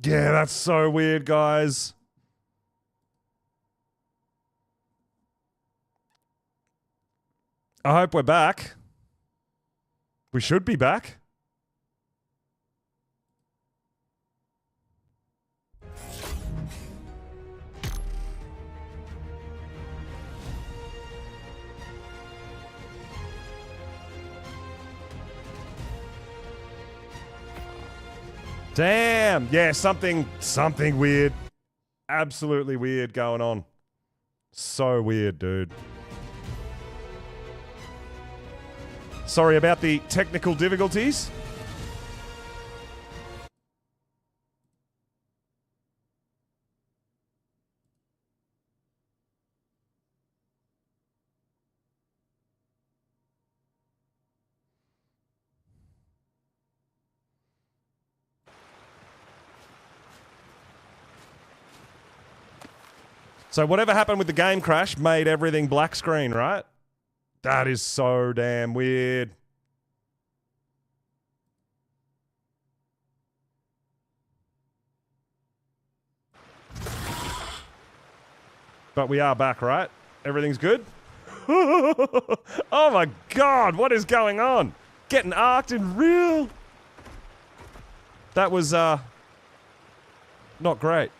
Yeah, that's so weird, guys. I hope we're back. We should be back. Damn. Yeah, something weird. Absolutely weird going on. So weird, dude. Sorry about the technical difficulties. So whatever happened with the game crash made everything black screen, right? That is so damn weird. But we are back, right? Everything's good? Oh my god, what is going on? Getting arked in real. That was, not great.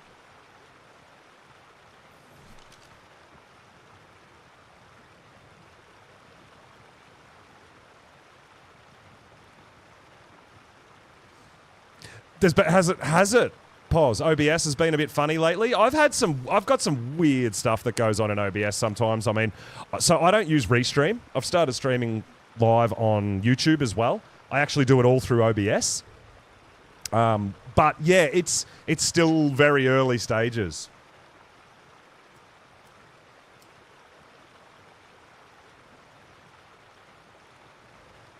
Has it? Pause. OBS has been a bit funny lately. I've got some weird stuff that goes on in OBS sometimes. I mean, so I don't use Restream. I've started streaming live on YouTube as well. I actually do it all through OBS. But yeah, it's still very early stages.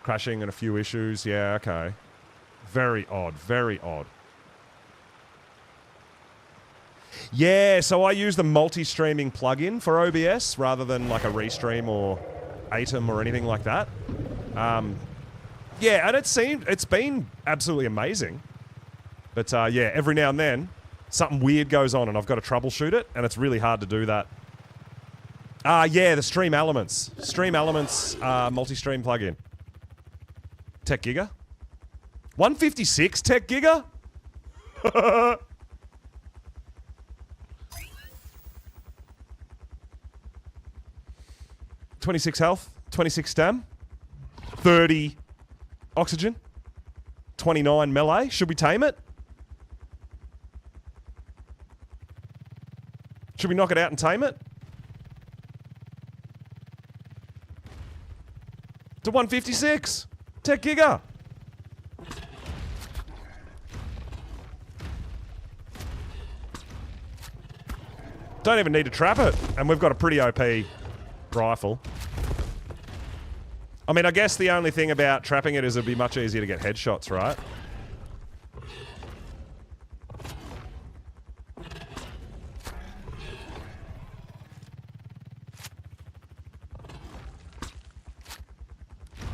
Crashing and a few issues. Yeah, okay. Very odd, very odd. Yeah, so I use the multi-streaming plugin for OBS rather than like a Restream or Atom or anything like that. Yeah, and it's been absolutely amazing. But yeah, every now and then something weird goes on and I've got to troubleshoot it, and it's really hard to do that. Yeah, the Stream Elements. Stream Elements multi-stream plugin. Tech Giga. 156 Tech Giga? 26 health, 26 stam, 30 oxygen, 29 melee. Should we tame it? Should we knock it out and tame it? To 156. Tech Giga. Don't even need to trap it. And we've got a pretty OP rifle. I mean, I guess the only thing about trapping it is it'd be much easier to get headshots, right?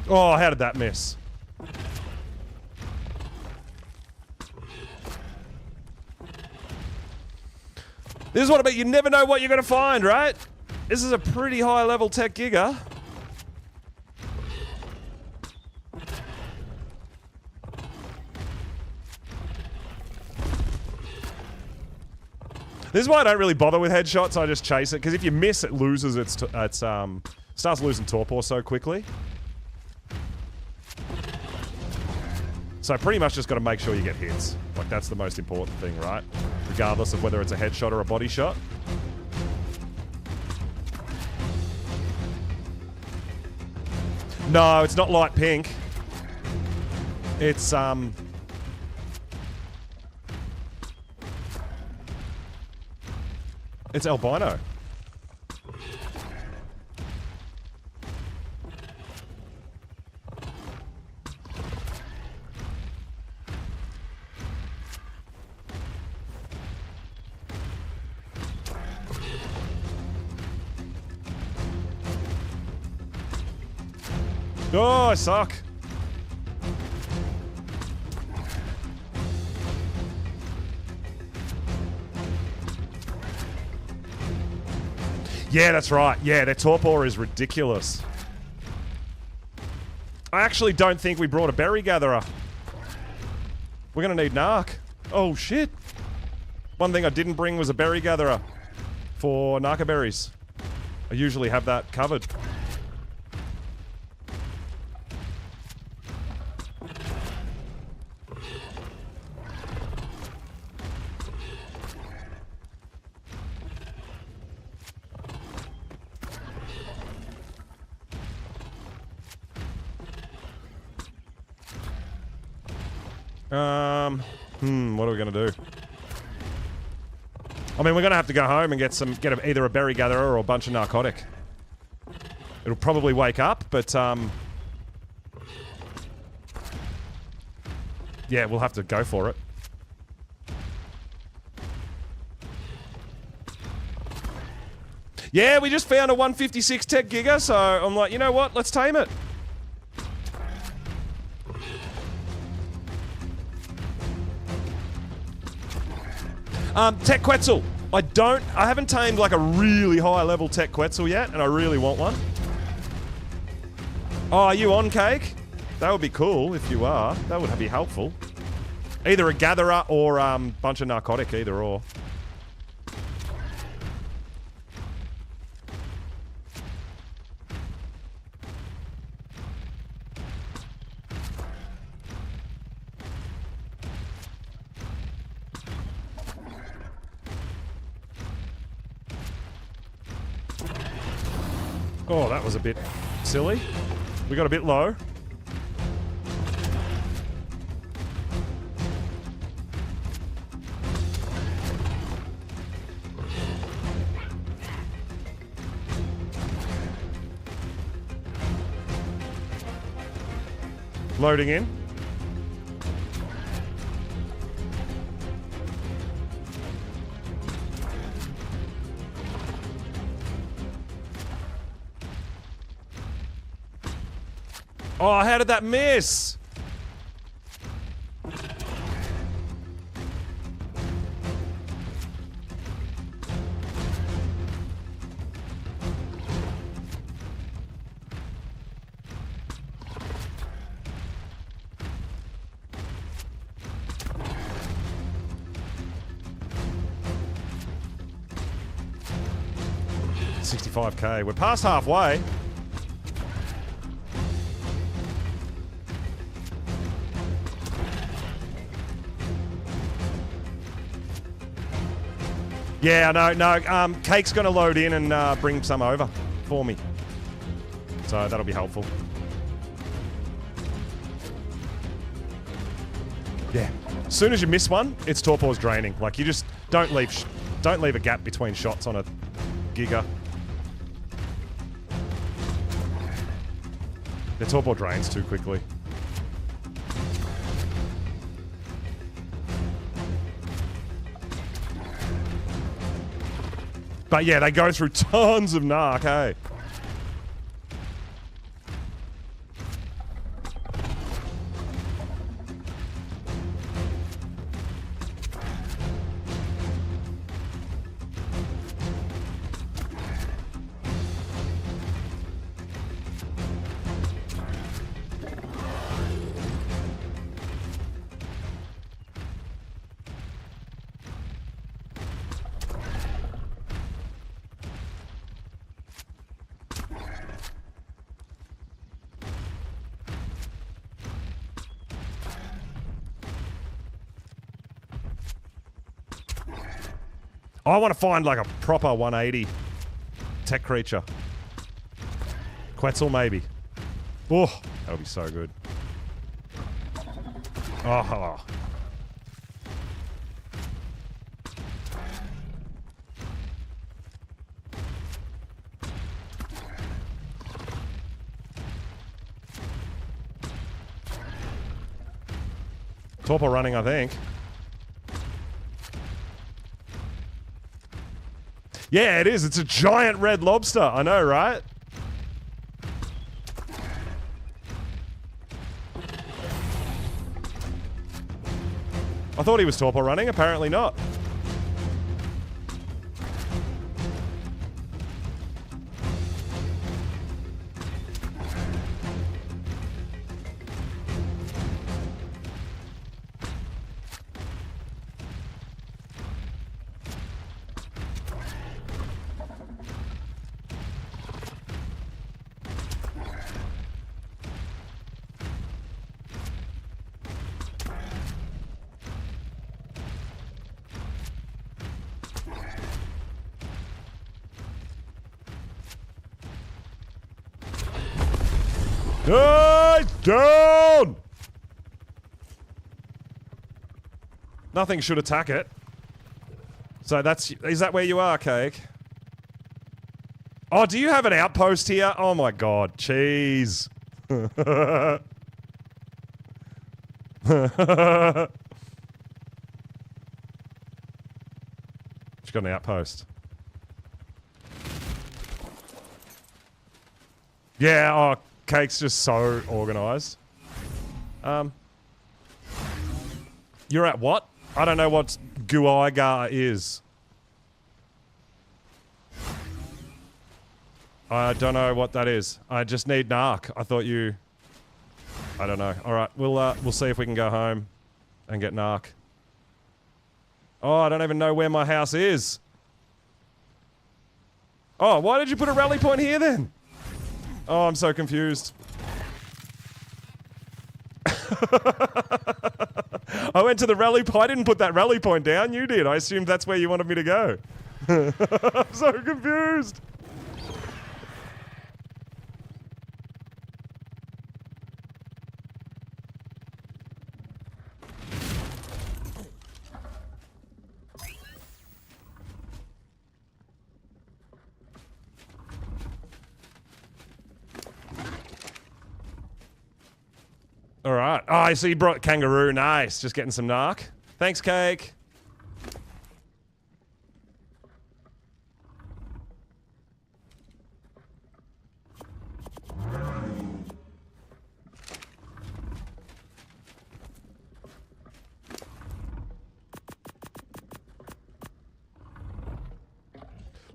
Oh, how did that miss? This is what I mean. You never know what you're going to find, right? This is a pretty high level Tech Giga. This is why I don't really bother with headshots. I just chase it, because if you miss, it loses its starts losing torpor so quickly. So I pretty much just got to make sure you get hits. Like, that's the most important thing, right? Regardless of whether it's a headshot or a body shot. No, it's not light pink. It's it's albino. Oh, I suck. Yeah, that's right. Yeah, their torpor is ridiculous. I actually don't think we brought a berry gatherer. We're gonna need an ARK. Oh, shit. One thing I didn't bring was a berry gatherer for narco berries. I usually have that covered. What are we gonna do? I mean, we're gonna have to go home and get either a berry gatherer or a bunch of narcotic. It'll probably wake up, but yeah, we'll have to go for it. Yeah, we just found a 156 tech giga, so I'm like, you know what? Let's tame it. Tech Quetzal. I haven't tamed like a really high level Tech Quetzal yet, and I really want one. Oh, are you on, Cake? That would be cool if you are. That would be helpful. Either a gatherer or bunch of narcotic, either or. Oh, that was a bit silly. We got a bit low. Loading in. Oh, how did that miss? $65K. We're past halfway. Yeah, no. Cake's gonna load in and bring some over for me. So that'll be helpful. Yeah. As soon as you miss one, its torpor's draining. Like, you just don't leave a gap between shots on a giga. The torpor drains too quickly. But yeah, they go through tons of narc, hey? I want to find like a proper 180 tech creature. Quetzal, maybe. Oh, that would be so good. Oh. Torpor running, I think. Yeah, it is. It's a giant red lobster. I know, right? I thought he was torpor running. Apparently not. Hey, down! Nothing should attack it. So is that where you are, Cake? Oh, do you have an outpost here? Oh my god, cheese. She's got an outpost. Yeah, oh, Cake's just so organised. You're at what? I don't know what Guaiga is. I don't know what that is. I just need an ARK. I thought you... I don't know. Alright, we'll see if we can go home and get an ARK. Oh, I don't even know where my house is. Oh, why did you put a rally point here then? Oh, I'm so confused. I went to the rally point. I didn't put that rally point down. You did. I assumed that's where you wanted me to go. I'm so confused. Alright. Oh, I see you brought kangaroo. Nice. Just getting some narc. Thanks, Cake.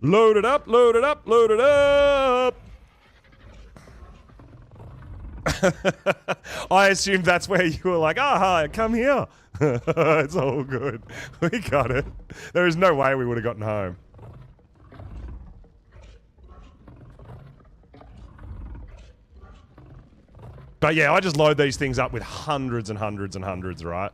Load it up, load it up, load it up! I assumed that's where you were like, hi, come here. It's all good. We got it. There is no way we would have gotten home. But yeah, I just load these things up with hundreds and hundreds and hundreds, right?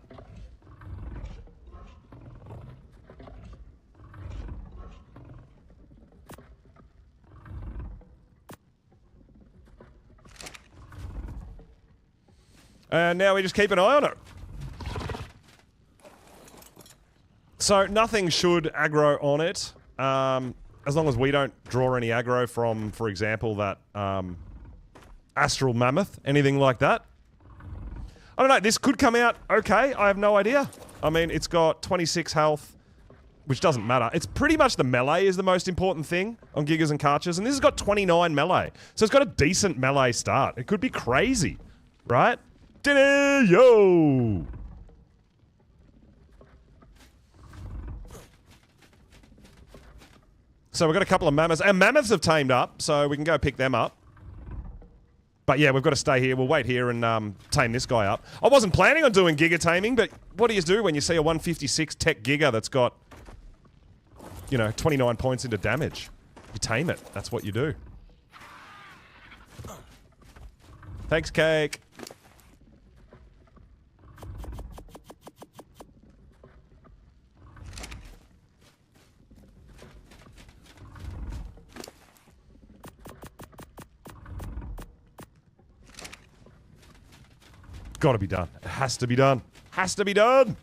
And now we just keep an eye on it. So nothing should aggro on it, as long as we don't draw any aggro from, for example, that astral mammoth, anything like that. I don't know, this could come out okay, I have no idea. I mean, it's got 26 health, which doesn't matter. It's pretty much the melee is the most important thing on Gigas and Karchas, and this has got 29 melee. So it's got a decent melee start. It could be crazy, right? Yo! So we've got a couple of mammoths. And mammoths have tamed up, so we can go pick them up. But yeah, we've got to stay here. We'll wait here and tame this guy up. I wasn't planning on doing Giga taming, but what do you do when you see a 156 tech Giga that's got, you know, 29 points into damage? You tame it. That's what you do. Thanks, Cake. Gotta be done. It has to be done. Has to be done!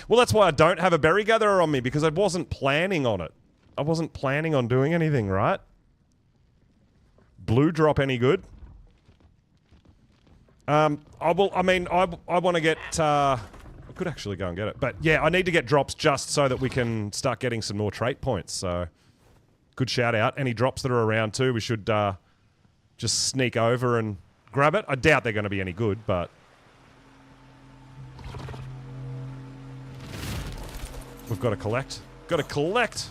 Well, that's why I don't have a berry gatherer on me, because I wasn't planning on it. I wasn't planning on doing anything, right? Blue drop any good? I want to get, I could actually go and get it. But yeah, I need to get drops just so that we can start getting some more trait points, so... Good shout out. Any drops that are around too, we should, just sneak over and... grab it. I doubt they're going to be any good, but... We've got to collect. Got to collect!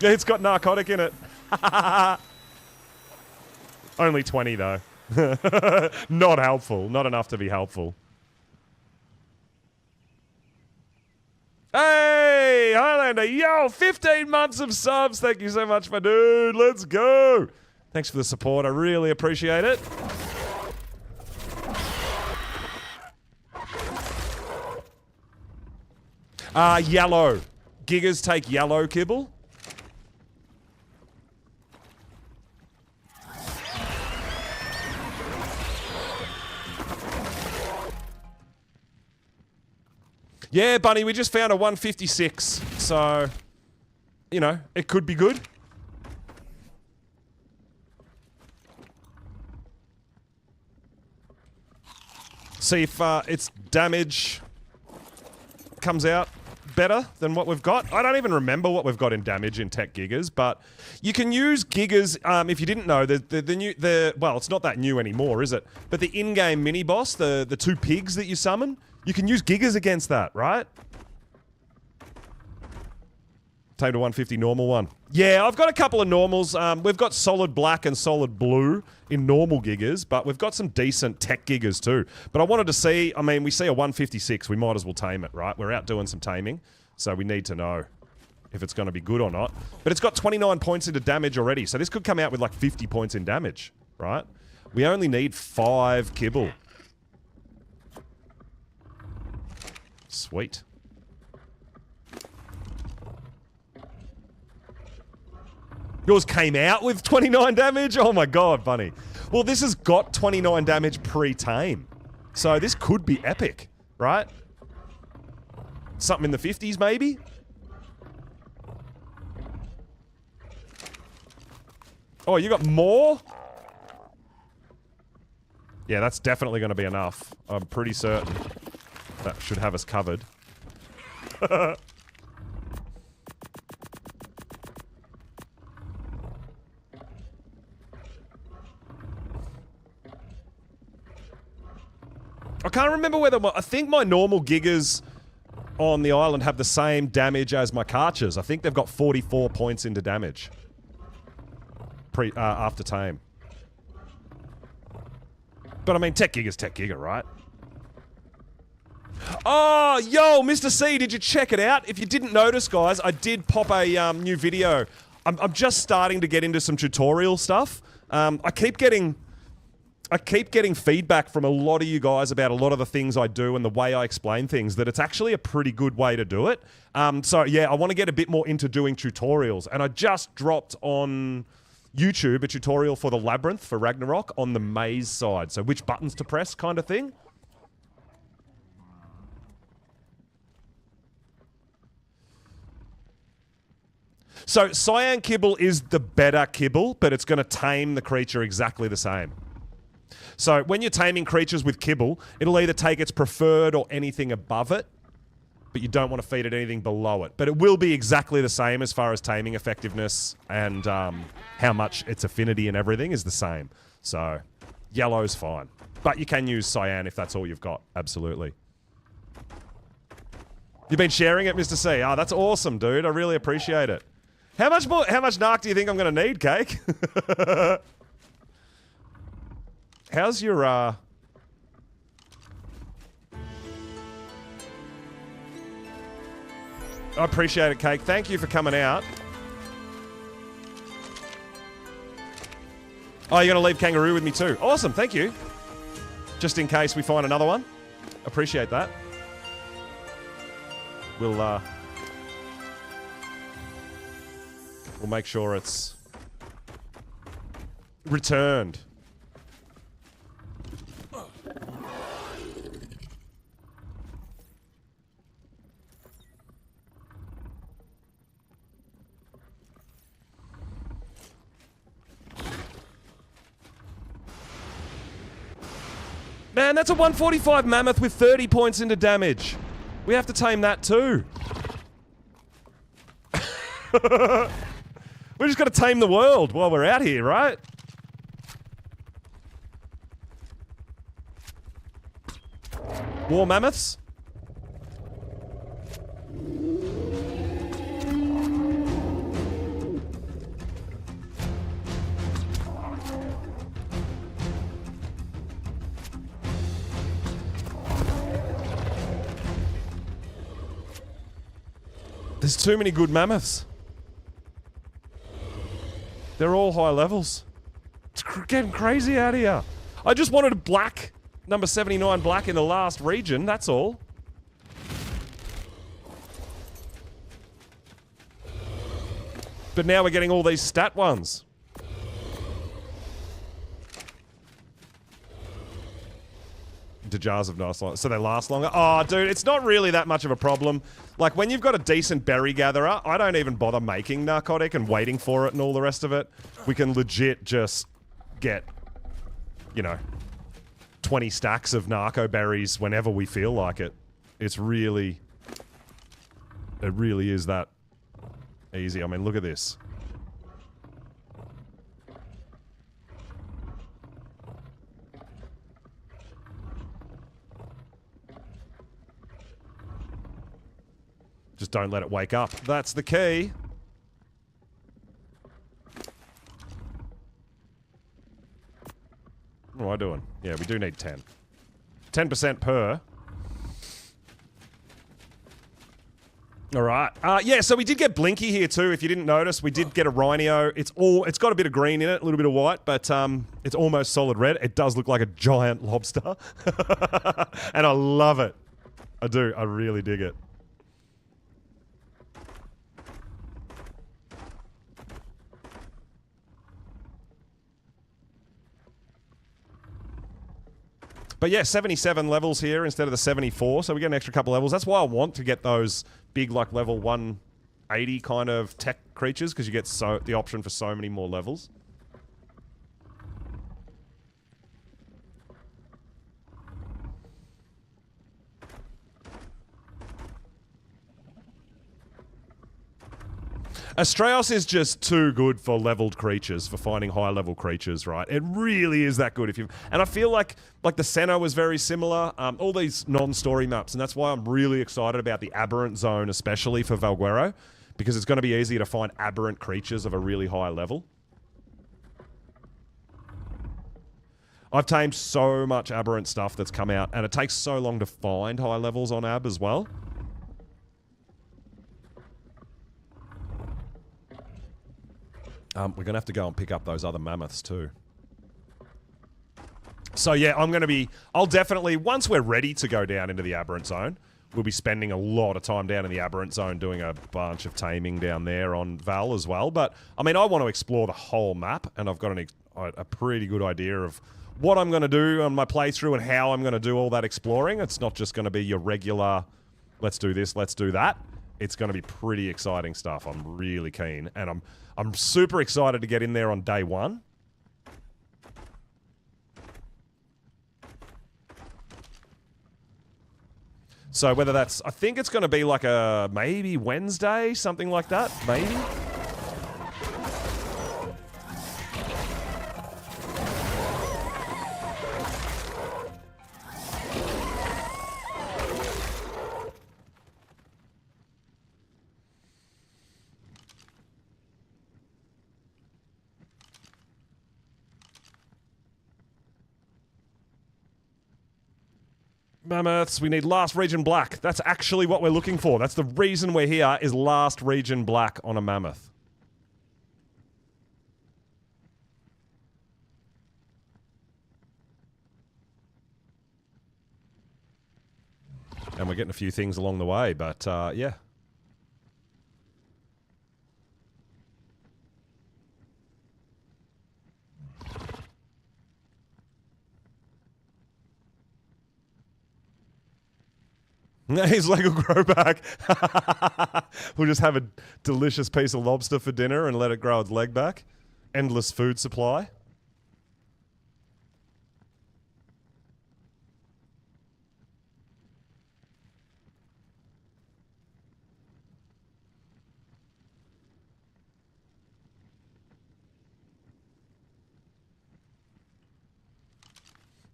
Yeah, it's got narcotic in it. Only 20, though. Not helpful. Not enough to be helpful. Hey! Highlander, yo! 15 months of subs! Thank you so much, my dude! Let's go! Thanks for the support. I really appreciate it. Yellow. Gigas take yellow kibble. Yeah, Bunny, we just found a 156. So, you know, it could be good. See if its damage comes out better than what we've got. I don't even remember what we've got in damage in Tech Gigas, but you can use Gigas, if you didn't know, well, it's not that new anymore, is it? But the in-game mini-boss, the two pigs that you summon, you can use Gigas against that, right? Tamed to 150 normal one. Yeah, I've got a couple of normals. We've got solid black and solid blue in normal Gigas, but we've got some decent Tech Gigas too. But I wanted to see, I mean, we see a 156, we might as well tame it, right? We're out doing some taming, so we need to know if it's going to be good or not. But it's got 29 points into damage already, so this could come out with like 50 points in damage, right? We only need 5 kibble. Sweet. Yours came out with 29 damage? Oh my god, Bunny. Well, this has got 29 damage pre-tame. So this could be epic, right? Something in the 50s, maybe? Oh, you got more? Yeah, that's definitely going to be enough. I'm pretty certain. That should have us covered. I can't remember whether I think my normal Gigas on the island have the same damage as my Karchas. I think they've got 44 points into damage after tame. But I mean, Tech Giga's Tech Giga, right? Oh, yo, Mr. C, did you check it out? If you didn't notice, guys, I did pop a new video. I'm just starting to get into some tutorial stuff. I keep getting feedback from a lot of you guys about a lot of the things I do and the way I explain things, that it's actually a pretty good way to do it. So yeah, I want to get a bit more into doing tutorials. And I just dropped on YouTube a tutorial for the Labyrinth for Ragnarok on the maze side. So which buttons to press kind of thing. So Cyan Kibble is the better Kibble, but it's going to tame the creature exactly the same. So when you're taming creatures with Kibble, it'll either take its preferred or anything above it, but you don't want to feed it anything below it. But it will be exactly the same as far as taming effectiveness and how much its affinity and everything is the same. So yellow's fine. But you can use Cyan if that's all you've got. Absolutely. You've been sharing it, Mr. C. Oh, that's awesome, dude. I really appreciate it. How much narc do you think I'm going to need, Cake? How's your, I appreciate it, Cake. Thank you for coming out. Oh, you're going to leave Kangaroo with me too. Awesome, thank you. Just in case we find another one. Appreciate that. We'll make sure it's returned. Man, that's a 145 mammoth with 30 points into damage. We have to tame that too. We just got to tame the world while we're out here, right? War mammoths? There's too many good mammoths. They're all high levels. It's getting crazy out here. I just wanted a black, number 79 black in the last region, that's all. But now we're getting all these stat ones. into jars of nice so they last longer. Oh, dude, it's not really that much of a problem. Like, when you've got a decent berry gatherer, I don't even bother making narcotic and waiting for it and all the rest of it. We can legit just get, you know, 20 stacks of narco berries whenever we feel like it. It's really... It really is that easy. I mean, look at this. Just don't let it wake up. That's the key. What am I doing? Yeah, we do need 10. 10% per. Alright. Yeah, so we did get Blinky here too, if you didn't notice. We did get a Rhinio. It's got a bit of green in it, a little bit of white, but it's almost solid red. It does look like a giant lobster. And I love it. I do. I really dig it. But yeah, 77 levels here instead of the 74, so we get an extra couple levels. That's why I want to get those big, like, level 180 kind of tech creatures, because you get the option for so many more levels. Astraeos is just too good for leveled creatures, for finding high-level creatures, right? It really is that good. And I feel like the Senna was very similar. All these non-story maps, and that's why I'm really excited about the Aberrant Zone, especially for Valguero, because it's going to be easier to find aberrant creatures of a really high level. I've tamed so much aberrant stuff that's come out, and it takes so long to find high levels on Ab as well. We're going to have to go and pick up those other mammoths too. So yeah, I'll definitely, once we're ready to go down into the Aberrant Zone, we'll be spending a lot of time down in the Aberrant Zone doing a bunch of taming down there on Val as well. But, I mean, I want to explore the whole map, and I've got a pretty good idea of what I'm going to do on my playthrough and how I'm going to do all that exploring. It's not just going to be your regular, let's do this, let's do that. It's going to be pretty exciting stuff. I'm really keen, and I'm super excited to get in there on day one. So whether that's, I think it's going to be like a maybe Wednesday, something like that, maybe. Mammoths, we need last region black. That's actually what we're looking for. That's the reason we're here, is last region black on a mammoth. And we're getting a few things along the way, but yeah. His leg will grow back. We'll just have a delicious piece of lobster for dinner and let it grow its leg back. Endless food supply.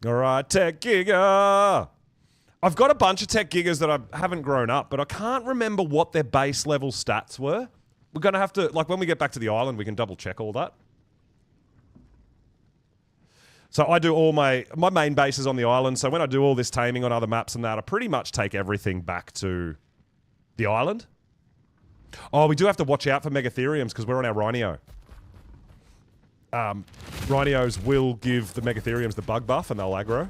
All right, Tech Giga. I've got a bunch of Tech Gigas that I haven't grown up, but I can't remember what their base level stats were. We're going to have to, like, when we get back to the island, we can double check all that. So I do all my main base is on the island, so when I do all this taming on other maps and that, I pretty much take everything back to the island. Oh, we do have to watch out for Megatheriums because we're on our Rhinio. Rhinios will give the Megatheriums the bug buff and they'll aggro.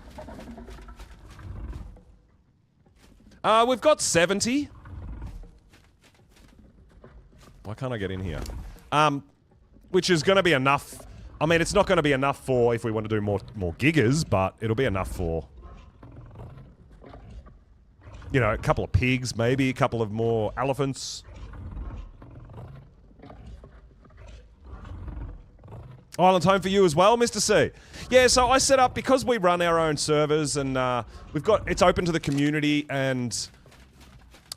We've got 70. Why can't I get in here? Which is going to be enough. I mean, it's not going to be enough for if we want to do more gigas, but it'll be enough for You know, a couple of pigs, maybe a couple of more elephants. Island home for you as well, Mr. C. Yeah, so I set up, because we run our own servers and it's open to the community, and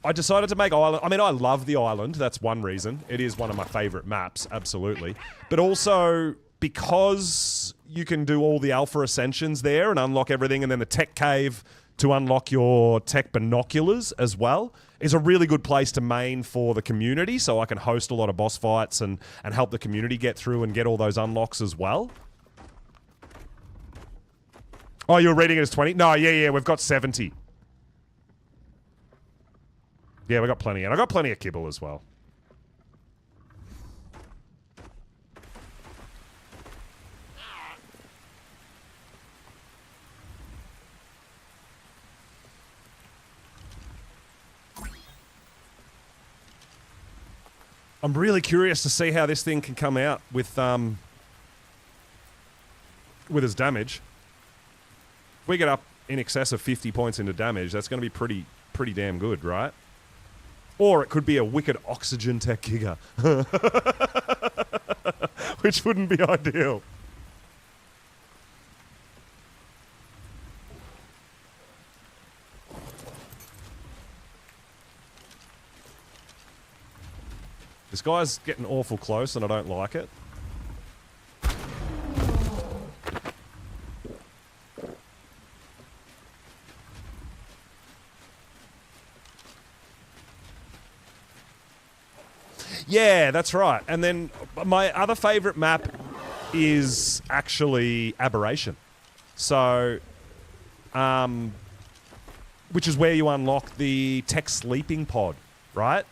I decided to make Island. I mean, I love the island. That's one reason. It is one of my favorite maps, absolutely. But also because you can do all the alpha ascensions there and unlock everything, and then the tech cave to unlock your tech binoculars as well is a really good place to main for the community, so I can host a lot of boss fights and help the community get through and get all those unlocks as well. Oh, you're reading it as 20? No, yeah, we've got 70. Yeah, we got plenty, and I got plenty of kibble as well. I'm really curious to see how this thing can come out with its damage. If we get up in excess of 50 points into damage, that's going to be pretty damn good, right? Or it could be a wicked oxygen tech giga. Which wouldn't be ideal. This guy's getting awful close and I don't like it. Yeah, that's right. And then my other favorite map is actually Aberration. So, which is where you unlock the tech sleeping pod, right?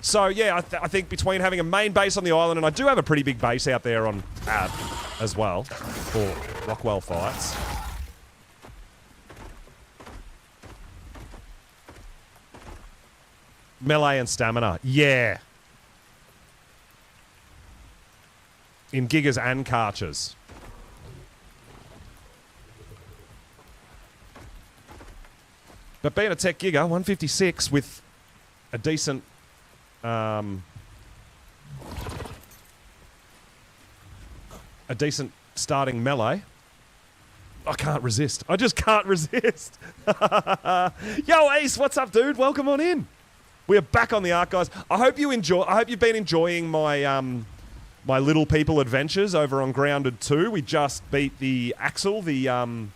So, yeah, I think between having a main base on the island, and I do have a pretty big base out there on Ab as well for Rockwell fights. Melee and stamina. Yeah. In Gigas and Karchers. But being a tech Giga, 156 with a decent... a decent starting melee. I can't resist. I just can't resist. Yo, Ace, what's up, dude? Welcome on in. We are back on the ARK, guys. I hope you enjoy. I hope you've been enjoying my my little people adventures over on Grounded 2. We just beat the Axel, the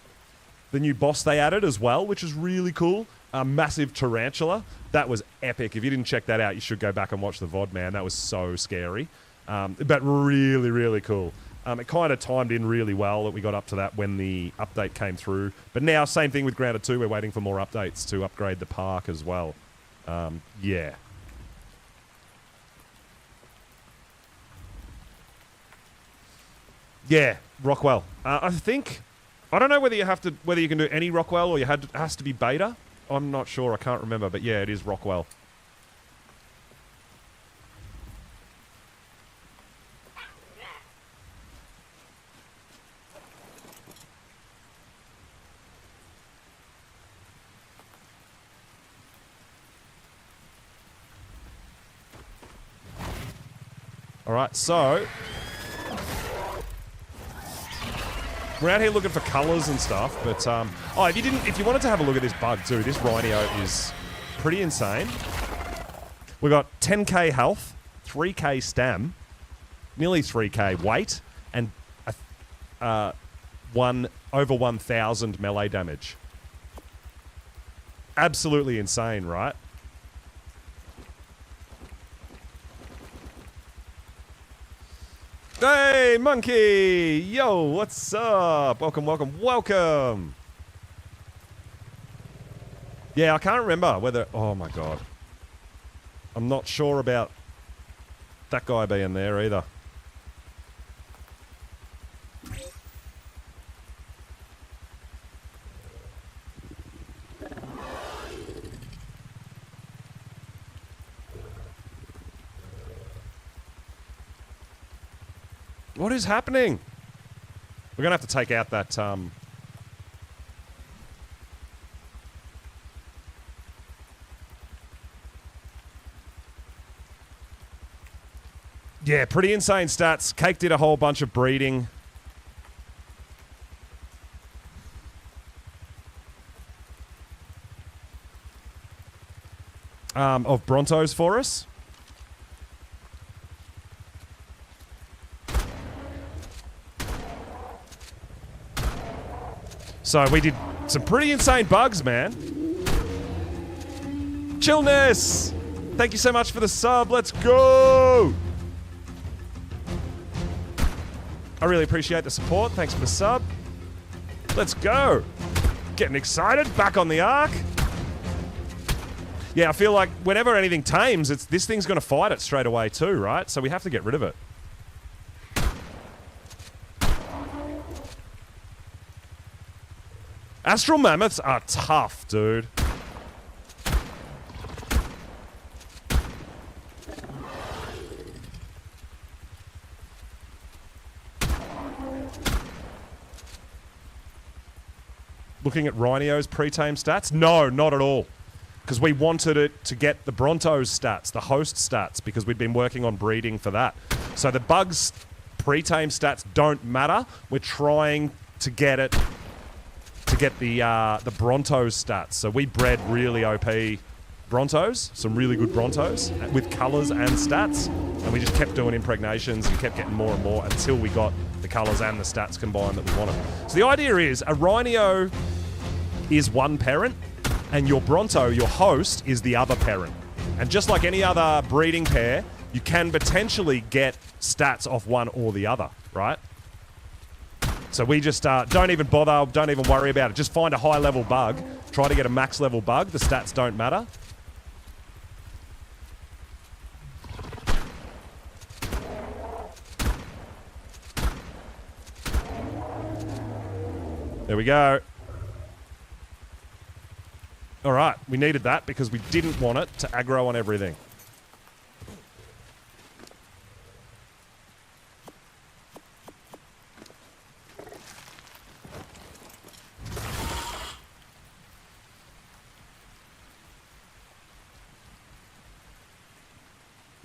new boss they added as well, which is really cool. A massive tarantula. That was epic. If you didn't check that out, you should go back and watch the VOD, man. That was so scary. But really, really cool. It kind of timed in really well that we got up to that when the update came through. But now, same thing with Grounded 2. We're waiting for more updates to upgrade the park as well. Yeah. Yeah, Rockwell. I think... I don't know whether you can do any Rockwell or it has to be beta. I'm not sure. I can't remember. But yeah, it is Rockwell. All right, so we're out here looking for colours and stuff, but if you wanted to have a look at this bug too, this Rhino is pretty insane. We got 10k health, 3k stam, nearly 3k weight, and over 1,000 melee damage. Absolutely insane, right? Hey, monkey! Yo, what's up? Welcome, welcome, welcome! Yeah, I can't remember whether... Oh, my God. I'm not sure about that guy being there either. What is happening? We're going to have to take out that, Yeah, pretty insane stats. Cake did a whole bunch of breeding. Of Brontos for us. So we did some pretty insane bugs, man. Chillness! Thank you so much for the sub. Let's go! I really appreciate the support. Thanks for the sub. Let's go. Getting excited. Back on the ARK. Yeah, I feel like whenever anything tames, this thing's going to fight it straight away too, right? So we have to get rid of it. Astral mammoths are tough, dude. Looking at Rhinio's pre-tame stats? No, not at all. Because we wanted it to get the Bronto's stats, the host stats, because we'd been working on breeding for that. So the bugs pre-tame stats don't matter. We're trying to get it to get the Bronto's stats. So we bred really OP Brontos, some really good Brontos with colours and stats, and we just kept doing impregnations and kept getting more and more until we got the colours and the stats combined that we wanted. So the idea is a Rhinio is one parent, and your Bronto, your host, is the other parent. And just like any other breeding pair, you can potentially get stats off one or the other, right? So we just don't even bother, don't even worry about it. Just find a high-level bug, try to get a max-level bug. The stats don't matter. There we go. All right, we needed that because we didn't want it to aggro on everything.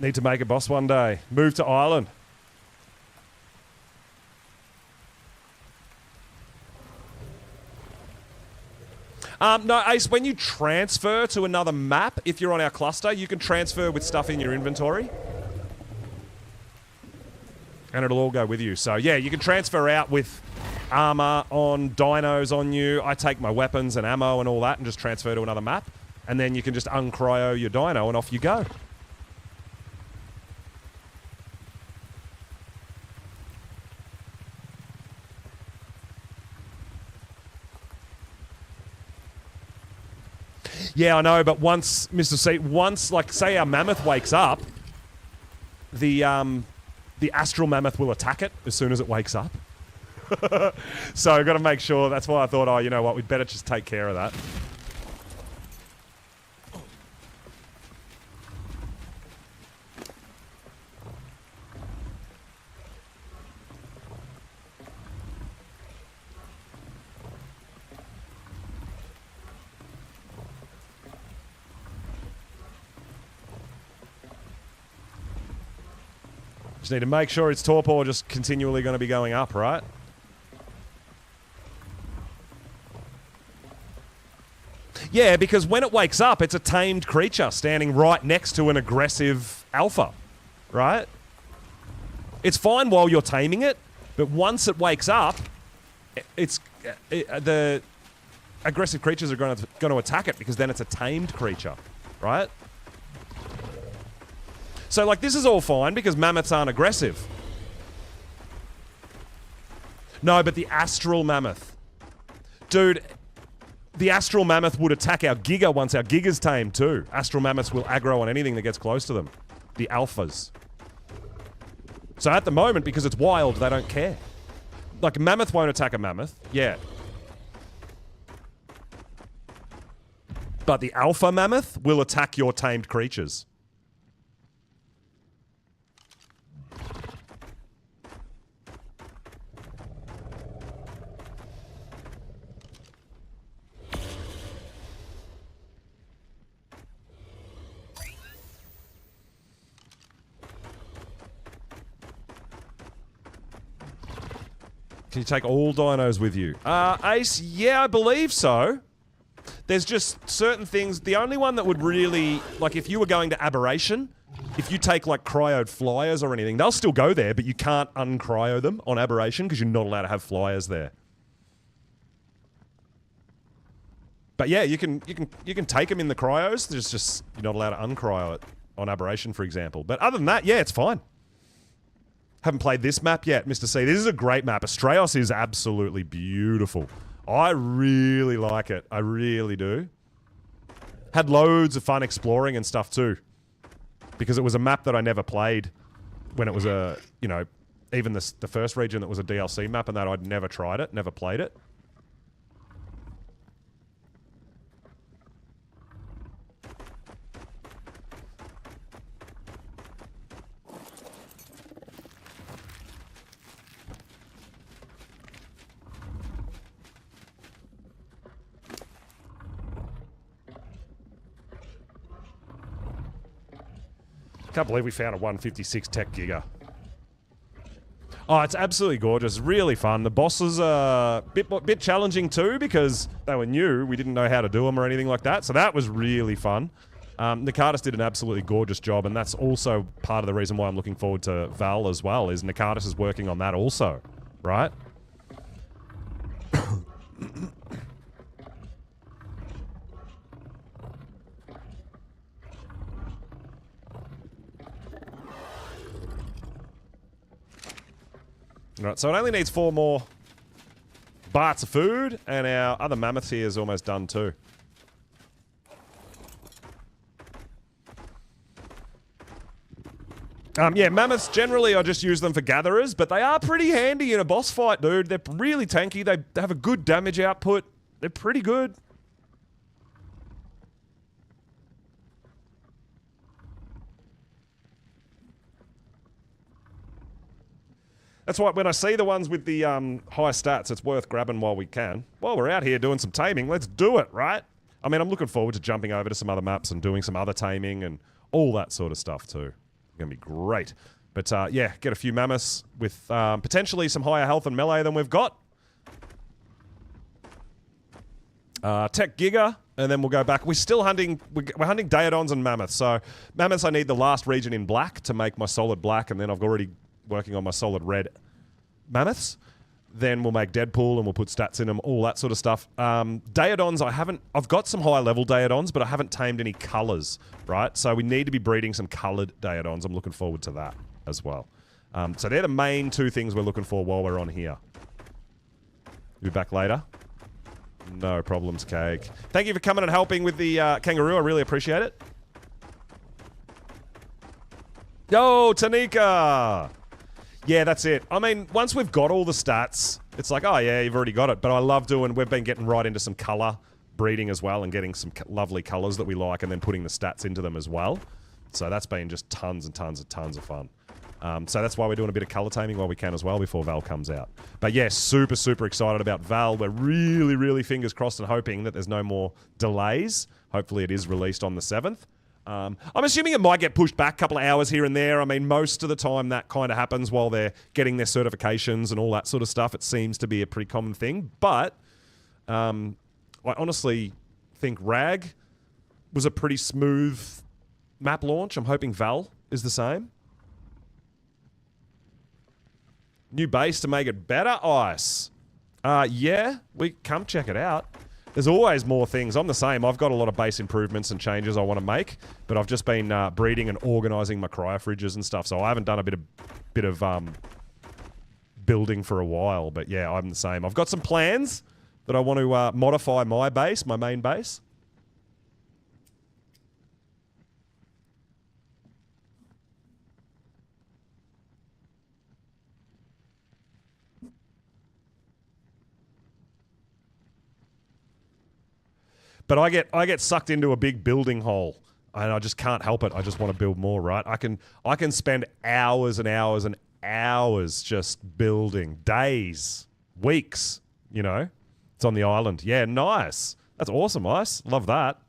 Need to make a boss one day. Move to Ireland. No, Ace, when you transfer to another map, if you're on our cluster, you can transfer with stuff in your inventory. And it'll all go with you. So, yeah, you can transfer out with armor on, dinos on you. I take my weapons and ammo and all that and just transfer to another map. And then you can just uncryo your dino and off you go. Yeah, I know, but once, Mr. C, once, like, say our mammoth wakes up, the astral mammoth will attack it as soon as it wakes up. So I've got to make sure, that's why I thought, oh, you know what, we'd better just take care of that. Just need to make sure its torpor just continually going to be going up, right? Yeah, because when it wakes up, it's a tamed creature standing right next to an aggressive alpha, right? It's fine while you're taming it, but once it wakes up, the aggressive creatures are going to attack it because then it's a tamed creature, right? So, like, this is all fine because mammoths aren't aggressive. No, but the astral mammoth. Dude, the astral mammoth would attack our giga once our giga's tamed too. Astral mammoths will aggro on anything that gets close to them. The alphas. So at the moment, because it's wild, they don't care. Like, a mammoth won't attack a mammoth. Yeah. But the alpha mammoth will attack your tamed creatures. Can you take all dinos with you? Ace, yeah, I believe so. There's just certain things. The only one that would really, like if you were going to Aberration, if you take like cryoed flyers or anything, they'll still go there, but you can't uncryo them on Aberration because you're not allowed to have flyers there. But yeah, you can take them in the cryos. There's just you're not allowed to uncryo it on Aberration, for example. But other than that, yeah, it's fine. Haven't played this map yet, Mr. C. This is a great map. Astraeos is absolutely beautiful. I really like it. I really do. Had loads of fun exploring and stuff too. Because it was a map that I never played when it was a, you know, even the first region that was a DLC map and that I'd never tried it, never played it. Can't believe we found a 156 Tech Giga. Oh, it's absolutely gorgeous. Really fun. The bosses are a bit challenging too because they were new. We didn't know how to do them or anything like that. So that was really fun. Nakatis did an absolutely gorgeous job, and that's also part of the reason why I'm looking forward to Val as well, is Nakatis is working on that also, right? Alright, so it only needs 4 more barts of food, and our other mammoth here is almost done too. Yeah, mammoths, generally I just use them for gatherers, but they are pretty handy in a boss fight, dude. They're really tanky, they have a good damage output. They're pretty good. That's why when I see the ones with the high stats, it's worth grabbing while we can. While we're out here doing some taming, let's do it, right? I mean, I'm looking forward to jumping over to some other maps and doing some other taming and all that sort of stuff too. It's going to be great. But yeah, get a few mammoths with potentially some higher health and melee than we've got. Tech Giga, and then we'll go back. We're still hunting, we're hunting Daedons and mammoths. So mammoths, I need the last region in black to make my solid black, and then I've already working on my solid red mammoths. Then we'll make Deadpool and we'll put stats in them, all that sort of stuff. Daedons, I've got some high level Daedons, but I haven't tamed any colors, right? So we need to be breeding some colored Daedons. I'm looking forward to that as well. So they're the main 2 things we're looking for while we're on here. Be back later. No problems, Cake. Thank you for coming and helping with the kangaroo. I really appreciate it. Yo, Tanika! Yeah, that's it. I mean, once we've got all the stats, it's like, oh yeah, you've already got it. But I love we've been getting right into some color breeding as well and getting some lovely colors that we like and then putting the stats into them as well. So that's been just tons and tons of fun. So that's why we're doing a bit of color taming while we can as well before Val comes out. But yeah, super, super excited about Val. We're really, really fingers crossed and hoping that there's no more delays. Hopefully it is released on the 7th. I'm assuming it might get pushed back a couple of hours here and there. I mean, most of the time that kind of happens while they're getting their certifications and all that sort of stuff. It seems to be a pretty common thing. But I honestly think RAG was a pretty smooth map launch. I'm hoping Val is the same. New base to make it better, Ice. Yeah, we come check it out. There's always more things. I'm the same. I've got a lot of base improvements and changes I want to make, but I've just been breeding and organizing my cryo fridges and stuff, so I haven't done a bit of building for a while. But yeah, I'm the same. I've got some plans that I want to modify my base, my main base. But I get sucked into a big building hole, and I just can't help it. I just want to build more, right? I can spend hours and hours and hours just building, days, weeks, you know? It's on the island. Yeah, nice. That's awesome, Ice. Love that.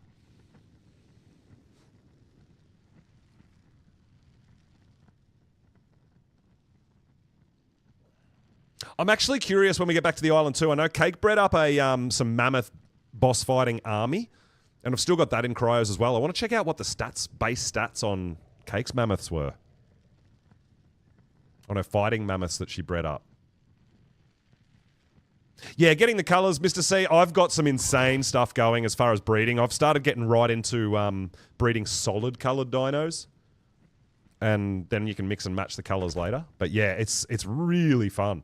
I'm actually curious when we get back to the island too. I know Cake bred up a some mammoth boss fighting army, and I've still got that in cryos as well. I want to check out what the base stats on Cake's mammoths were. On her fighting mammoths that she bred up. Yeah, getting the colours, Mr. C, I've got some insane stuff going as far as breeding. I've started getting right into breeding solid coloured dinos. And then you can mix and match the colours later. But yeah, it's really fun.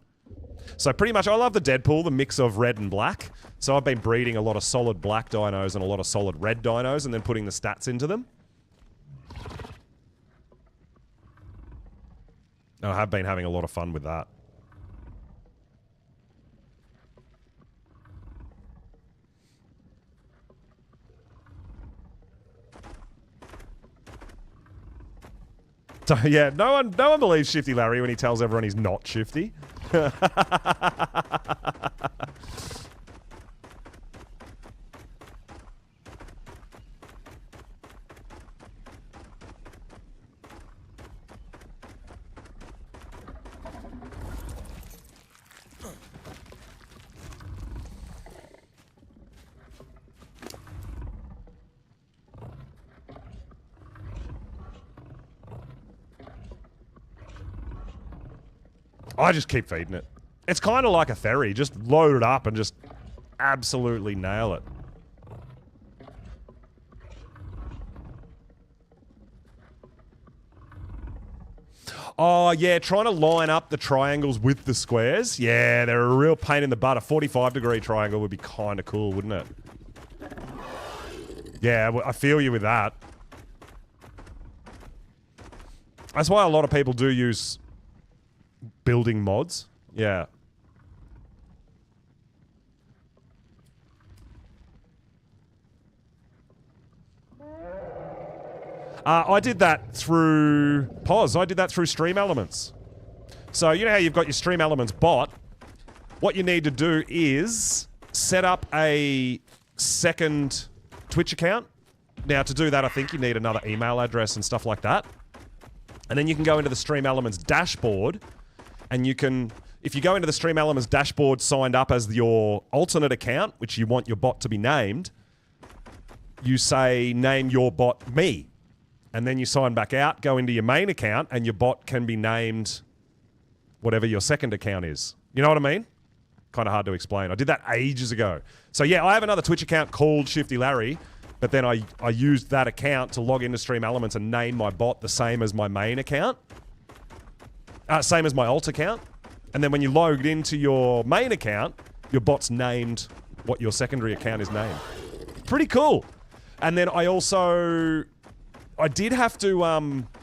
So pretty much, I love the Deadpool, the mix of red and black. So I've been breeding a lot of solid black dinos and a lot of solid red dinos and then putting the stats into them. I have been having a lot of fun with that. So yeah, no one believes Shifty Larry when he tells everyone he's not shifty. I just keep feeding it. It's kind of like a ferry. Just load it up and just absolutely nail it. Oh, yeah, trying to line up the triangles with the squares. Yeah, they're a real pain in the butt. A 45-degree triangle would be kind of cool, wouldn't it? Yeah, I feel you with that. That's why a lot of people do use building mods. Yeah. I did that through Pause. I did that through Stream Elements. So you know how you've got your Stream Elements bot? What you need to do is set up a second Twitch account. Now to do that, I think you need another email address and stuff like that. And then you can go into the Stream Elements dashboard and you can, if you go into the Stream Elements dashboard signed up as your alternate account, which you want your bot to be named, you say, name your bot me. And then you sign back out, go into your main account, and your bot can be named whatever your second account is. You know what I mean? Kind of hard to explain. I did that ages ago. So yeah, I have another Twitch account called Shifty Larry, but then I used that account to log into Stream Elements and name my bot the same as my main account. Same as my alt account. And then when you logged into your main account, your bot's named what your secondary account is named. Pretty cool. And then I also... I did have to,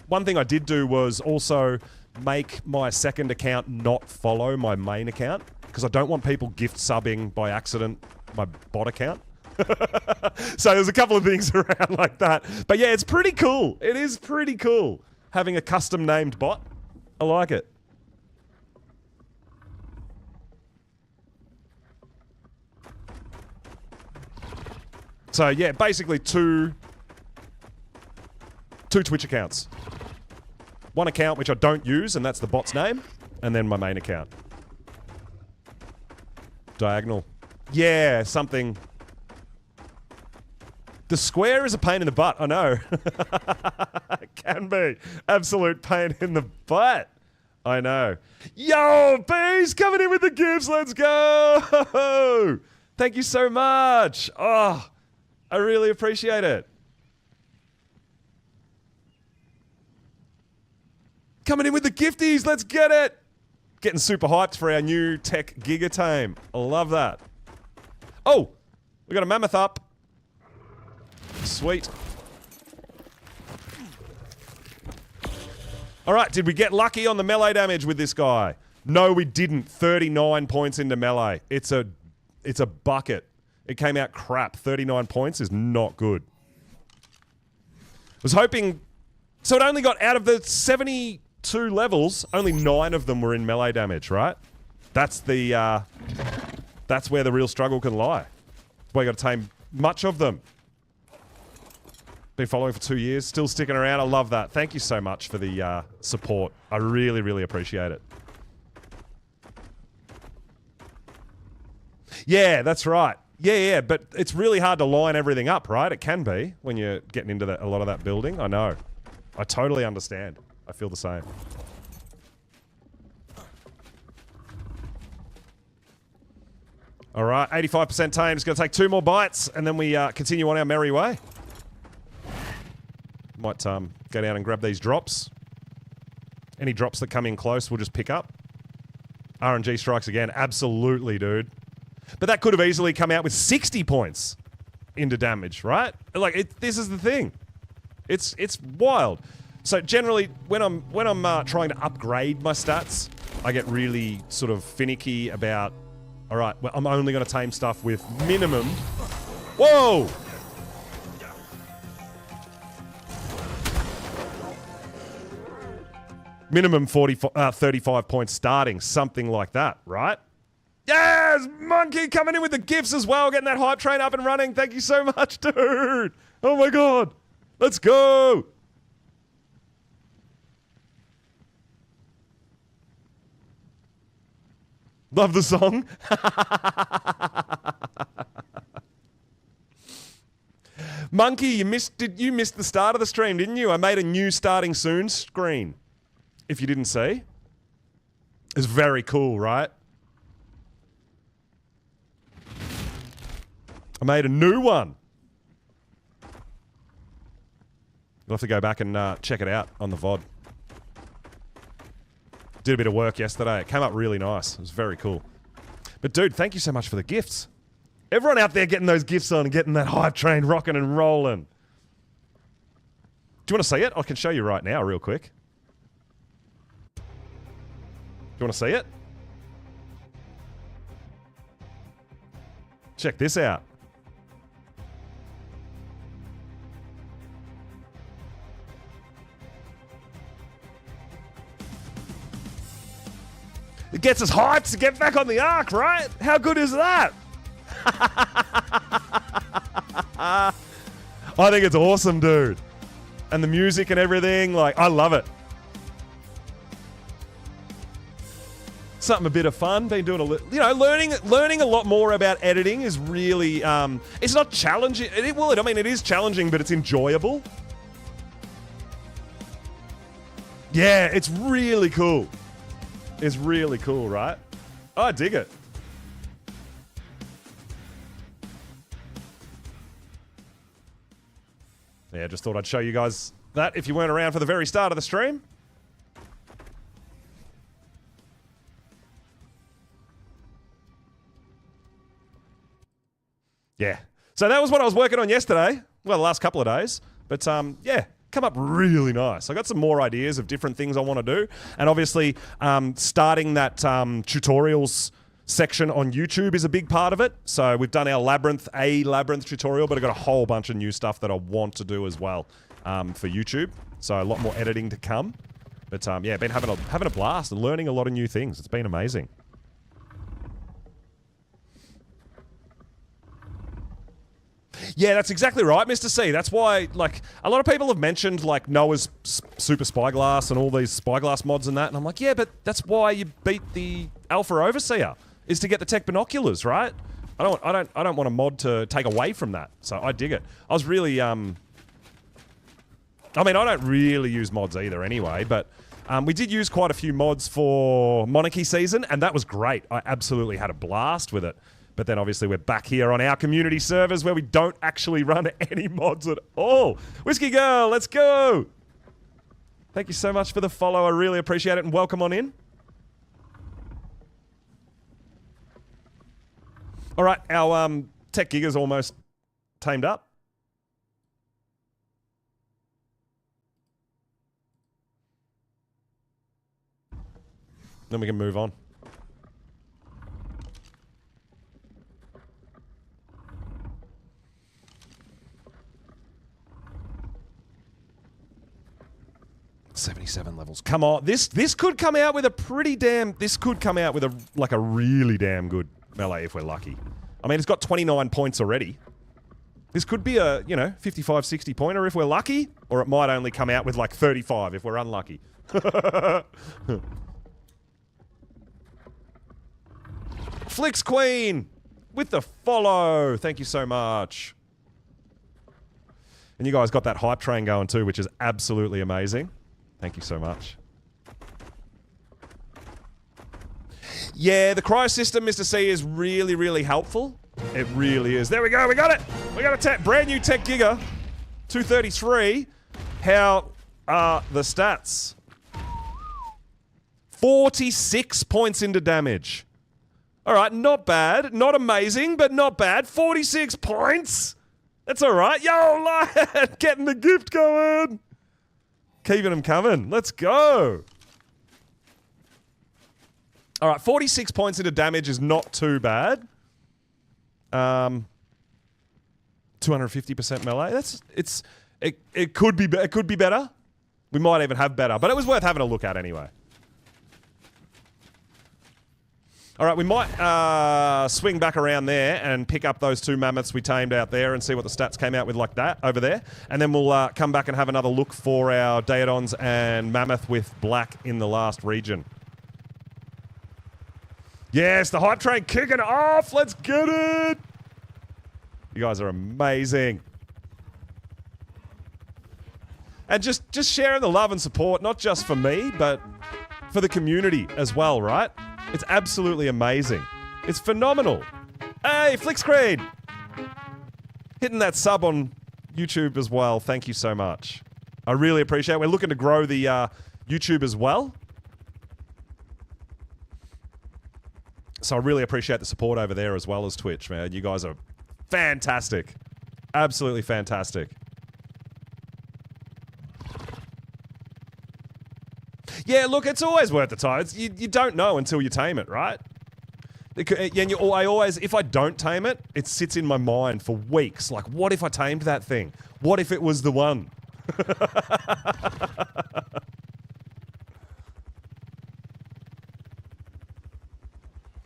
one thing I did do was also make my second account not follow my main account, because I don't want people gift subbing by accident my bot account. So there's a couple of things around like that. But yeah, it's pretty cool. It is pretty cool having a custom named bot. I like it. So yeah, basically two Twitch accounts. One account which I don't use, and that's the bot's name, and then my main account. Diagonal. Yeah, something. The square is a pain in the butt, I know. It can be. Absolute pain in the butt. I know. Yo, Bees coming in with the gifts, let's go! Thank you so much. Oh, I really appreciate it. Coming in with the gifties, let's get it! Getting super hyped for our new tech Giga Tame. I love that. Oh! We got a mammoth up. Sweet. Alright, did we get lucky on the melee damage with this guy? No, we didn't. 39 points into melee. It's a bucket. It came out crap. 39 points is not good. Was hoping... So it only got out of the 72 levels, only 9 of them were in melee damage, right? That's the, that's where the real struggle can lie. That's why you gotta tame much of them. Been following for 2 years, still sticking around. I love that. Thank you so much for the support. I really, really appreciate it. Yeah, that's right. Yeah, but it's really hard to line everything up, right? It can be when you're getting into a lot of that building. I know. I totally understand. I feel the same. All right, 85% tame. Just going to take 2 more bites, and then we continue on our merry way. Might go down and grab these drops. Any drops that come in close, we'll just pick up. RNG strikes again. Absolutely, dude. But that could have easily come out with 60 points into damage, right? Like, this is the thing. It's wild. So generally, when I'm trying to upgrade my stats, I get really sort of finicky about, all right, well, I'm only going to tame stuff with minimum. Whoa! Minimum 35 points starting, something like that, right? Yes! Monkey coming in with the gifts as well, getting that hype train up and running. Thank you so much, dude. Oh my god. Let's go. Love the song. Monkey, you missed the start of the stream, didn't you? I made a new starting soon screen. If you didn't see. It's very cool, right? I made a new one. You'll have to go back and check it out on the VOD. Did a bit of work yesterday. It came up really nice. It was very cool. But dude, thank you so much for the gifts. Everyone out there getting those gifts on and getting that hype train rocking and rolling. Do you want to see it? I can show you right now real quick. Do you want to see it? Check this out. It gets us hyped to get back on the ARK, right? How good is that? I think it's awesome, dude. And the music and everything, like, I love it. Something a bit of fun. Been doing learning a lot more about editing is really, it's not challenging. It is challenging, but it's enjoyable. Yeah, it's really cool. It's really cool, right? I dig it. Yeah, just thought I'd show you guys that if you weren't around for the very start of the stream. Yeah. So that was what I was working on yesterday. Well, the last couple of days. But, yeah, come up really nice. I got some more ideas of different things I want to do. And obviously, starting that tutorials section on YouTube is a big part of it. So we've done our Labyrinth tutorial, but I've got a whole bunch of new stuff that I want to do as well for YouTube. So a lot more editing to come. But, yeah, been having a blast and learning a lot of new things. It's been amazing. Yeah, that's exactly right, Mr. C. That's why, like, a lot of people have mentioned, like, Noah's Super Spyglass and all these Spyglass mods and that, and I'm like, yeah, but that's why you beat the Alpha Overseer, is to get the tech binoculars, right? I don't want a mod to take away from that, so I dig it. I was really, I mean, I don't really use mods either anyway, but we did use quite a few mods for Monarchy season, and that was great. I absolutely had a blast with it. But then obviously we're back here on our community servers where we don't actually run any mods at all. Whiskey Girl, let's go! Thank you so much for the follow. I really appreciate it, and welcome on in. All right, our tech giga's almost tamed up. Then we can move on. $77 levels. Come on. This could come out with a pretty damn... This could come out with a really damn good melee if we're lucky. I mean, it's got 29 points already. This could be a, 55, 60 pointer if we're lucky. Or it might only come out with like 35 if we're unlucky. Flicks Queen! with the follow. Thank you so much. And you guys got that hype train going too, which is absolutely amazing. Thank you so much. Yeah, the cryo system, Mr. C, is really, really helpful. It really is. There we go. We got it. We got a brand new Tech Giga. 233. How are the stats? 46 points into damage. All right, not bad. Not amazing, but not bad. 46 points. That's all right. Yo, lad, getting the gift going. Keeping them coming. Let's go. All right, 46 points into damage is not too bad. 250% melee. It could be better. We might even have better, but it was worth having a look at anyway. All right, we might swing back around there and pick up those 2 mammoths we tamed out there and see what the stats came out with like that over there. And then we'll come back and have another look for our Daedons and mammoth with black in the last region. Yes, the hype train kicking off. Let's get it. You guys are amazing. And just sharing the love and support, not just for me, but for the community as well, right? It's absolutely amazing. It's phenomenal. Hey, Flick Screen! Hitting that sub on YouTube as well. Thank you so much. I really appreciate it. We're looking to grow the YouTube as well. So I really appreciate the support over there as well as Twitch, man. You guys are fantastic. Absolutely fantastic. Yeah, look, it's always worth the time. You don't know until you tame it, right? And I always, if I don't tame it, it sits in my mind for weeks. Like, what if I tamed that thing? What if it was the one?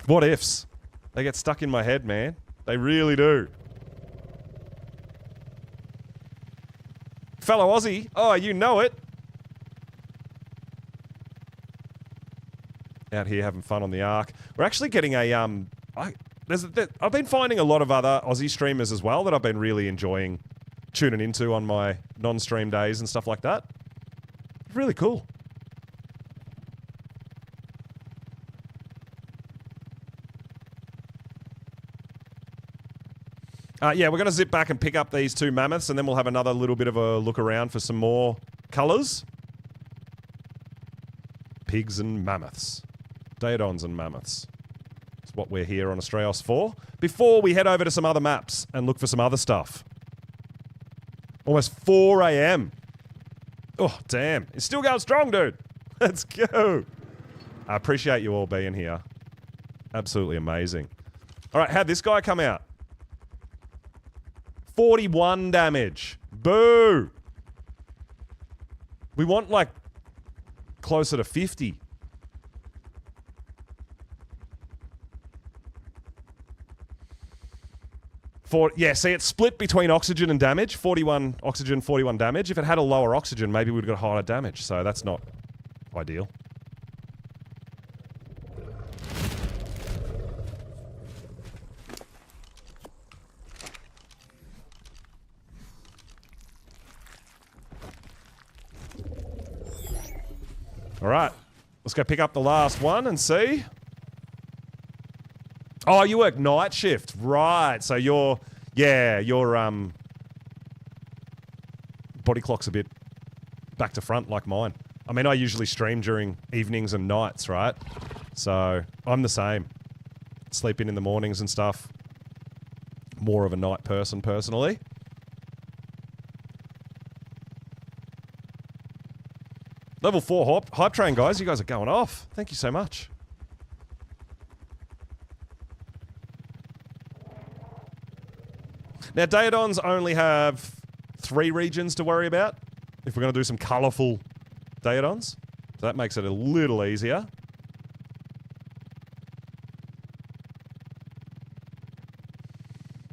What ifs? They get stuck in my head, man. They really do. Fellow Aussie, oh, you know it. Out here having fun on the ARK. We're actually getting a I've been finding a lot of other Aussie streamers as well that I've been really enjoying tuning into on my non-stream days and stuff like that. Really cool. Yeah, we're going to zip back and pick up these 2 mammoths, and then we'll have another little bit of a look around for some more colours. Pigs and mammoths. Daedons and mammoths. That's what we're here on Astraeos for. Before we head over to some other maps and look for some other stuff. Almost 4 AM. Oh, damn. It's still going strong, dude. Let's go. I appreciate you all being here. Absolutely amazing. All right, how'd this guy come out? 41 damage. Boo! We want, like, closer to 50. Yeah, see, it's split between oxygen and damage. 41 oxygen, 41 damage. If it had a lower oxygen, maybe we'd got higher damage, so that's not ideal. All right, let's go pick up the last one and see. Oh, you work night shift, right? So your body clock's a bit back to front like mine. I mean, I usually stream during evenings and nights, right? So I'm the same. Sleep in the mornings and stuff. More of a night person, personally. Level 4 hype train, guys. You guys are going off. Thank you so much. Now, Daedons only have 3 regions to worry about if we're going to do some colourful Daedons. So that makes it a little easier.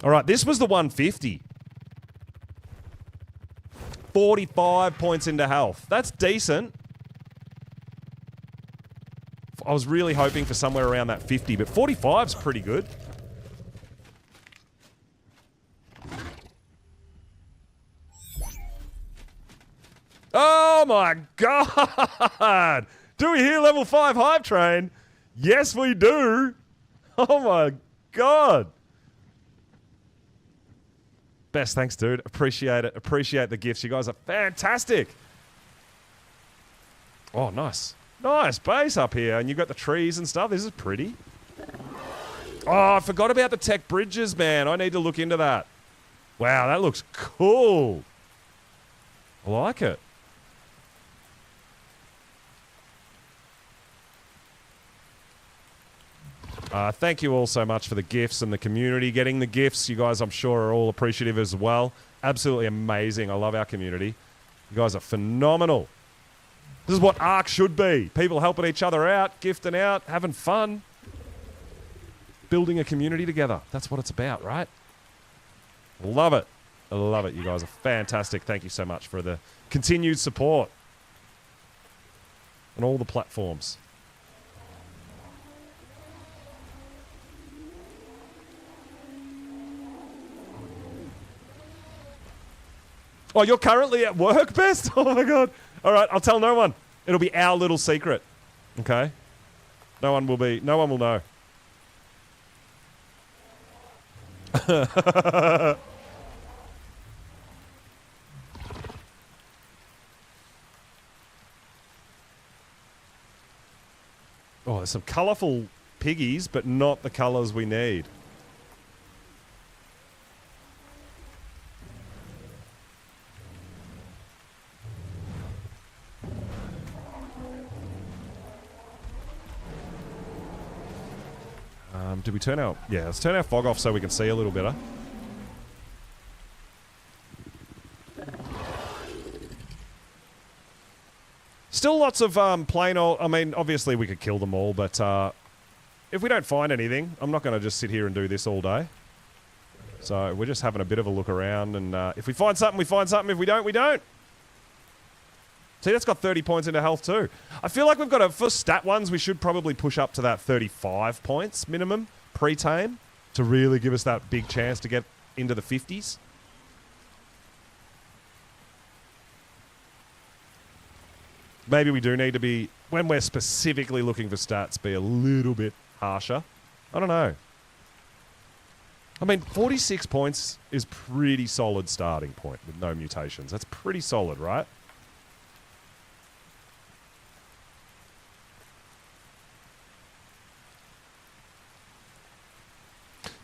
All right, this was the 150. 45 points into health. That's decent. I was really hoping for somewhere around that 50, but 45's pretty good. Oh my God. Do we hear level 5 hype train? Yes, we do. Oh my God. Best thanks, dude. Appreciate it. Appreciate the gifts. You guys are fantastic. Oh, nice. Nice base up here. And you've got the trees and stuff. This is pretty. Oh, I forgot about the tech bridges, man. I need to look into that. Wow, that looks cool. I like it. Thank you all so much for the gifts and the community getting the gifts. You guys, I'm sure, are all appreciative as well. Absolutely amazing. I love our community. You guys are phenomenal. This is what ARK should be. People helping each other out, gifting out, having fun. Building a community together. That's what it's about, right? Love it. I love it. You guys are fantastic. Thank you so much for the continued support on all the platforms. Oh, you're currently at work, Best? Oh my God. All right, I'll tell no one. It'll be our little secret. Okay? No one will know. Oh, there's some colourful piggies, but not the colours we need. Did we turn our... Yeah, let's turn our fog off so we can see a little better. Still lots of plain old... I mean, obviously we could kill them all, but if we don't find anything, I'm not going to just sit here and do this all day. So we're just having a bit of a look around, and if we find something, we find something. If we don't, we don't. See, that's got 30 points into health too. I feel like we've got to... For stat ones, we should probably push up to that 35 points minimum pre-tame to really give us that big chance to get into the 50s. Maybe we do need to be, when we're specifically looking for stats, be a little bit harsher. I don't know. I mean, 46 points is pretty solid starting point with no mutations. That's pretty solid, right?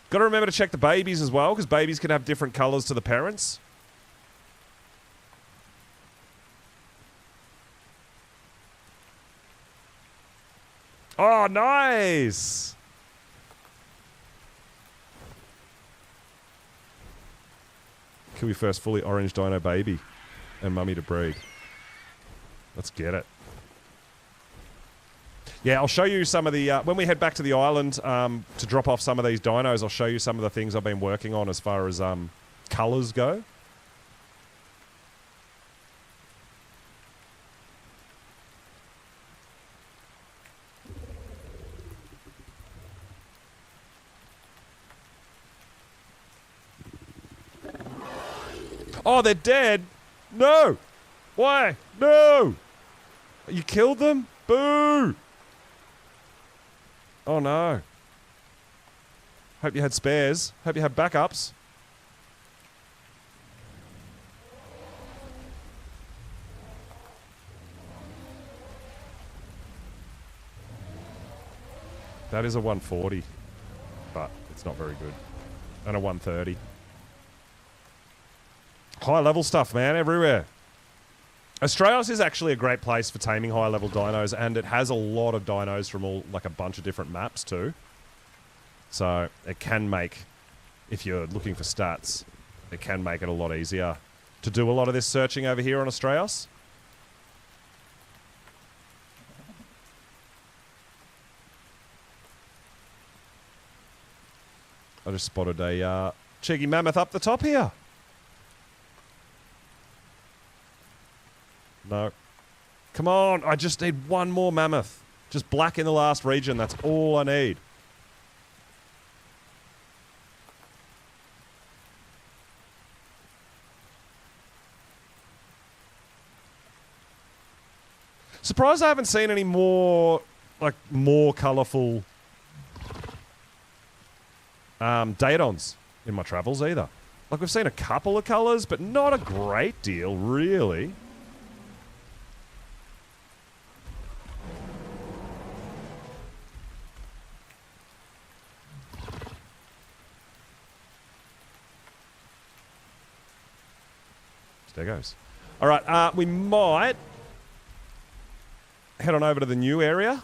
Got to remember to check the babies as well, because babies can have different colours to the parents. Oh, nice! Kill your first fully orange dino baby and mummy to breed. Let's get it. Yeah, I'll show you some of the... when we head back to the island to drop off some of these dinos, I'll show you some of the things I've been working on as far as colours go. Oh, they're dead? No! Why? No! You killed them? Boo! Oh no. Hope you had spares. Hope you had backups. That is a 140, but it's not very good. And a 130. High level stuff, man, everywhere. Australis is actually a great place for taming high level dinos, and it has a lot of dinos from all, like a bunch of different maps too. So it can make, if you're looking for stats, it can make it a lot easier to do a lot of this searching over here on Australis. I just spotted a cheeky mammoth up the top here. No. Come on, I just need one more mammoth. Just black in the last region, that's all I need. Surprised I haven't seen any more, like, more colourful Daedons in my travels either. Like, we've seen a couple of colours, but not a great deal, really. There goes. All right, we might head on over to the new area,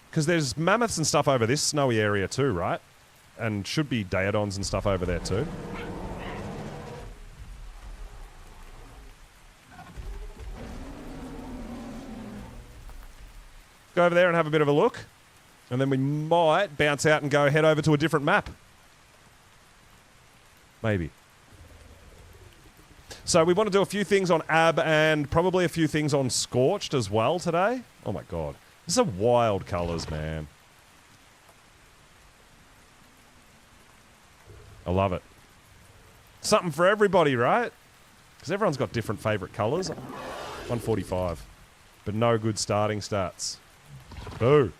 because there's mammoths and stuff over this snowy area too, right? And should be Daedons and stuff over there too. Go over there and have a bit of a look, and then we might bounce out and go head over to a different map. Maybe. So we want to do a few things on Ab and probably a few things on Scorched as well today. Oh my god. These are wild colours, man. I love it. Something for everybody, right? Because everyone's got different favourite colours. 145. But no good starting stats. Boo.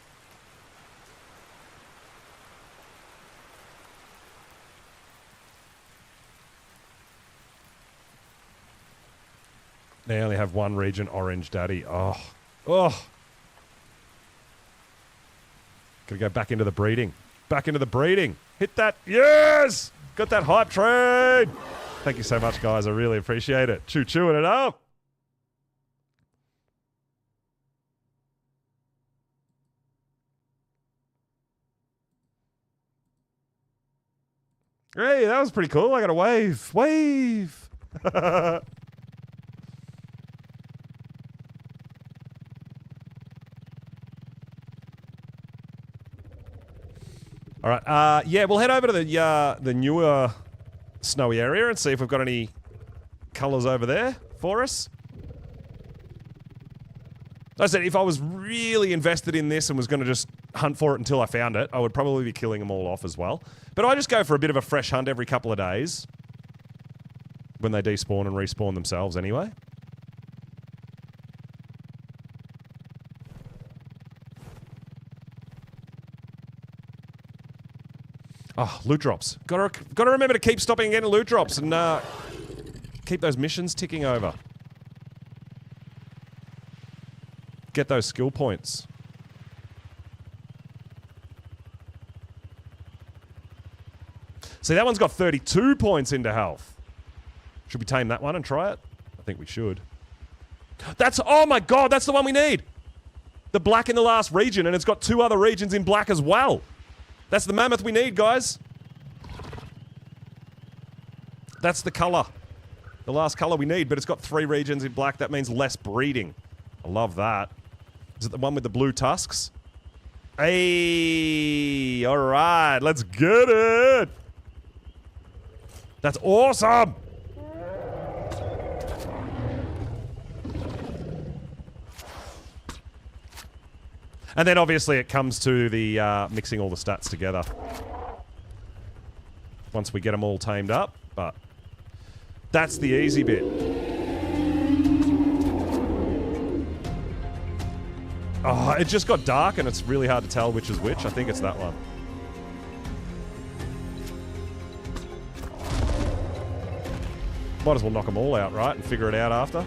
They only have one region, Orange Daddy. Oh. Oh. Gotta go back into the breeding. Back into the breeding. Hit that. Yes! Got that hype train. Thank you so much, guys. I really appreciate it. Chewing it up. Hey, that was pretty cool. I got a wave. Wave. All right. Yeah, we'll head over to the newer snowy area and see if we've got any colours over there for us. Like I said, if I was really invested in this and was going to just hunt for it until I found it, I would probably be killing them all off as well. But I just go for a bit of a fresh hunt every couple of days when they despawn and respawn themselves anyway. Oh, loot drops. Gotta remember to keep stopping and getting loot drops and keep those missions ticking over. Get those skill points. See, that one's got 32 points into health. Should we tame that one and try it? I think we should. That's, oh my god, that's the one we need! The black in the last region, and it's got 2 other regions in black as well. That's the mammoth we need, guys. That's the colour. The last colour we need, but it's got 3 regions in black. That means less breeding. I love that. Is it the one with the blue tusks? Hey, all right, let's get it. That's awesome. And then obviously it comes to the mixing all the stats together once we get them all tamed up, but that's the easy bit. Oh, it just got dark and it's really hard to tell which is which. I think it's that one. Might as well knock them all out, right? And figure it out after.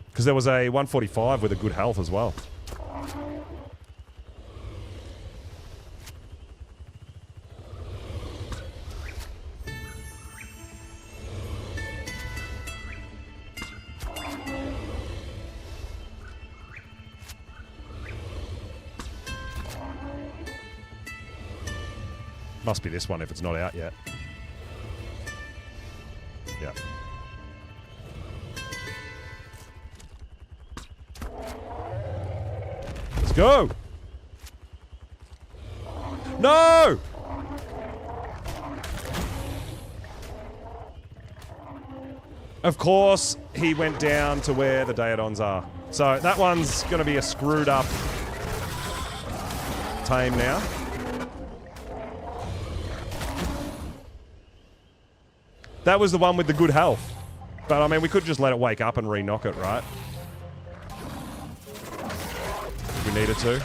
Because there was a 145 with a good health as well. Must be this one if it's not out yet. Yeah. Let's go! No! Of course, he went down to where the Daedons are. So that one's going to be a screwed up tame now. That was the one with the good health. But, I mean, we could just let it wake up and re-knock it, right? If we needed to.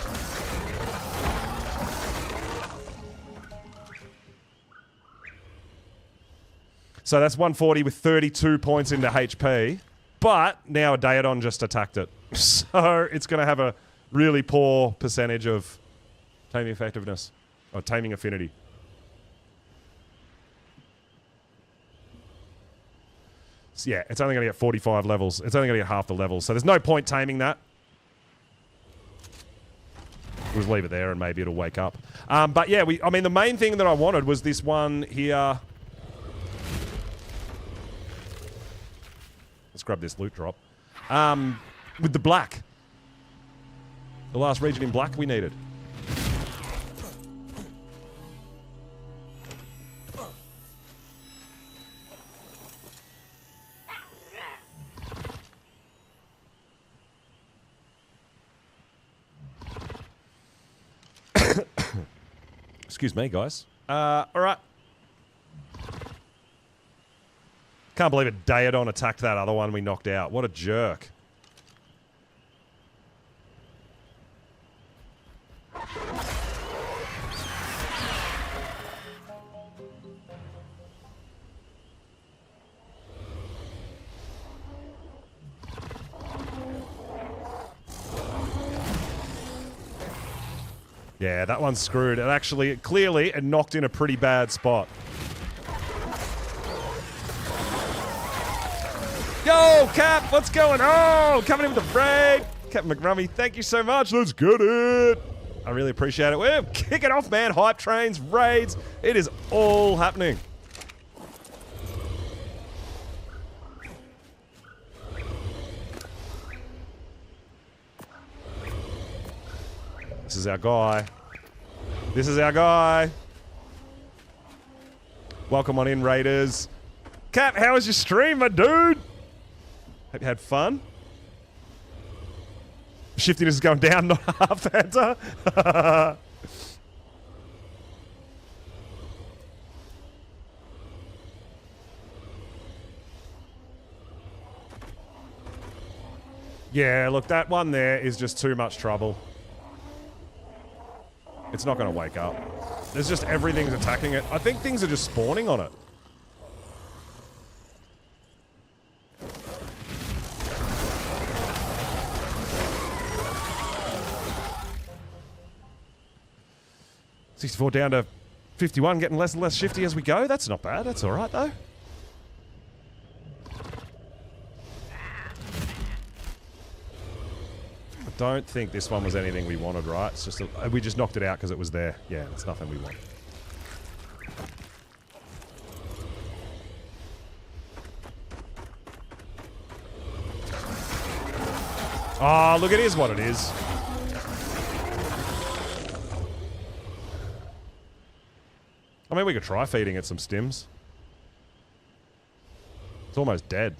So that's 140 with 32 points into HP. But now a Daedon just attacked it. So it's going to have a really poor percentage of taming effectiveness. Or taming affinity. So yeah, it's only going to get 45 levels. It's only going to get half the levels. So there's no point taming that. We'll just leave it there and maybe it'll wake up. But yeah, I mean, the main thing that I wanted was this one here. Let's grab this loot drop. With the black. The last region in black we needed. Excuse me, guys. Alright. Can't believe it. Daedon attacked that other one we knocked out. What a jerk. Yeah, that one's screwed. Clearly, it knocked in a pretty bad spot. Yo, Cap, what's going on? Coming in with the raid. Captain McRummy, thank you so much. Let's get it. I really appreciate it. We're kicking off, man. Hype trains, raids. It is all happening. This is our guy. This is our guy. Welcome on in, Raiders. Cap, how was your stream, my dude? Hope you had fun. Shiftiness is going down, not half, Fanta. Yeah, look, that one there is just too much trouble. It's not going to wake up. There's just everything's attacking it. I think things are just spawning on it. $64 down to 51, getting less and less shifty as we go. That's not bad. That's all right, though. I don't think this one was anything we wanted, right? It's just we just knocked it out because it was there. Yeah, it's nothing we want. Oh, look, it is what it is. I mean, we could try feeding it some stims. It's almost dead.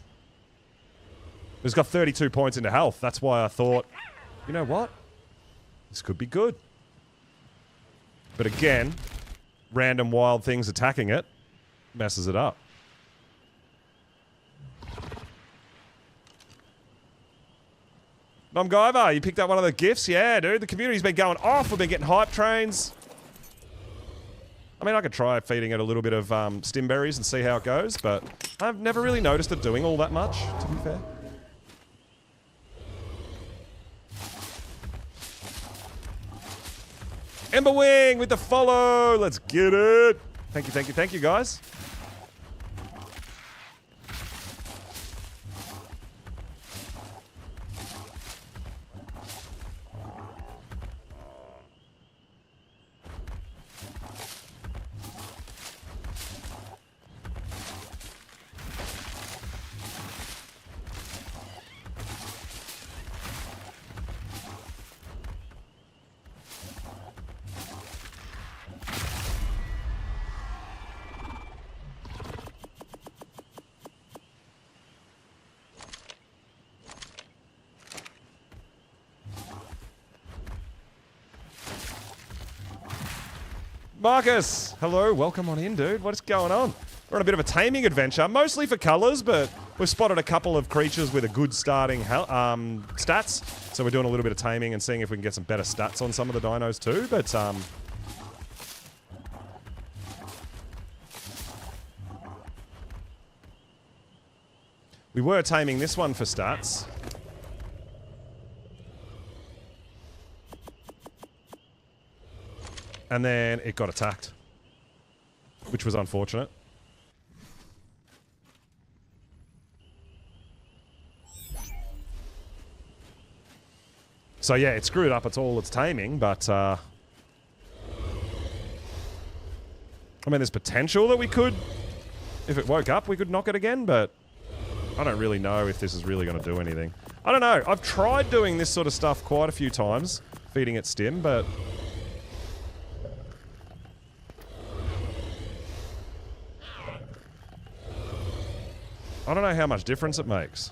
It's got 32 points into health. That's why I thought, you know what? This could be good. But again, random wild things attacking it messes it up. Nomgaiva, you picked up one of the gifts? Yeah, dude. The community's been going off. We've been getting hype trains. I mean, I could try feeding it a little bit of stimberries and see how it goes, but I've never really noticed it doing all that much, to be fair. Emberwing with the follow. Let's get it. Thank you, guys. Marcus, hello, welcome on in, dude. What is going on? We're on a bit of a taming adventure, mostly for colors, but We've spotted a couple of creatures with a good starting stats, so we're doing a little bit of taming and seeing if we can get some better stats on some of the dinos too, but we were taming this one for stats. And then it got attacked, which was unfortunate. So yeah, it screwed up all its taming, but I mean, there's potential that we could, if it woke up, we could knock it again, but I don't really know if this is really going to do anything. I don't know. I've tried doing this sort of stuff quite a few times, feeding it stim, but I don't know how much difference it makes.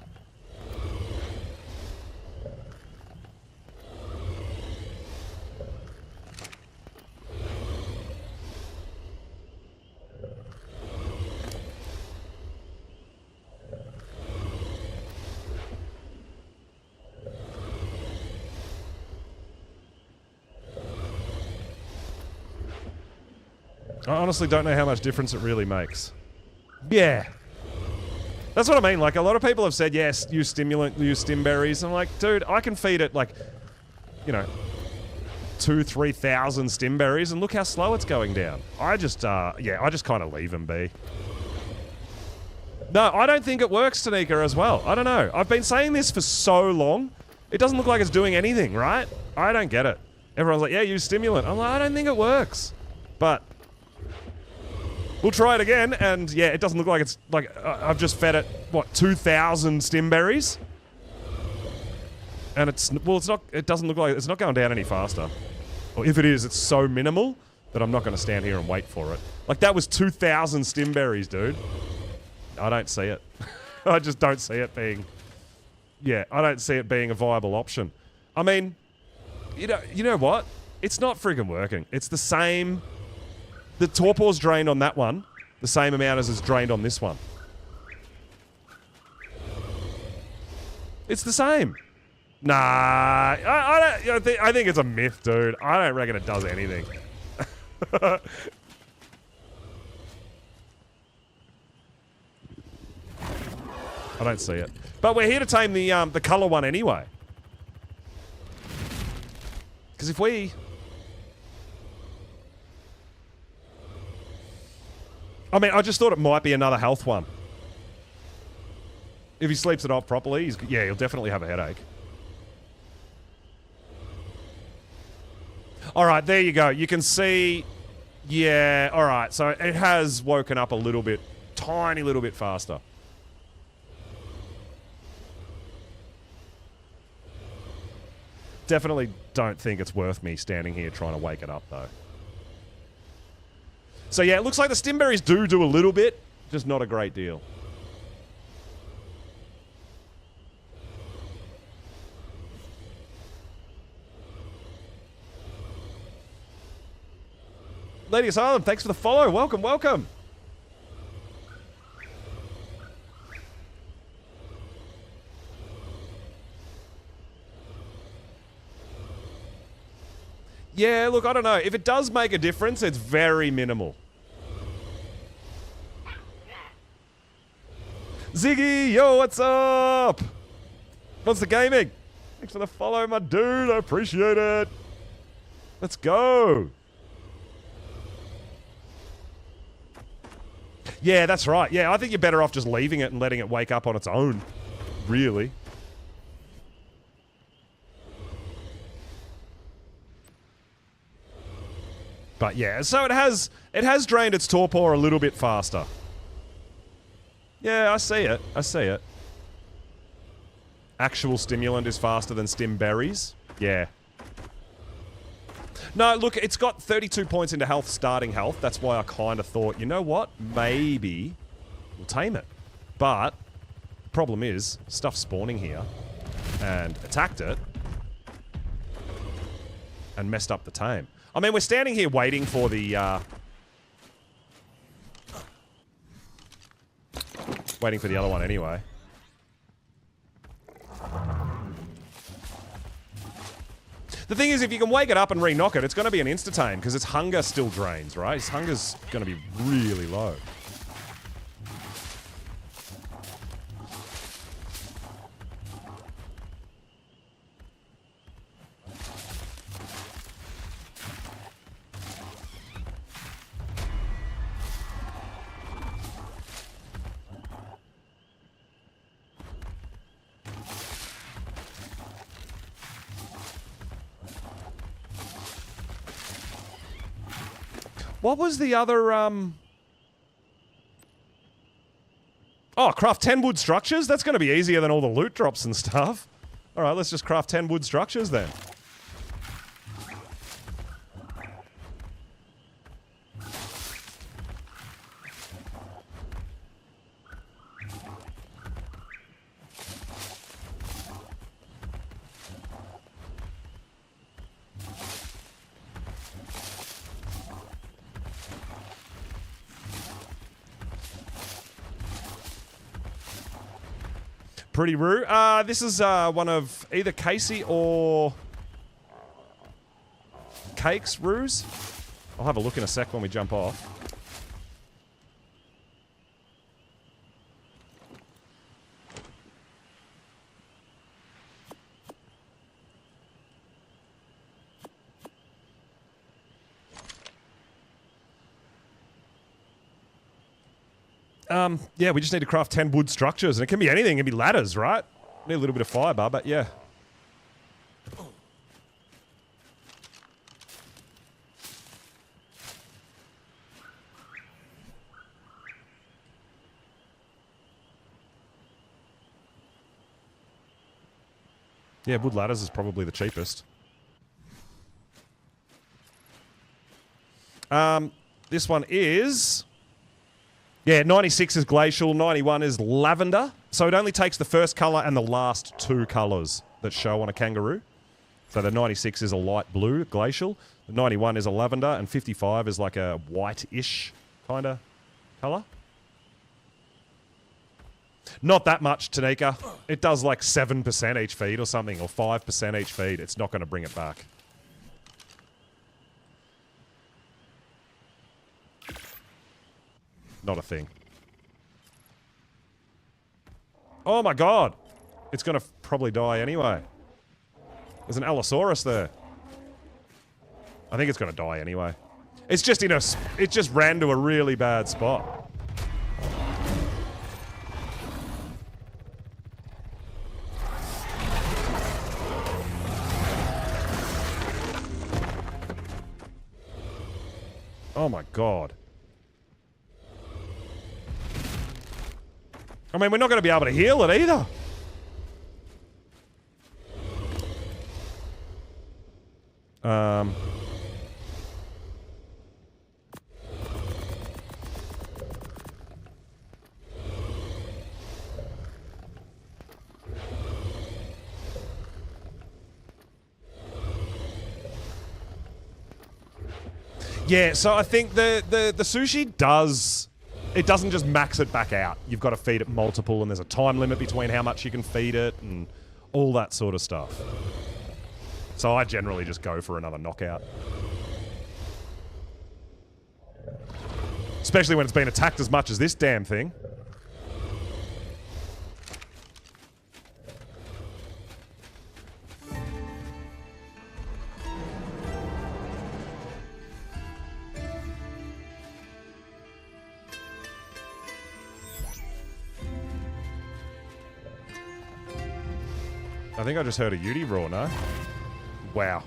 I honestly don't know how much difference it really makes. Yeah. That's what I mean. Like, a lot of people have said, yes, use stimulant, use stim berries. I'm like, dude, I can feed it, like, you know, 2,000-3,000 stim berries, and look how slow it's going down. I just, yeah, I just kind of leave them be. No, I don't think it works, Tanika, as well. I don't know. I've been saying this for so long. It doesn't look like it's doing anything, right? I don't get it. Everyone's like, yeah, use stimulant. I'm like, I don't think it works. But we'll try it again, and yeah, it doesn't look like it's, like, I've just fed it, what, 2,000 stim berries? And it's, well, it's not, it doesn't look like, it's not going down any faster. Or if it is, it's so minimal that I'm not going to stand here and wait for it. Like, that was 2,000 stim berries, dude. I don't see it. I just don't see it being, yeah, I don't see it being a viable option. I mean, you know what? It's not friggin' working. It's the same. The torpor's drained on that one the same amount as it's drained on this one. It's the same. Nah, I think it's a myth, dude. I don't reckon it does anything. I don't see it. But we're here to tame the colour one anyway. Because if we... I mean, I just thought it might be another health one. If he sleeps it off properly, yeah, he'll definitely have a headache. Alright, there you go. You can see... Yeah, alright. So it has woken up a little bit, tiny little bit faster. Definitely don't think it's worth me standing here trying to wake it up, though. So yeah, it looks like the stimberries do a little bit, just not a great deal. Lady Asylum, thanks for the follow. Welcome, welcome. Yeah, look, I don't know. If it does make a difference, it's very minimal. Ziggy, yo, what's up? What's the gaming? Thanks for the follow, my dude. I appreciate it. Let's go. Yeah, that's right. Yeah, I think you're better off just leaving it and letting it wake up on its own. Really. But yeah, so it has drained its torpor a little bit faster. Yeah, I see it. I see it. Actual stimulant is faster than stim berries. Yeah. No, look, it's got 32 points into health, starting health. That's why I kind of thought, you know what? Maybe we'll tame it. But the problem is, stuff spawning here and attacked it and messed up the tame. I mean, we're standing here waiting for the, waiting for the other one anyway. The thing is, if you can wake it up and re-knock it, it's going to be an insta-tame because its hunger still drains, right? Its hunger's going to be really low. What was the other, Oh, craft 10 wood structures? That's going to be easier than all the loot drops and stuff. Alright, let's just craft 10 wood structures then. Pretty Roo. This is one of either Casey or Cake's Roos. I'll have a look in a sec when we jump off. Yeah, we just need to craft 10 wood structures, and it can be anything. It can be ladders, right? Need a little bit of fiber, but yeah. Yeah, wood ladders is probably the cheapest. This one is... Yeah, 96 is glacial, 91 is lavender. So it only takes the first colour and the last two colours that show on a kangaroo. So the 96 is a light blue, glacial. The 91 is a lavender, and 55 is like a white-ish kind of colour. Not that much, Tanika. It does like 7% each feed or something, or 5% each feed. It's not going to bring it back. Not a thing. Oh my god! It's gonna probably die anyway. There's an Allosaurus there. I think it's gonna die anyway. It's just in a... It just ran to a really bad spot. Oh my god. I mean, we're not going to be able to heal it either. Yeah, so I think the sushi does... It doesn't just max it back out. You've got to feed it multiple, and there's a time limit between how much you can feed it, and all that sort of stuff. So I generally just go for another knockout. Especially when it's been attacked as much as this damn thing. I think I just heard a Yudi roar, no? Wow.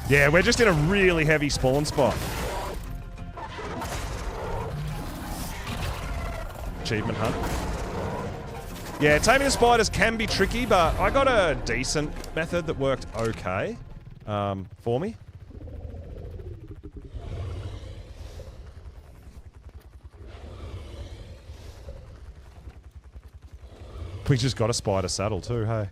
Yeah, we're just in a really heavy spawn spot. Achievement hunt. Yeah, taming the spiders can be tricky, but I got a decent method that worked okay for me. We just got a spider saddle too, hey?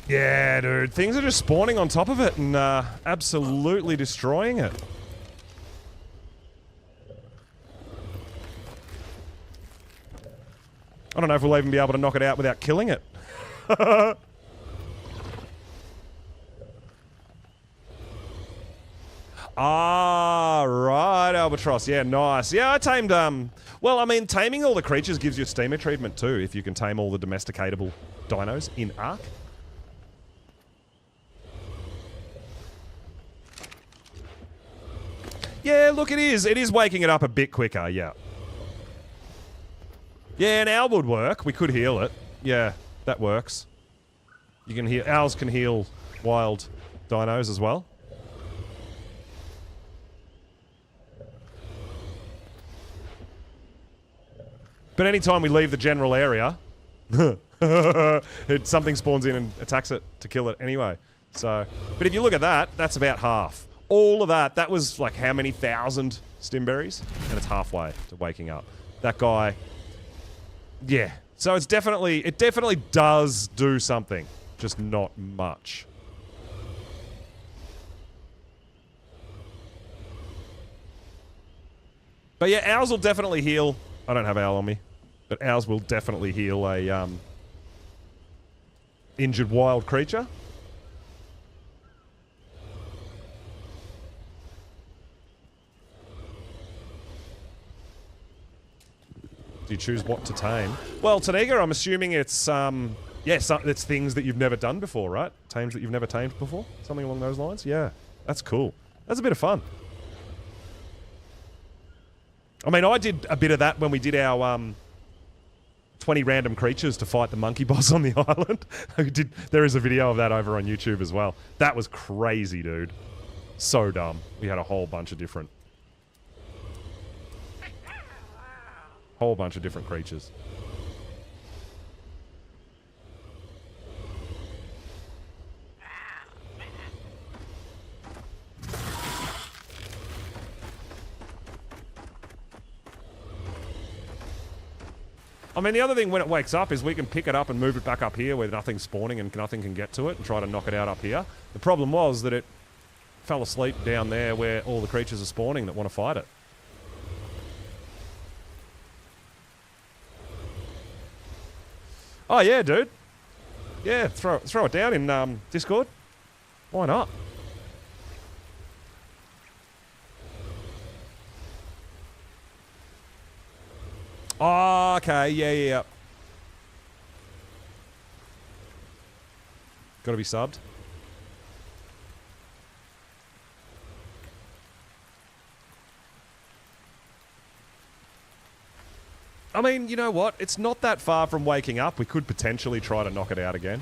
Yeah, dude. Things are just spawning on top of it and absolutely destroying it. I don't know if we'll even be able to knock it out without killing it. Ah, right, Albatross. Yeah, nice. Yeah, I tamed, well, I mean, taming all the creatures gives you a steamer treatment too, if you can tame all the domesticatable dinos in ARK. Yeah, look, it is. It is waking it up a bit quicker, yeah. Yeah, an owl would work. We could heal it. Yeah, that works. You can heal... Owls can heal wild dinos as well. But anytime we leave the general area, something spawns in and attacks it to kill it anyway. So, but if you look at that, that's about half. All of that, that was like how many thousand stimberries? And it's halfway to waking up. That guy... Yeah. So it's definitely... It definitely does do something. Just not much. But yeah, owls will definitely heal... I don't have owl on me. But owls will definitely heal a, injured wild creature. Do you choose what to tame? Well, Taniga, I'm assuming it's, yeah, it's things that you've never done before, right? Tames that you've never tamed before? Something along those lines? Yeah. That's cool. That's a bit of fun. I mean, I did a bit of that when we did our, 20 random creatures to fight the monkey boss on the island. There is a video of that over on YouTube as well. That was crazy, dude. So dumb. We had a whole bunch of different... creatures. I mean, the other thing when it wakes up is we can pick it up and move it back up here where nothing's spawning and nothing can get to it and try to knock it out up here. The problem was that it fell asleep down there where all the creatures are spawning that want to fight it. Oh yeah, dude. Yeah, throw it down in Discord. Why not? Oh, okay. Yeah. Gotta be subbed. I mean, you know what? It's not that far from waking up. We could potentially try to knock it out again.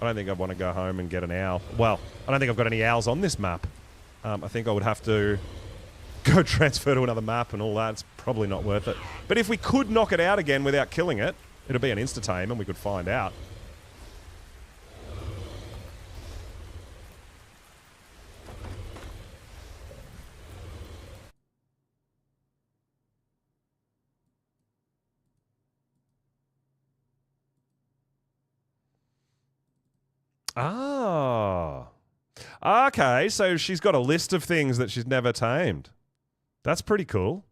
I don't think I'd want to go home and get an owl. Well, I don't think I've got any owls on this map. I think I would have to go transfer to another map and all that. It's probably not worth it. But if we could knock it out again without killing it, it'll be an insta-tame and we could find out. Ah. Okay, so she's got a list of things that she's never tamed. That's pretty cool.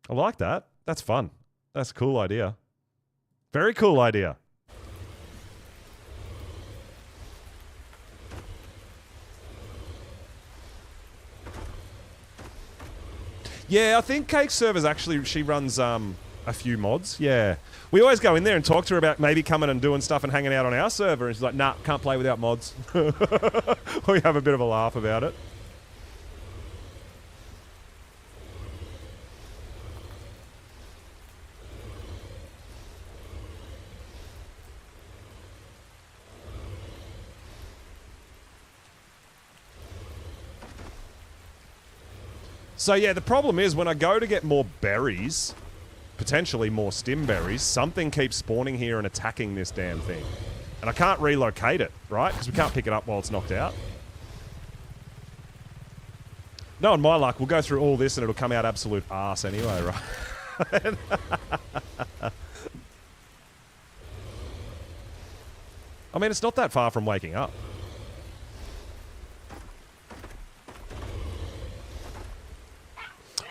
I like that. That's fun. That's a cool idea. Very cool idea. Yeah, I think Cake Server's actually, she runs a few mods. Yeah. We always go in there and talk to her about maybe coming and doing stuff and hanging out on our server. And she's like, nah, can't play without mods. We have a bit of a laugh about it. So yeah, the problem is when I go to get more berries, potentially more stim berries, something keeps spawning here and attacking this damn thing. And I can't relocate it, right? Because we can't pick it up while it's knocked out. Knowing my luck, we'll go through all this and it'll come out absolute arse anyway, right? I mean, it's not that far from waking up.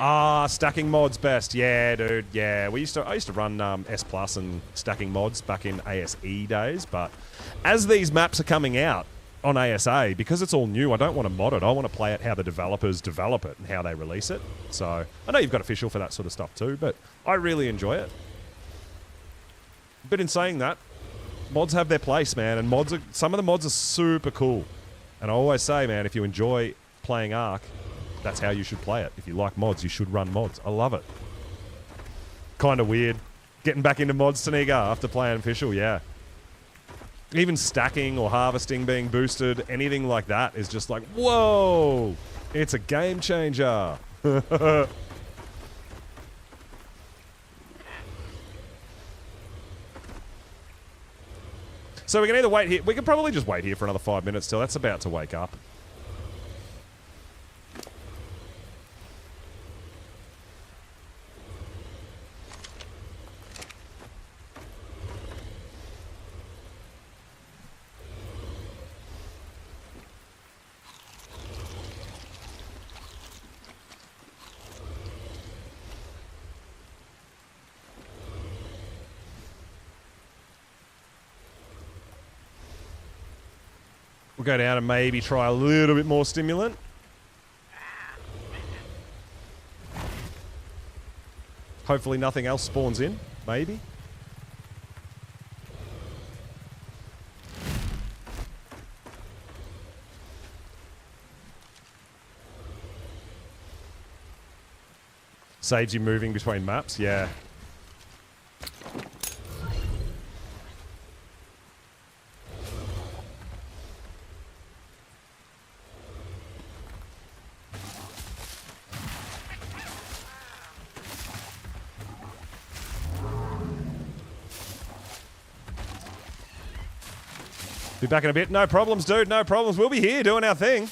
Ah, stacking mods best. Yeah, dude. Yeah, I used to run S Plus and stacking mods back in ASE days, but as these maps are coming out on ASA, because it's all new, I don't want to mod it. I want to play it how the developers develop it and how they release it. So I know you've got official for that sort of stuff too, but I really enjoy it. But in saying that, mods have their place, man, and some of the mods are super cool. And I always say, man, if you enjoy playing ARK, that's how you should play it. If you like mods, you should run mods. I love it. Kind of weird. Getting back into mods, Taniga, after playing official, yeah. Even stacking or harvesting being boosted, anything like that is just like, whoa! It's a game changer. So we can either wait here. We can probably just wait here for another 5 minutes till that's about to wake up. We'll go down and maybe try a little bit more stimulant. Hopefully nothing else spawns in. Maybe. Saves you moving between maps, yeah. Be back in a bit. No problems, dude. No problems. We'll be here doing our thing.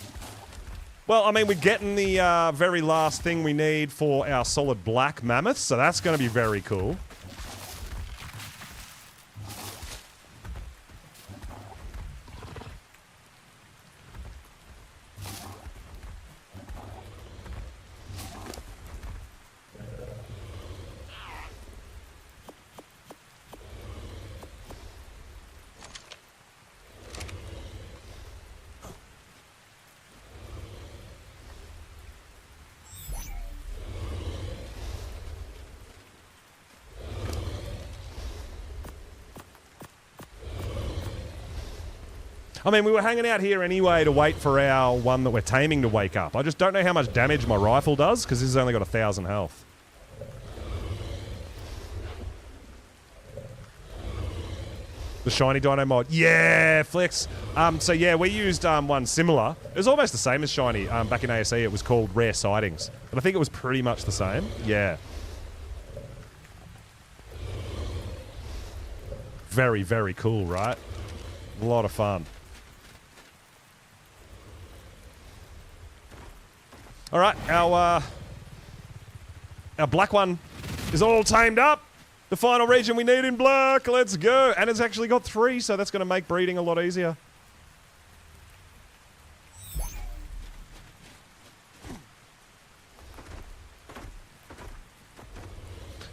Well, I mean, we're getting the very last thing we need for our solid black mammoths, so that's going to be very cool. I mean, we were hanging out here anyway to wait for our one that we're taming to wake up. I just don't know how much damage my rifle does, because this has only got 1,000 health. The shiny dino mod. Yeah, Flex. So yeah, we used one similar. It was almost the same as shiny. Back in ASE, it was called Rare Sightings. But I think it was pretty much the same. Yeah. Very, very cool, right? A lot of fun. All right, our black one is all tamed up. The final region we need in black. Let's go. And it's actually got 3, so that's going to make breeding a lot easier.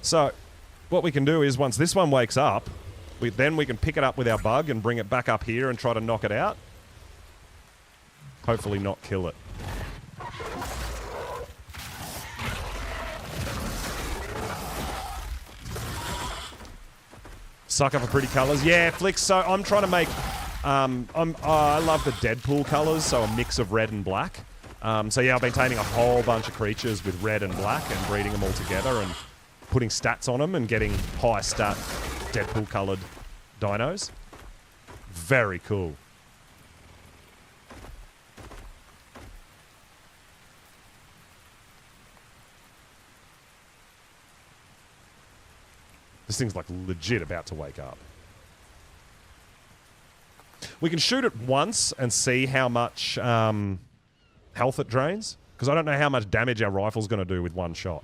So what we can do is once this one wakes up, then we can pick it up with our bug and bring it back up here and try to knock it out. Hopefully not kill it. Sucker for pretty colours. Yeah, Flicks. So I'm trying to make... I love the Deadpool colours, so a mix of red and black. So yeah, I've been taming a whole bunch of creatures with red and black and breeding them all together and putting stats on them and getting high stat Deadpool coloured dinos. Very cool. This thing's like legit about to wake up. We can shoot it once and see how much health it drains, because I don't know how much damage our rifle's going to do with one shot.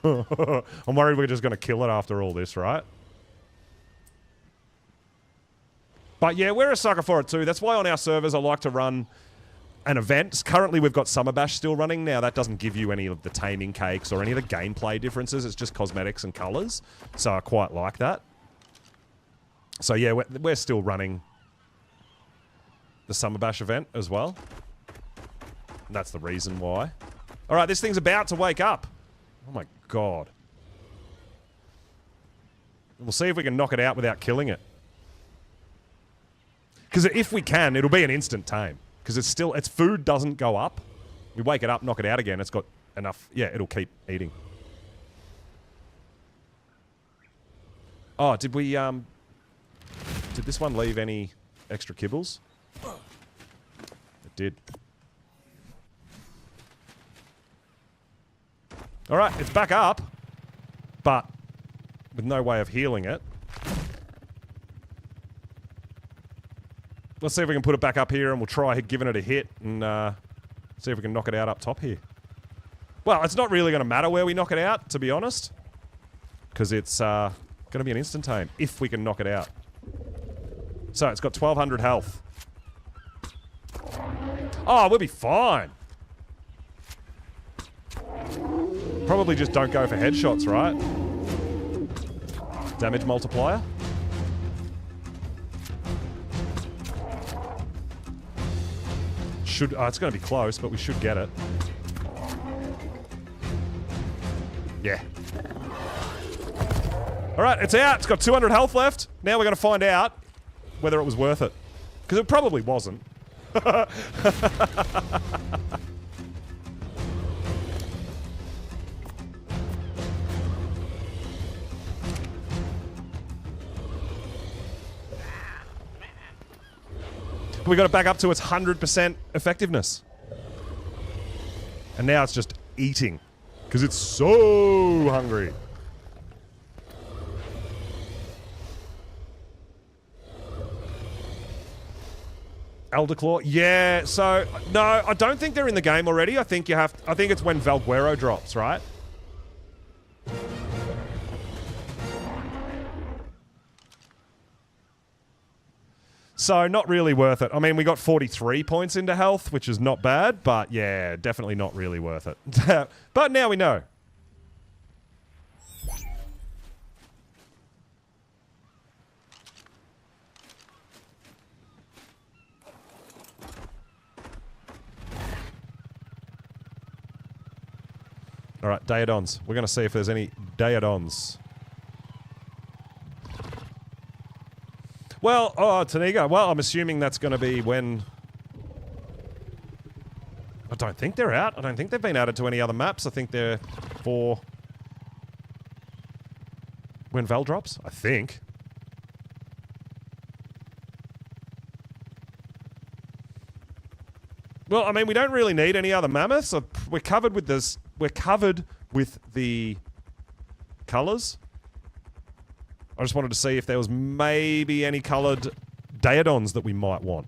I'm worried we're just going to kill it after all this, right? But yeah, we're a sucker for it too. That's why on our servers I like to run an event. Currently we've got Summer Bash still running. Now that doesn't give you any of the taming cakes or any of the gameplay differences. It's just cosmetics and colours. So I quite like that. So yeah, we're still running the Summer Bash event as well. And that's the reason why. Alright, this thing's about to wake up. Oh my god. We'll see if we can knock it out without killing it. Because if we can, it'll be an instant tame. Because its food doesn't go up. We wake it up, knock it out again, it's got enough. Yeah, it'll keep eating. Oh, did we, did this one leave any extra kibbles? It did. Alright, it's back up. But with no way of healing it. Let's see if we can put it back up here and we'll try giving it a hit and see if we can knock it out up top here. Well, it's not really going to matter where we knock it out, to be honest. Because it's going to be an instant tame if we can knock it out. So, it's got 1200 health. Oh, we'll be fine. Probably just don't go for headshots, right? Damage multiplier. It's going to be close, but we should get it. Yeah. Alright, it's out. It's got 200 health left. Now we're going to find out whether it was worth it. Because it probably wasn't. We got it back up to its 100% effectiveness. And now it's just eating. Because it's so hungry. Elder Claw? Yeah, so... No, I don't think they're in the game already. I think it's when Valguero drops, right? So, not really worth it. I mean, we got 43 points into health, which is not bad, but yeah, definitely not really worth it. But now we know. Alright, Daedons. We're going to see if there's any Daedons. Well, oh, Taniga. Well, I'm assuming that's going to be when... I don't think they're out. I don't think they've been added to any other maps. I think they're for... when Val drops, I think. Well, I mean, we don't really need any other mammoths. We're covered with this... We're covered with the colours. I just wanted to see if there was maybe any coloured Daedons that we might want.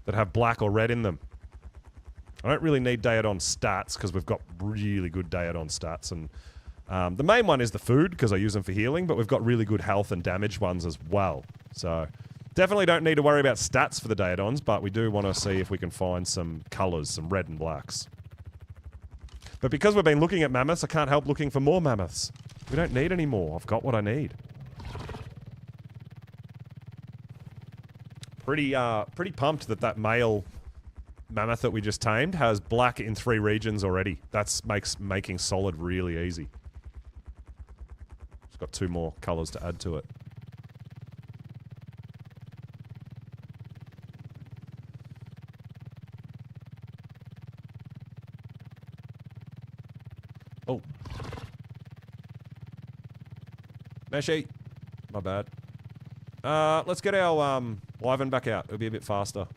That have black or red in them. I don't really need Daedon stats because we've got really good Daedon stats. And the main one is the food because I use them for healing, but we've got really good health and damage ones as well. So definitely don't need to worry about stats for the Daedons, but we do want to see if we can find some colours, some red and blacks. But because we've been looking at mammoths, I can't help looking for more mammoths. We don't need any more. I've got what I need. Pretty pumped that that male mammoth that we just tamed has black in 3 regions already. That's making solid really easy. It's got 2 more colours to add to it. Oh. Meshy. My bad. Let's get our, Wyvern back out. It'll be a bit faster.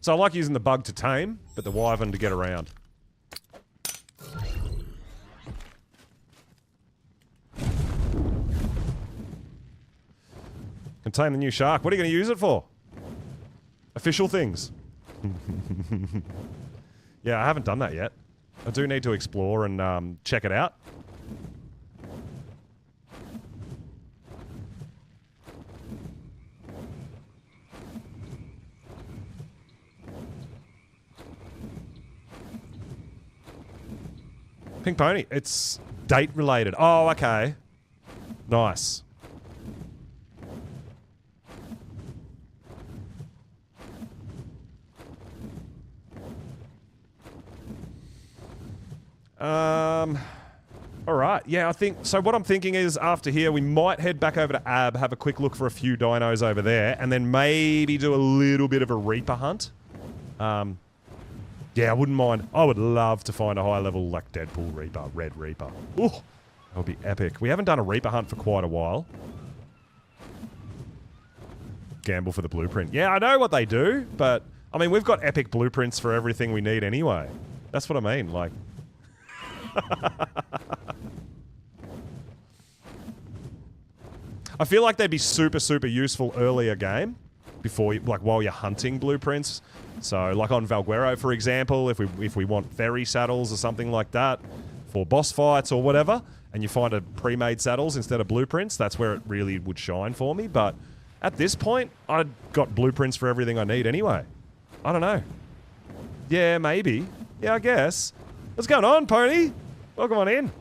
So I like using the bug to tame, but the Wyvern to get around. And tame the new shark. What are you going to use it for? Official things. Yeah, I haven't done that yet. I do need to explore and check it out. Pink Pony. It's date related. Oh, okay. Nice. All right. Yeah, I think... So what I'm thinking is after here, we might head back over to Ab, have a quick look for a few dinos over there, and then maybe do a little bit of a Reaper hunt. Yeah, I wouldn't mind. I would love to find a high-level, like, Deadpool Reaper, Red Reaper. Ooh, that would be epic. We haven't done a Reaper hunt for quite a while. Gamble for the blueprint. Yeah, I know what they do, but... I mean, we've got epic blueprints for everything we need anyway. That's what I mean, like... I feel like they'd be super, super useful earlier game before, like, while you're hunting blueprints. So, like on Valguero, for example, if we want ferry saddles or something like that for boss fights or whatever, and you find a pre-made saddles instead of blueprints, that's where it really would shine for me. But at this point, I've got blueprints for everything I need anyway. I don't know. Yeah, maybe. Yeah, I guess. What's going on, Pony? Welcome on in.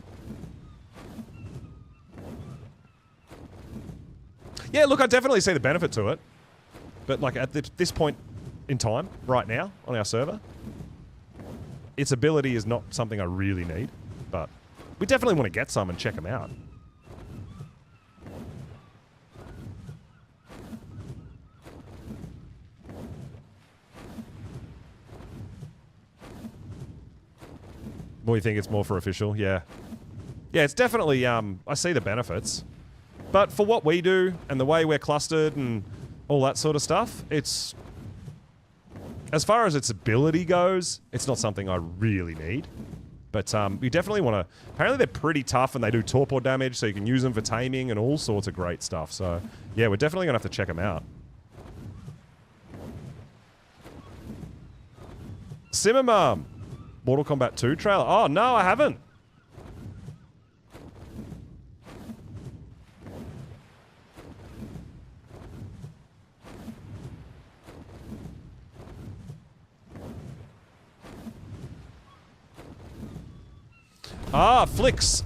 Yeah, look, I definitely see the benefit to it. But, like, at this point in time, right now, on our server, its ability is not something I really need. But we definitely want to get some and check them out. What do you think? It's more for official? Yeah. Yeah, it's definitely, I see the benefits. But for what we do, and the way we're clustered, and all that sort of stuff, it's... As far as its ability goes, it's not something I really need. But, we definitely want to... Apparently they're pretty tough, and they do torpor damage, so you can use them for taming, and all sorts of great stuff. So, yeah, we're definitely going to have to check them out. Simmermum! Mortal Kombat 2 trailer? Oh, no, I haven't. Ah, flicks.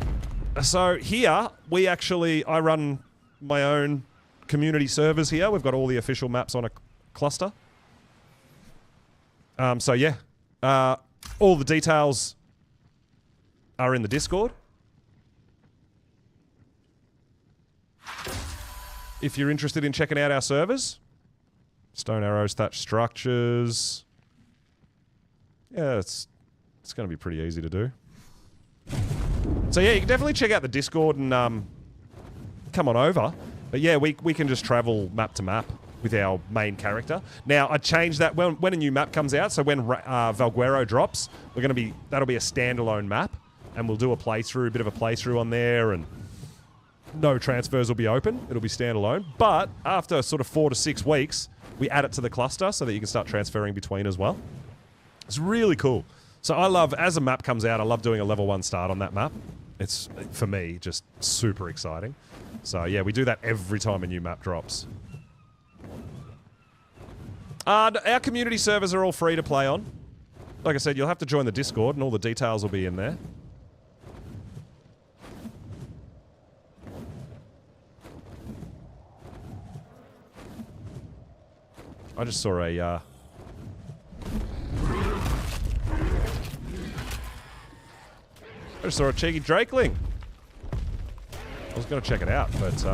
So here, I run my own community servers here. We've got all the official maps on a cluster. So yeah. All the details are in the Discord. If you're interested in checking out our servers. Stone arrows, thatch structures. Yeah, it's going to be pretty easy to do. So yeah, you can definitely check out the Discord and come on over. But yeah, we can just travel map to map with our main character. Now, I changed that when a new map comes out. So when Valguero drops, that'll be a standalone map, and we'll do a bit of a playthrough on there, and no transfers will be open. It'll be standalone. But after sort of 4 to 6 weeks, we add it to the cluster so that you can start transferring between as well. It's really cool. So I love, as a map comes out, I love doing a level 1 start on that map. It's, for me, just super exciting. So yeah, we do that every time a new map drops. Our community servers are all free to play on. Like I said, you'll have to join the Discord and all the details will be in there. I just saw a, I just saw a cheeky drakeling. I was going to check it out, but,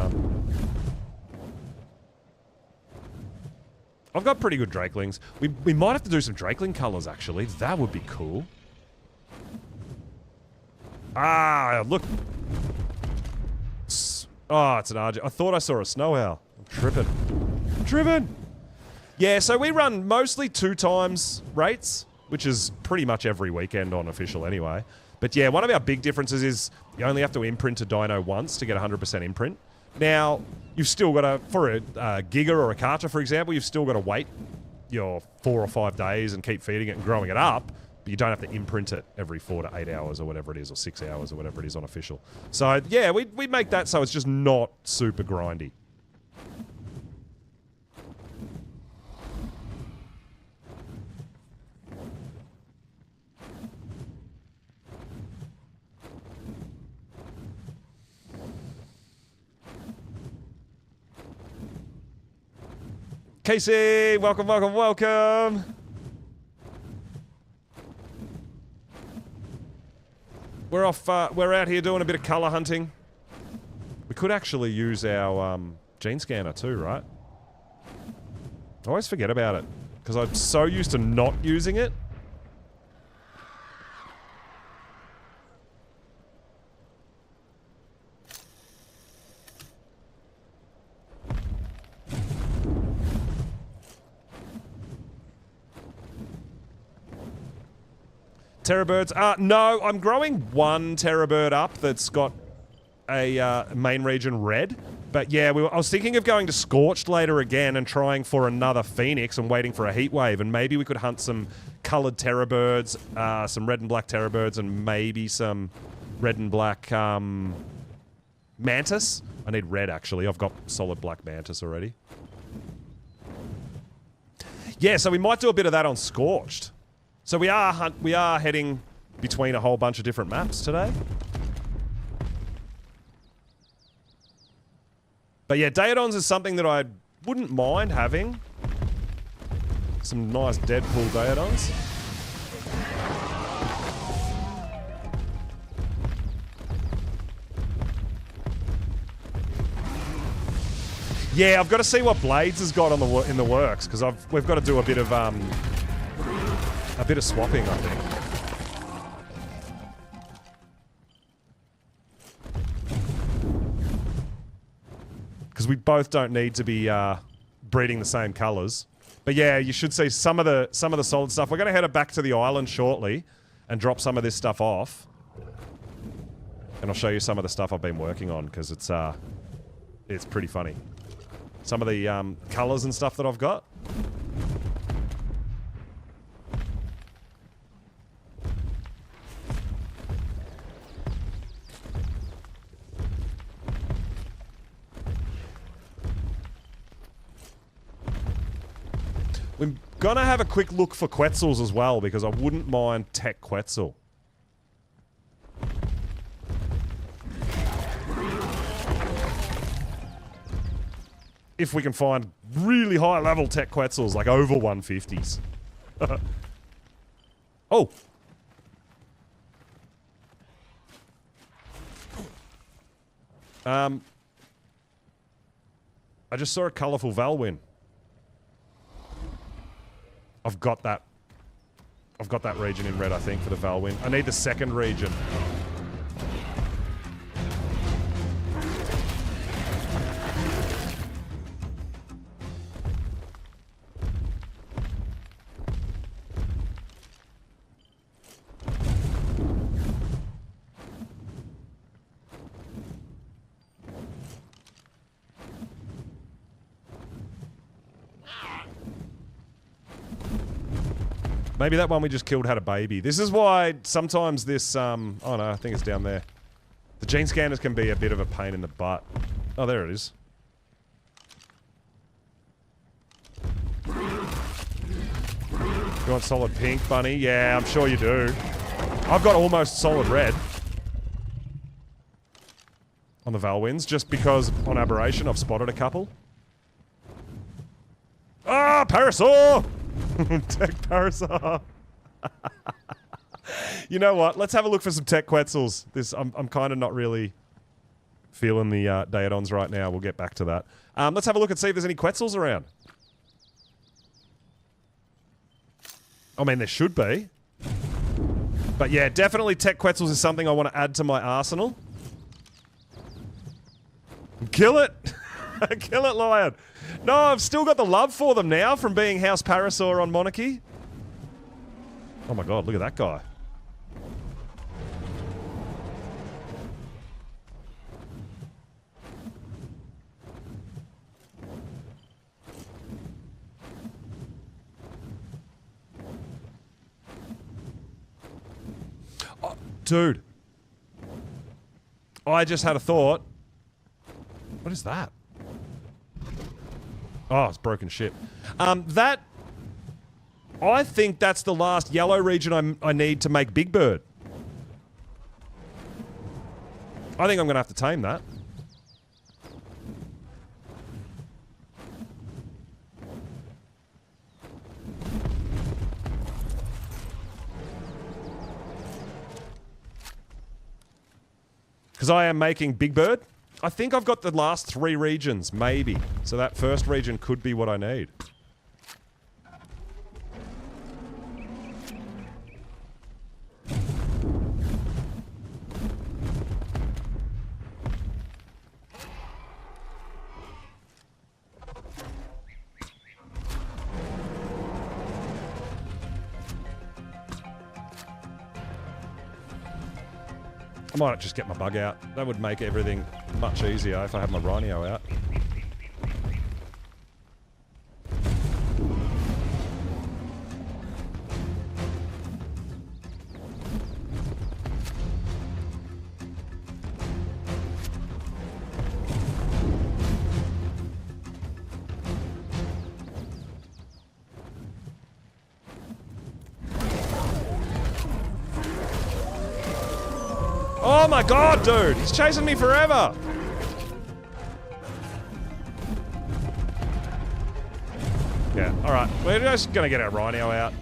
I've got pretty good drakelings. We might have to do some drakeling colors, actually. That would be cool. Ah, look. Oh, it's an RG. I thought I saw a snow owl. I'm tripping. I'm tripping. Yeah, so we run mostly 2 times rates, which is pretty much every weekend on official anyway. But yeah, one of our big differences is you only have to imprint a dino once to get 100% imprint. Now, you've still got to, for a Giga or a Karcher, for example, you've still got to wait your 4 or 5 days and keep feeding it and growing it up, but you don't have to imprint it every 4 to 8 hours or whatever it is, or 6 hours or whatever it is on official. So, yeah, we make that so it's just not super grindy. Casey, welcome, welcome, welcome. We're off, we're out here doing a bit of color hunting. We could actually use our gene scanner too, right? I always forget about it because I'm so used to not using it. Terrorbirds? No, I'm growing one terrorbird up that's got a main region red. But yeah, I was thinking of going to Scorched later again and trying for another Phoenix and waiting for a heat wave. And maybe we could hunt some coloured terrorbirds, some red and black terrorbirds, and maybe some red and black mantis. I need red, actually. I've got solid black mantis already. Yeah, so we might do a bit of that on Scorched. So we are heading between a whole bunch of different maps today. But yeah, Daedons is something that I wouldn't mind having. Some nice Deadpool Daedons. Yeah, I've got to see what Blades has got on in the works because we've got to do a bit of swapping, I think. Because we both don't need to be breeding the same colours. But yeah, you should see some of the solid stuff. We're going to head back to the island shortly and drop some of this stuff off. And I'll show you some of the stuff I've been working on because it's pretty funny. Some of the colours and stuff that I've got. We're gonna have a quick look for Quetzals as well, because I wouldn't mind Tech Quetzal. If we can find really high level Tech Quetzals, like over 150s. Oh! I just saw a colourful Valwyn. I've got that region in red, I think, for the Valwyn. I need the second region. Maybe that one we just killed had a baby. This is why sometimes this, oh no, I think it's down there. The gene scanners can be a bit of a pain in the butt. Oh, there it is. You want solid pink, Bunny? Yeah, I'm sure you do. I've got almost solid red on the Valwyns, just because on Aberration I've spotted a couple. Ah, Parasaur! Tech Parasaur. You know what? Let's have a look for some Tech Quetzals. I'm kind of not really feeling the Daedons right now. We'll get back to that. Let's have a look and see if there's any Quetzals around. I mean, there should be. But yeah, definitely Tech Quetzals is something I want to add to my arsenal. Kill it! Kill it, Lion! No, I've still got the love for them now from being House Parasaur on Monarchy. Oh my god, look at that guy. Dude. I just had a thought. What is that? Oh, it's broken ship. That... I think that's the last yellow region I need to make Big Bird. I think I'm going to have to tame that. Because I am making Big Bird. I think I've got the last 3 regions, maybe. So that first region could be what I need. I might just get my bug out. That would make everything much easier if I have my rhino out. Oh my god, dude! He's chasing me forever! Yeah, alright. We're just gonna get our rhino out.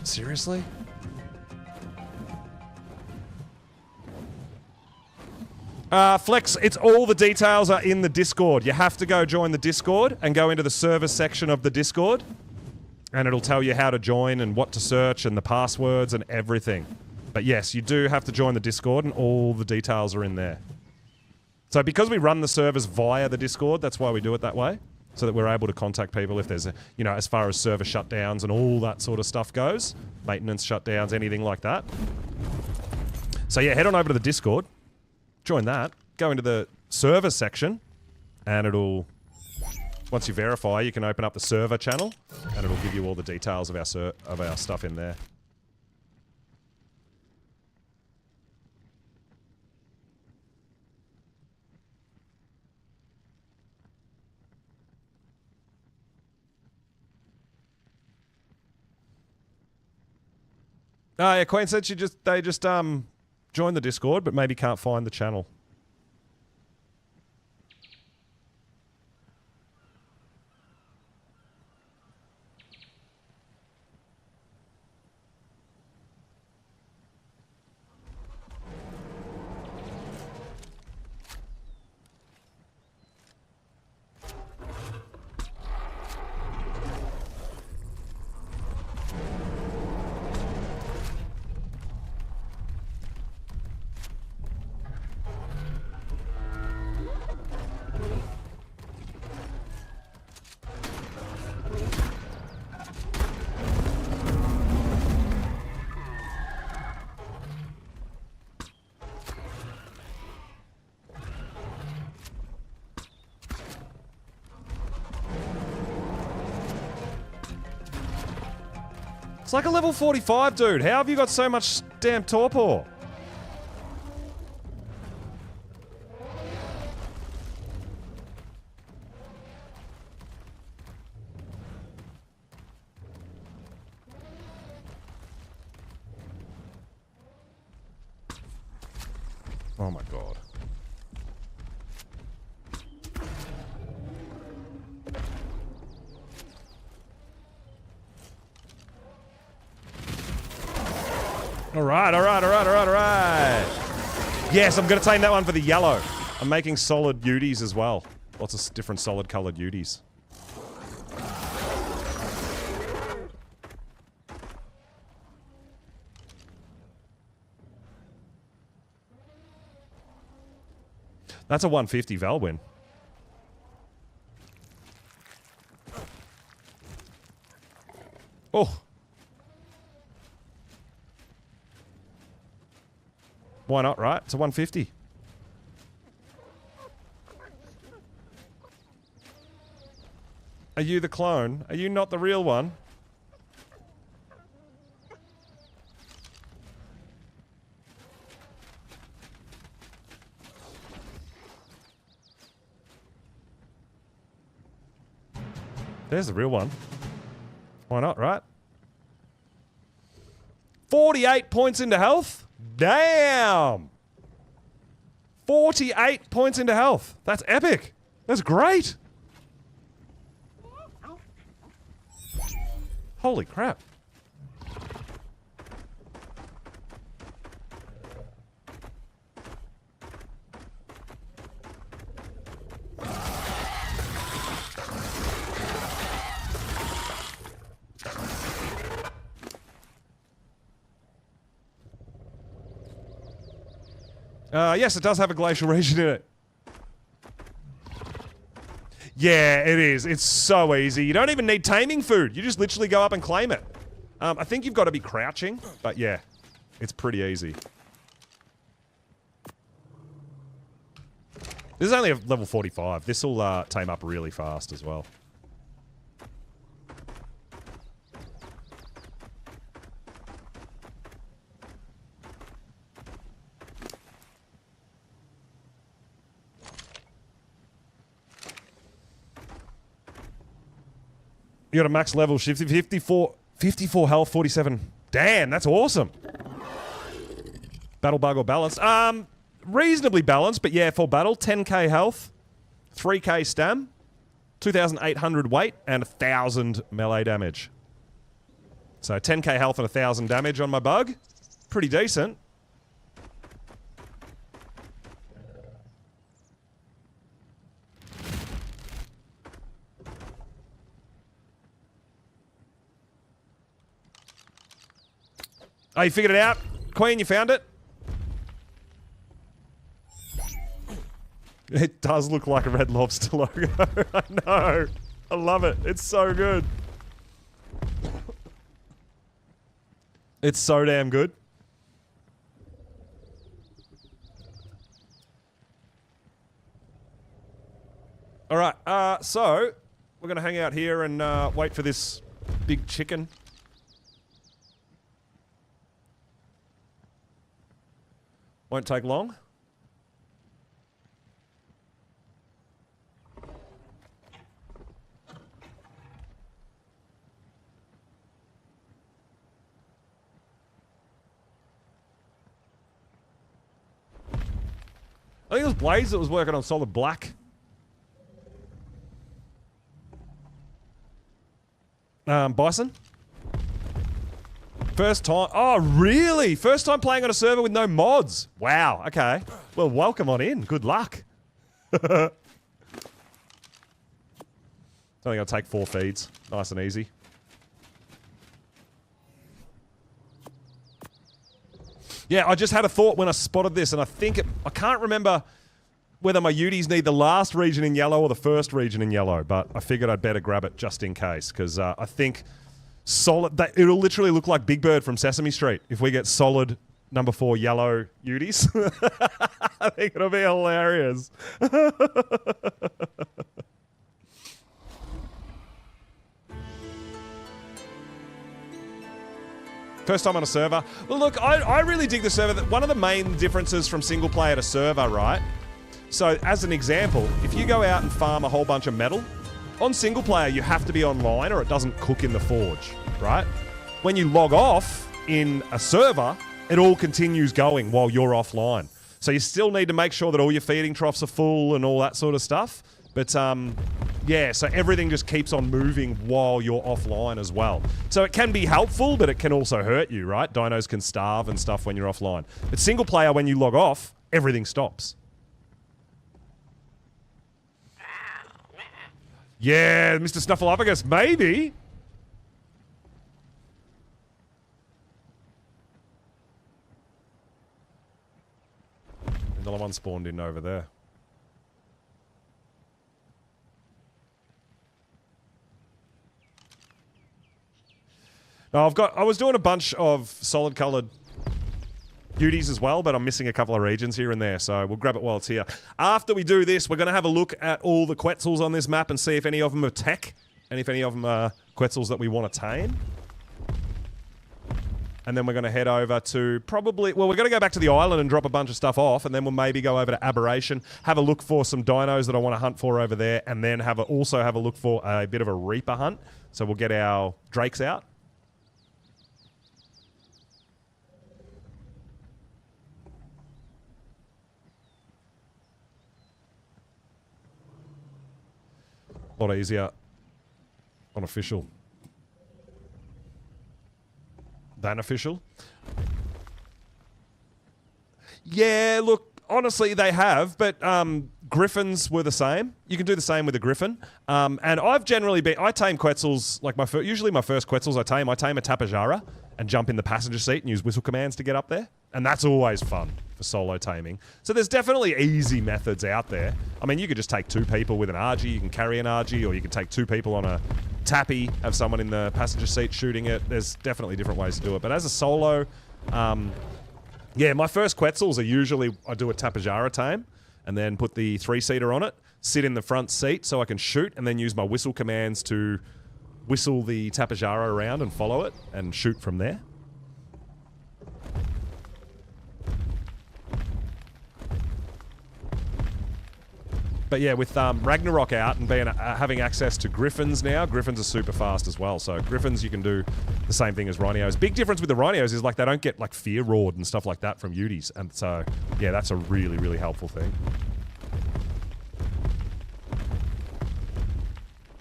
Seriously? Flex, it's all the details are in the Discord. You have to go join the Discord and go into the service section of the Discord. And it'll tell you how to join and what to search and the passwords and everything. But yes, you do have to join the Discord and all the details are in there. So because we run the servers via the Discord, that's why we do it that way. So that we're able to contact people if there's, you know, as far as server shutdowns and all that sort of stuff goes. Maintenance shutdowns, anything like that. So yeah, head on over to the Discord. Join that. Go into the server section. And it'll... Once you verify, you can open up the server channel, and it'll give you all the details of our stuff in there. Oh yeah, Queen said they just joined the Discord, but maybe can't find the channel. It's like a level 45, dude. How have you got so much damn torpor? Oh my god. Alright. Yes, I'm going to tame that one for the yellow. I'm making solid Uties as well. Lots of different solid coloured Uties. That's a 150 Valwyn. Oh. Why not, right? It's a 150. Are you the clone? Are you not the real one? There's the real one. Why not, right? 48 points into health? Damn! 48 points into health. That's epic. That's great. Holy crap. Yes, it does have a glacial region in it. Yeah, it is. It's so easy. You don't even need taming food. You just literally go up and claim it. I think you've got to be crouching, but yeah, it's pretty easy. This is only a level 45. This will tame up really fast as well. You got a max level shift, 54 health, 47. Damn, that's awesome. Battle bug or balance? Reasonably balanced, but yeah, for battle, 10k health, 3k stam, 2,800 weight, and 1,000 melee damage. So 10k health and 1,000 damage on my bug. Pretty decent. Oh, you figured it out? Queen, you found it? It does look like a Red Lobster logo. I know. I love it. It's so good. It's so damn good. Alright, so we're gonna hang out here and wait for this big chicken. Won't take long. I think it was Blaze that was working on solid black. Bison? First time. Oh, really? First time playing on a server with no mods. Wow. Okay. Well, welcome on in. Good luck. It's only going to take 4 feeds. Nice and easy. Yeah, I just had a thought when I spotted this, and I think I can't remember whether my Uties need the last region in yellow or the first region in yellow, but I figured I'd better grab it just in case, because I think solid, it'll literally look like Big Bird from Sesame Street if we get solid number 4 yellow Uties. I think it'll be hilarious. First time on a server. Well, look, I really dig the server. One of the main differences from single player to server, right? So, as an example, if you go out and farm a whole bunch of metal, on single player, you have to be online or it doesn't cook in the forge, right? When you log off in a server, it all continues going while you're offline. So you still need to make sure that all your feeding troughs are full and all that sort of stuff. But, yeah, so everything just keeps on moving while you're offline as well. So it can be helpful, but it can also hurt you, right? Dinos can starve and stuff when you're offline. But single player, when you log off, everything stops. Yeah, Mr. Snuffleupagus, maybe. Another one spawned in over there. Now I was doing a bunch of solid coloured Uties as well, but I'm missing a couple of regions here and there, so we'll grab it while it's here. After we do this, we're going to have a look at all the Quetzals on this map and see if any of them are tech, and if any of them are Quetzals that we want to tame. And then we're going to head over to probably... Well, we're going to go back to the island and drop a bunch of stuff off. And then we'll maybe go over to Aberration, have a look for some dinos that I want to hunt for over there. And then also have a look for a bit of a Reaper hunt. So we'll get our Drakes out. A lot easier on official than official. Yeah, look, honestly, they have, but Griffins were the same. You can do the same with a Griffin. And I've generally been... I tame Quetzals, like usually my first Quetzals I tame a Tapejara and jump in the passenger seat and use whistle commands to get up there. And that's always fun for solo taming. So there's definitely easy methods out there. I mean, you could just take 2 people with an RG, you can carry an RG, or you can take 2 people on a tappy, have someone in the passenger seat shooting it. There's definitely different ways to do it. But as a solo, yeah, my first Quetzals are usually, I do a Tapejara tame, and then put the 3-seater on it, sit in the front seat so I can shoot, and then use my whistle commands to whistle the Tapejara around and follow it, and shoot from there. But yeah, with Ragnarok out and being having access to Griffins now, Griffins are super fast as well. So Griffins, you can do the same thing as Rhinos. Big difference with the Rhinos is like they don't get like fear roared and stuff like that from Uties. And so, yeah, that's a really, really helpful thing.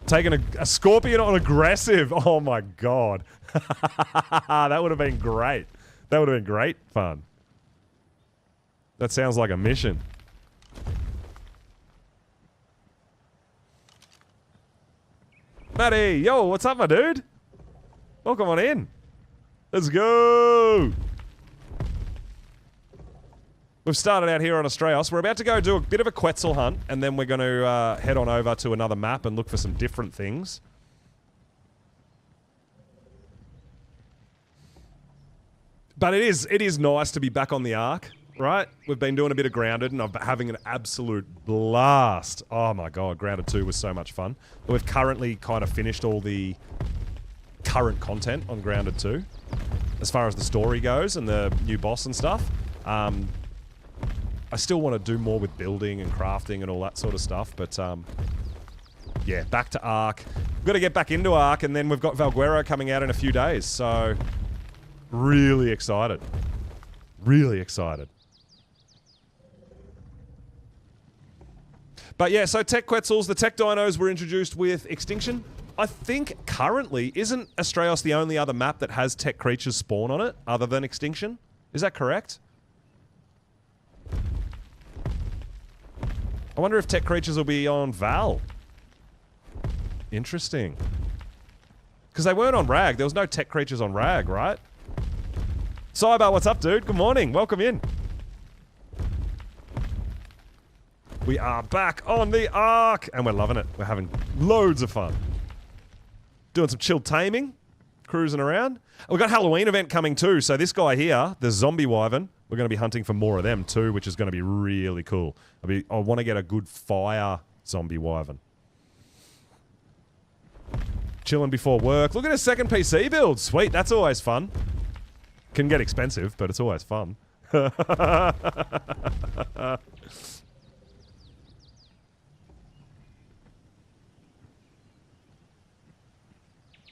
Taking a Scorpion on aggressive. Oh my God. That would have been great. That would have been great fun. That sounds like a mission. Matty, yo, what's up, my dude? Welcome on in. Let's go. We've started out here on Astraeos. We're about to go do a bit of a Quetzal hunt, and then we're going to head on over to another map and look for some different things. But it is nice to be back on the ARK, right? We've been doing a bit of Grounded, and I'm having an absolute blast. Oh my God, Grounded 2 was so much fun. We've currently kind of finished all the current content on Grounded 2, as far as the story goes and the new boss and stuff. I still want to do more with building and crafting and all that sort of stuff, but yeah, back to ARK. We've got to get back into ARK, and then we've got Valguero coming out in a few days, so really excited. Really excited. But yeah, so Tech Quetzals, the Tech Dinos were introduced with Extinction. I think currently, isn't Astraeos the only other map that has Tech creatures spawn on it, other than Extinction? Is that correct? I wonder if Tech creatures will be on Val. Interesting. Because they weren't on Rag. There was no Tech creatures on Rag, right? Cyber, what's up, dude? Good morning. Welcome in. We are back on the ARK, and we're loving it. We're having loads of fun. Doing some chill taming, cruising around. We've got Halloween event coming too, so this guy here, the Zombie Wyvern, we're going to be hunting for more of them too, which is going to be really cool. I want to get a good fire Zombie Wyvern. Chilling before work. Look at a second PC build. Sweet, that's always fun. Can get expensive, but it's always fun.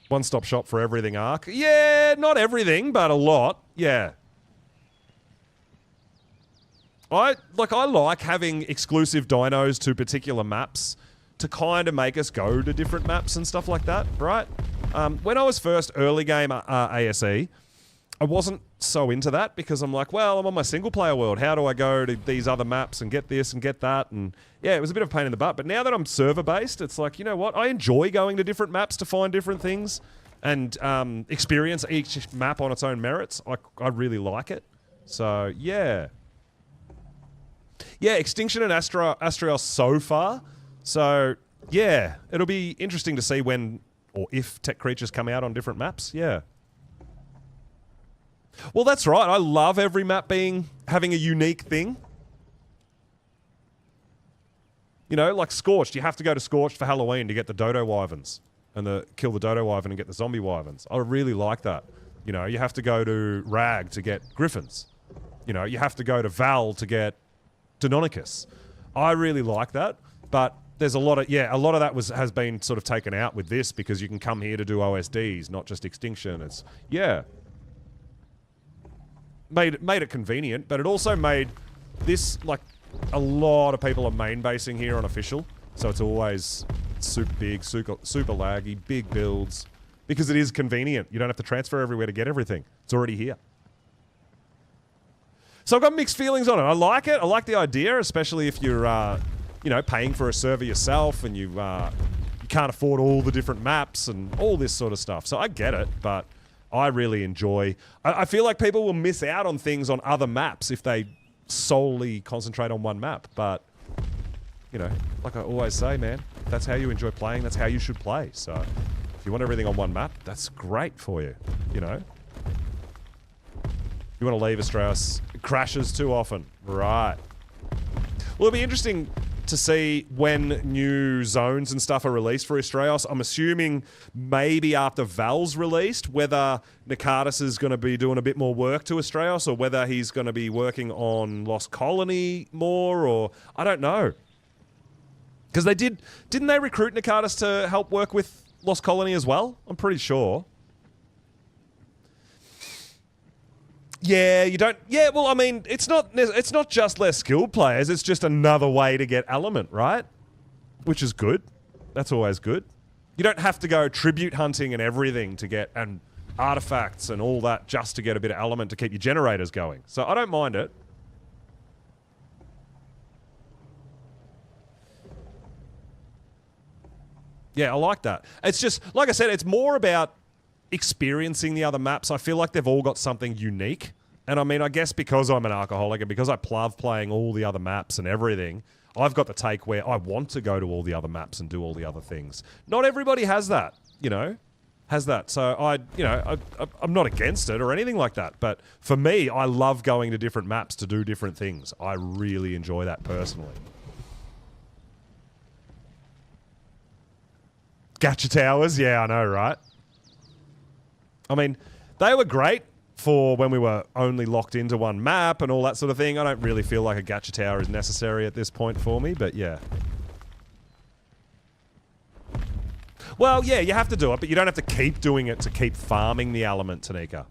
One-stop shop for everything ARK. Yeah, not everything, but a lot. Yeah. I like having exclusive dinos to particular maps to kind of make us go to different maps and stuff like that, right? When I was first early game ASE, I wasn't so into that because I'm like, well, I'm on my single-player world. How do I go to these other maps and get this and get that? And yeah, it was a bit of a pain in the butt. But now that I'm server-based, it's like, you know what? I enjoy going to different maps to find different things and experience each map on its own merits. I really like it. So, yeah. Yeah, Extinction and Astraeos so far. So, yeah, it'll be interesting to see when or if Tech creatures come out on different maps. Yeah. Well, that's right. I love every map having a unique thing. You know, like Scorched. You have to go to Scorched for Halloween to get the Dodo Wyverns and kill the Dodo Wyvern and get the Zombie Wyverns. I really like that. You know, you have to go to Rag to get Griffins. You know, you have to go to Val to get Deinonychus. I really like that, but there's a lot of that has been sort of taken out with this because you can come here to do OSDs, not just extinction. It's made it convenient, but it also made this like a lot of people are main basing here on official, so it's always super big, super laggy, big builds because it is convenient. You don't have to transfer everywhere to get everything. It's already here. So I've got mixed feelings on it. I like it. I like the idea, especially if you're, you know, paying for a server yourself and you can't afford all the different maps and all this sort of stuff. So I get it, but I really enjoy... I feel like people will miss out on things on other maps if they solely concentrate on one map. But, you know, like I always say, man, if that's how you enjoy playing, that's how you should play. So if you want everything on one map, that's great for you, you know? You want to leave Astraeus. It crashes too often. Right. Well, it'll be interesting to see when new zones and stuff are released for Astraeus. I'm assuming maybe after Val's released, whether Nakatis is going to be doing a bit more work to Astraeus or whether he's going to be working on Lost Colony more, or I don't know. Because didn't they recruit Nakatis to help work with Lost Colony as well? I'm pretty sure. Yeah, you don't... Yeah, well, I mean, it's not just less skilled players. It's just another way to get element, right? Which is good. That's always good. You don't have to go tribute hunting and everything to get... and artifacts and all that just to get a bit of element to keep your generators going. So I don't mind it. Yeah, I like that. It's just... Like I said, it's more about... experiencing the other maps. I feel like they've all got something unique. And I mean, I guess because I'm an alcoholic and because I love playing all the other maps and everything, I've got the take where I want to go to all the other maps and do all the other things. Not everybody has that, you know, has that. So I'm not against it or anything like that. But for me, I love going to different maps to do different things. I really enjoy that personally. Gacha towers? Yeah, I know, right? I mean, they were great for when we were only locked into one map and all that sort of thing. I don't really feel like a gacha tower is necessary at this point for me, but yeah. Well, yeah, you have to do it, but you don't have to keep doing it to keep farming the element, Tanika.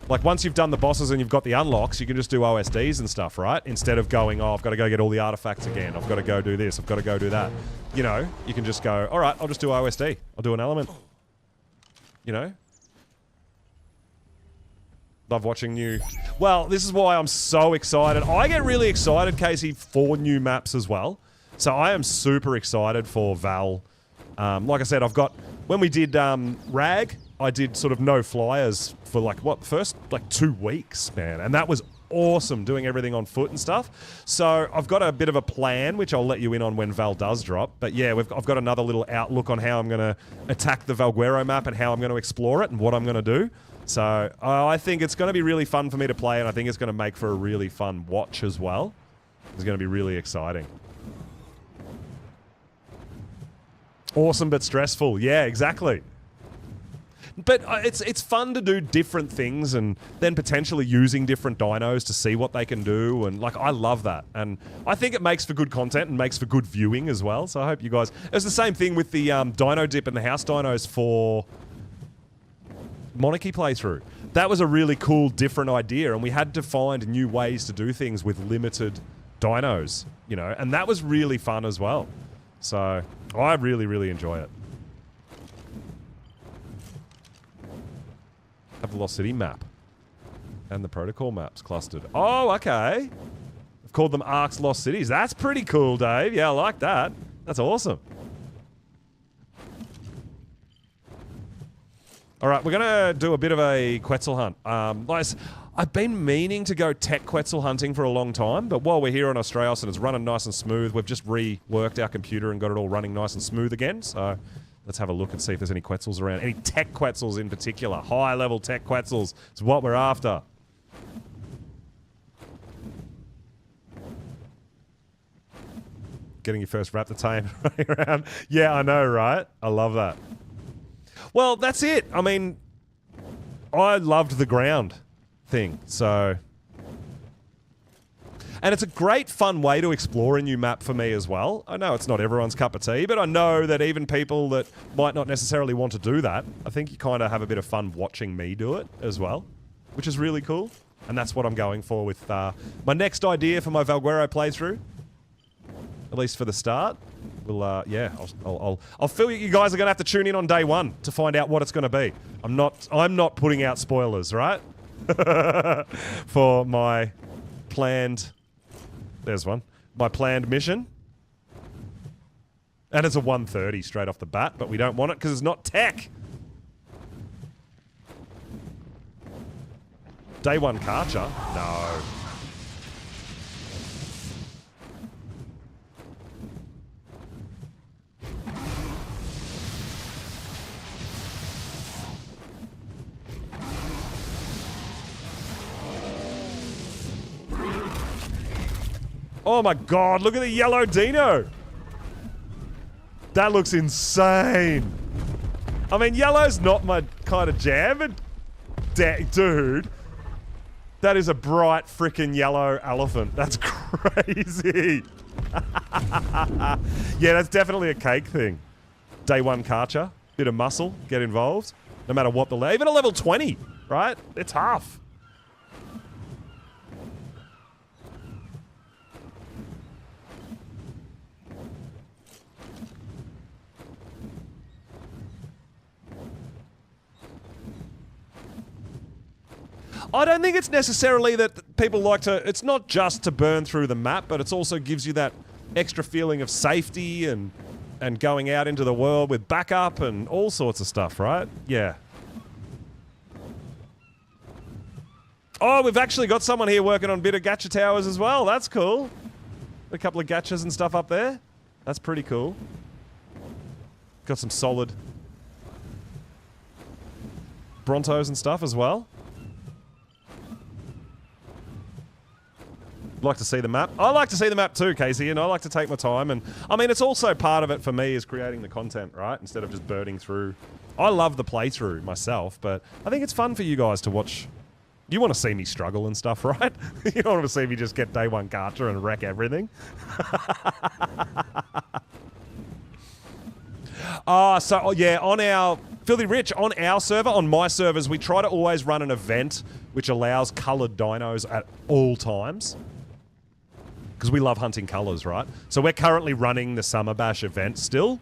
Like, once you've done the bosses and you've got the unlocks, you can just do OSDs and stuff, right? Instead of going, oh, I've got to go get all the artifacts again. I've got to go do this. I've got to go do that. You know, you can just go, all right, I'll just do OSD. I'll do an element. You know? Love watching new... Well, this is why I'm so excited. I get really excited, Casey, for new maps as well. So I am super excited for Val. Like I said, I've got... When we did Rag, I did sort of no flyers for like, what, first like 2 weeks, man. And that was awesome, doing everything on foot and stuff. So I've got a bit of a plan, which I'll let you in on when Val does drop. But yeah, I've got another little outlook on how I'm going to attack the Valguero map and how I'm going to explore it and what I'm going to do. So I think it's going to be really fun for me to play, and I think it's going to make for a really fun watch as well. It's going to be really exciting. Awesome but stressful. Yeah, exactly. But it's fun to do different things and then potentially using different dinos to see what they can do. And like, I love that. And I think it makes for good content and makes for good viewing as well. So I hope you guys... It's the same thing with the dino dip and the house dinos for Monarchy playthrough. That was a really cool, different idea. And we had to find new ways to do things with limited dinos, you know. And that was really fun as well. So I really, really enjoy it. Have the Lost City map and the protocol maps clustered. Oh, okay. I've called them ARK's Lost Cities. That's pretty cool, Dave. Yeah, I like that. That's awesome. All right, we're going to do a bit of a Quetzal hunt. I've been meaning to go tech Quetzal hunting for a long time, but while we're here on Astraeus and it's running nice and smooth, we've just reworked our computer and got it all running nice and smooth again. So let's have a look and see if there's any Quetzals around. Any tech Quetzals in particular. High-level tech Quetzals is what we're after. Getting your first raptor tame running around. Yeah, I know, right? I love that. Well, that's it. I mean, I loved the ground thing, so... And it's a great, fun way to explore a new map for me as well. I know it's not everyone's cup of tea, but I know that even people that might not necessarily want to do that, I think you kind of have a bit of fun watching me do it as well, which is really cool. And that's what I'm going for with my next idea for my Valguero playthrough. At least for the start. We'll, yeah, I'll feel you guys are going to have to tune in on day one to find out what it's going to be. I'm not putting out spoilers, right? For my planned... There's one. My planned mission. And it's a 130 straight off the bat, but we don't want it because it's not tech. Day one Karcher? No. Oh my god, look at the yellow dino. That looks insane. I mean, yellow's not my kind of jam, but dude, that is a bright freaking yellow elephant. That's crazy. Yeah, that's definitely a cake thing. Day one Karcher, bit of muscle, get involved. No matter what the level, even a level 20, right? They're tough. I don't think it's necessarily that people like to... It's not just to burn through the map, but it also gives you that extra feeling of safety and going out into the world with backup and all sorts of stuff, right? Yeah. Oh, we've actually got someone here working on a bit of gacha towers as well. That's cool. A couple of gachas and stuff up there. That's pretty cool. Got some solid Brontos and stuff as well. Like to see the map. I like to see the map too, Casey, and I like to take my time. And I mean, it's also part of it for me is creating the content, right? Instead of just burning through. I love the playthrough myself, but I think it's fun for you guys to watch. You want to see me struggle and stuff, right? You don't want to see me just get day one Karcher and wreck everything. So yeah, on our Filthy Rich, on our server, on my servers, we try to always run an event which allows coloured dinos at all times. Because we love hunting colours, right? So we're currently running the Summer Bash event still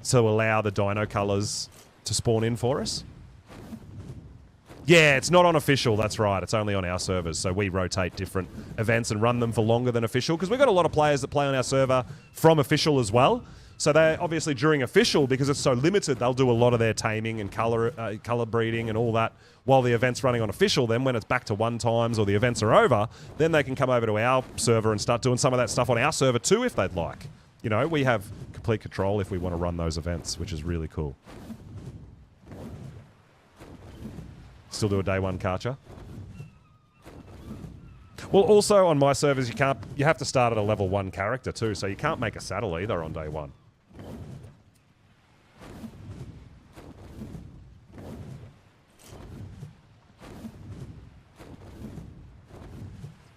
to allow the dino colours to spawn in for us. Yeah, it's not on official, that's right. It's only on our servers. So we rotate different events and run them for longer than official. Because we've got a lot of players that play on our server from official as well. So they obviously during official, because it's so limited, they'll do a lot of their taming and color breeding and all that while the event's running on official. Then when it's back to one times or the events are over, then they can come over to our server and start doing some of that stuff on our server too if they'd like. You know, we have complete control if we want to run those events, which is really cool. Still do a day one Karcher. Well, also on my servers, you have to start at a level 1 character too, so you can't make a saddle either on day one.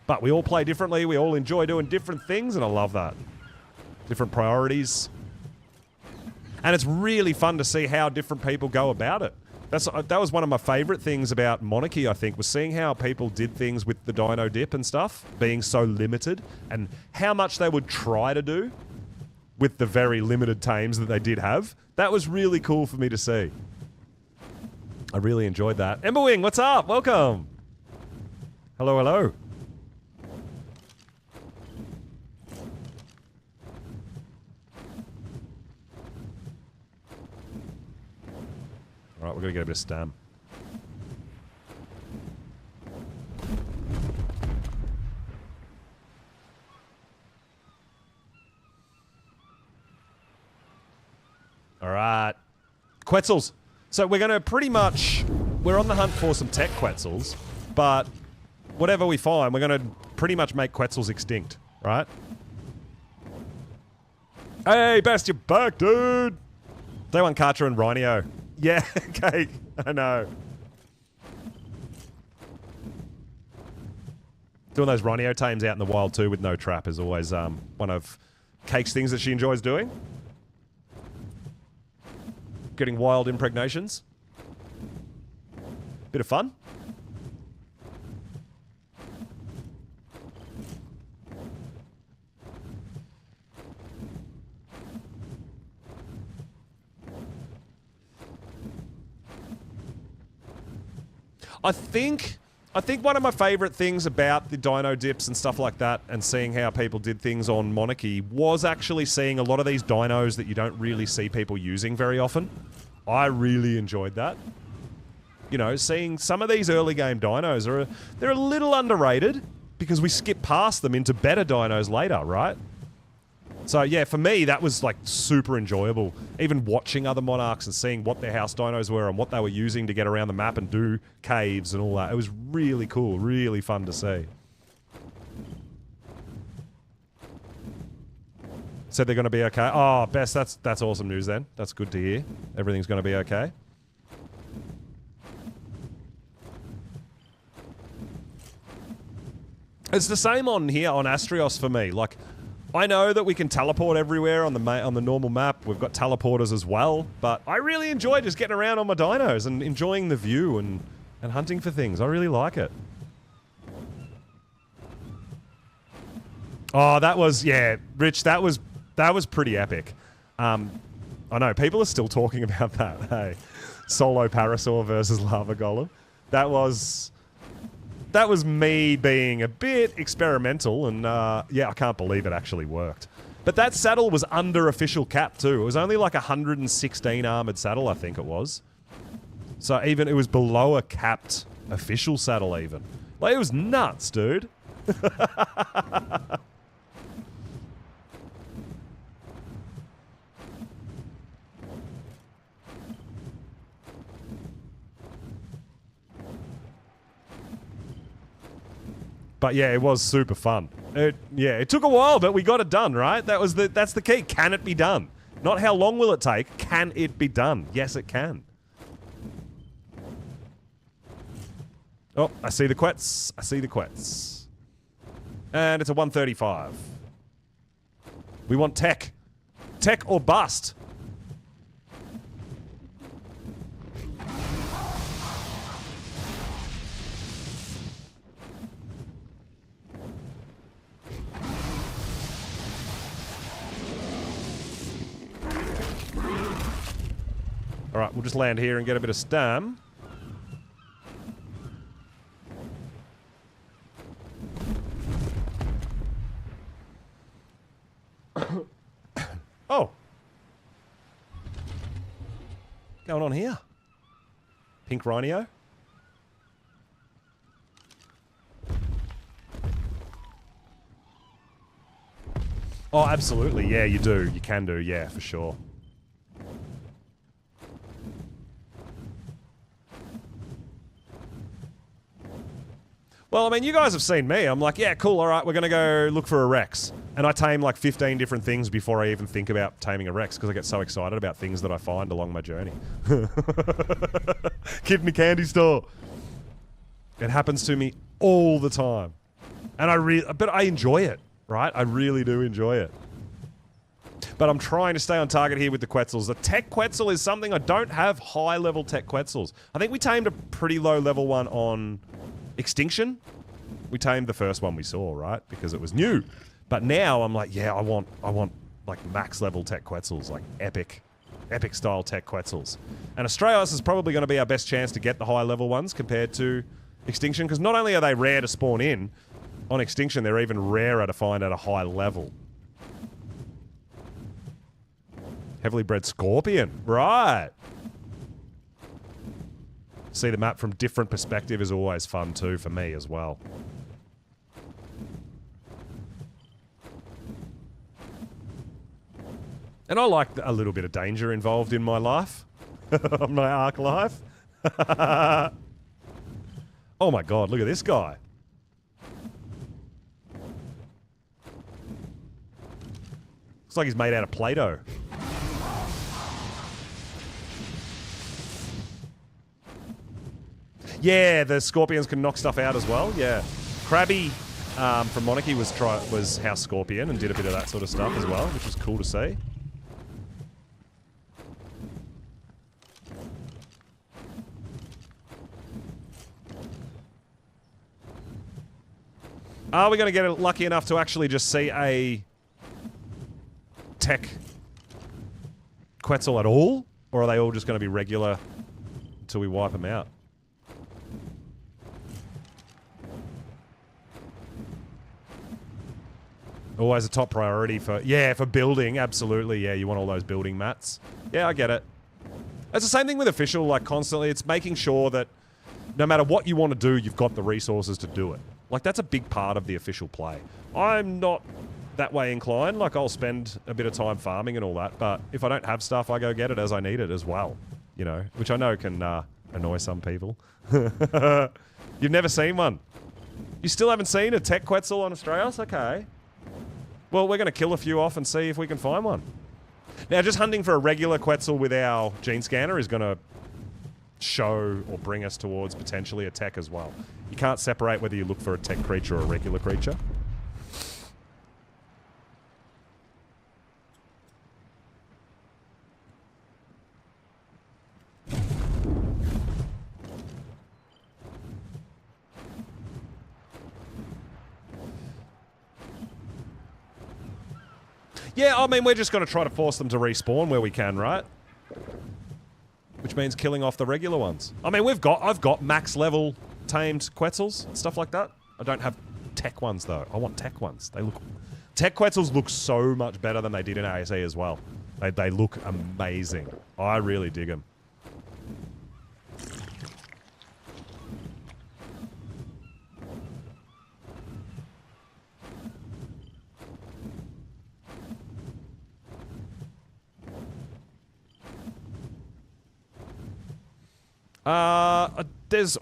But we all play differently, we all enjoy doing different things, and I love that. Different priorities. And it's really fun to see how different people go about it. That was one of my favourite things about Monarchy, I think, was seeing how people did things with the dino dip and stuff, being so limited, and how much they would try to do with the very limited tames that they did have. That was really cool for me to see. I really enjoyed that. Emberwing, what's up? Welcome. Hello, hello. Alright, we're going to get a bit of stam. Alright. Quetzals. So we're going to pretty much... We're on the hunt for some tech Quetzals, but whatever we find, we're going to pretty much make Quetzals extinct, right? Hey, Best, you're back, dude! Day one Karcher and Rhino. Yeah, cake. I know. Doing those rhino tames out in the wild too with no trap is always one of Cake's things that she enjoys doing. Getting wild impregnations. Bit of fun. I think one of my favorite things about the dino dips and stuff like that and seeing how people did things on Monarchy was actually seeing a lot of these dinos that you don't really see people using very often. I really enjoyed that. You know, seeing some of these early game dinos they're a little underrated because we skip past them into better dinos later, right? So yeah, for me, that was like super enjoyable. Even watching other Monarchs and seeing what their house dinos were and what they were using to get around the map and do caves and all that. It was really cool, really fun to see. Said they're going to be okay. Oh, Bess, that's awesome news then. That's good to hear. Everything's going to be okay. It's the same on here on Astrios for me. Like, I know that we can teleport everywhere on the normal map. We've got teleporters as well, but I really enjoy just getting around on my dinos and enjoying the view and hunting for things. I really like it. Oh, that was, yeah, Rich, that was pretty epic. I know, people are still talking about that, hey. Solo Parasaur versus Lava Golem. That was me being a bit experimental, and yeah, I can't believe it actually worked. But that saddle was under official cap too. It was only like 116 armored saddle, I think it was. So even it was below a capped official saddle even. Like, it was nuts, dude. But yeah, it was super fun. It took a while, but we got it done, right? That's the key. Can it be done? Not how long will it take, can it be done? Yes, it can. Oh, I see the quets. I see the quets. And it's a 135. We want tech. Tech or bust. Alright, we'll just land here and get a bit of stam. Oh! What's going on here? Pink Rhino? Oh, absolutely. Yeah, you do. You can do. Yeah, for sure. Well, I mean, you guys have seen me. I'm like, yeah, cool, all right, we're going to go look for a Rex. And I tame like 15 different things before I even think about taming a Rex because I get so excited about things that I find along my journey. Kid in a candy store. It happens to me all the time. And but I enjoy it, right? I really do enjoy it. But I'm trying to stay on target here with the Quetzals. The Tech Quetzal is something I don't have high-level Tech Quetzals. I think we tamed a pretty low-level one on Extinction. We tamed the first one we saw, right? Because it was new. But now I'm like, yeah, I want like max level Tech Quetzals, like epic style Tech Quetzals. And Australis is probably going to be our best chance to get the high level ones compared to Extinction, because not only are they rare to spawn in, on Extinction they're even rarer to find at a high level. Heavily bred Scorpion, right? See the map from different perspective is always fun too for me as well. And I like a little bit of danger involved in my life. My ARK life. Oh my god, look at this guy. Looks like he's made out of Play-Doh. Yeah, the Scorpions can knock stuff out as well, yeah. Krabby from Monarchy was House Scorpion and did a bit of that sort of stuff as well, which was cool to see. Are we going to get lucky enough to actually just see a tech Quetzal at all? Or are they all just going to be regular until we wipe them out? Always a top priority for building, absolutely, yeah, you want all those building mats. Yeah, I get it. It's the same thing with official, like constantly, it's making sure that no matter what you want to do, you've got the resources to do it. Like, that's a big part of the official play. I'm not that way inclined, like I'll spend a bit of time farming and all that, but if I don't have stuff, I go get it as I need it as well, you know, which I know can annoy some people. You've never seen one? You still haven't seen a tech Quetzal on Australis? Okay. Well, we're going to kill a few off and see if we can find one. Now, just hunting for a regular Quetzal with our gene scanner is going to show or bring us towards potentially a tech as well. You can't separate whether you look for a tech creature or a regular creature. Yeah, I mean, we're just going to try to force them to respawn where we can, right? Which means killing off the regular ones. I mean, I've got max level tamed Quetzals and stuff like that. I don't have tech ones though. I want tech ones. Tech Quetzals look so much better than they did in ASE as well. They look amazing. I really dig them.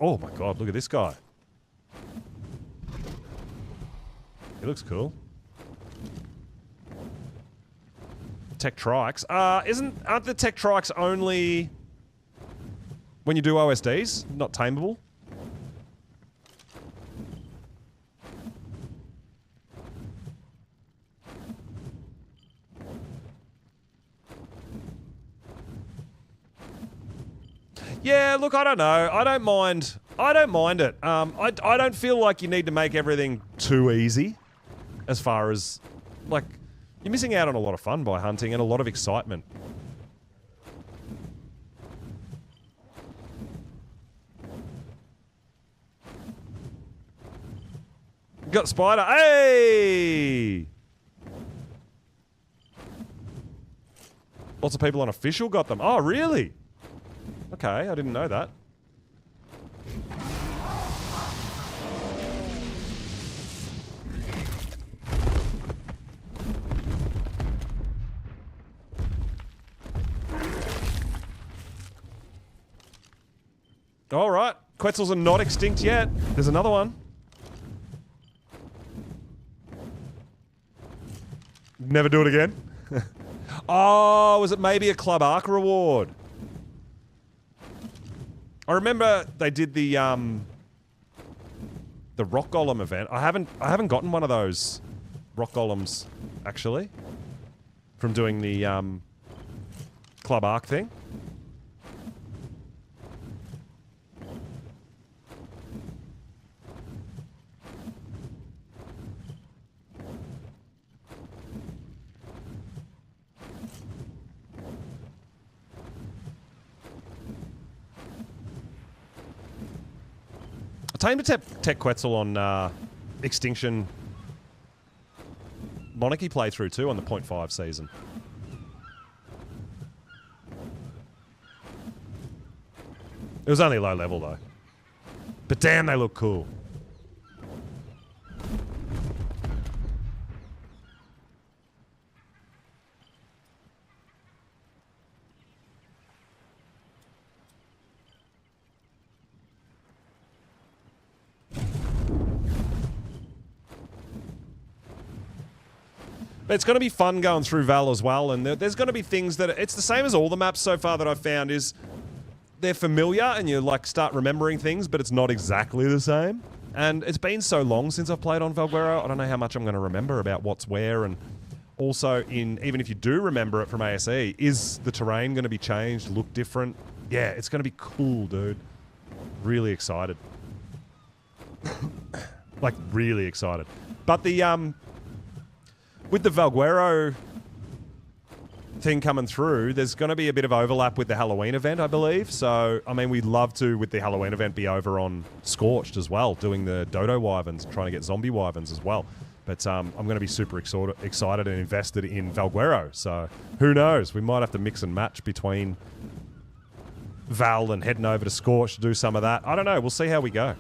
Oh my god, look at this guy. He looks cool. Tech Trikes. Aren't the Tech Trikes only when you do OSDs, not tameable? Yeah, look, I don't know. I don't mind it. I don't feel like you need to make everything too easy as far as, like, you're missing out on a lot of fun by hunting and a lot of excitement. Got spider. Hey! Lots of people on official got them. Oh, really? Okay, I didn't know that. All right, Quetzals are not extinct yet. There's another one. Never do it again. Oh, was it maybe a Club ARK reward? I remember they did the rock golem event. I haven't gotten one of those rock golems actually from doing the Club ARK thing. Tamed a Tech Quetzal on Extinction Monarchy playthrough too on the 0.5 season. It was only low level though. But damn, they look cool. It's going to be fun going through Val as well, and there's going to be things that... It's the same as all the maps so far that I've found is... They're familiar, and you, like, start remembering things, but it's not exactly the same. And it's been so long since I've played on Valguero, I don't know how much I'm going to remember about what's where. And also, even if you do remember it from ASE, is the terrain going to be changed, look different? Yeah, it's going to be cool, dude. Really excited. Like, really excited. But the, with the Valguero thing coming through, there's going to be a bit of overlap with the Halloween event, I believe. So, I mean, we'd love to, with the Halloween event, be over on Scorched as well, doing the Dodo Wyverns, trying to get zombie Wyverns as well. But I'm going to be super excited and invested in Valguero. So, who knows? We might have to mix and match between Val and heading over to Scorched to do some of that. I don't know. We'll see how we go.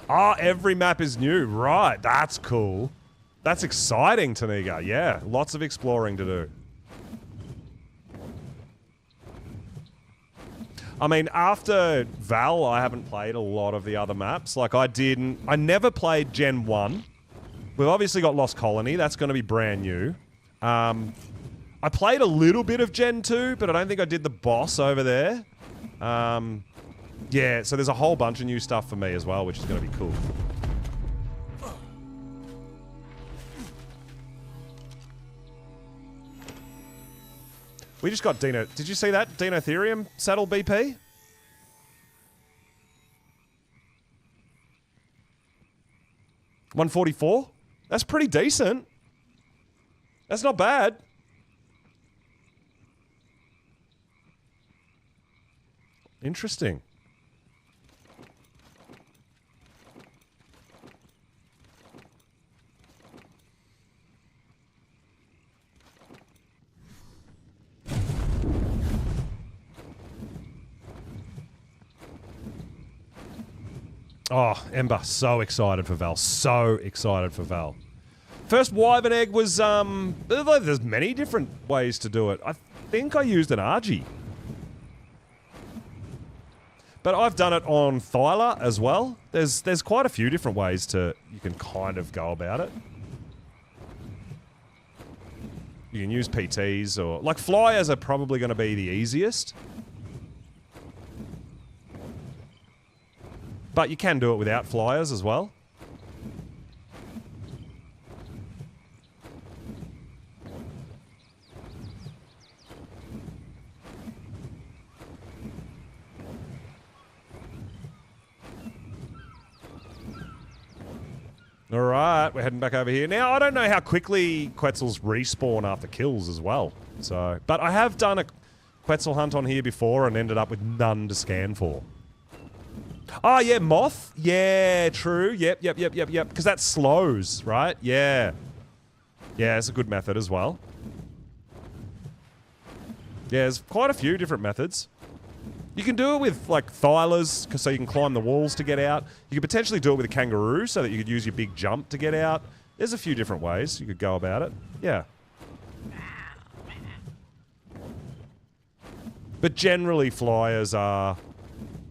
Oh, every map is new. Right, that's cool. That's exciting, Taniga. Yeah, lots of exploring to do. I mean, after Val, I haven't played a lot of the other maps. Like, I never played Gen 1. We've obviously got Lost Colony. That's going to be brand new. I played a little bit of Gen 2, but I don't think I did the boss over there. Yeah, so there's a whole bunch of new stuff for me as well, which is going to be cool. We just got Dino... Did you see that? Dinotherium saddle BP? $144? That's pretty decent. That's not bad. Interesting. Oh, Ember, so excited for Val. So excited for Val. First Wyvern egg was, there's many different ways to do it. I think I used an Argy. But I've done it on Thyla as well. There's quite a few different ways you can kind of go about it. You can use PTs or... Like, flyers are probably going to be the easiest. But you can do it without flyers as well. Alright, we're heading back over here. Now, I don't know how quickly Quetzals respawn after kills as well. So, but I have done a Quetzal hunt on here before and ended up with none to scan for. Oh, yeah, Moth. Yeah, true. Yep. Because that slows, right? Yeah. Yeah, it's a good method as well. Yeah, there's quite a few different methods. You can do it with, like, Thylas, so you can climb the walls to get out. You could potentially do it with a kangaroo, so that you could use your big jump to get out. There's a few different ways you could go about it. Yeah. But generally, flyers are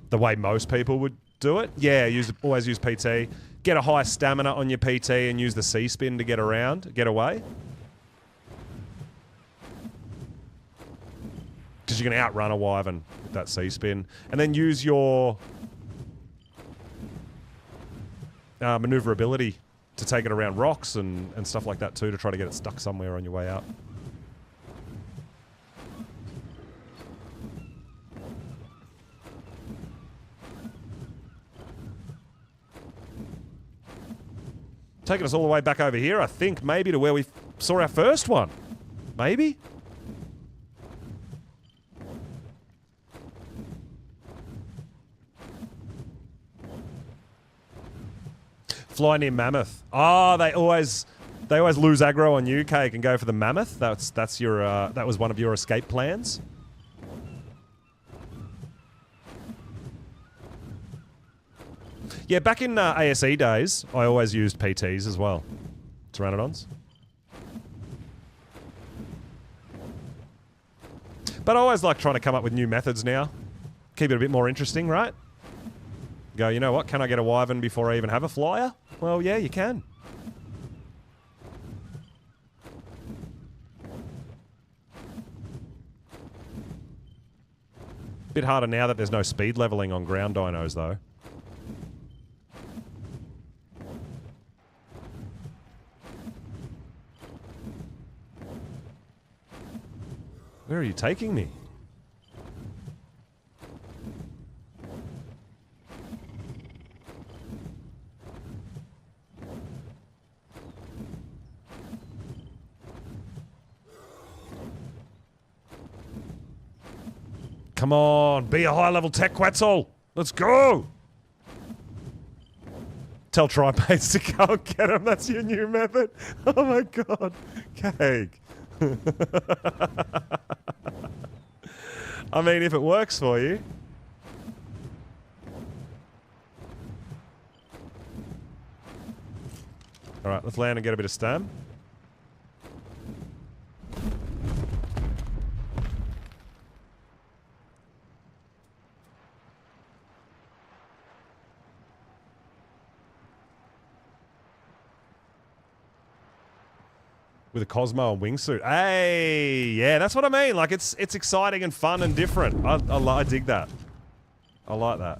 the way most people would do it. Yeah, always use PT. Get a high stamina on your PT and use the C-spin to get around, get away. Because you're going to outrun a Wyvern with that C-spin. And then use your maneuverability to take it around rocks and stuff like that too, to try to get it stuck somewhere on your way out. Taking us all the way back over here, I think, maybe to where we saw our first one. Maybe? Fly near Mammoth. Oh, they always lose aggro on you, Cake, and go for the Mammoth. That's your that was one of your escape plans. Yeah, back in ASE days, I always used PTs as well. Pteranodons. But I always like trying to come up with new methods now. Keep it a bit more interesting, right? Go, you know what, can I get a Wyvern before I even have a flyer? Well, yeah, you can. Bit harder now that there's no speed leveling on ground dinos, though. Where are you taking me? Come on, be a high-level tech Quetzal. Let's go. Tell trimates to go and get him. That's your new method. Oh my god. Cake. I mean, if it works for you. Alright, let's land and get a bit of stam. With a Cosmo and wingsuit. Hey, yeah, that's what I mean. Like, it's exciting and fun and different. I dig that. I like that.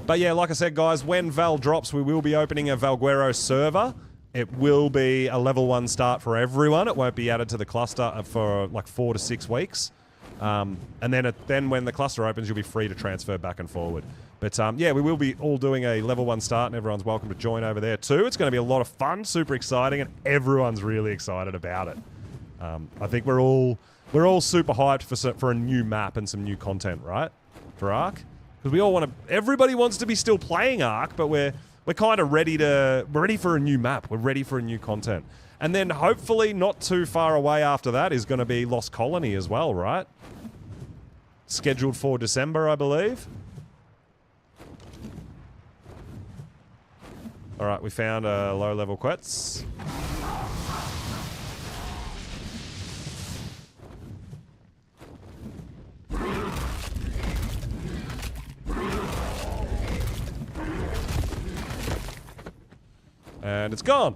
But yeah, like I said, guys, when Val drops, we will be opening a Valguero server. It will be a level 1 start for everyone. It won't be added to the cluster for like 4 to 6 weeks. And then when the cluster opens, you'll be free to transfer back and forward. But yeah, we will be all doing a level 1 start, and everyone's welcome to join over there too. It's going to be a lot of fun, super exciting, and everyone's really excited about it. I think we're all super hyped for a new map and some new content, right? For ARK, because we all want to. Everybody wants to be still playing ARK, but we're kind of ready for a new map. We're ready for a new content, and then hopefully not too far away after that is going to be Lost Colony as well, right? Scheduled for December, I believe. Alright, we found a low-level Quetz. And it's gone.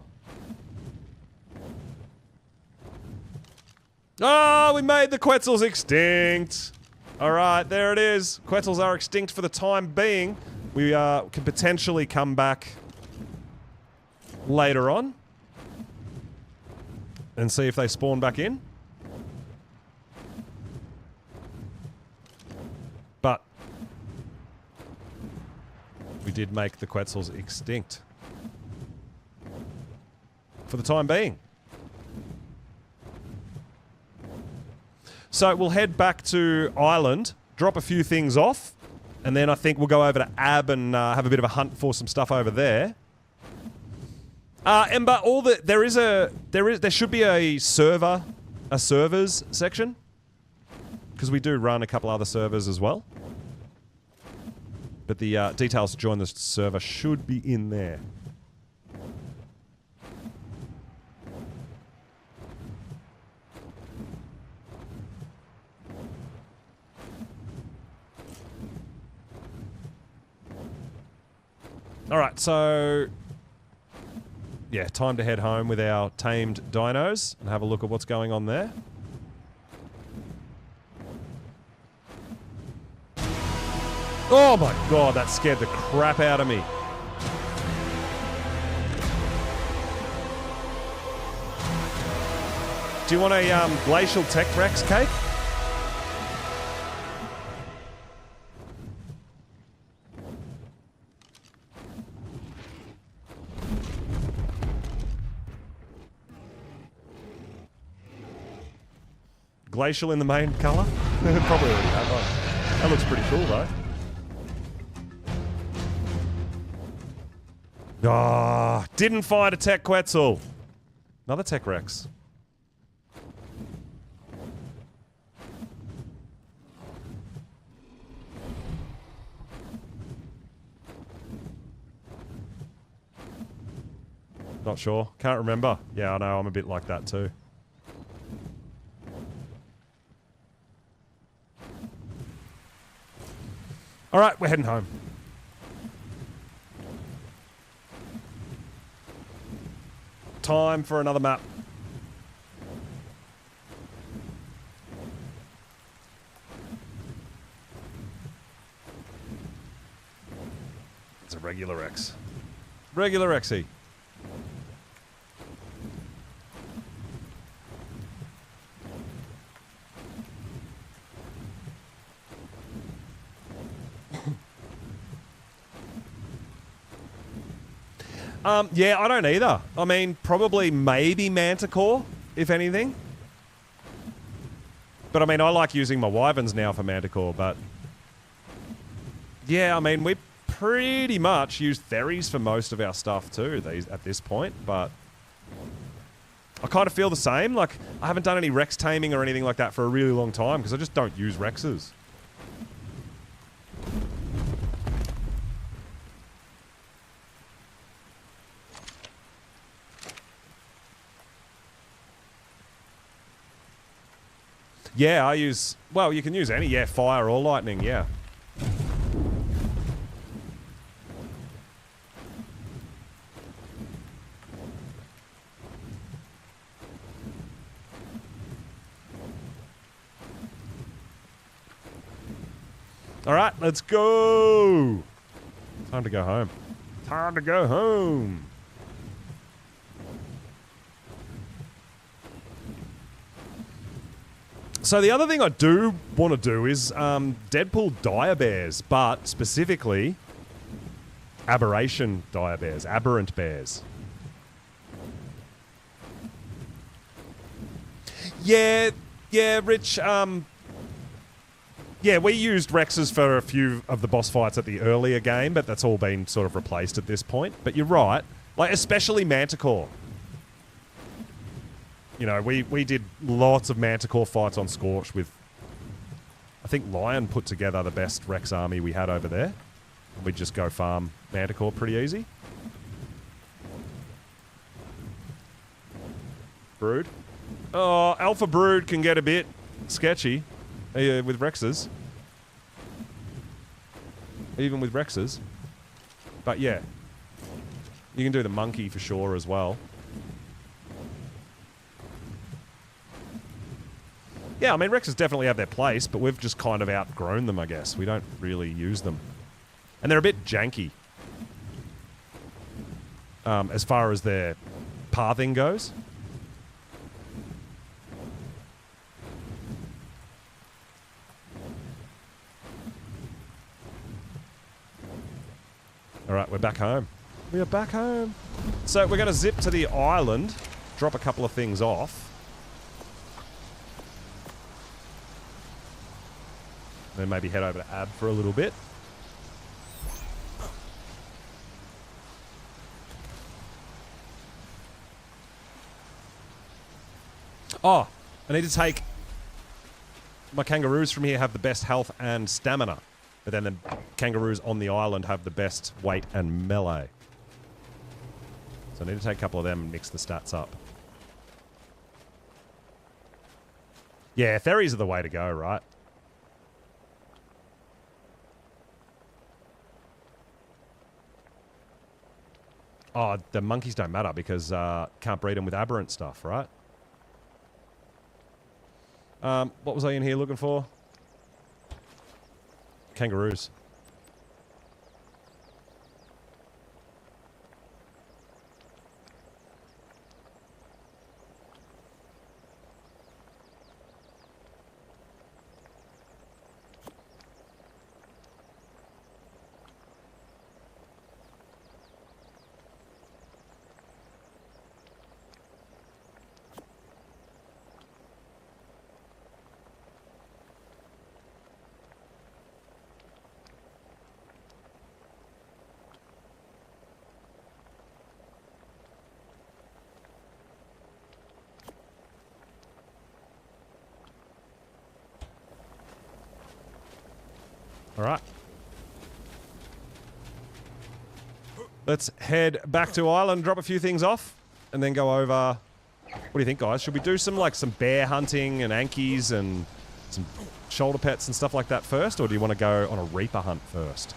Oh, we made the Quetzals extinct. Alright, there it is. Quetzals are extinct for the time being. We can potentially come back later on and see if they spawn back in. But we did make the Quetzals extinct for the time being. So we'll head back to Island, drop a few things off, and then I think we'll go over to Ab and have a bit of a hunt for some stuff over there. Ember, there should be a servers section, because we do run a couple other servers as well. But the details to join the server should be in there. Alright, so yeah, time to head home with our tamed dinos and have a look at what's going on there. Oh my god, that scared the crap out of me. Do you want a glacial tech Rex cake? Glacial in the main colour? Probably already have one. That looks pretty cool though. Ah, didn't find a Tech Quetzal. Another Tech Rex. Not sure. Can't remember. Yeah, I know. I'm a bit like that too. Alright, we're heading home. Time for another map. It's a regular X. Regular XE. Yeah, I don't either. I mean, probably maybe Manticore, if anything. But I mean, I like using my Wyverns now for Manticore, but... Yeah, I mean, we pretty much use Theries for most of our stuff too, at this point, but... I kind of feel the same. Like, I haven't done any Rex taming or anything like that for a really long time, because I just don't use Rexes. Yeah, I use... Well, you can use any. Yeah, fire or lightning, yeah. Alright, let's go! Time to go home. Time to go home! So the other thing I do want to do is Deadpool Dire Bears, but specifically Aberration Dire Bears, Aberrant Bears. Yeah, Rich, yeah, we used Rexes for a few of the boss fights at the earlier game, but that's all been sort of replaced at this point. But you're right, like especially Manticore. You know, we did lots of Manticore fights on Scorch with... I think Lion put together the best Rex army we had over there. We'd just go farm Manticore pretty easy. Brood. Oh, Alpha Brood can get a bit sketchy with Rexes. Even with Rexes. But yeah. You can do the monkey for sure as well. Yeah, I mean, Rexes definitely have their place, but we've just kind of outgrown them, I guess. We don't really use them. And they're a bit janky. As far as their pathing goes. Alright, we're back home. We are back home. So we're going to zip to the island, drop a couple of things off. Then maybe head over to Ab for a little bit. Oh, I need to take... My kangaroos from here have the best health and stamina. But then the kangaroos on the island have the best weight and melee. So I need to take a couple of them and mix the stats up. Yeah, Theries are the way to go, right? Oh, the monkeys don't matter because can't breed them with aberrant stuff, right? What was I in here looking for? Kangaroos. All right. Let's head back to Island, drop a few things off, and then go over... What do you think, guys? Should we do some bear hunting and Ankies and some shoulder pets and stuff like that first, or do you want to go on a Reaper hunt first?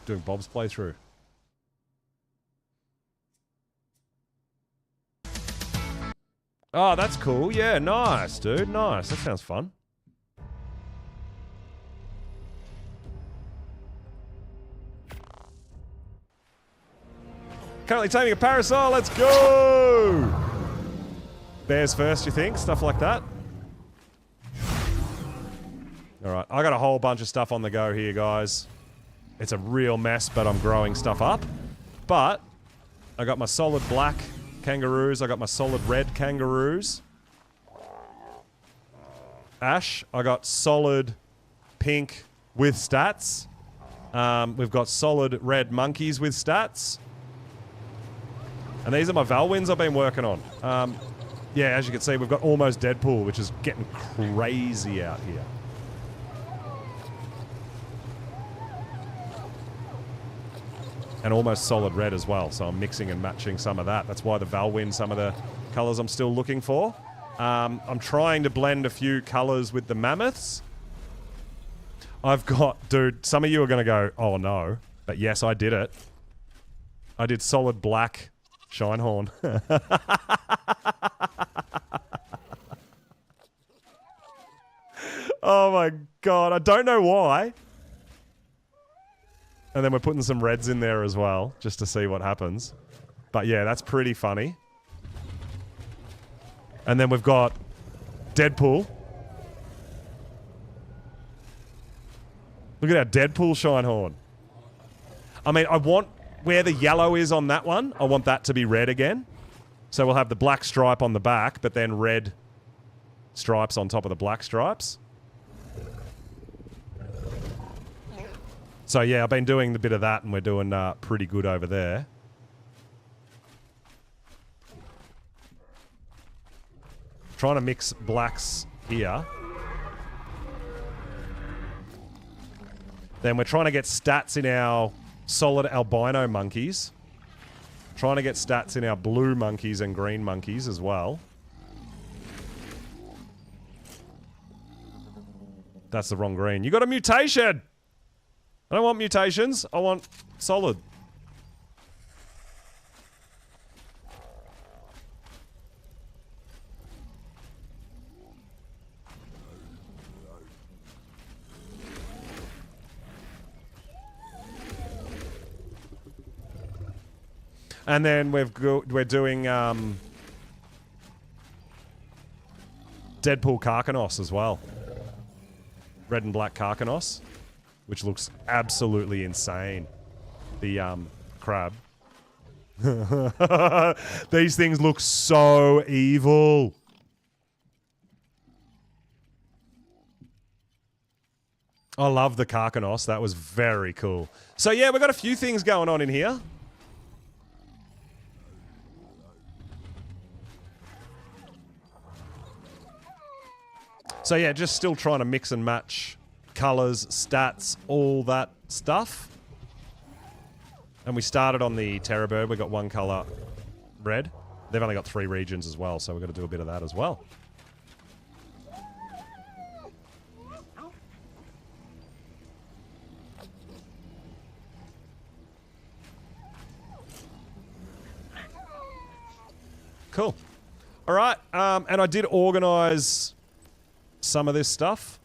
doing Bob's playthrough. Oh, that's cool. Yeah, nice, dude. Nice. That sounds fun. Currently taming a parasol. Let's go! Bears first, you think? Stuff like that? Alright, I got a whole bunch of stuff on the go here, guys. It's a real mess, but I'm growing stuff up. But I got my solid black kangaroos. I got my solid red kangaroos. Ash, I got solid pink with stats. We've got solid red monkeys with stats. And these are my Valwins I've been working on. Yeah, as you can see, we've got almost Deadpool, which is getting crazy out here. And almost solid red as well, so I'm mixing and matching some of that. That's why the Valwin, some of the colours I'm still looking for. I'm trying to blend a few colours with the mammoths. I've got... Dude, some of you are going to go, oh no. But yes, I did it. I did solid black Shinehorn. Oh my god, I don't know why. And then we're putting some reds in there as well, just to see what happens. But yeah, that's pretty funny. And then we've got Deadpool. Look at our Deadpool Shinehorn. I mean, I want... Where the yellow is on that one, I want that to be red again. So we'll have the black stripe on the back, but then red stripes on top of the black stripes. So yeah, I've been doing a bit of that, and we're doing pretty good over there. Trying to mix blacks here. Then we're trying to get stats in our solid albino monkeys. Trying to get stats in our blue monkeys and green monkeys as well. That's the wrong green. You got a mutation! I don't want mutations. I want solid. And then we're doing Deadpool Karkanos as well. Red and black Karkanos, which looks absolutely insane. The crab. These things look so evil. I love the Karkanos. That was very cool. So yeah, we've got a few things going on in here. So yeah, just still trying to mix and match colors, stats, all that stuff. And we started on the Terror Bird. We got one color, red. They've only got 3 regions as well, so we've got to do a bit of that as well. Cool. All right, and I did organize some of this stuff.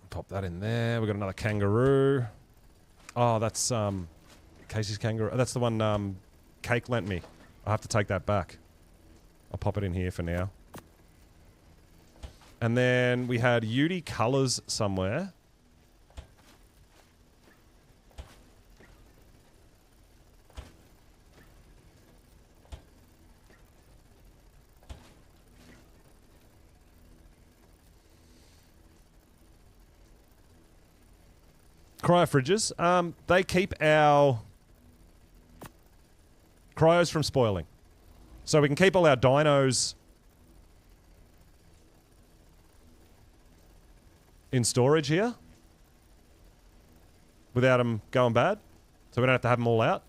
Pop that in there. We've got another kangaroo. Oh, that's Casey's kangaroo. That's the one Cake lent me. I have to take that back. I'll pop it in here for now. And then we had Yudi Colors somewhere. Cryo fridges. They keep our cryos from spoiling. So we can keep all our dinos in storage here without them going bad. So we don't have to have them all out.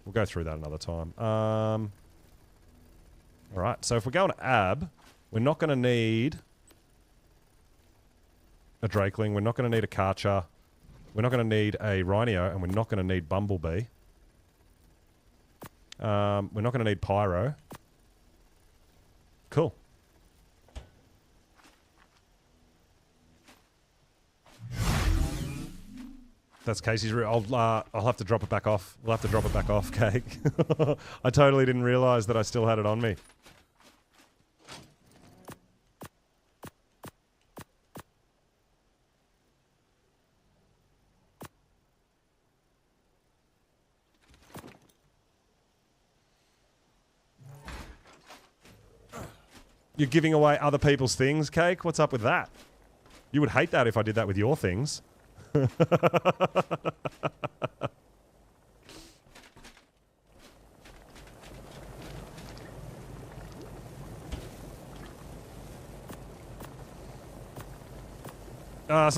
We'll go through that another time. Alright, so if we're going to AB, we're not going to need a Drakeling, we're not going to need a Karcher, we're not going to need a Rhino, and we're not going to need Bumblebee. We're not going to need Pyro. Cool. That's Casey's room. I'll have to drop it back off. We'll have to drop it back off, Cake. I totally didn't realise that I still had it on me. You're giving away other people's things, Cake? What's up with that? You would hate that if I did that with your things. So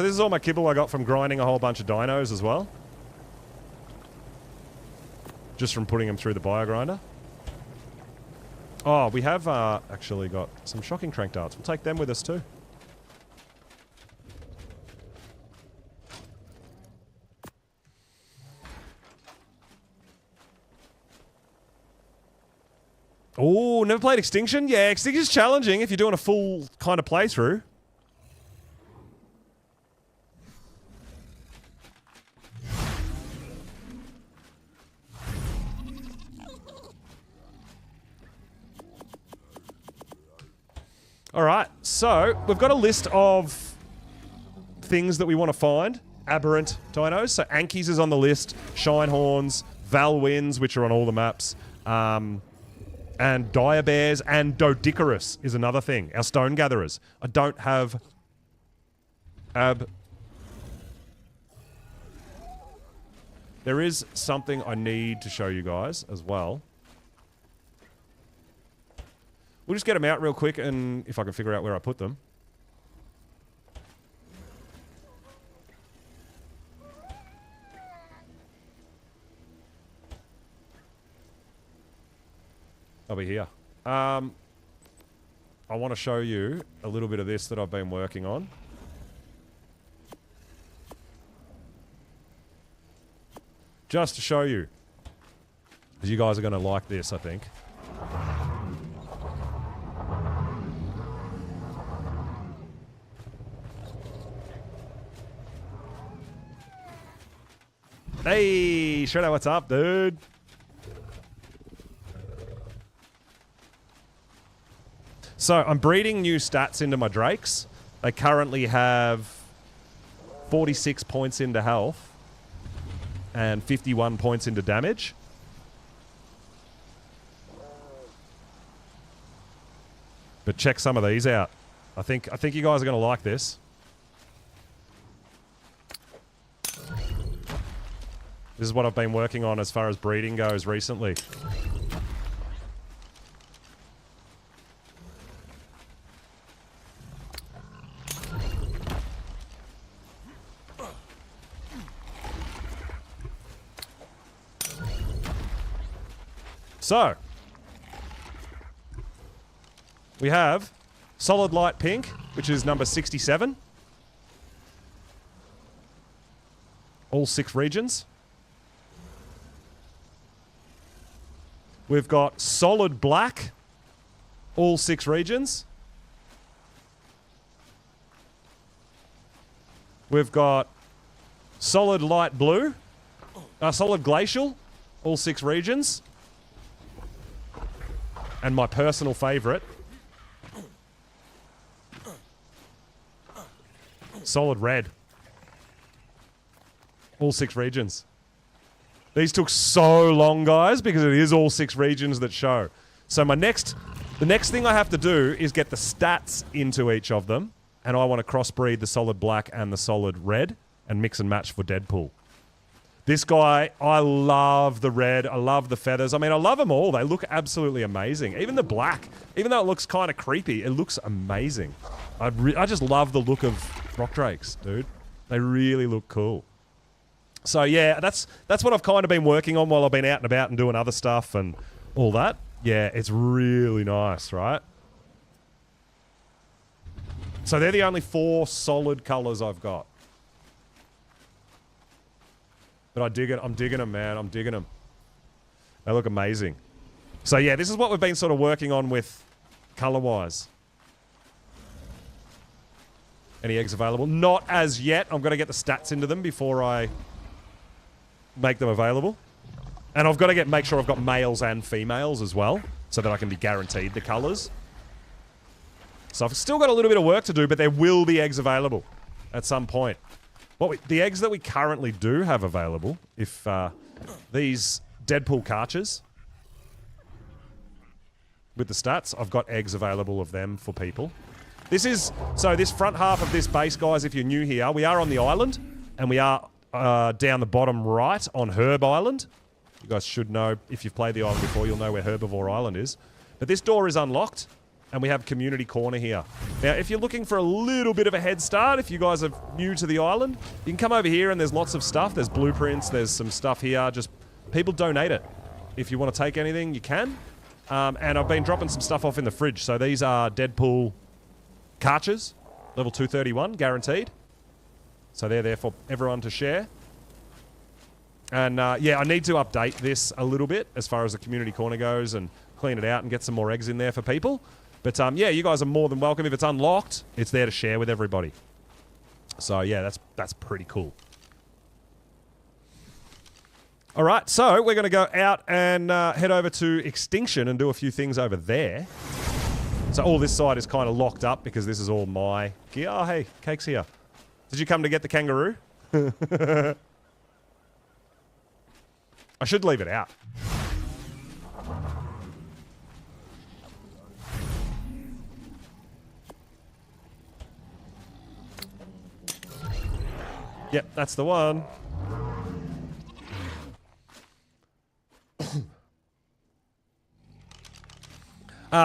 this is all my kibble I got from grinding a whole bunch of dinos as well. Just from putting them through the biogrinder. Oh, we have actually got some shocking trank darts. We'll take them with us too. Oh, never played Extinction? Yeah, Extinction's challenging if you're doing a full kind of playthrough. Alright, so we've got a list of things that we want to find. Aberrant dinos. So Ankies is on the list. Shinehorns, Valwins, which are on all the maps. And Direbears and Doedicurus is another thing. Our stone gatherers. I don't have There is something I need to show you guys as well. We'll just get them out real quick and if I can figure out where I put them. I'll be here. I want to show you a little bit of this that I've been working on. Just to show you. Because you guys are going to like this, I think. Hey, Shredder, what's up, dude? So, I'm breeding new stats into my Drakes. They currently have 46 points into health and 51 points into damage. But check some of these out. I think you guys are going to like this. This is what I've been working on as far as breeding goes recently. So, we have Solid Light Pink, which is number 67. All 6 regions. We've got Solid Black, all 6 regions. We've got Solid Light Blue, Solid Glacial, all 6 regions. And my personal favourite, Solid Red, all 6 regions. These took so long, guys, because it is all 6 regions that show. So the next thing I have to do is get the stats into each of them, and I want to crossbreed the Solid Black and the Solid Red and mix and match for Deadpool. This guy, I love the red. I love the feathers. I mean, I love them all. They look absolutely amazing. Even the black, even though it looks kind of creepy, it looks amazing. I just love the look of rock drakes, dude. They really look cool. So yeah, that's what I've kind of been working on while I've been out and about and doing other stuff and all that. Yeah, it's really nice, right? So they're the only 4 solid colors I've got. But I dig it. I'm digging them, man. I'm digging them. They look amazing. So yeah, this is what we've been sort of working on with color-wise. Any eggs available? Not as yet. I'm going to get the stats into them before I make them available. And I've got to make sure I've got males and females as well, so that I can be guaranteed the colors. So I've still got a little bit of work to do, but there will be eggs available at some point. The eggs that we currently do have available, if these Deadpool carches with the stats, I've got eggs available of them for people. This front half of this base, guys, if you're new here, we are on the island, and we are down the bottom right on Herb Island. You guys should know, if you've played the island before, you'll know where Herbivore Island is. But this door is unlocked, and we have Community Corner here. Now, if you're looking for a little bit of a head start, if you guys are new to the island, you can come over here and there's lots of stuff. There's blueprints, there's some stuff here. Just people donate it. If you want to take anything, you can. And I've been dropping some stuff off in the fridge. So these are Deadpool carches, level 231, guaranteed. So they're there for everyone to share. And yeah, I need to update this a little bit as far as the Community Corner goes and clean it out and get some more eggs in there for people. But yeah, you guys are more than welcome. If it's unlocked, it's there to share with everybody. So yeah, that's pretty cool. All right, so we're going to go out and head over to Extinction and do a few things over there. So all this side is kind of locked up because this is all my gear. Oh, hey, Cake's here. Did you come to get the kangaroo? I should leave it out. Yep, that's the one.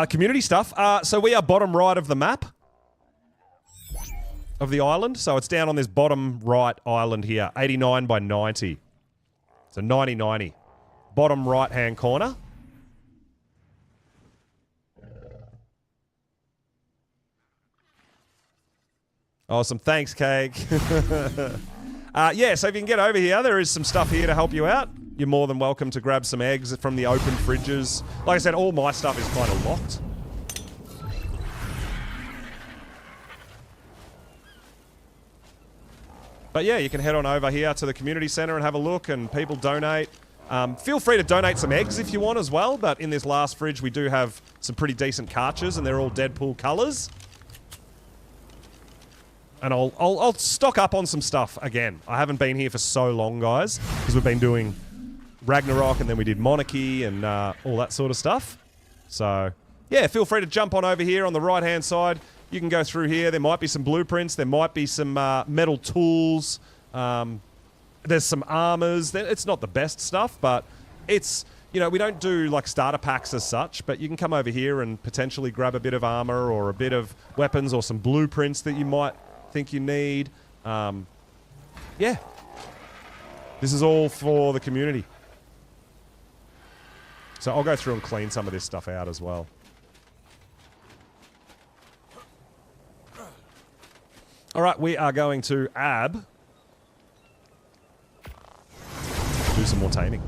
Community stuff. So we are bottom right of the map of the island. So it's down on this bottom right island here. 89 by 90. So 90-90. Bottom right-hand corner. Awesome. Thanks, Cake. Yeah, so if you can get over here, there is some stuff here to help you out. You're more than welcome to grab some eggs from the open fridges. Like I said, all my stuff is kind of locked. But yeah, you can head on over here to the community center and have a look, and people donate. Feel free to donate some eggs if you want as well, but in this last fridge we do have some pretty decent carches, and they're all Deadpool colors. And I'll stock up on some stuff again. I haven't been here for so long, guys, because we've been doing Ragnarok, and then we did Monarchy and all that sort of stuff. So, yeah, feel free to jump on over here on the right-hand side. You can go through here. There might be some blueprints. There might be some metal tools. There's some armors. It's not the best stuff, but it's, you know, we don't do like starter packs as such, but you can come over here and potentially grab a bit of armor or a bit of weapons or some blueprints that you might think you need. Yeah. This is all for the community. So I'll go through and clean some of this stuff out as well. All right, we are going to do some more taming.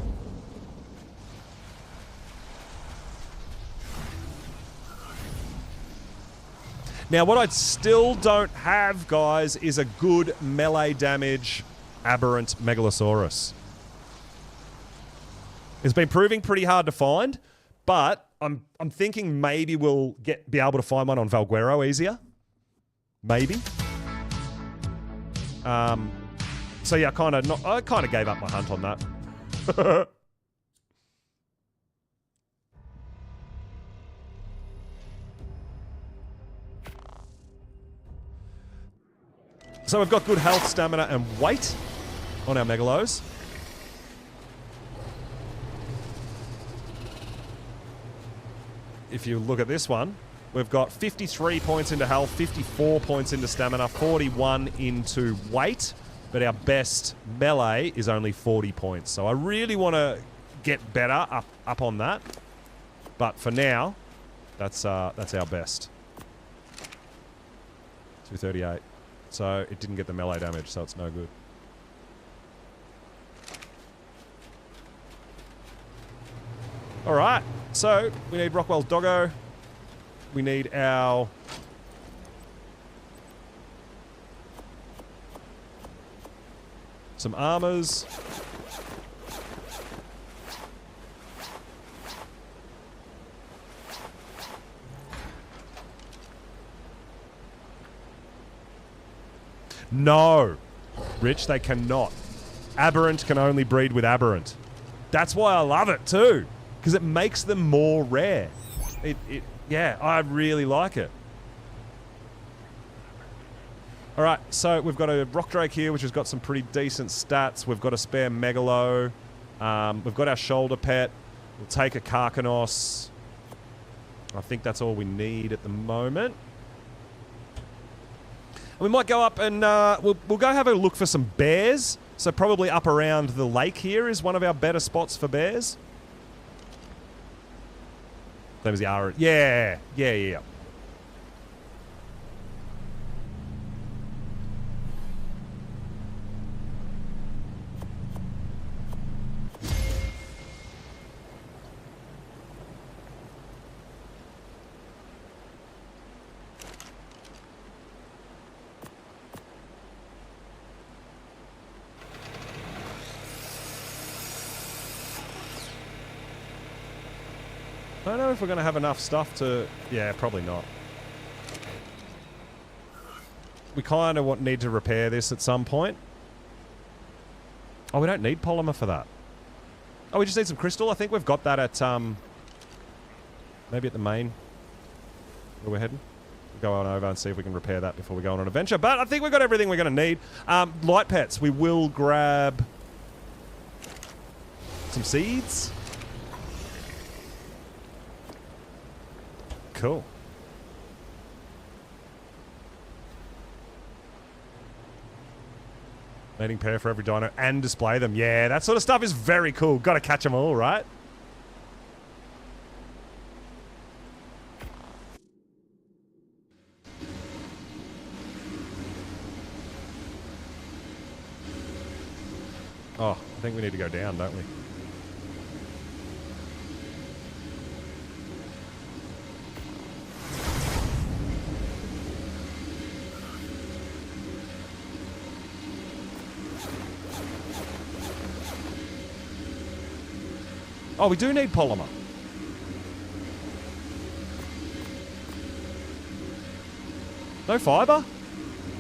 Now, what I still don't have, guys, is a good melee damage aberrant Megalosaurus. It's been proving pretty hard to find, but I'm thinking maybe we'll be able to find one on Valguero easier. Maybe. So yeah, I kind of gave up my hunt on that. So we've got good health, stamina, and weight on our Megalos. If you look at this one, we've got 53 points into health, 54 points into stamina, 41 into weight, but our best melee is only 40 points. So I really want to get better up on that. But for now, that's our best. 238. So it didn't get the melee damage, so it's no good. Alright, so we need Rockwell's doggo. We need our... some armors. No, Rich, they cannot. Aberrant can only breed with aberrant. That's why I love it too, because it makes them more rare. Yeah, I really like it. All right, so we've got a Rock Drake here, which has got some pretty decent stats. We've got a spare Megalo. We've got our shoulder pet. We'll take a Karkanos. I think that's all we need at the moment. We might go up and we'll go have a look for some bears. So probably up around the lake here is one of our better spots for bears. That was the R. Yeah. I don't know if we're going to have enough stuff to... Yeah, probably not. We kind of need to repair this at some point. Oh, we don't need polymer for that. Oh, we just need some crystal. I think we've got that at... maybe at the main where we're heading. We'll go on over and see if we can repair that before we go on an adventure. But I think we've got everything we're going to need. Light pets. We will grab some seeds. Cool. Mating pair for every dino and display them. Yeah, that sort of stuff is very cool. Got to catch them all, right? Oh, I think we need to go down, don't we? Oh, we do need polymer. No fiber?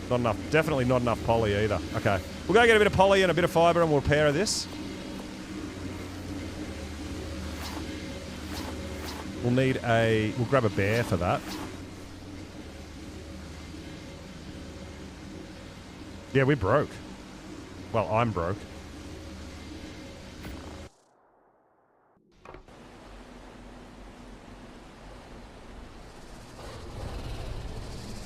Not enough. Definitely not enough poly either. Okay. We'll go get a bit of poly and a bit of fiber and we'll repair this. We'll need a... We'll grab a bear for that. Yeah, we're broke. Well, I'm broke.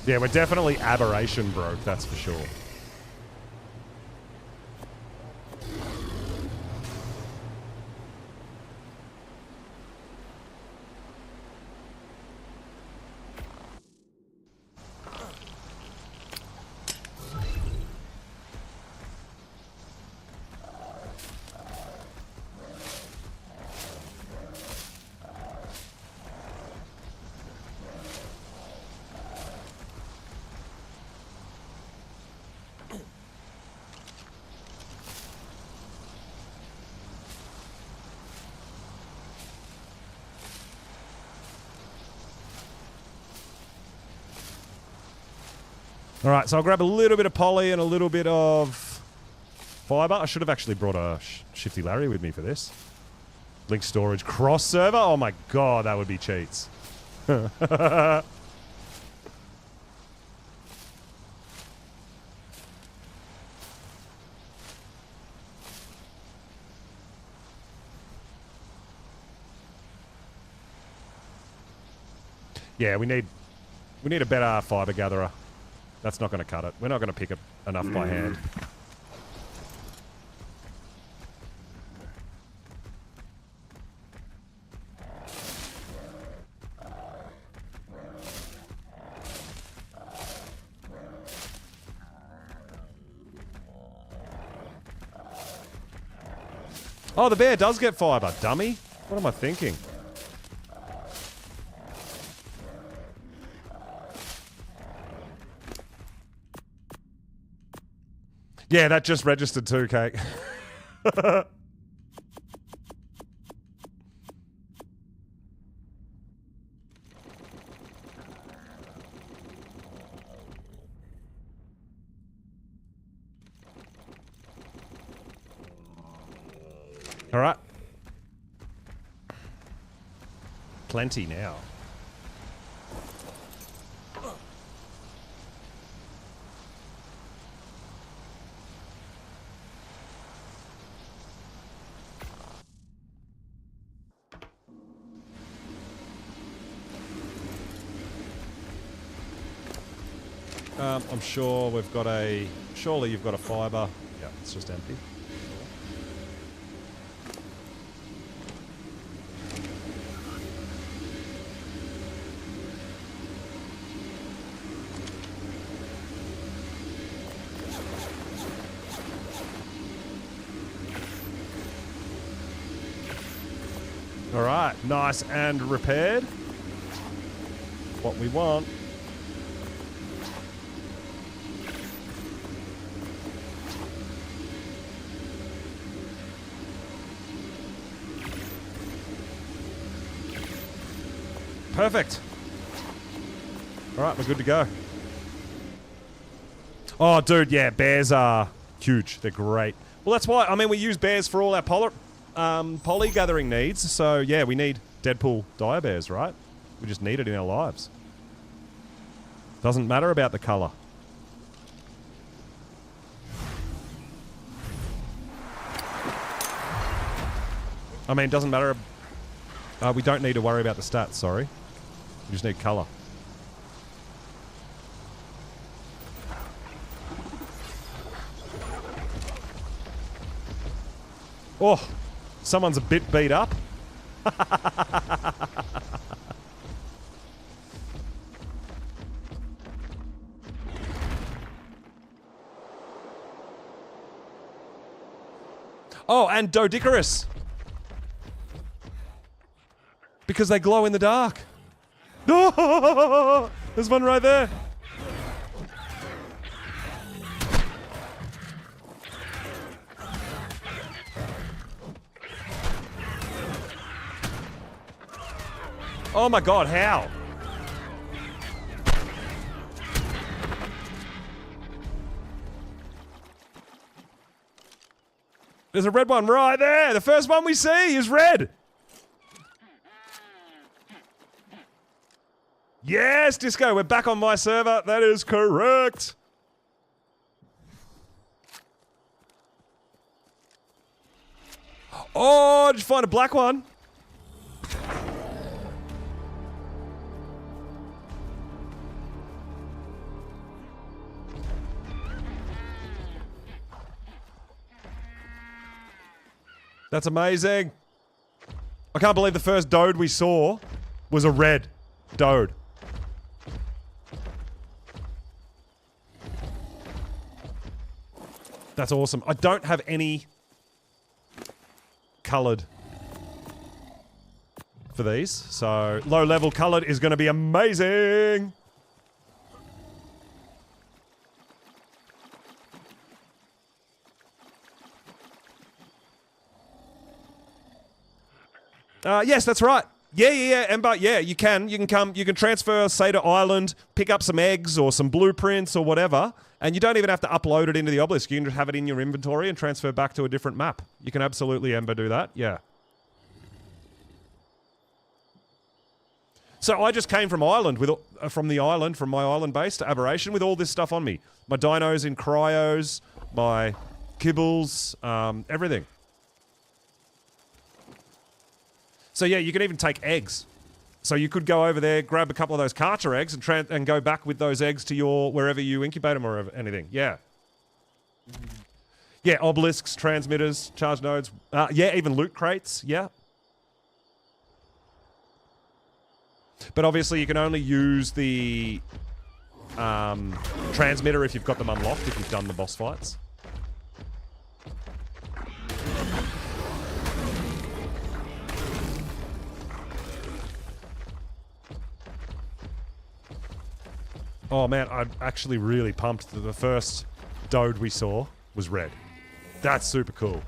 Yeah, we're definitely aberration broke, that's for sure. All right, so I'll grab a little bit of poly and a little bit of fiber. I should have actually brought a Shifty Larry with me for this. Link storage cross server? Oh my god, that would be cheats. Yeah, we need a better fiber gatherer. That's not going to cut it. We're not going to pick it enough by hand. Oh, the bear does get fiber, dummy. What am I thinking? Yeah, that just registered too, Cake. All right. Plenty now. I'm sure we've got a... Surely you've got a fibre. Yeah, it's just empty. All right, nice and repaired. What we want. Perfect. All right, we're good to go. Oh, dude, yeah, bears are huge. They're great. Well, that's why, I mean, we use bears for all our poly gathering needs. So, yeah, we need Deadpool dire bears, right? We just need it in our lives. Doesn't matter about the colour. I mean, doesn't matter. We don't need to worry about the stats, sorry. We just need colour. Oh, someone's a bit beat up. Oh, and Dodicarus. Because they glow in the dark. Oh, there's one right there. Oh my god, how? There's a red one right there. The first one we see is red. Yes, Disco, we're back on my server. That is correct. Oh, did you find a black one? That's amazing. I can't believe the first Dode we saw was a red Dode. That's awesome. I don't have any coloured for these, so low level coloured is going to be amazing. Yes, that's right. Yeah, Ember, yeah, you can come, you can transfer, say, to Island, pick up some eggs or some blueprints or whatever, and you don't even have to upload it into the obelisk. You can just have it in your inventory and transfer back to a different map. You can absolutely, Ember, do that, yeah. So I just came from Island, from my island base to Aberration with all this stuff on me. My dinos in cryos, my kibbles, everything. So yeah, you can even take eggs. So you could go over there, grab a couple of those Karcher eggs, and go back with those eggs to your wherever you incubate them or anything. Yeah. Yeah, obelisks, transmitters, charge nodes. Yeah, even loot crates. Yeah. But obviously you can only use the transmitter if you've got them unlocked, if you've done the boss fights. Oh man, I'm actually really pumped that the first Dode we saw was red. That's super cool.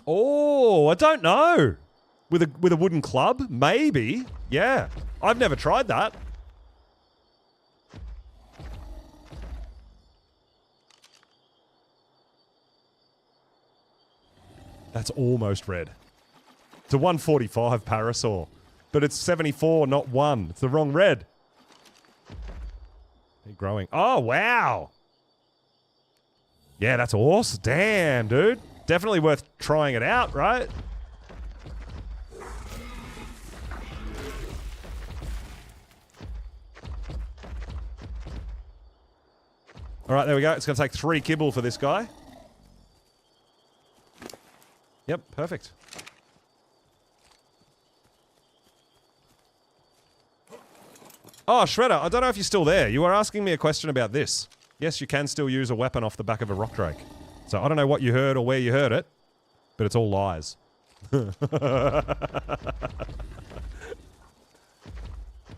Oh, I don't know. With a wooden club? Maybe. Yeah. I've never tried that. That's almost red. It's a 145 Parasaur. But it's 74, not 1. It's the wrong red. They're growing. Oh, wow. Yeah, that's awesome. Damn, dude. Definitely worth trying it out, right? All right, there we go. It's going to take 3 kibble for this guy. Yep, perfect. Oh, Shredder, I don't know if you're still there. You were asking me a question about this. Yes, you can still use a weapon off the back of a rock drake. So I don't know what you heard or where you heard it, but it's all lies.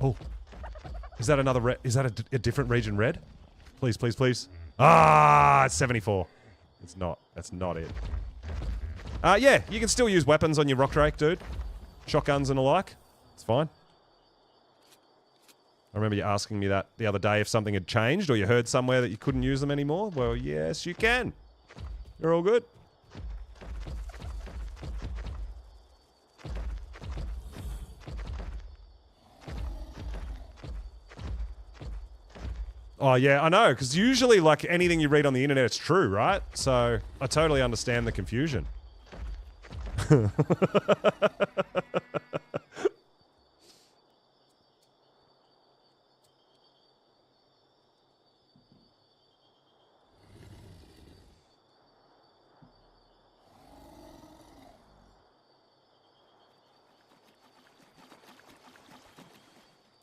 Oh. Is that another red? Is that a different region red? Please, please, please. Ah, it's 74. It's not. That's not it. Yeah, you can still use weapons on your rock drake, dude. Shotguns and the like. It's fine. I remember you asking me that the other day if something had changed or you heard somewhere that you couldn't use them anymore. Well, yes, you can. You're all good. Oh, yeah, I know, because usually, like, anything you read on the internet, it's true, right? So, I totally understand the confusion.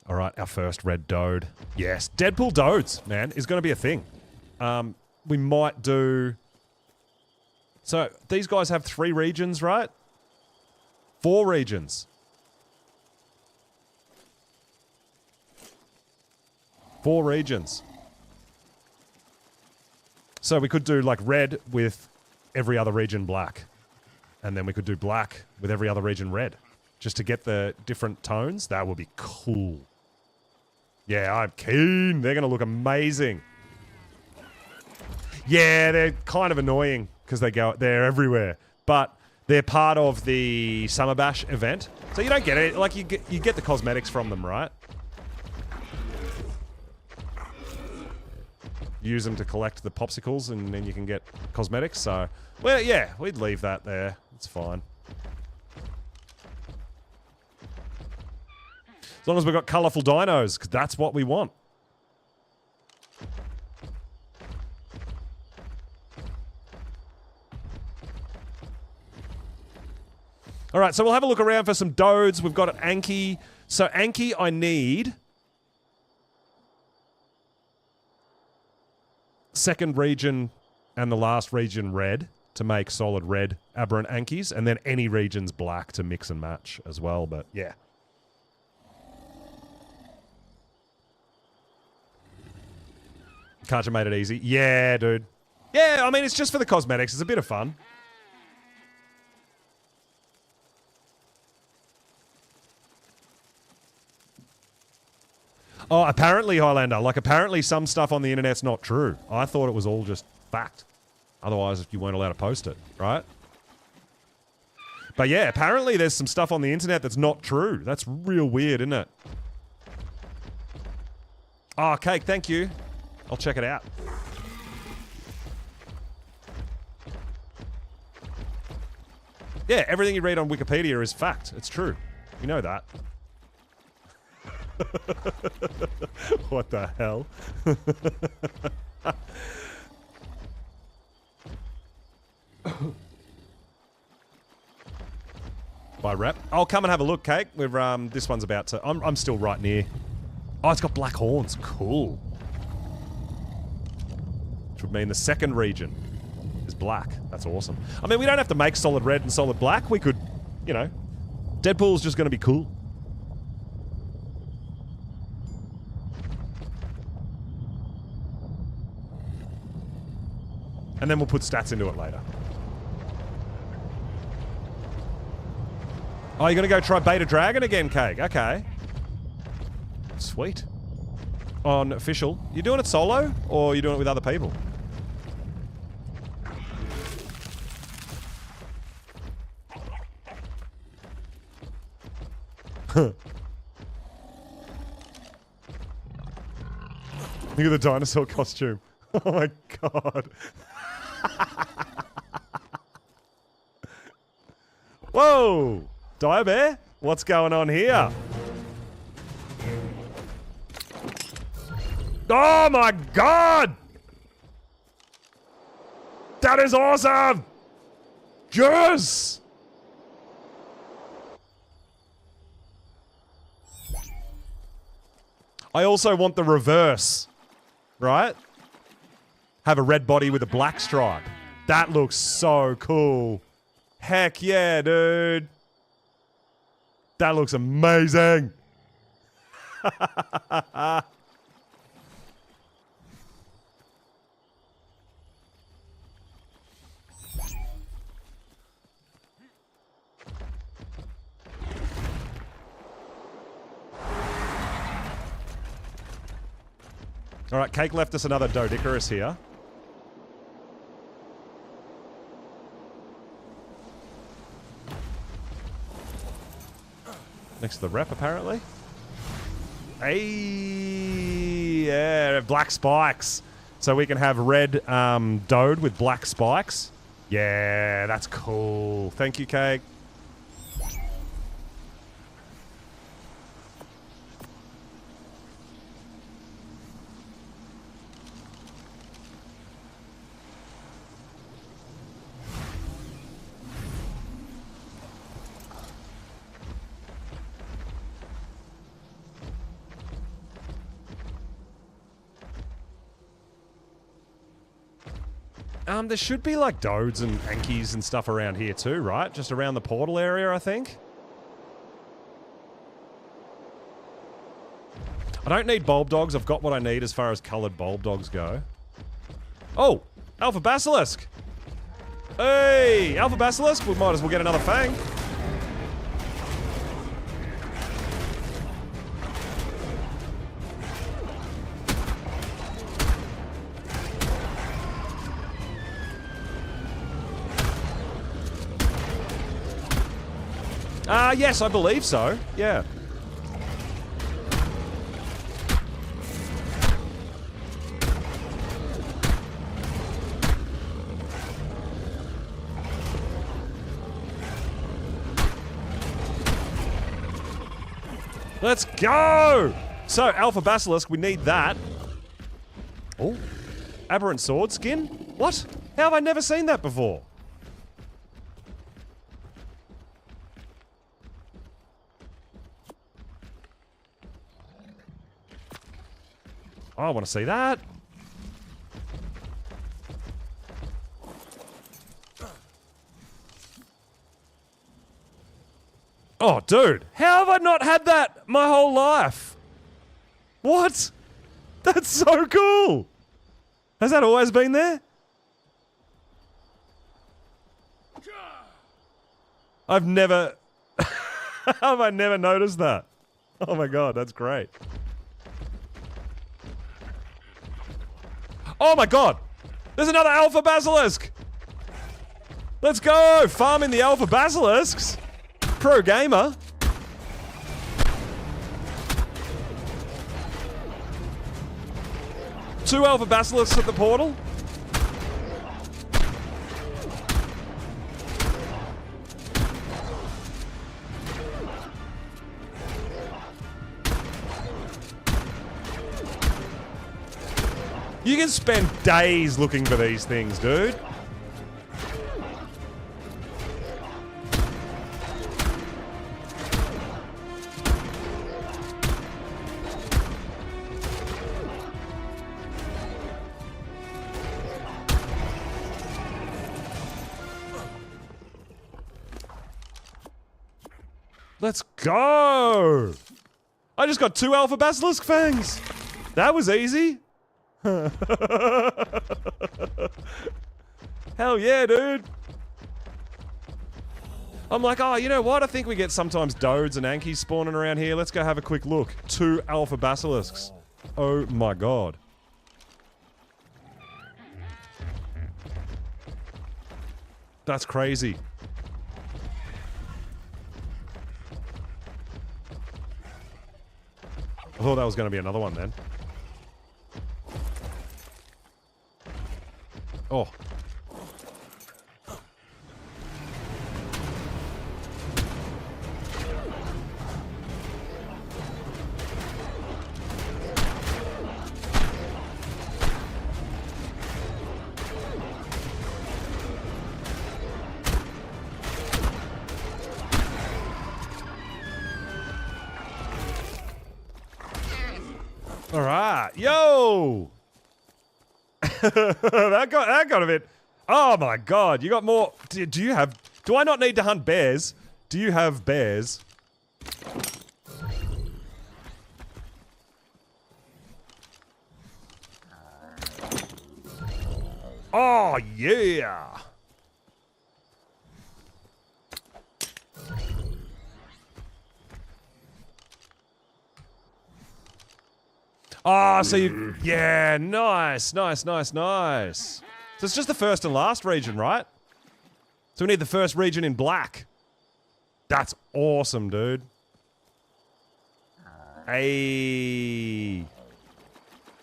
All right, our first red Dode. Yes, Deadpool Dodes, man, is going to be a thing. We might do... So, these guys have 3 regions, right? 4 regions. 4 regions. So we could do, like, red with every other region black. And then we could do black with every other region red. Just to get the different tones. That would be cool. Yeah, I'm keen. They're going to look amazing. Yeah, they're kind of annoying because they're everywhere. But they're part of the Summer Bash event. So you don't get it. Like, you get the cosmetics from them, right? Use them to collect the popsicles and then you can get cosmetics. So, well, yeah, we'd leave that there. It's fine. As long as we've got colourful dinos, because that's what we want. All right, so we'll have a look around for some Dodes. We've got an Anki. So Anki, I need... second region and the last region red to make solid red aberrant Ankis, and then any region's black to mix and match as well, but yeah. Karcher made it easy. Yeah, dude. Yeah, I mean, it's just for the cosmetics. It's a bit of fun. Oh, apparently, Highlander. Like, apparently some stuff on the internet's not true. I thought it was all just fact. Otherwise, you weren't allowed to post it, right? But yeah, apparently there's some stuff on the internet that's not true. That's real weird, isn't it? Oh, Cake, thank you. I'll check it out. Yeah, everything you read on Wikipedia is fact. It's true. You know that. What the hell? By rep. I'll come and have a look, Cake. We're this one's about to. I'm still right near. Oh, it's got black horns. Cool. Which would mean the second region is black. That's awesome. I mean, we don't have to make solid red and solid black. We could, you know, Deadpool's just going to be cool. And then we'll put stats into it later. Oh, you're going to go try Beta Dragon again, Cake? Okay. Sweet. On official. You doing it solo, or you doing it with other people? Look at the dinosaur costume. Oh my god. Whoa! Dire Bear? What's going on here? Oh my god! That is awesome! Yes! I also want the reverse, right? Have a red body with a black stripe. That looks so cool. Heck yeah, dude. That looks amazing. All right, Cake left us another Doedicurus here. Next to the rep, apparently. Hey, yeah, black spikes. So we can have red Doed with black spikes. Yeah, that's cool. Thank you, Cake. There should be like Dodes and Ankies and stuff around here too, right? Just around the portal area, I think. I don't need bulb dogs. I've got what I need as far as coloured bulb dogs go. Oh! Alpha Basilisk! Hey! Alpha Basilisk? We might as well get another Fang. Yes, I believe so. Yeah. Let's go! So, Alpha Basilisk, we need that. Oh. Aberrant sword skin? What? How have I never seen that before? Oh, I want to see that. Oh, dude. How have I not had that my whole life? What? That's so cool. Has that always been there? I've never... have I never noticed that? Oh my god, that's great. Oh my god! There's another Alpha Basilisk! Let's go! Farming the Alpha Basilisks! Pro gamer! 2 alpha basilisks at the portal. You can spend days looking for these things, dude. Let's go! I just got 2 alpha basilisk fangs. That was easy. Hell yeah, dude. I'm like, oh, you know what? I think we get sometimes Dodes and Ankies spawning around here. Let's go have a quick look. 2 alpha basilisks. Oh my god. That's crazy. I thought that was going to be another one then. Oh. All right, yo! that got a bit. Oh my god, you got more. Do you have? Do I not need to hunt bears? Do you have bears? Oh yeah! Oh, so you... Yeah, nice, nice, nice, nice. So it's just the first and last region, right? So we need the first region in black. That's awesome, dude. Hey.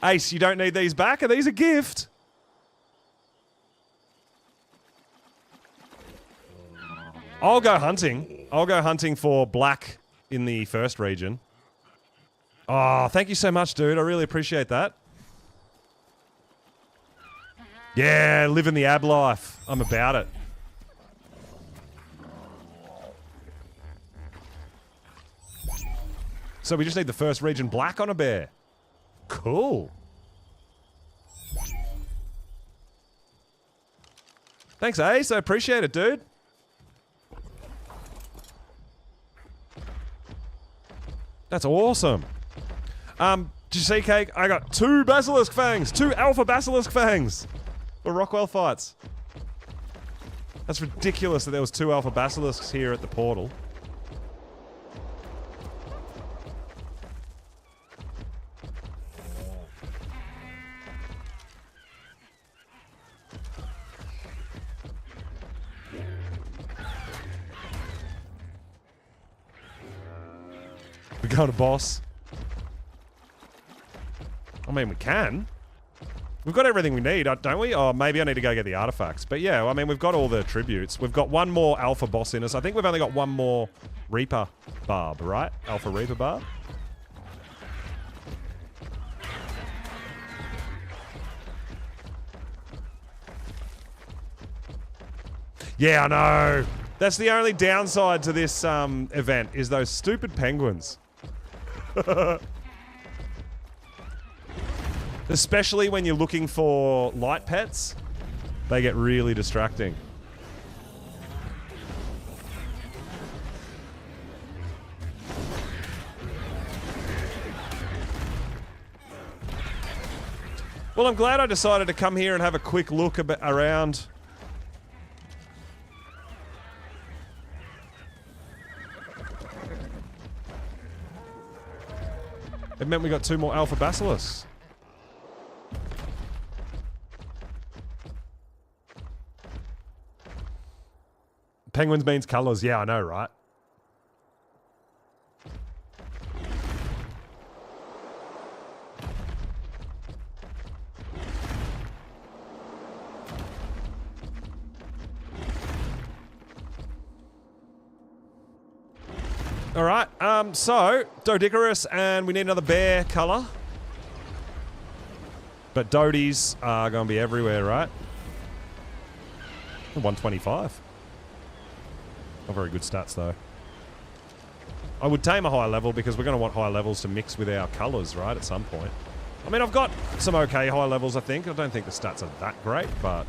Ace, you don't need these back? Are these a gift? I'll go hunting. I'll go hunting for black in the first region. Oh, thank you so much, dude. I really appreciate that. Yeah, living the ab life. I'm about it. So we just need the first region black on a bear. Cool. Thanks, Ace. I appreciate it, dude. That's awesome. Did you see, Cake? I got 2 basilisk fangs. 2 alpha basilisk fangs. For Rockwell fights. That's ridiculous that there was 2 alpha basilisks here at the portal. We got a boss. I mean, we can. We've got everything we need, don't we? Oh, maybe I need to go get the artifacts. But yeah, I mean, we've got all the tributes. We've got 1 more alpha boss in us. I think we've only got 1 more Reaper barb, right? Alpha Reaper barb. Yeah, I know. That's the only downside to this event, is those stupid penguins. Especially when you're looking for light pets, they get really distracting. Well, I'm glad I decided to come here and have a quick look around. It meant we got 2 more alpha basilisks. Penguins means colors. Yeah, I know, right? All right. So Doedicurus, and we need another bear color. But Dodies are going to be everywhere, right? 125. Not very good stats, though. I would tame a high level because we're going to want high levels to mix with our colors, right, at some point. I mean, I've got some okay high levels, I think. I don't think the stats are that great, but...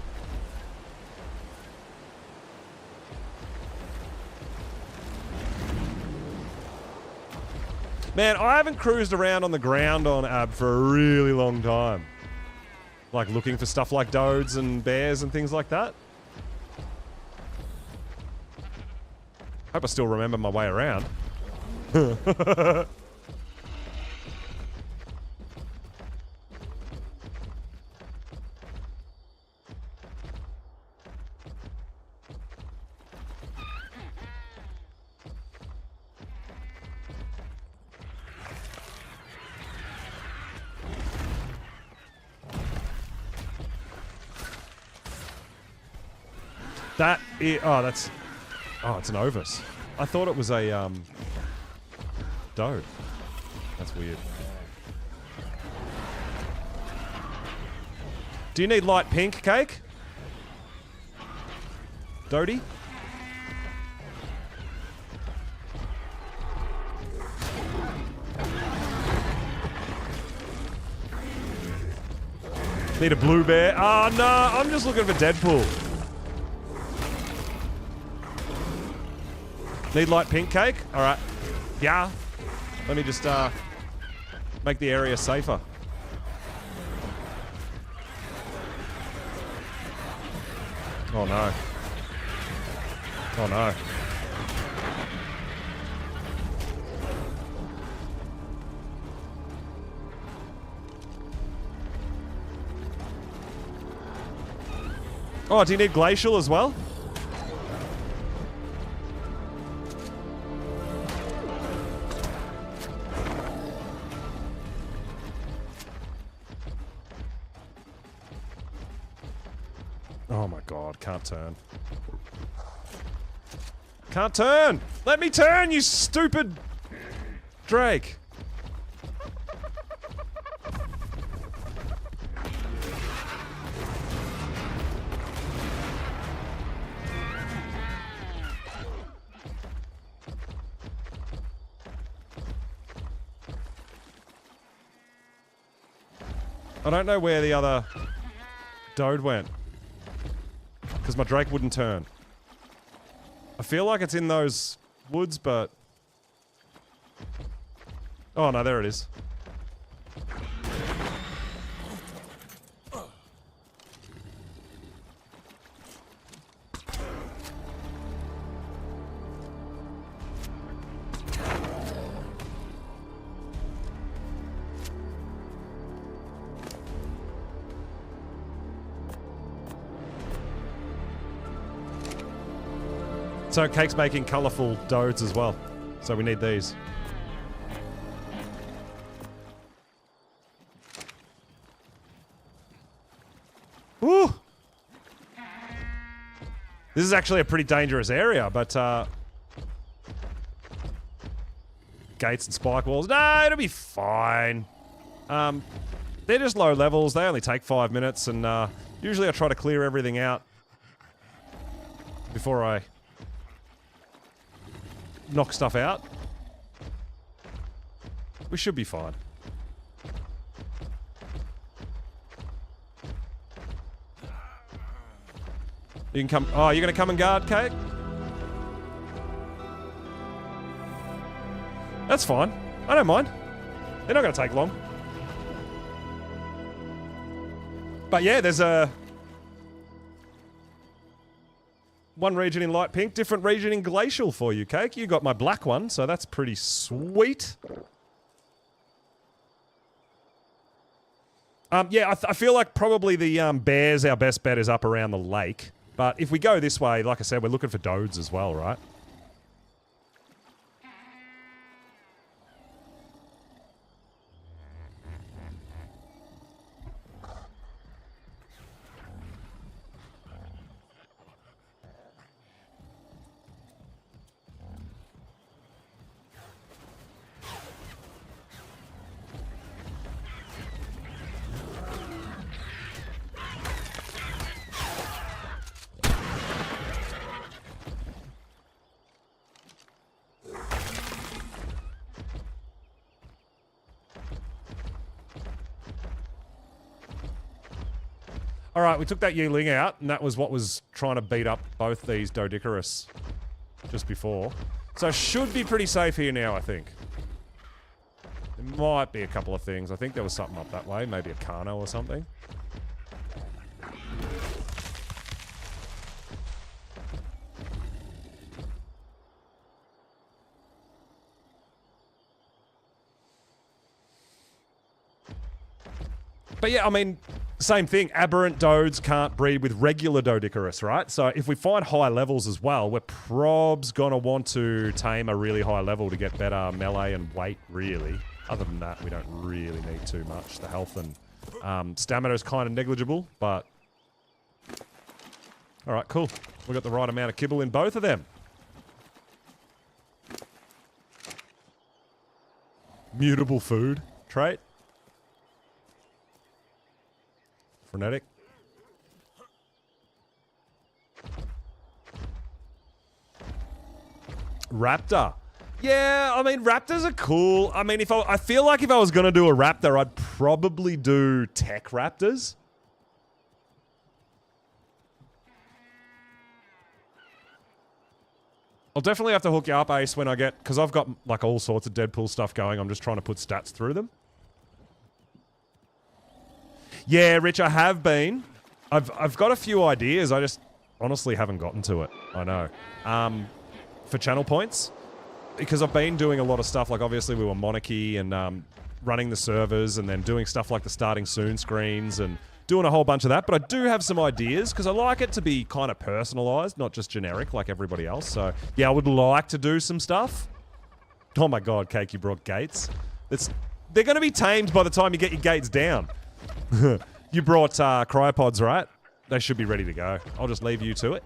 Man, I haven't cruised around on the ground on Ab for a really long time. Like, looking for stuff like Dodes and bears and things like that. Hope I still remember my way around. That is, oh, that's... Oh, it's an Ovis. I thought it was a, Dode. That's weird. Do you need light pink cake? Dodie? Need a blue bear? Oh, no, I'm just looking for Deadpool. Need light pink cake? Alright. Yeah. Let me just, make the area safer. Oh no. Oh no. Oh, do you need glacial as well? Oh my god, can't turn. Can't turn! Let me turn, you stupid Drake! I don't know where the other Dode went. Because my Drake wouldn't turn. I feel like it's in those woods, but... Oh no, there it is. So Cake's making colourful Dodes as well. So we need these. Woo! This is actually a pretty dangerous area, but gates and spike walls. No, it'll be fine. They're just low levels. They only take 5 minutes, and usually I try to clear everything out before I knock stuff out. We should be fine. You can come. Oh, you're gonna come and guard, Cake? That's fine. I don't mind. They're not gonna take long. But yeah, there's one region in light pink, different region in glacial for you, Cake. You got my black one, so that's pretty sweet. Yeah, I feel like probably the bears, our best bet is up around the lake. But if we go this way, like I said, we're looking for Dodes as well, right? All right, we took that Yeeling out, and that was what was trying to beat up both these Doedicurus just before. So should be pretty safe here now, I think. There might be a couple of things. I think there was something up that way, maybe a Carno or something. But yeah, I mean, same thing. Aberrant Dodes can't breed with regular Doedicurus, right? So if we find high levels as well, we're probs going to want to tame a really high level to get better melee and weight, really. Other than that, we don't really need too much. The health and stamina is kind of negligible, but... All right, cool. We got the right amount of kibble in both of them. Mutable food trait. Frenetic. Raptor. Yeah, I mean, raptors are cool. I mean, I feel like if I was going to do a raptor, I'd probably do tech raptors. I'll definitely have to hook you up, Ace, when I get... Because I've got, like, all sorts of Deadpool stuff going. I'm just trying to put stats through them. Yeah, Rich, I have been. I've got a few ideas. I just honestly haven't gotten to it. I know. For channel points. Because I've been doing a lot of stuff. Like, obviously, we were Monarchy and running the servers and then doing stuff like the starting soon screens and doing a whole bunch of that. But I do have some ideas because I like it to be kind of personalized, not just generic like everybody else. So, yeah, I would like to do some stuff. Oh my god, Cake, you brought gates. They're going to be tamed by the time you get your gates down. You brought cryopods, right? They should be ready to go. I'll just leave you to it.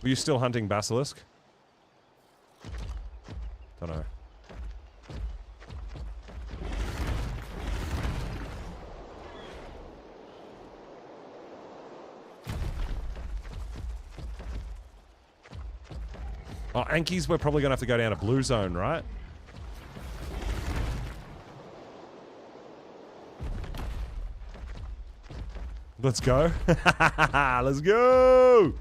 Were you still hunting basilisk? Don't know. Oh, Ankies, we're probably going to have to go down to Blue Zone, right? Let's go. Let's go!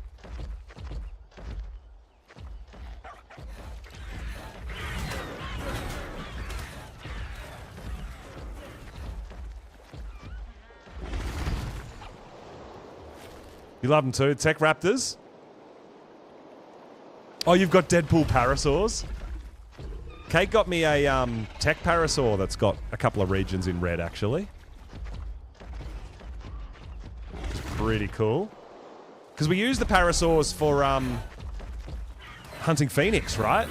You love them too. Tech Raptors. Oh, you've got Deadpool Parasaurs? Kate got me a Tech Parasaur that's got a couple of regions in red, actually. Which is pretty cool. Because we use the Parasaurs for hunting Phoenix, right?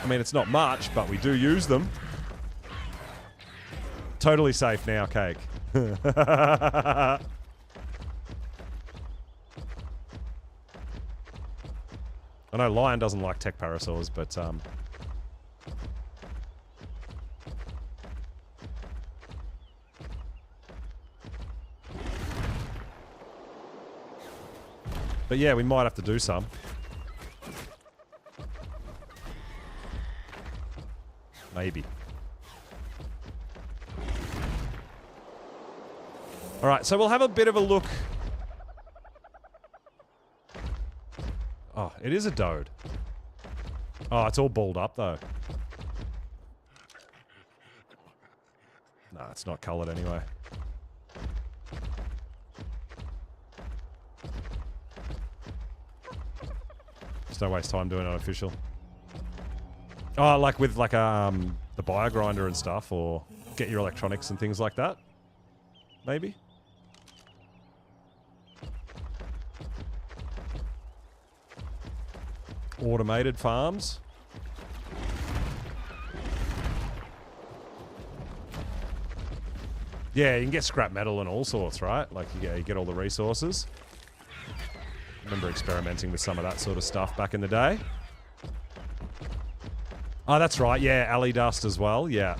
I mean, it's not much, but we do use them. Totally safe now, Cake. I know Lion doesn't like tech parasaurs, but yeah, we might have to do some. Maybe. Alright, so we'll have a bit of a look. Oh, it is a Doed. Oh, it's all balled up, though. Nah, it's not coloured anyway. Just don't waste time doing it official. Oh, like with like the biogrinder and stuff, or get your electronics and things like that? Maybe? Automated farms. Yeah, you can get scrap metal and all sorts, right? Like, yeah, you get all the resources. I remember experimenting with some of that sort of stuff back in the day. Oh, that's right. Yeah, alley dust as well. Yeah.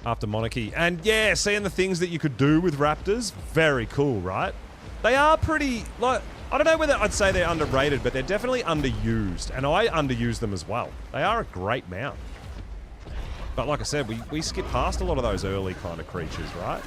after Monarchy. And yeah, seeing the things that you could do with raptors, very cool, right? They are pretty, like, I don't know whether I'd say they're underrated, but they're definitely underused. And I underuse them as well. They are a great mount. But like I said, we skip past a lot of those early kind of creatures, right?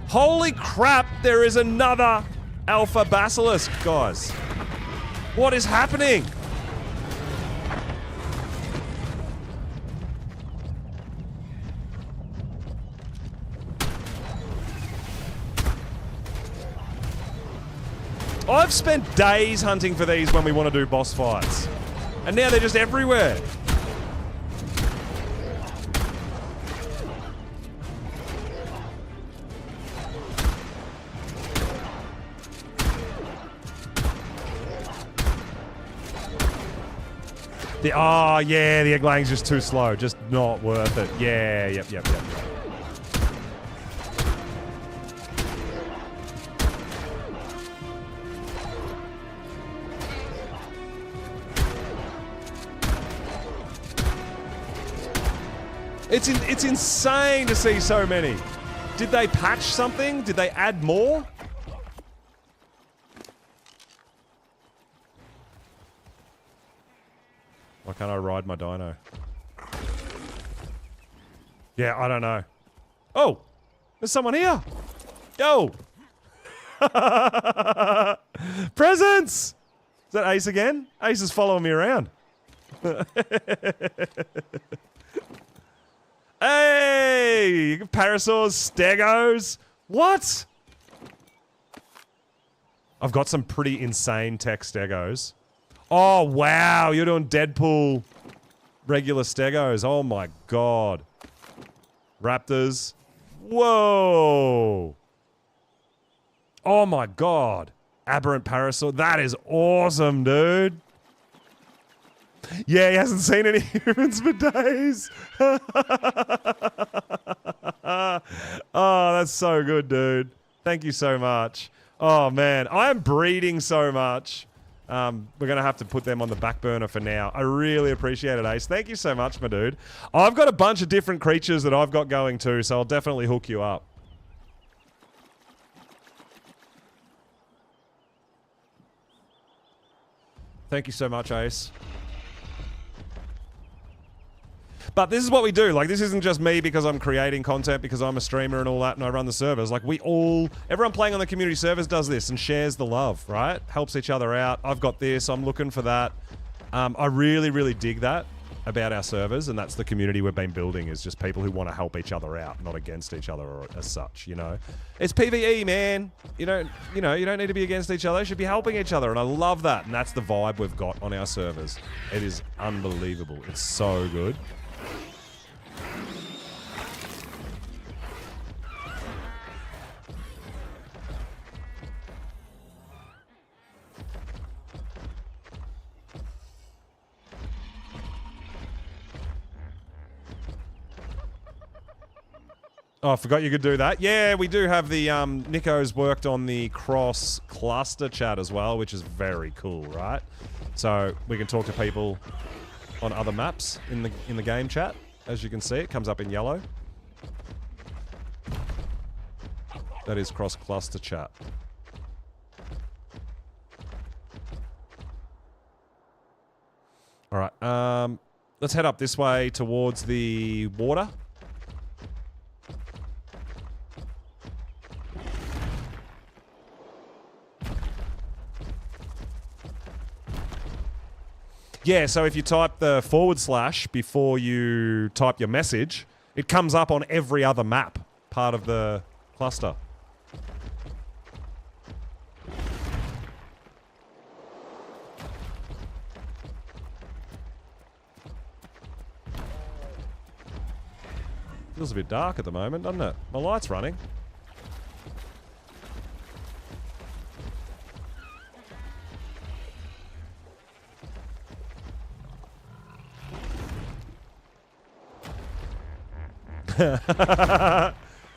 Holy crap, there is another alpha basilisk, guys. What is happening? I've spent days hunting for these when we want to do boss fights. And now they're just everywhere. Oh, yeah, the Egglang's just too slow. Just not worth it. Yeah, yep. It's insane to see so many. Did they patch something? Did they add more? Why can't I ride my dino? Yeah, I don't know. Oh! There's someone here! Yo! Presents! Is that Ace again? Ace is following me around. Hey! Parasaurs, Stegos. What? I've got some pretty insane tech Stegos. Oh, wow. You're doing Deadpool regular Stegos. Oh, my God. Raptors. Whoa. Oh, my God. Aberrant Parasaur. That is awesome, dude. Yeah, he hasn't seen any humans for days. Oh, that's so good, dude. Thank you so much. Oh, man. I am breeding so much. We're going to have to put them on the back burner for now. I really appreciate it, Ace. Thank you so much, my dude. I've got a bunch of different creatures that I've got going too, so I'll definitely hook you up. Thank you so much, Ace. But this is what we do. Like, this isn't just me because I'm creating content, because I'm a streamer and all that, and I run the servers. Like, everyone playing on the community servers does this and shares the love, right? Helps each other out. I've got this. I'm looking for that. I really, really dig that about our servers, and that's the community we've been building, is just people who want to help each other out, not against each other or as such, you know? It's PvE, man. You don't need to be against each other. You should be helping each other, and I love that, and that's the vibe we've got on our servers. It is unbelievable. It's so good. Oh, I forgot you could do that. Yeah, we do have the, Nico's worked on the cross-cluster chat as well, which is very cool, right? So, we can talk to people on other maps in the game chat. As you can see, it comes up in yellow. That is cross-cluster chat. Alright, let's head up this way towards the water. Yeah, so if you type the / before you type your message, it comes up on every other map, part of the cluster. Feels a bit dark at the moment, doesn't it? My light's running.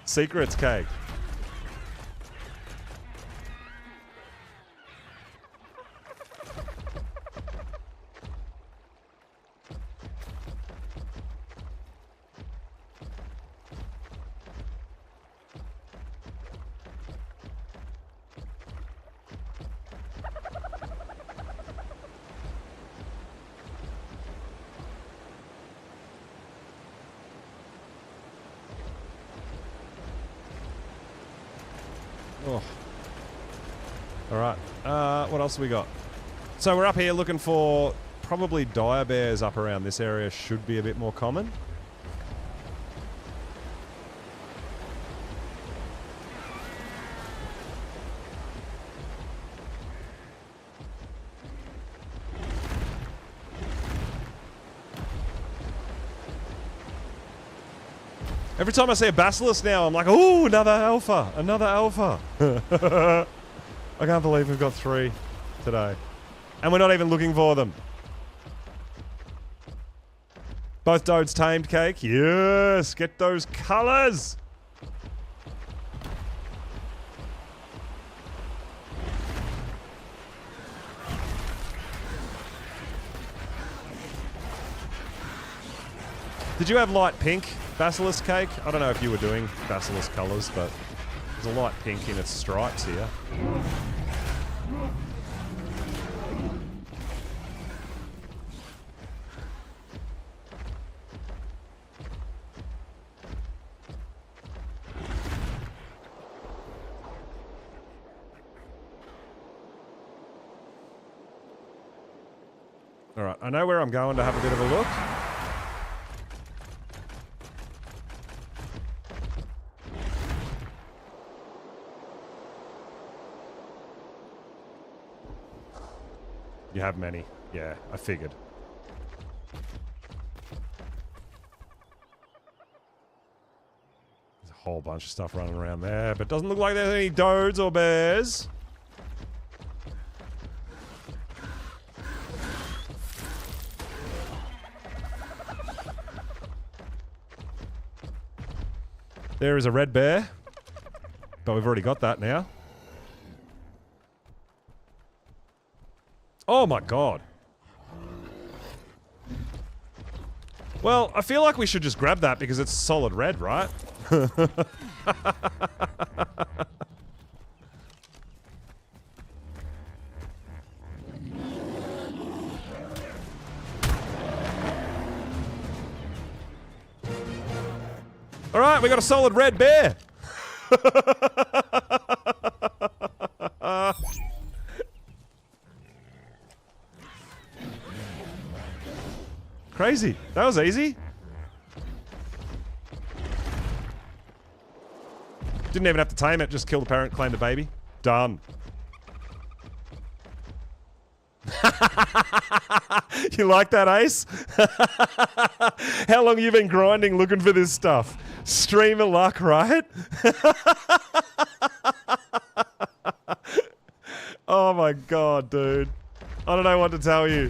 Secrets cake. Oh. Alright. What else have we got? So we're up here looking for probably dire bears up around this area. Should be a bit more common. Every time I see a basilisk now, I'm like, ooh, another alpha, another alpha. I can't believe we've got 3 today. And we're not even looking for them. Both dodes tamed, Cake. Yes, get those colours. Did you have light pink basilisk, Cake? I don't know if you were doing basilisk colours, but there's a light pink in its stripes here. Alright, I know where I'm going to have a bit of a look. You have many. Yeah, I figured. There's a whole bunch of stuff running around there, but doesn't look like there's any dodes or bears. There is a red bear, but we've already got that now. Oh my god. Well, I feel like we should just grab that because it's solid red, right? Alright, we got a solid red bear. Crazy. That was easy. Didn't even have to tame it, just kill the parent, claim the baby. Done. You like that, Ace? How long have you been grinding looking for this stuff? Stream of luck, right? Oh my god, dude. I don't know what to tell you.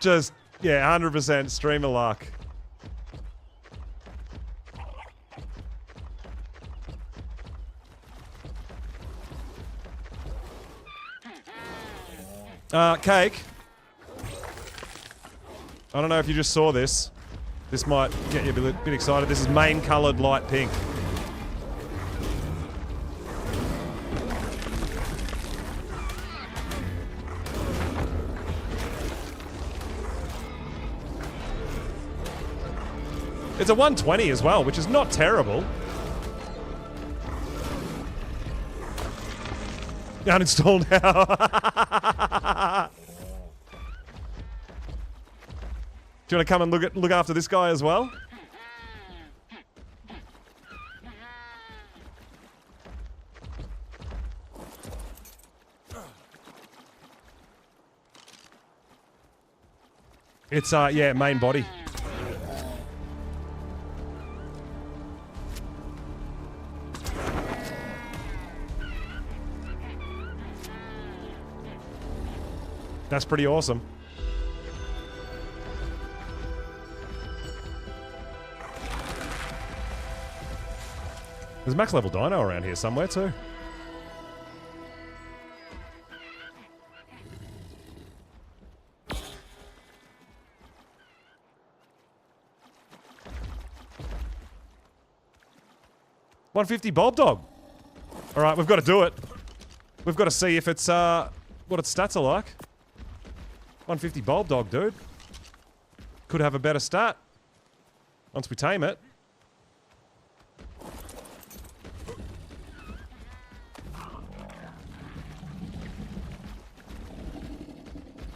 Just, yeah, 100% stream of luck. Cake. I don't know if you just saw this. This might get you a bit excited. This is main coloured light pink. It's a 120 as well, which is not terrible. Uninstall now. Do you want to come and look after this guy as well? It's yeah, main body. That's pretty awesome. There's max level dino around here somewhere too. $150 Bulb Dog. Alright, we've got to do it. We've got to see if it's what its stats are like. 150 Bulb Dog, dude. Could have a better stat. Once we tame it.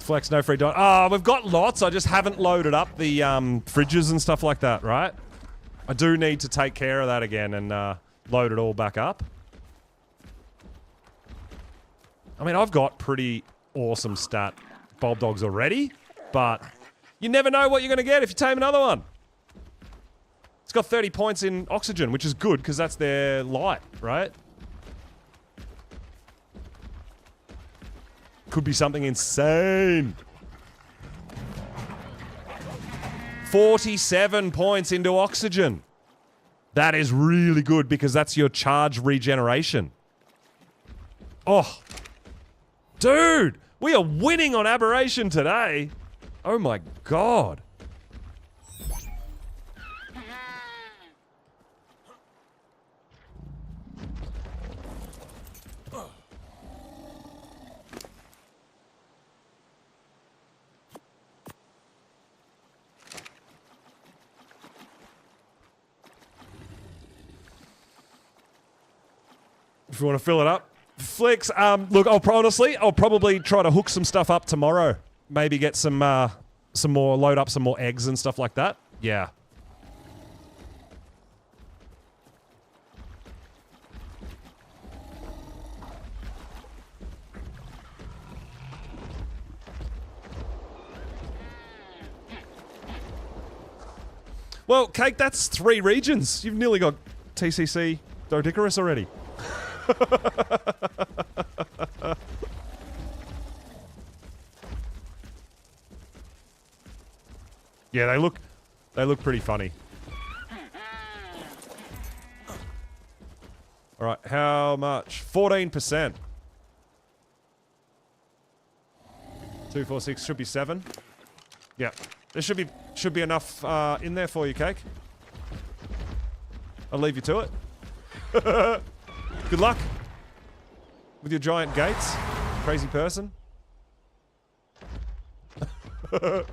Flex, no free dot. Oh, we've got lots. I just haven't loaded up the fridges and stuff like that, right? I do need to take care of that again and load it all back up. I mean, I've got pretty awesome stat Bulb Dogs already, but you never know what you're going to get if you tame another one. It's got 30 points in oxygen, which is good because that's their light, right? Could be something insane. 47 points into oxygen. That is really good because that's your charge regeneration. Oh. Dude, we are winning on aberration today. Oh my god. If you want to fill it up. Flicks, look, I'll probably try to hook some stuff up tomorrow. Maybe get some more, load up some more eggs and stuff like that. Yeah. Well, Cake, that's 3 regions. You've nearly got TCC Dodicarus already. Yeah, they look pretty funny. All right, how much? 14%. 2, 4, 6 should be 7. Yeah, there should be enough in there for you, Cake. I'll leave you to it. Good luck with your giant gates, crazy person. We're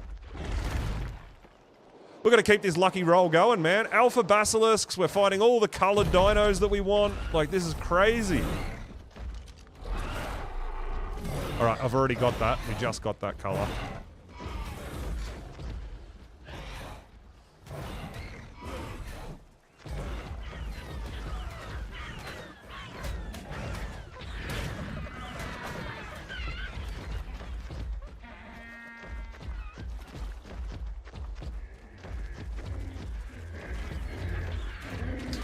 going to keep this lucky roll going, man. Alpha basilisks, we're finding all the coloured dinos that we want. Like, this is crazy. Alright, I've already got that. We just got that colour.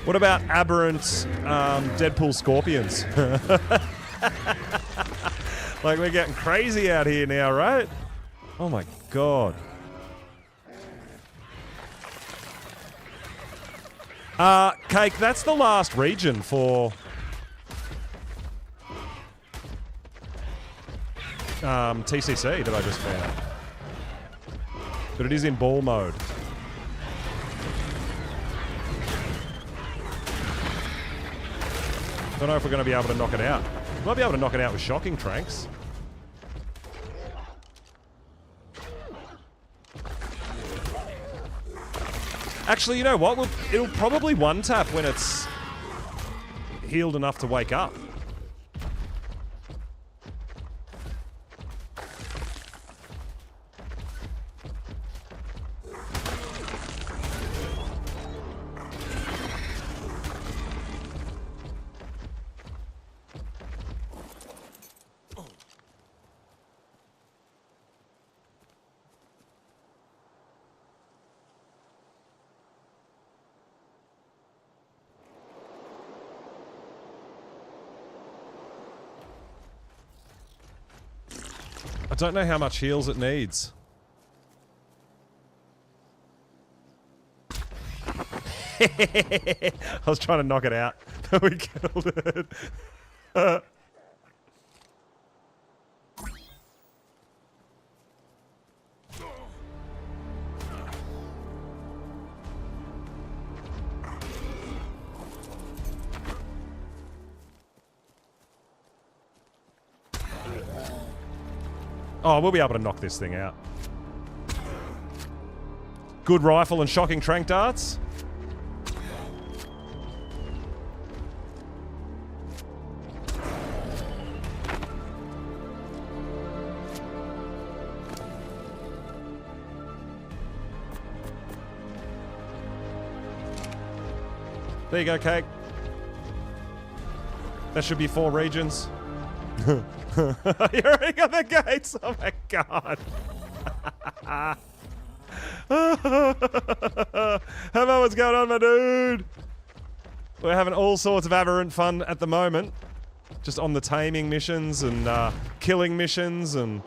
What about aberrant Deadpool scorpions? Like, we're getting crazy out here now, right? Oh my god. Cake, that's the last region for TCC that I just found. But it is in ball mode. Don't know if we're going to be able to knock it out. We might be able to knock it out with shocking tranks. Actually, you know what? It'll probably one-tap when it's healed enough to wake up. I don't know how much heals it needs. I was trying to knock it out. We killed it. Oh, we'll be able to knock this thing out. Good rifle and shocking trank darts. There you go, Cake. That should be 4 regions. You're already got the gates. Oh my god. Hello, what's going on, my dude? We're having all sorts of aberrant fun at the moment. Just on the taming missions and killing missions and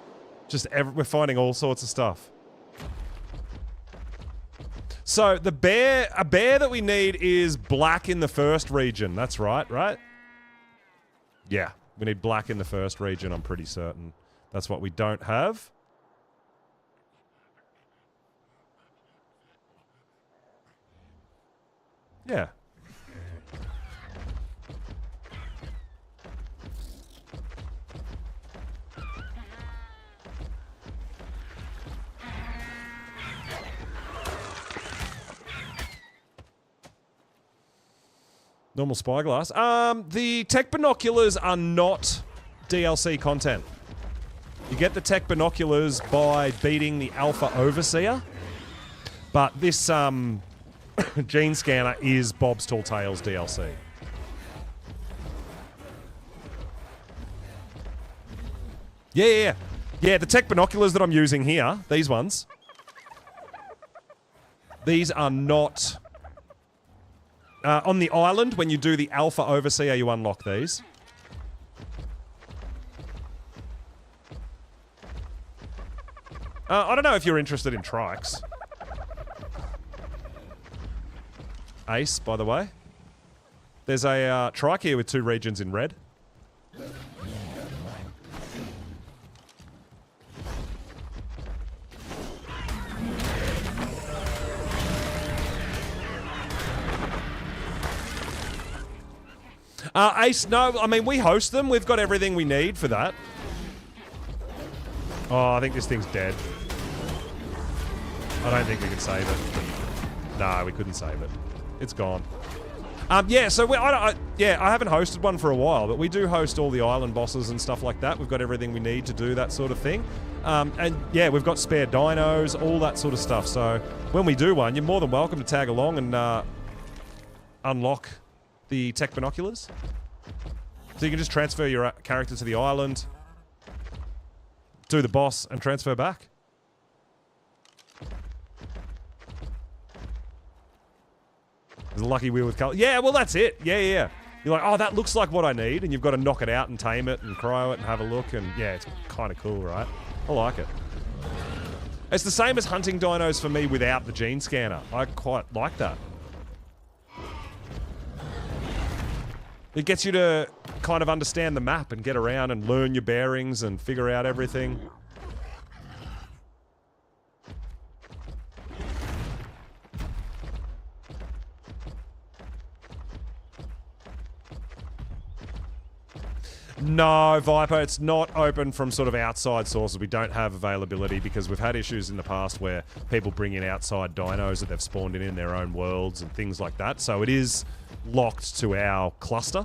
just we're finding all sorts of stuff. So a bear that we need is black in the first region. That's right, right? Yeah, we need black in the first region, I'm pretty certain. That's what we don't have. Yeah. Normal spyglass. The tech binoculars are not DLC content. You get the tech binoculars by beating the Alpha Overseer. But this, gene scanner is Bob's Tall Tales DLC. Yeah. Yeah, the tech binoculars that I'm using here, these ones, these are not... on the island, when you do the Alpha Overseer, you unlock these. I don't know if you're interested in trikes. Ace, by the way. There's a trike here with 2 regions in red. Ace, no, I mean, we host them. We've got everything we need for that. Oh, I think this thing's dead. I don't think we could save it. No, we couldn't save it. It's gone. Yeah, so I haven't hosted one for a while, but we do host all the island bosses and stuff like that. We've got everything we need to do that sort of thing. And yeah, we've got spare dinos, all that sort of stuff. So when we do one, you're more than welcome to tag along and unlock the tech binoculars. So you can just transfer your character to the island, do the boss, and transfer back. There's a lucky wheel with color. Yeah, well, that's it. Yeah. You're like, oh, that looks like what I need, and you've got to knock it out and tame it and cryo it and have a look, and yeah, it's kind of cool, right? I like it. It's the same as hunting dinos for me without the gene scanner. I quite like that. It gets you to kind of understand the map and get around and learn your bearings and figure out everything. No, Viper, it's not open from sort of outside sources. We don't have availability because we've had issues in the past where people bring in outside dinos that they've spawned in their own worlds and things like that. So it is locked to our cluster.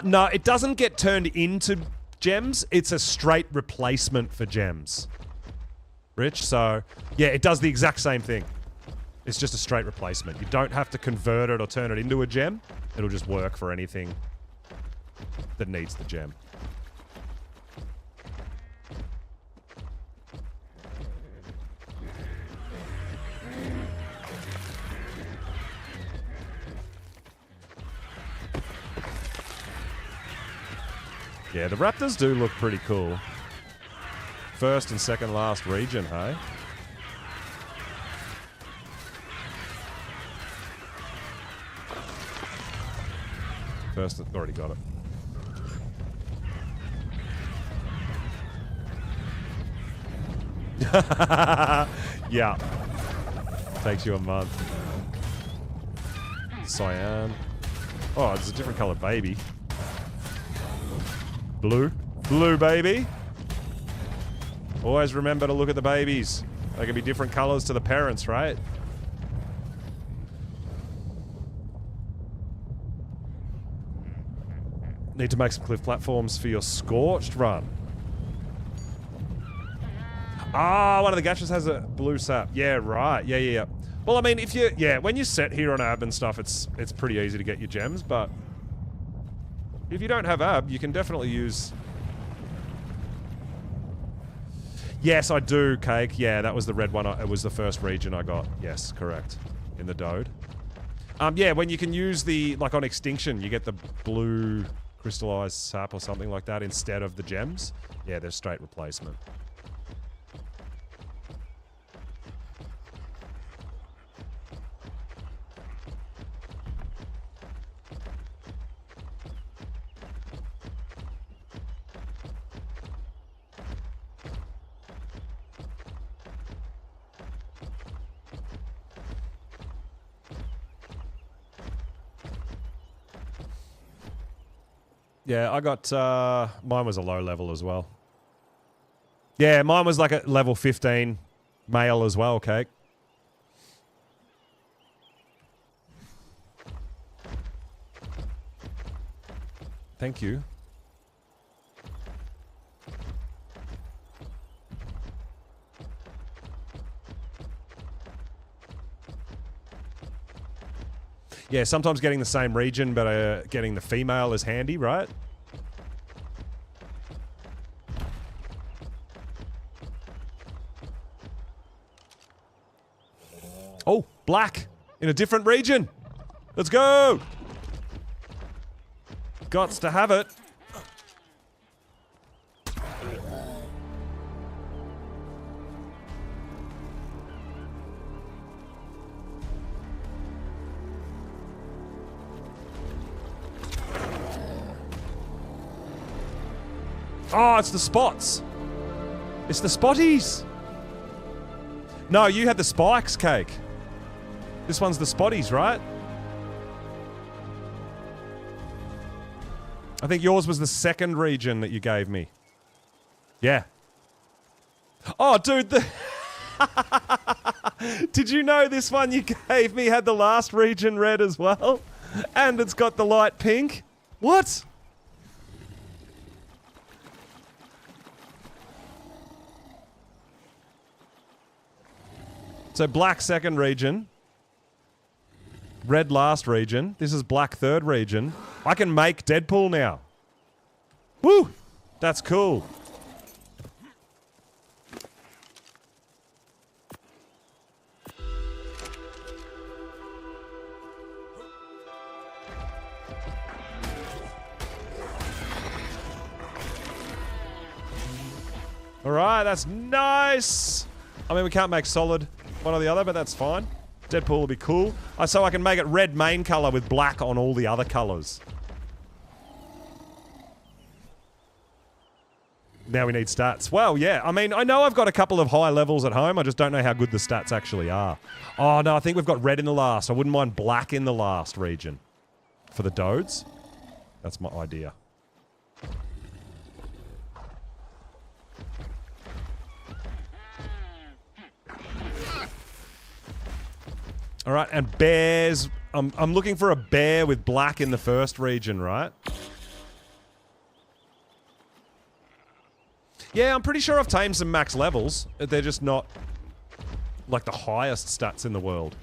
No, it doesn't get turned into gems. It's a straight replacement for gems. Rich, so yeah, it does the exact same thing. It's just a straight replacement. You don't have to convert it or turn it into a gem. It'll just work for anything that needs the gem. Yeah, the raptors do look pretty cool. First and second last region, hey? First, already got it. Yeah. Takes you a month. Cyan. Oh, it's a different color baby. Blue. Blue, baby. Always remember to look at the babies. They can be different colors to the parents, right? Need to make some cliff platforms for your Scorched run. Ah, one of the gachas has a blue sap. Yeah, right. Yeah. Well, I mean, if you... Yeah, when you set here on ab and stuff, it's pretty easy to get your gems, but... If you don't have ab, you can definitely use... Yes, I do, Cake. Yeah, that was the red one. It was the first region I got. Yes, correct. In the Dode. Yeah, when you can use the... Like on Extinction, you get the blue crystallized sap or something like that instead of the gems. Yeah, they're straight replacement. Yeah, I got, mine was a low level as well. Yeah, mine was like a level 15 male as well, Cake. Thank you. Yeah, sometimes getting the same region, but getting the female is handy, right? Oh, black in a different region. Let's go. Gots to have it. Oh, it's the spots. It's the spotties. No, you had the spikes, Cake. This one's the spotties, right? I think yours was the second region that you gave me. Yeah. Oh, dude, the... Did you know this one you gave me had the last region red as well? And it's got the light pink? What? So black second region. Red last region. This is black third region. I can make Deadpool now. Woo! That's cool. Alright, that's nice! I mean, we can't make solid one or the other, but that's fine. Deadpool will be cool. So I can make it red main color with black on all the other colors. Now we need stats. Well, yeah. I mean, I know I've got a couple of high levels at home. I just don't know how good the stats actually are. Oh, no, I think we've got red in the last. I wouldn't mind black in the last region. For the Dodes. That's my idea. All right, and bears. I'm looking for a bear with black in the first region, right? Yeah, I'm pretty sure I've tamed some max levels. They're just not, like, the highest stats in the world.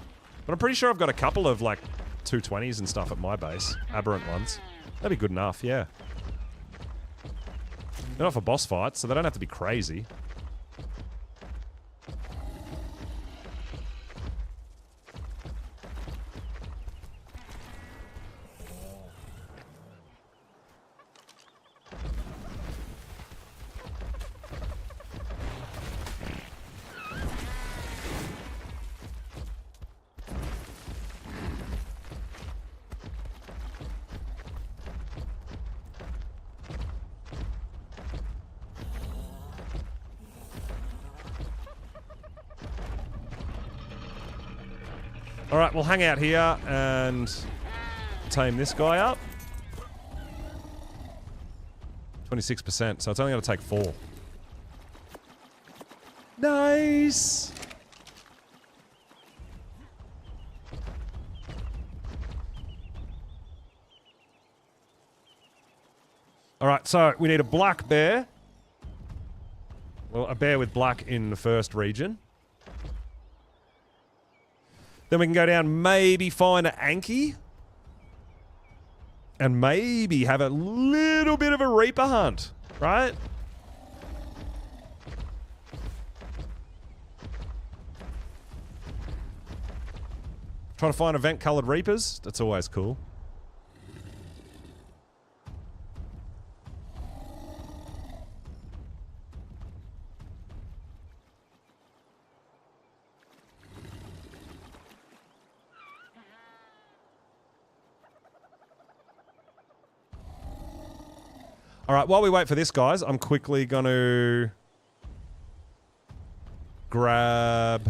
But I'm pretty sure I've got a couple of, like, 220s and stuff at my base. Aberrant ones. That'd be good enough, yeah. They're not for boss fights, so they don't have to be crazy. Alright, we'll hang out here and tame this guy up. 26%, so it's only going to take 4. Nice! All right, so we need a black bear. Well, a bear with black in the first region. Then we can go down, maybe find an Anki. And maybe have a little bit of a Reaper hunt, right? Trying to find event-colored Reapers. That's always cool. All right, while we wait for this, guys, I'm quickly going to grab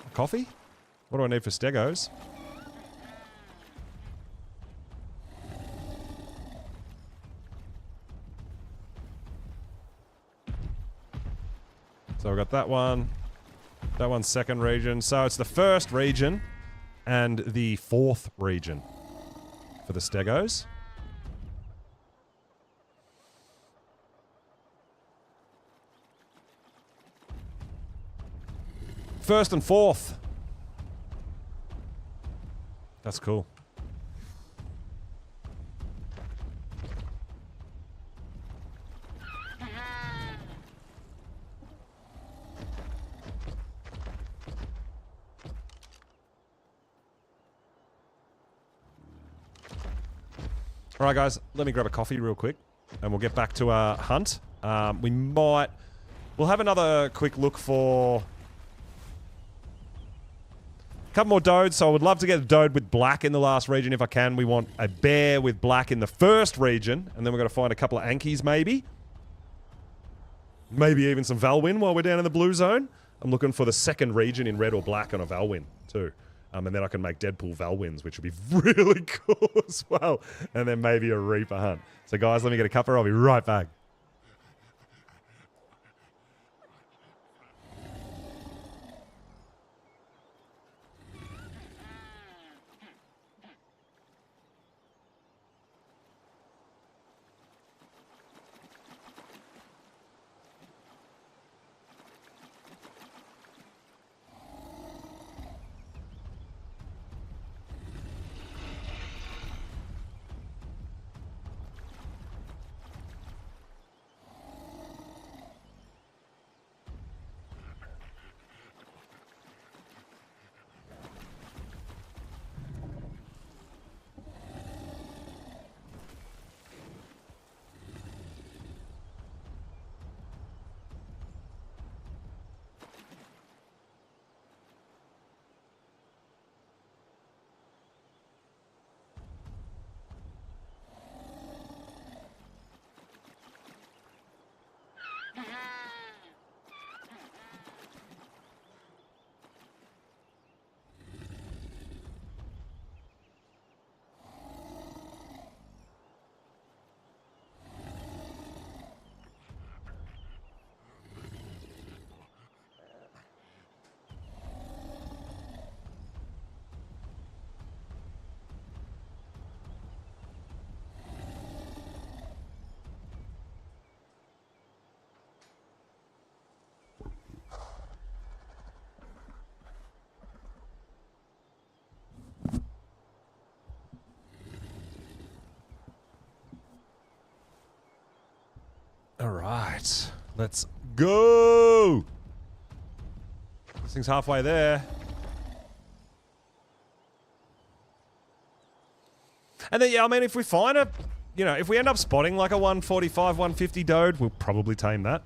a coffee. What do I need for stegos? So we've got that one. That one's second region. So it's the first region and the fourth region for the stegos. First and fourth. That's cool. All right, guys, let me grab a coffee real quick, and we'll get back to our hunt. We'll have another quick look for a couple more dodes, so I would love to get a dode with black in the last region if I can. We want a bear with black in the first region, and then we've got to find a couple of Ankies, maybe. Maybe even some Valwyn while we're down in the blue zone. I'm looking for the second region in red or black on a Valwyn, too. And then I can make Deadpool Valwyns, which would be really cool as well. And then maybe a Reaper hunt. So guys, let me get a cuppa. I'll be right back. All right, let's go. This thing's halfway there. And then, yeah, I mean, if we find a, you know, if we end up spotting like a 145, 150 dode, we'll probably tame that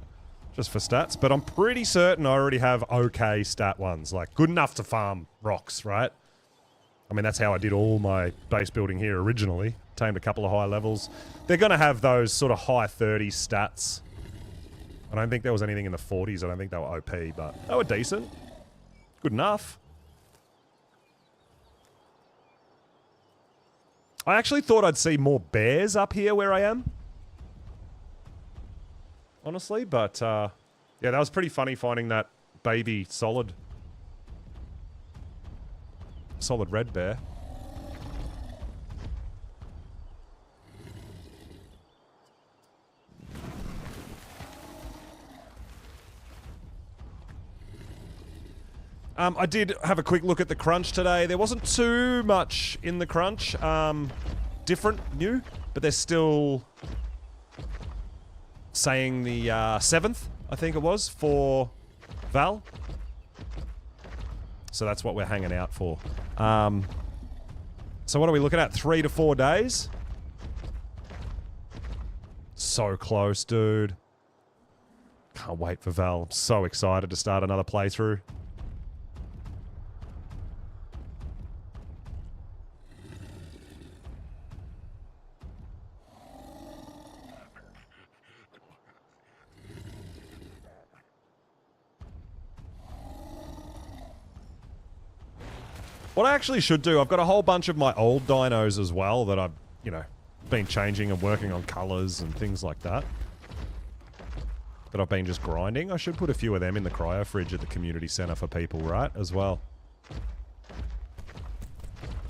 just for stats. But I'm pretty certain I already have okay stat ones, like good enough to farm rocks, right? I mean, that's how I did all my base building here originally. Tamed a couple of high levels. They're going to have those sort of high 30s stats. I don't think there was anything in the 40s. I don't think they were OP, but they were decent. Good enough. I actually thought I'd see more bears up here where I am. Honestly, but yeah, that was pretty funny finding that baby solid red bear. I did have a quick look at the crunch today. There wasn't too much in the crunch. Different, new, but they're still saying the 7th, I think it was, for Val. So that's what we're hanging out for. So what are we looking at? 3 to 4 days? So close, dude. Can't wait for Val. I'm so excited to start another playthrough. What I actually should do, I've got a whole bunch of my old dinos as well that I've, you know, been changing and working on colors and things like that. That I've been just grinding. I should put a few of them in the cryo fridge at the community center for people, right? As well.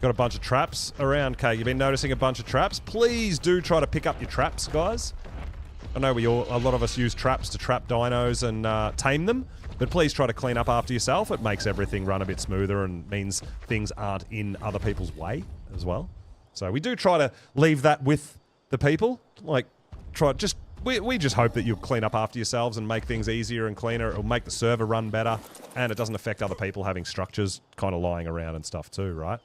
Got a bunch of traps around. Okay, you've been noticing a bunch of traps. Please do try to pick up your traps, guys. I know a lot of us use traps to trap dinos and tame them. But please try to clean up after yourself. It makes everything run a bit smoother and means things aren't in other people's way as well. So we do try to leave that with the people. Like, we just hope that you'll clean up after yourselves and make things easier and cleaner. It'll make the server run better. And it doesn't affect other people having structures kind of lying around and stuff too, right?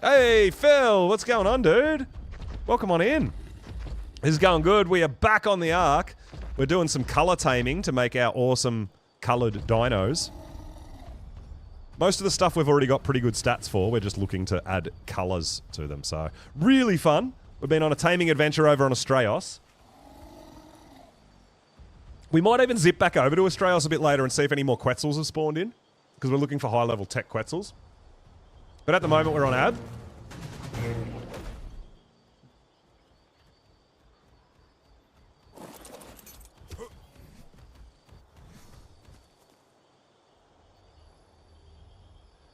Hey, Phil! What's going on, dude? Welcome on in. This is going good. We are back on the ARK. We're doing some color taming to make our awesome colored dinos. Most of the stuff we've already got pretty good stats for. We're just looking to add colors to them. So, really fun. We've been on a taming adventure over on Astraeos. We might even zip back over to Astraeos a bit later and see if any more Quetzals have spawned in. Because we're looking for high-level tech Quetzals. But at the moment, we're on Ab.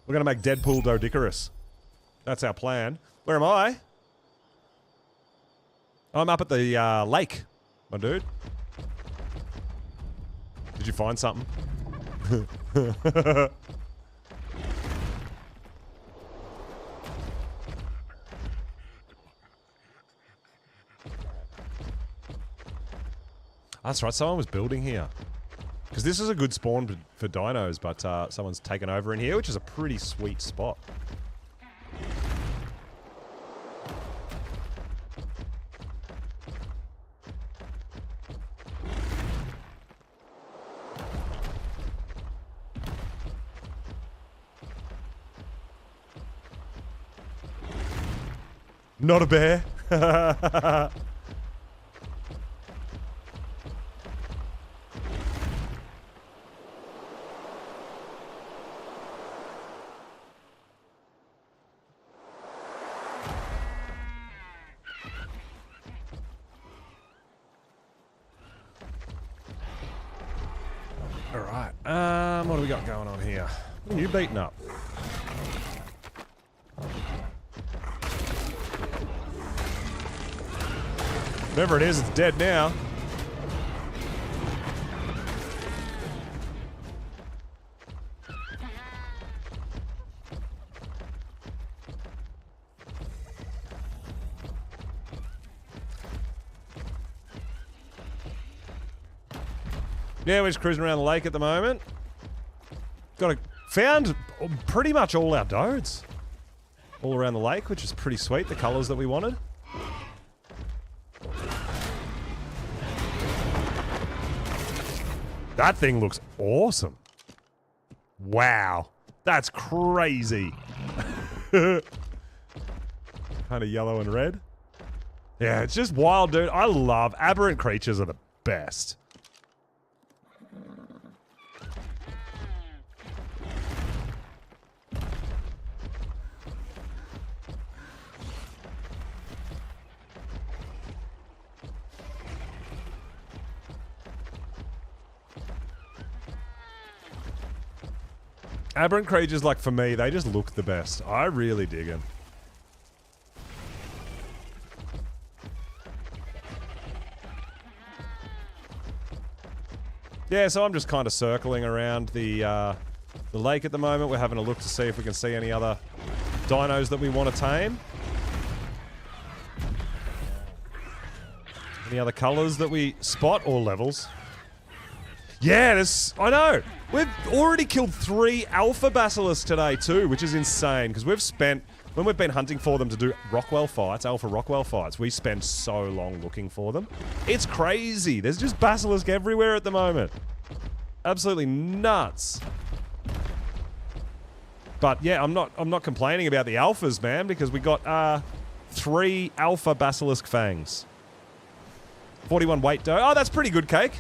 We're going to make Deadpool Dodicarus. That's our plan. Where am I? I'm up at the lake, my dude. Did you find something? That's right, someone was building here. Because this is a good spawn for dinos, but someone's taken over in here, which is a pretty sweet spot. Not a bear. Alright, what do we got going on here? What are you beating up? Whatever it is, it's dead now. Yeah, we're just cruising around the lake at the moment. Found pretty much all our dodes. All around the lake, which is pretty sweet. The colors that we wanted. That thing looks awesome. Wow. That's crazy. Kind of yellow and red. Yeah, it's just wild, dude. I love aberrant creatures are the best. Aberrant creatures, like, for me, they just look the best. I really dig them. Yeah, so I'm just kind of circling around the the lake at the moment. We're having a look to see if we can see any other dinos that we want to tame. Any other colours that we spot or levels? Yeah, I know. We've already killed 3 alpha basilisks today too, which is insane because we've spent, when we've been hunting for them to do Rockwell fights, alpha Rockwell fights, we spend so long looking for them. It's crazy. There's just basilisk everywhere at the moment. Absolutely nuts. But yeah, I'm not complaining about the alphas, man, because we got 3 alpha basilisk fangs. 41 weight dough. Oh, that's pretty good, Cake.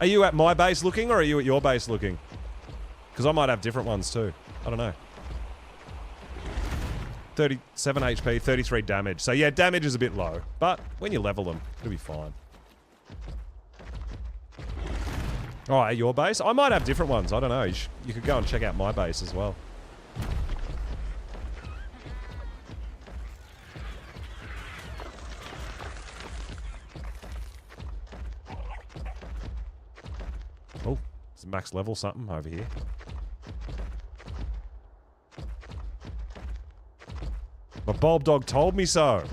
Are you at my base looking, or are you at your base looking? Because I might have different ones too. I don't know. 37 HP, 33 damage. So yeah, damage is a bit low. But when you level them, it'll be fine. Oh, at your base? I might have different ones. I don't know. You could go and check out my base as well. Oh, it's max level something over here. My bulb dog told me so.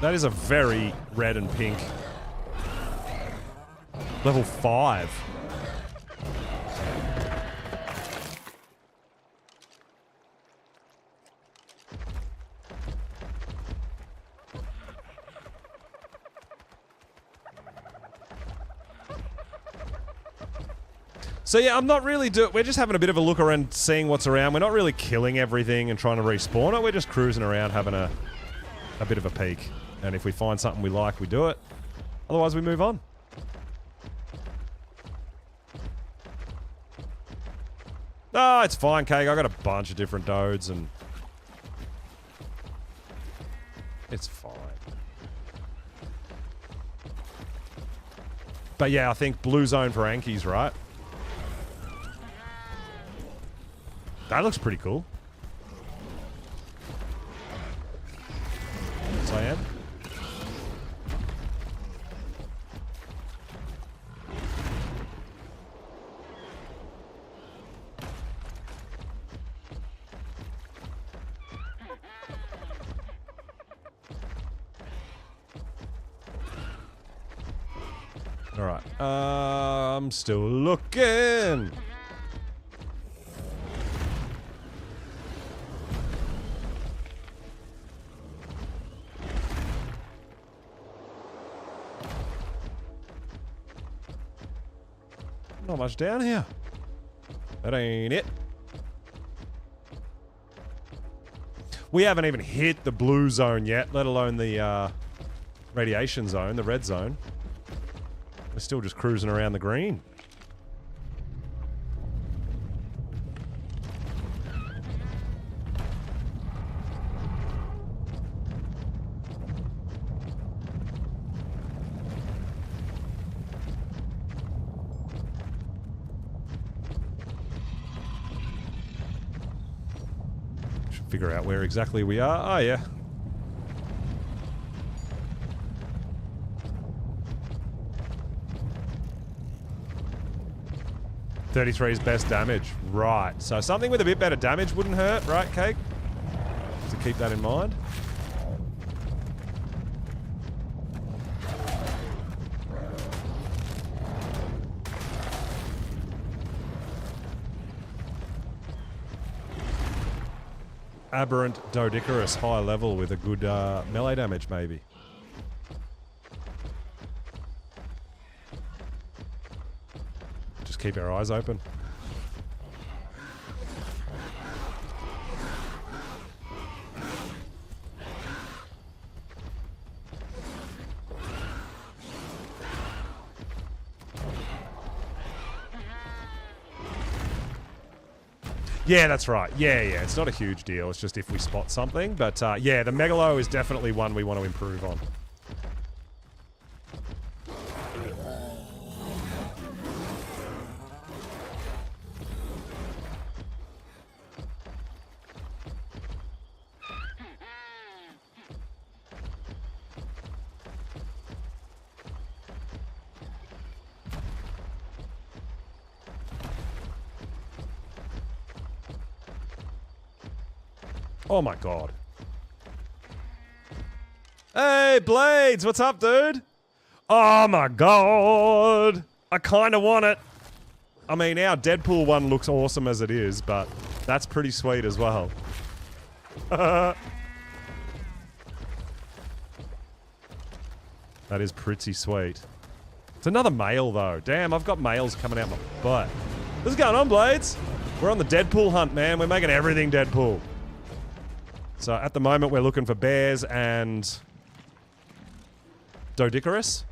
That is a very red and pink. Level 5. So yeah, I'm not really we're just having a bit of a look around, seeing what's around. We're not really killing everything and trying to respawn it. We're just cruising around having a bit of a peek. And if we find something we like, we do it. Otherwise, we move on. Oh, it's fine, Cake. I got a bunch of different dodes and it's fine. But yeah, I think blue zone for Ankies, right? That looks pretty cool. Yes, I am. All right. I'm still looking. Not much down here. That ain't it. We haven't even hit the blue zone yet, let alone the radiation zone, the red zone. We're still just cruising around the green. Figure out where exactly we are. Oh, yeah. .33's best damage. Right. So something with a bit better damage wouldn't hurt, right, Cake? So keep that in mind. Aberrant Dodicarus, high level with a good melee damage, maybe. Just keep our eyes open. Yeah, that's right. Yeah, it's not a huge deal. It's just if we spot something. But yeah, the Megalo is definitely one we want to improve on. Oh my god. Hey, Blades, what's up, dude? Oh my god. I kind of want it. I mean, our Deadpool one looks awesome as it is, but that's pretty sweet as well. That is pretty sweet. It's another male, though. Damn, I've got males coming out my butt. What's going on, Blades? We're on the Deadpool hunt, man. We're making everything Deadpool. So at the moment, we're looking for bears and Dodicarus.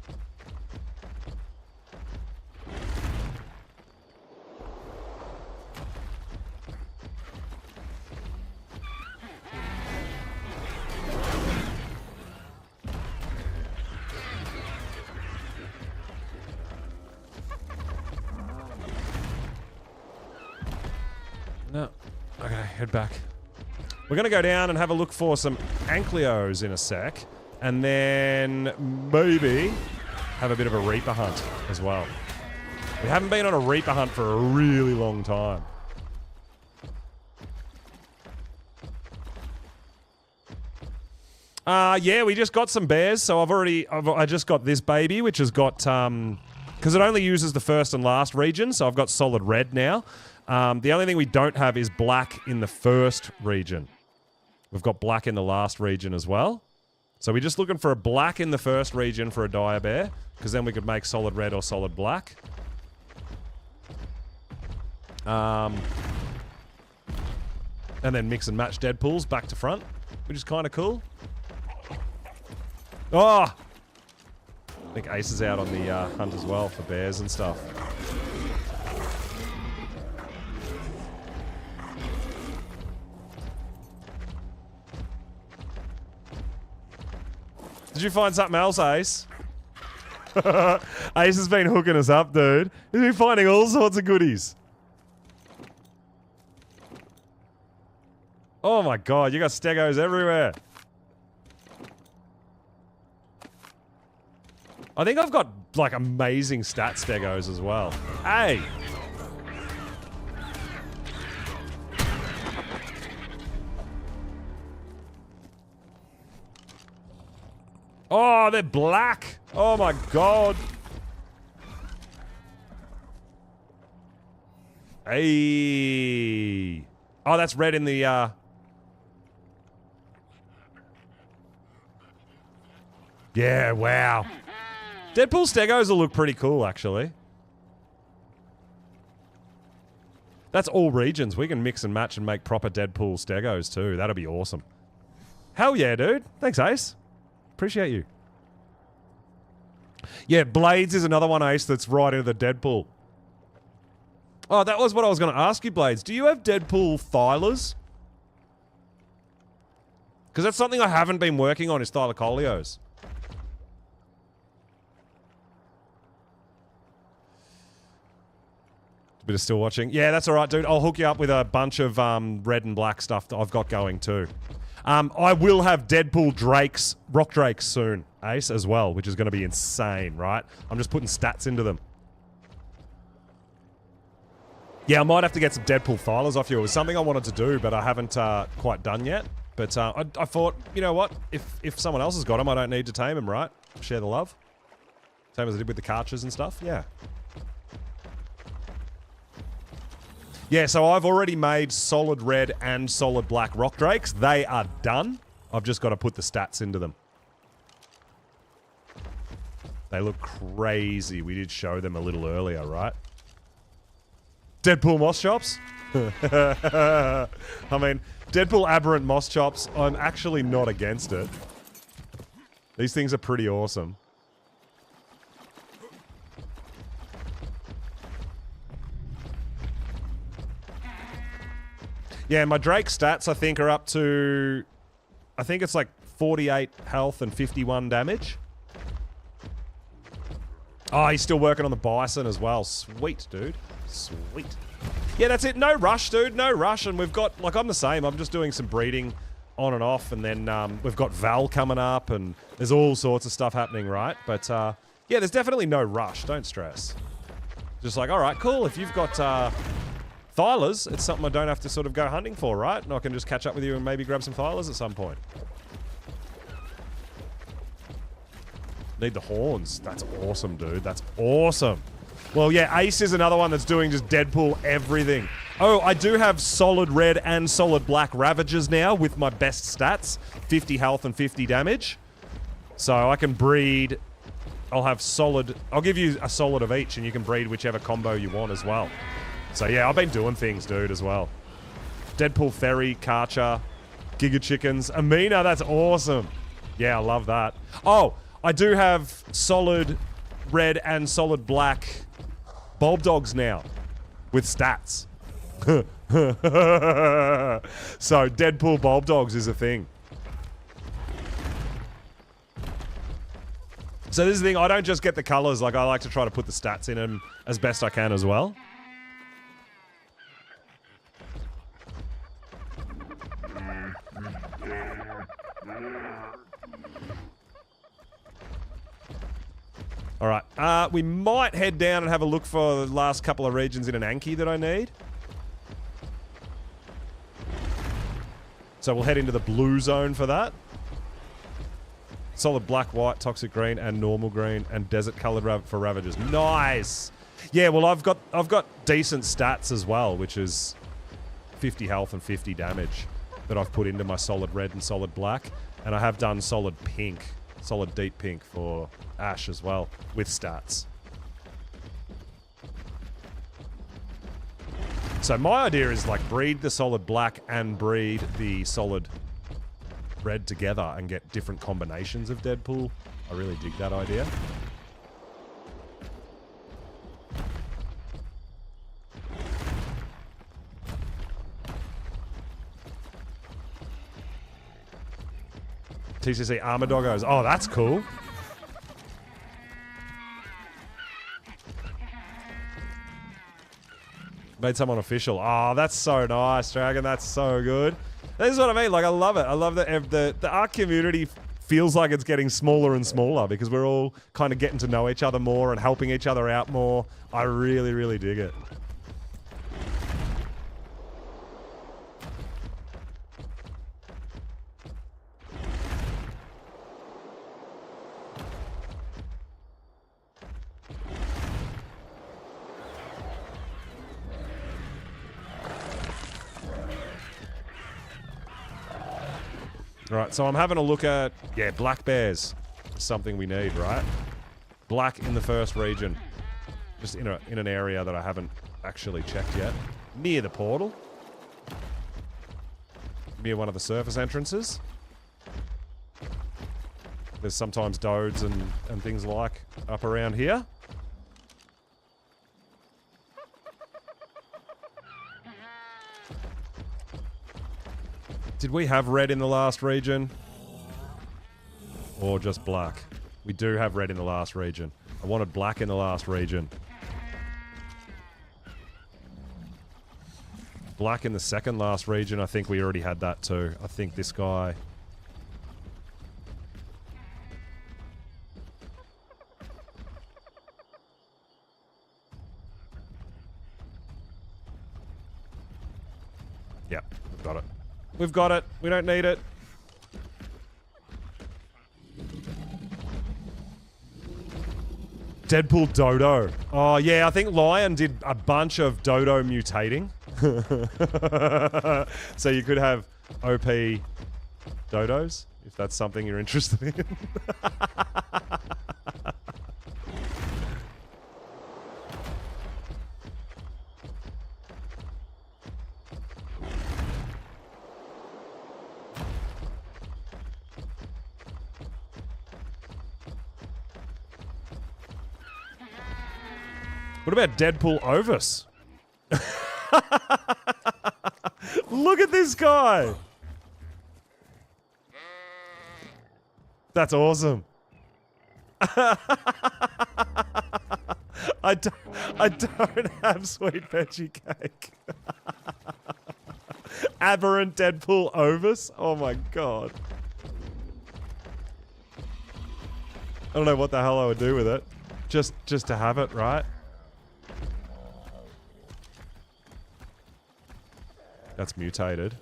No. Okay, head back. We're going to go down and have a look for some Ankylos in a sec. And then maybe have a bit of a Reaper hunt as well. We haven't been on a Reaper hunt for a really long time. Yeah, we just got some bears. So I just got this baby, which has got, because it only uses the first and last region. So I've got solid red now. The only thing we don't have is black in the first region. We've got black in the last region as well. So we're just looking for a black in the first region for a dire bear, because then we could make solid red or solid black. And then mix and match Deadpools back to front, which is kind of cool. Oh! I think Ace is out on the hunt as well for bears and stuff. Did you find something else, Ace? Ace has been hooking us up, dude. He's been finding all sorts of goodies. Oh my god, you got stegos everywhere. I think I've got, like, amazing stat stegos as well. Hey! Oh, they're black. Oh my god. Hey. Oh, that's red in the, Yeah, wow. Deadpool stegos will look pretty cool, actually. That's all regions. We can mix and match and make proper Deadpool stegos, too. That'll be awesome. Hell yeah, dude. Thanks, Ace. Appreciate you. Yeah, Blades is another one, Ace, that's right into the Deadpool. Oh, that was what I was going to ask you, Blades. Do you have Deadpool thylers? Because that's something I haven't been working on, is thylacolios. A bit of still watching. Yeah, that's alright, dude. I'll hook you up with a bunch of red and black stuff that I've got going, too. I will have Deadpool Drakes, Rock Drakes soon, Ace, as well, which is going to be insane, right? I'm just putting stats into them. Yeah, I might have to get some Deadpool thylers off you. It was something I wanted to do, but I haven't quite done yet. But I thought, you know what? If someone else has got them, I don't need to tame them, right? Share the love. Same as I did with the Karchers and stuff. Yeah. Yeah, so I've already made solid red and solid black rock drakes. They are done. I've just got to put the stats into them. They look crazy. We did show them a little earlier, right? Deadpool moss chops? I mean, Deadpool aberrant moss chops, I'm actually not against it. These things are pretty awesome. Yeah, my Drake stats, I think, are up to... I think it's like 48 health and 51 damage. Oh, he's still working on the Bison as well. Sweet, dude. Sweet. Yeah, that's it. No rush, dude. No rush. And we've got... Like, I'm the same. I'm just doing some breeding on and off. And then we've got Val coming up. And there's all sorts of stuff happening, right? But, yeah, there's definitely no rush. Don't stress. Just like, all right, cool. If you've got... Thylas, it's something I don't have to sort of go hunting for, right? And I can just catch up with you and maybe grab some Thylas at some point. Need the horns. That's awesome, dude. That's awesome. Well, yeah, Ace is another one that's doing just Deadpool everything. Oh, I do have solid red and solid black Ravagers now with my best stats. 50 health and 50 damage. So I can breed... I'll have solid... I'll give you a solid of each and you can breed whichever combo you want as well. So yeah, I've been doing things, dude, as well. Deadpool Ferry, Karcher, Giga Chickens. Amina, that's awesome. Yeah, I love that. Oh, I do have solid red and solid black Bulb Dogs now with stats. So Deadpool Bulb Dogs is a thing. So this is the thing, I don't just get the colors, like I like to try to put the stats in them as best I can as well. Alright, we might head down and have a look for the last couple of regions in an Anki that I need. So we'll head into the blue zone for that. Solid black, white, toxic green, and normal green, and desert colored for Ravagers. Nice! Yeah, well I've got decent stats as well, which is 50 health and 50 damage that I've put into my solid red and solid black. And I have done solid pink, solid deep pink for Ash as well, with stats. So my idea is like breed the solid black and breed the solid red together and get different combinations of Deadpool. I really dig that idea. TCC Armor Doggos. Oh, that's cool. Made someone official. Oh, that's so nice, Dragon. That's so good. This is what I mean. Like, I love it. I love that the ARK community feels like it's getting smaller and smaller because we're all kind of getting to know each other more and helping each other out more. I really, really dig it. Right, so I'm having a look at, yeah, black bears. Something we need, right? Black in the first region. Just in an area that I haven't actually checked yet. Near the portal. Near one of the surface entrances. There's sometimes dodes and things like up around here. Did we have red in the last region? Or just black? We do have red in the last region. I wanted black in the last region. Black in the second last region, I think we already had that too. I think this guy... Yep, we've got it. We've got it. We don't need it. Deadpool Dodo. Oh, yeah, I think Lion did a bunch of Dodo mutating. So you could have OP Dodos, if that's something you're interested in. What about Deadpool Ovis? Look at this guy! That's awesome. I don't have sweet veggie cake. Aberrant Deadpool Ovis? Oh my god. I don't know what the hell I would do with it. Just to have it, right? That's mutated.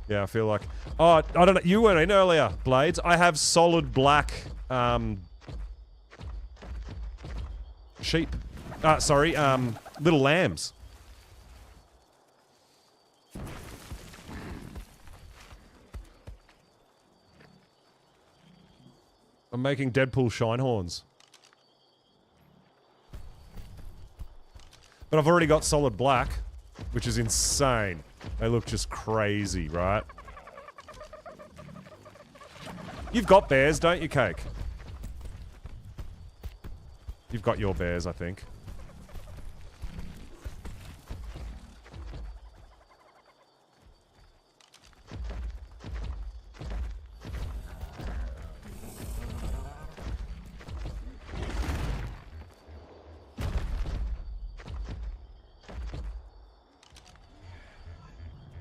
Yeah, I feel like... Oh, I don't know. You weren't in earlier, Blades. I have solid black, sheep. Sorry, little lambs. I'm making Deadpool Shinehorns. But I've already got solid black, which is insane. They look just crazy, right? You've got bears, don't you, Cake? You've got your bears, I think.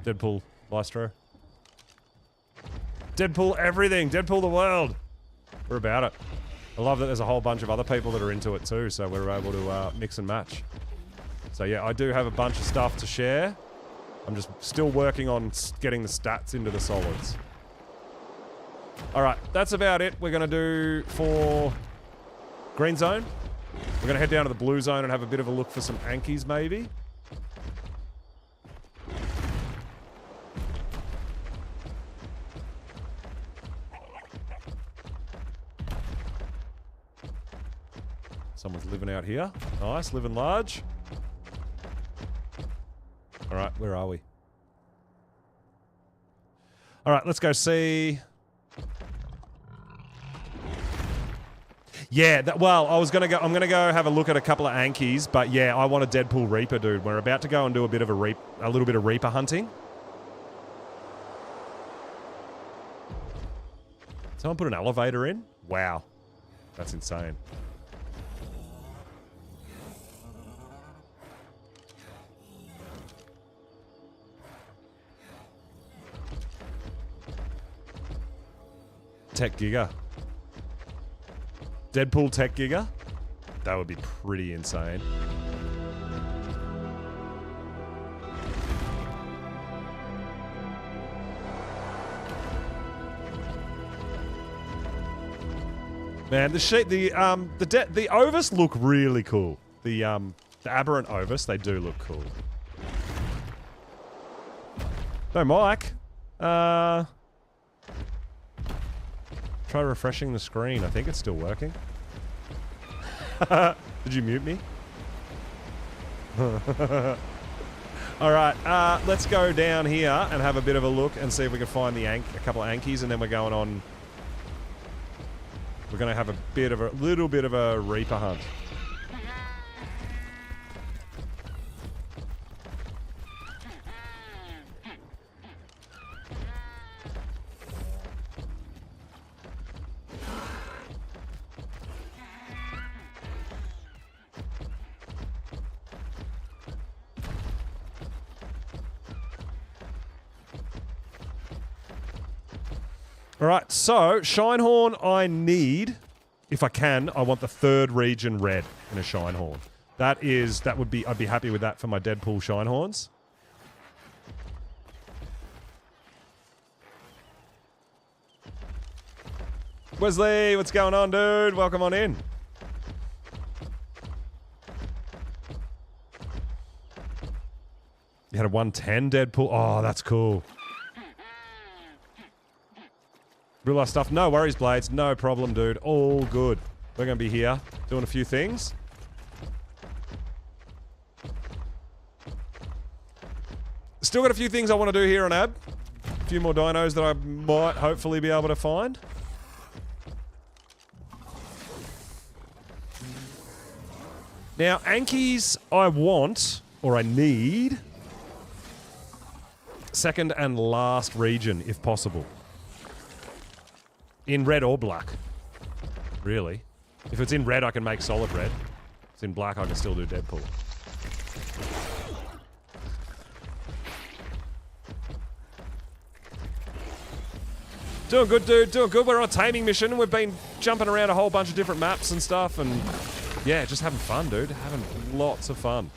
Deadpool, Maestro. Deadpool everything. Deadpool the world. We're about it. I love that there's a whole bunch of other people that are into it too, so we're able to mix and match. So yeah, I do have a bunch of stuff to share. I'm just still working on getting the stats into the solids. Alright, that's about it. We're going to do for green zone. We're going to head down to the blue zone and have a bit of a look for some Ankies maybe. Someone's living out here. Nice, living large. Alright, where are we? Alright, let's go see... Yeah, well, I'm gonna go have a look at a couple of Ankies, but yeah, I want a Deadpool Reaper, dude. We're about to go and do a little bit of Reaper hunting. Someone put an elevator in? Wow. That's insane. Tech Giga. Deadpool Tech Giga? That would be pretty insane. Man, the Ovis look really cool. The aberrant Ovis, they do look cool. No, Mike. Try refreshing the screen. I think it's still working. Did you mute me? Alright, let's go down here and have a bit of a look and see if we can find a couple of Ankies, and then we're going on... We're going to have a little bit of a Reaper hunt. Alright, so, Shinehorn I need, if I can, I want the 3rd region red in a Shinehorn. I'd be happy with that for my Deadpool Shinehorns. Wesley, what's going on, dude? Welcome on in. You had a 110 Deadpool? Oh, that's cool. Real life stuff. No worries, Blades. No problem, dude. All good. We're going to be here doing a few things. Still got a few things I want to do here on AB. A few more dinos that I might hopefully be able to find. Now, Ankies I want, or I need, 2nd and last region, if possible. In red or black. Really. If it's in red, I can make solid red. If it's in black, I can still do Deadpool. Doing good, dude. Doing good. We're on a taming mission. We've been jumping around a whole bunch of different maps and stuff, and yeah, just having fun, dude. Having lots of fun.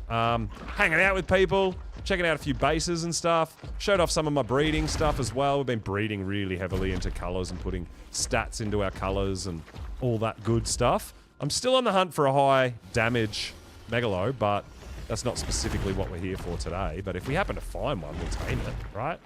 Hanging out with people, checking out a few bases and stuff. Showed off some of my breeding stuff as well. We've been breeding really heavily into colors and putting stats into our colors and all that good stuff. I'm still on the hunt for a high damage Megalo, but that's not specifically what we're here for today. But if we happen to find one, we'll tame it, right?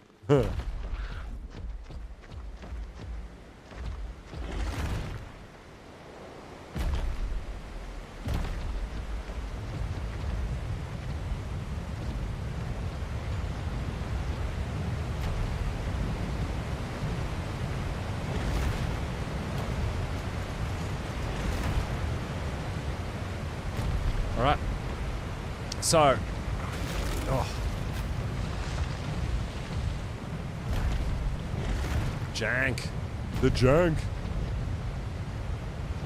All right. So, jank. The jank.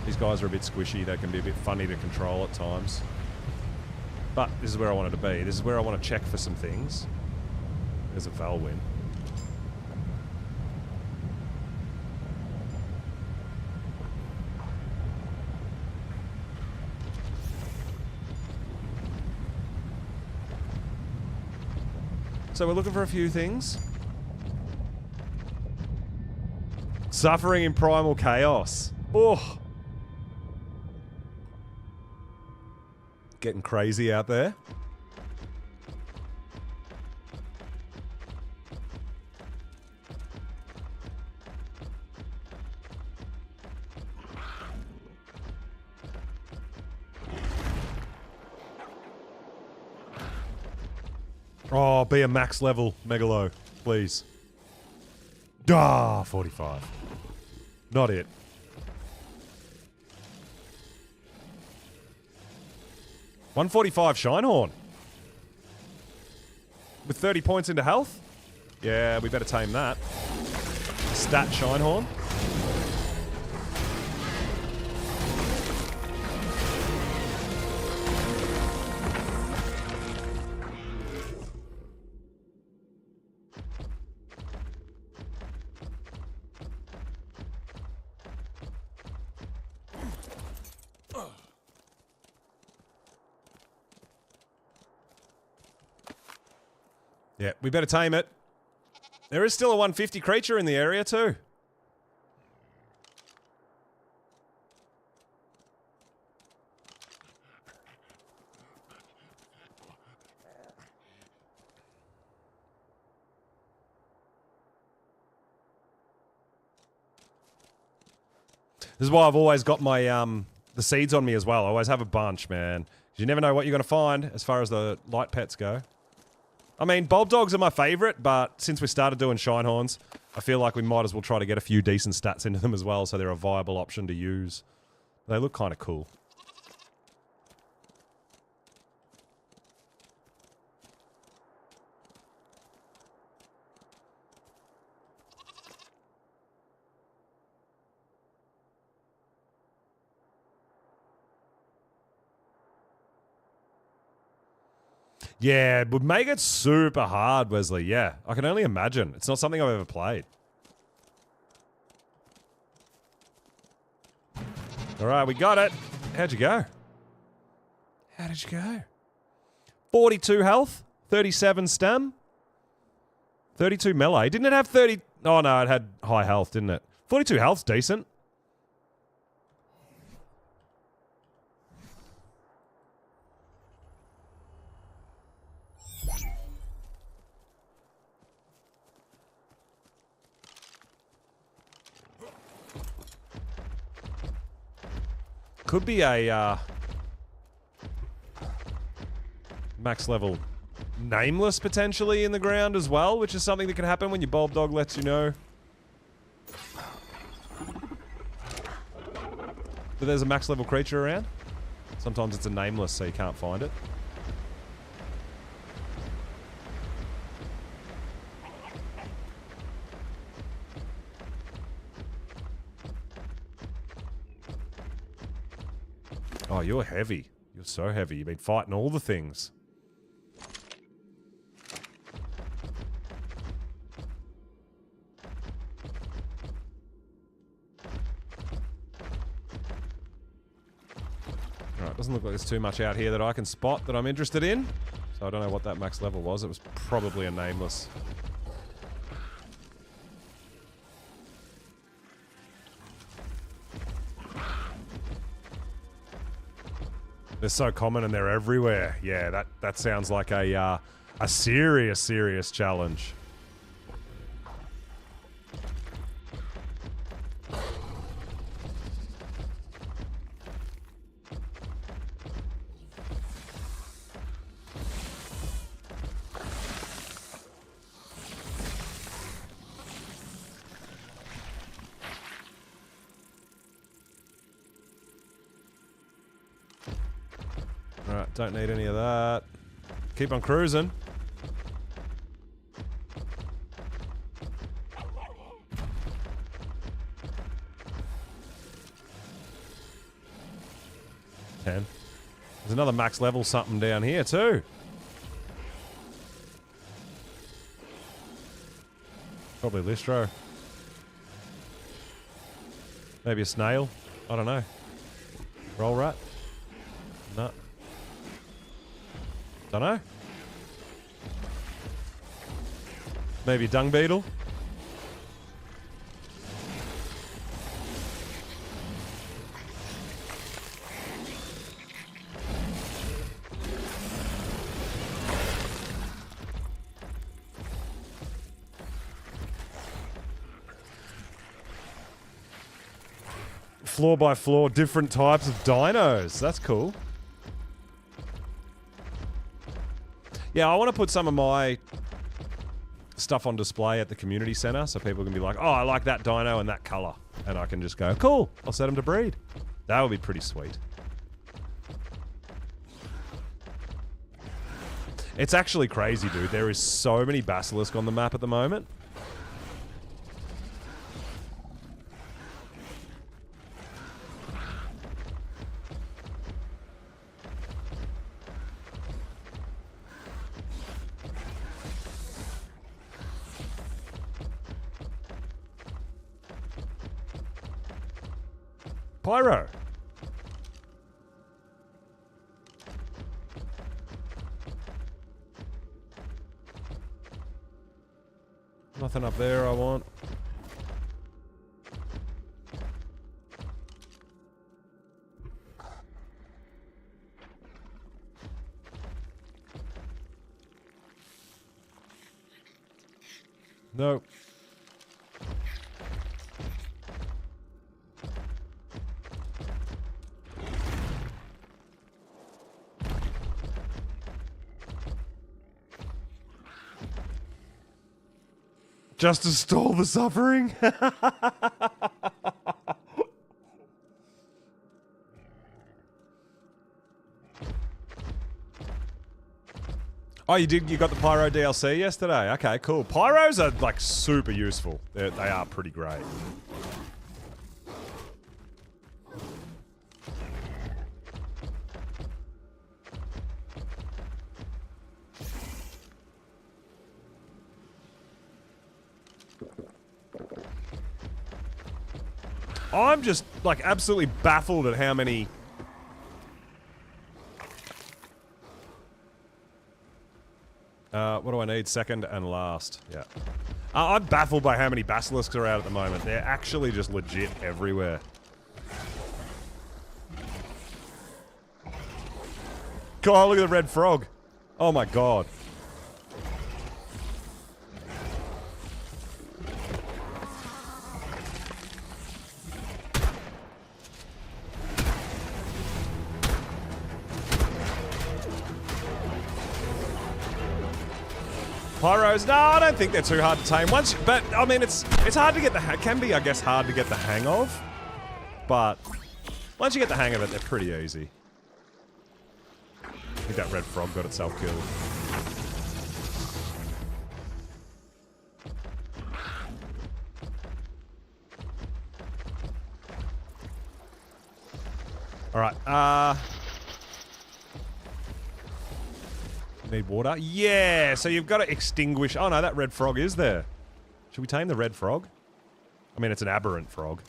These guys are a bit squishy. They can be a bit funny to control at times. But this is where I wanted to be. This is where I want to check for some things. There's a Valwyn. So we're looking for a few things. Suffering in primal chaos. Oh. Getting crazy out there. Oh, be a max level Megalo, please. Ah, 45. Not it. $145 Shinehorn. With 30 points into health? Yeah, we better tame that. Stat Shinehorn. Yeah, we better tame it. There is still a 150 creature in the area too. This is why I've always got my the seeds on me as well. I always have a bunch, man. You never know what you're going to find as far as the light pets go. I mean, bulb dogs are my favorite, but since we started doing Shinehorns, I feel like we might as well try to get a few decent stats into them as well, so they're a viable option to use. They look kind of cool. Yeah, it would make it super hard, Wesley. Yeah, I can only imagine. It's not something I've ever played. All right, we got it. How'd you go? How did you go? 42 health, 37 stam, 32 melee. Didn't it have 30? Oh, no, it had high health, didn't it? 42 health's decent. Could be a max level nameless potentially in the ground as well, which is something that can happen when your bulb dog lets you know. But there's a max level creature around. Sometimes it's a nameless, so you can't find it. Oh, you're heavy. You're so heavy. You've been fighting all the things. Doesn't look like there's too much out here that I can spot that I'm interested in. So I don't know what that max level was. It was probably a nameless. They're so common and they're everywhere. Yeah, that sounds like a serious challenge. Alright, don't need any of that. Keep on cruising. There's another max level something down here too. Probably Listro. Maybe a snail. I don't know. Roll rat? No. Don't know. Maybe a dung beetle? Floor by floor, different types of dinos. That's cool. Yeah, I want to put some of my stuff on display at the community center so people can be like, oh, I like that dino and that color. And I can just go, cool, I'll set them to breed. That would be pretty sweet. It's actually crazy, dude. There is so many basilisk on the map at the moment. Pyro. Nothing up there I want. Nope. Just to stall the suffering? Oh, you did? You got the Pyro DLC yesterday? Okay, cool. Pyros are, like, super useful. They are pretty great. I'm just, like, absolutely baffled at how many... what do I need? Second and last. Yeah. I'm baffled by how many basilisks are out at the moment. They're actually just legit everywhere. God, look at the red frog. Oh my god. Pyros? No, I don't think they're too hard to tame. But I mean, it's hard to get can be, I guess, hard to get the hang of. But once you get the hang of it, they're pretty easy. I think that red frog got itself killed. All right. Need water? Yeah! So you've got to extinguish... Oh no, that red frog is there. Should we tame the red frog? I mean, it's an aberrant frog.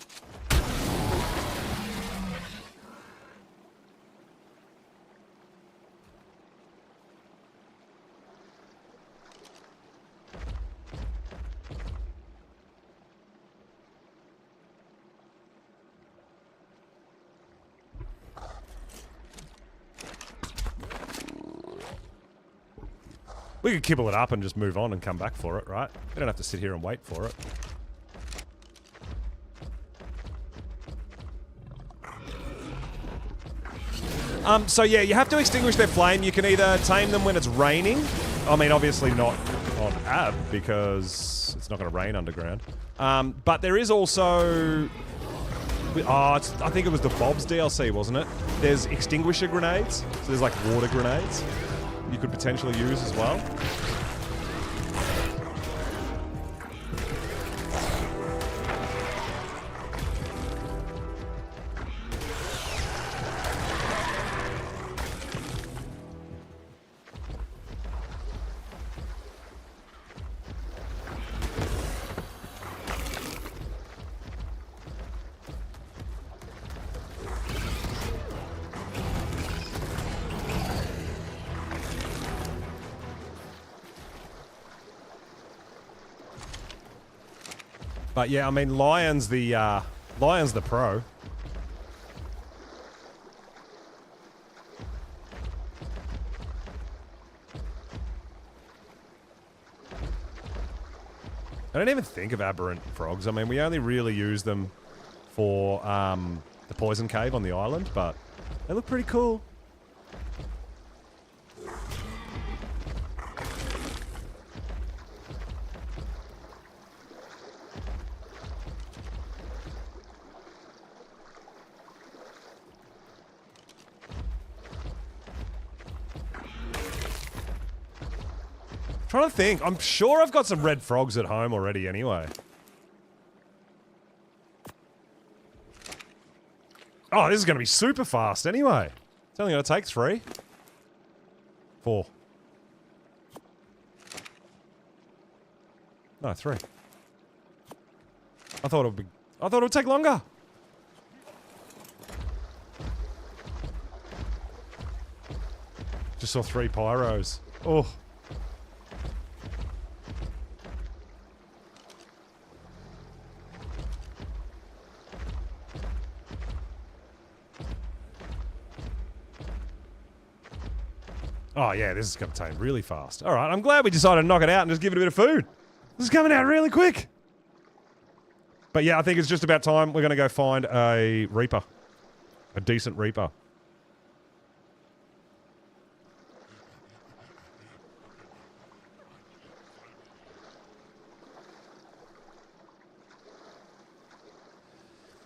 We could kibble it up and just move on and come back for it, right? We don't have to sit here and wait for it. So yeah, you have to extinguish their flame. You can either tame them when it's raining. I mean, obviously not on Ab, because it's not going to rain underground. But there is also... I think it was the Bob's DLC, wasn't it? There's extinguisher grenades. So there's like water grenades you could potentially use as well. But yeah, I mean, Lion's the pro. I don't even think of aberrant frogs. I mean, we only really use them for the poison cave on the island, but they look pretty cool. Trying to think. I'm sure I've got some red frogs at home already anyway. Oh, this is going to be super fast anyway. It's only going to take 3. 4. No, 3. I thought it would take longer. Just saw 3 pyros. Oh. Oh yeah, this is going to take really fast. Alright, I'm glad we decided to knock it out and just give it a bit of food. This is coming out really quick. But yeah, I think it's just about time we're going to go find a Reaper. A decent Reaper.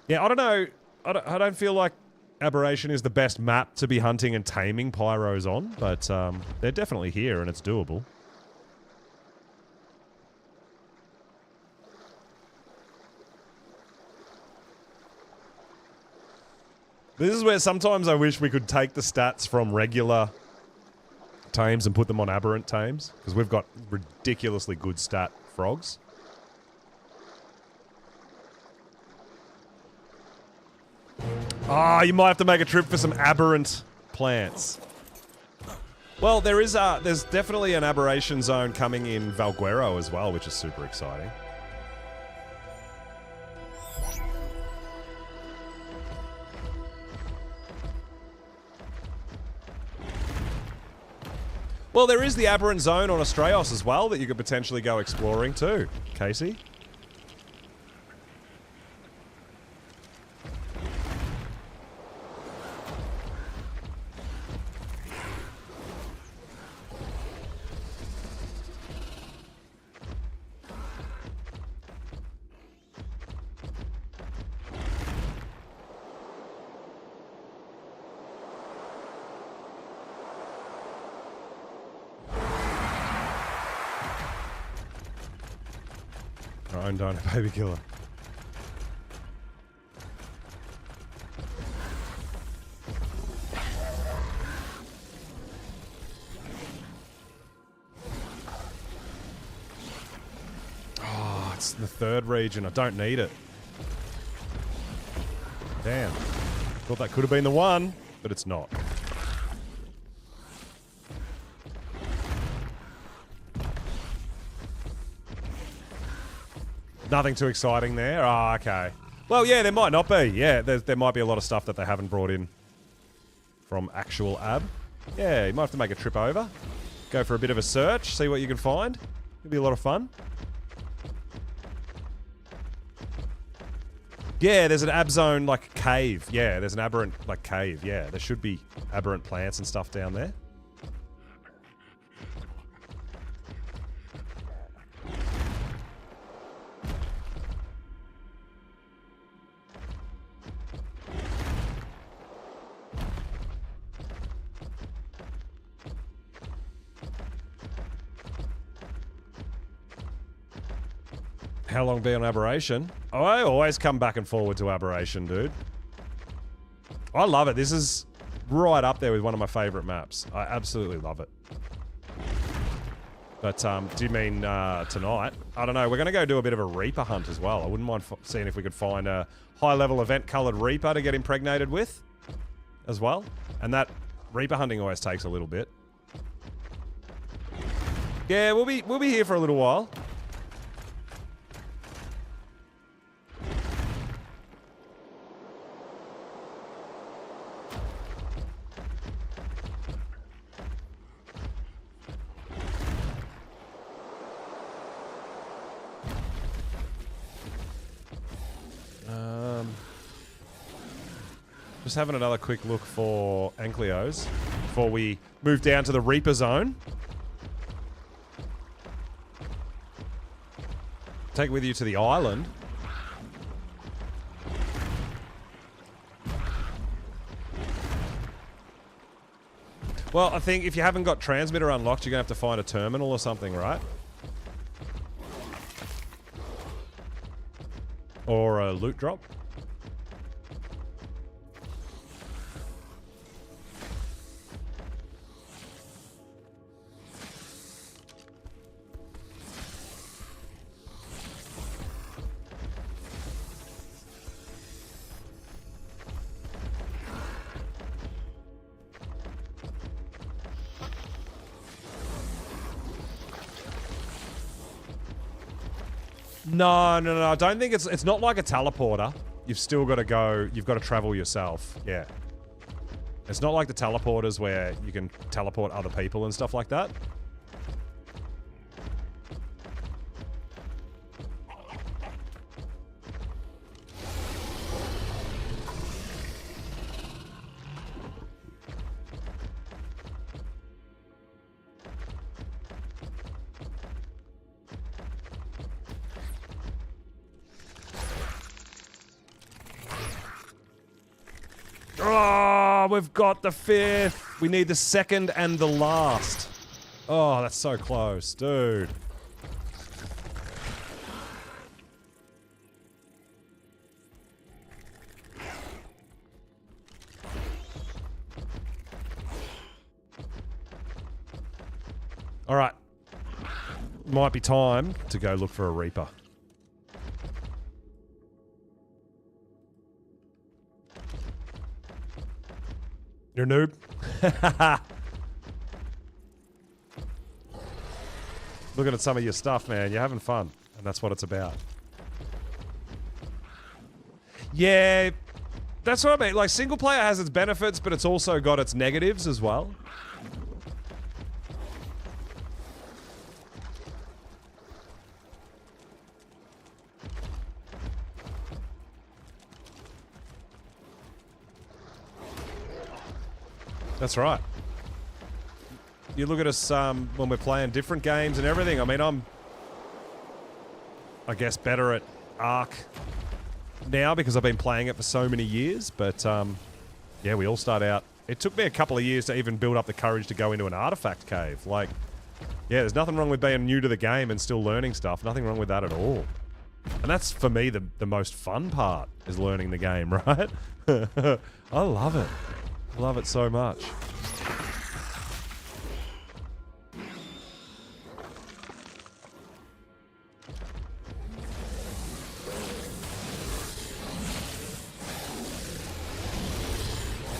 Yeah, I don't know. I don't feel like Aberration is the best map to be hunting and taming pyros on, but they're definitely here and it's doable. This is where sometimes I wish we could take the stats from regular tames and put them on aberrant tames, because we've got ridiculously good stat frogs. Ah, you might have to make a trip for some aberrant plants. Well, there's definitely an aberration zone coming in Valguero as well, which is super exciting. Well, there is the aberrant zone on Astraeos as well that you could potentially go exploring too, Casey. Own dino baby killer. Oh, it's the 3rd region. I don't need it. Damn. Thought that could have been the one, but it's not. Nothing too exciting there? Oh, okay. Well, yeah, there might not be. Yeah, there might be a lot of stuff that they haven't brought in from actual Ab. Yeah, you might have to make a trip over. Go for a bit of a search, see what you can find. It'll be a lot of fun. Yeah, there's an abzone, like, cave. Yeah, there's an aberrant, like, cave. Yeah, there should be aberrant plants and stuff down there. How long be on Aberration? Oh, I always come back and forward to Aberration, dude. I love it. This is right up there with one of my favorite maps. I absolutely love it. But, do you mean tonight? I don't know. We're going to go do a bit of a Reaper hunt as well. I wouldn't mind seeing if we could find a high-level event-coloured Reaper to get impregnated with as well. And that Reaper hunting always takes a little bit. Yeah, we'll be here for a little while. Just having another quick look for Ankleos before we move down to the Reaper zone. Take with you to the island. Well, I think if you haven't got transmitter unlocked, you're going to have to find a terminal or something, right? Or a loot drop. No. I don't think it's not like a teleporter. You've still got to go. You've got to travel yourself. Yeah. It's not like the teleporters where you can teleport other people and stuff like that. Oh, we've got the 5th. We need the 2nd and the last. Oh, that's so close, dude. All right. Might be time to go look for a Reaper. You're a noob? Looking at some of your stuff, man. You're having fun. And that's what it's about. Yeah, that's what I mean. Like, single player has its benefits, but it's also got its negatives as well. That's right. You look at us when we're playing different games and everything. I mean, I'm, I guess, better at ARK now because I've been playing it for so many years. But, yeah, we all start out. It took me a couple of years to even build up the courage to go into an artifact cave. Like, yeah, there's nothing wrong with being new to the game and still learning stuff. Nothing wrong with that at all. And that's, for me, the most fun part, is learning the game, right? I love it. Love it so much.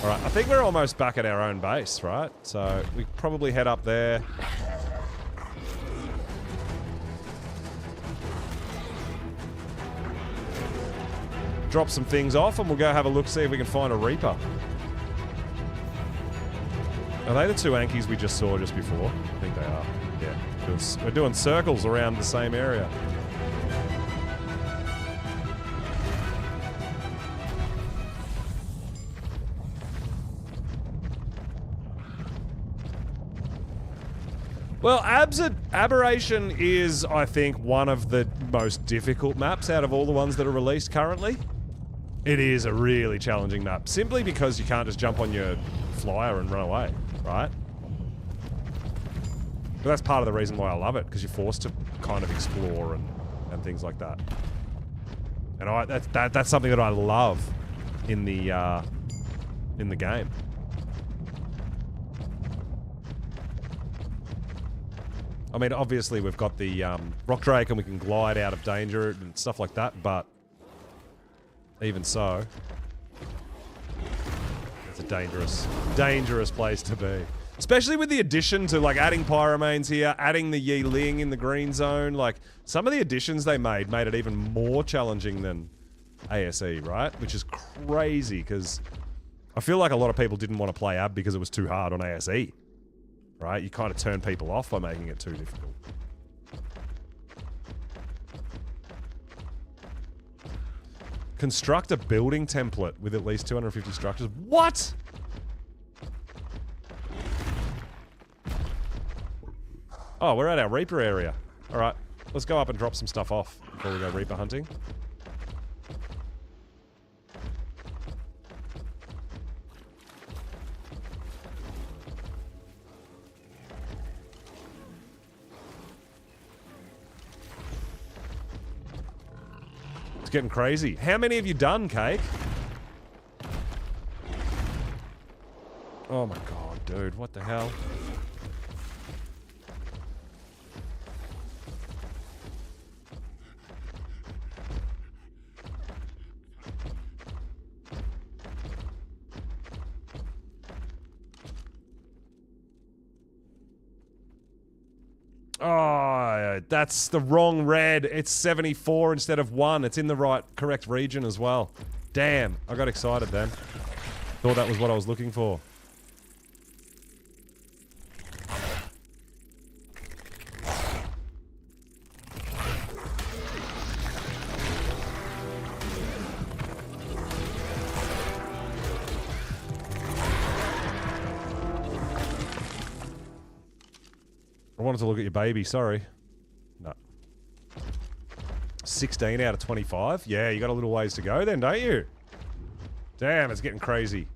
Alright, I think we're almost back at our own base, right? So we probably head up there. Drop some things off and we'll go have a look, see if we can find a Reaper. Are they the two Ankies we just saw just before? I think they are. Yeah. We're doing circles around the same area. Well, Aberration is, I think, one of the most difficult maps out of all the ones that are released currently. It is a really challenging map, simply because you can't just jump on your flyer and run away, right? But that's part of the reason why I love it, because you're forced to kind of explore and things like that. And that's something that I love in the game. I mean, obviously we've got the Rock Drake and we can glide out of danger and stuff like that, but even so, it's a dangerous place to be. Especially with the addition to, like, adding Pyromanes here, adding the Yi Ling in the green zone. Like, some of the additions they made it even more challenging than ASE, right? Which is crazy, because I feel like a lot of people didn't want to play AB because it was too hard on ASE. Right? You kind of turn people off by making it too difficult. Construct a building template with at least 250 structures. What? Oh, we're at our Reaper area. Alright, let's go up and drop some stuff off before we go Reaper hunting. Getting crazy. How many have you done, Cake? Oh my god, dude, what the hell? Oh, that's the wrong red. It's 74 instead of 1. It's in the correct region as well. Damn, I got excited then. Thought that was what I was looking for. I wanted to look at your baby, sorry. No. 16 out of 25? Yeah, you got a little ways to go then, don't you? Damn, it's getting crazy.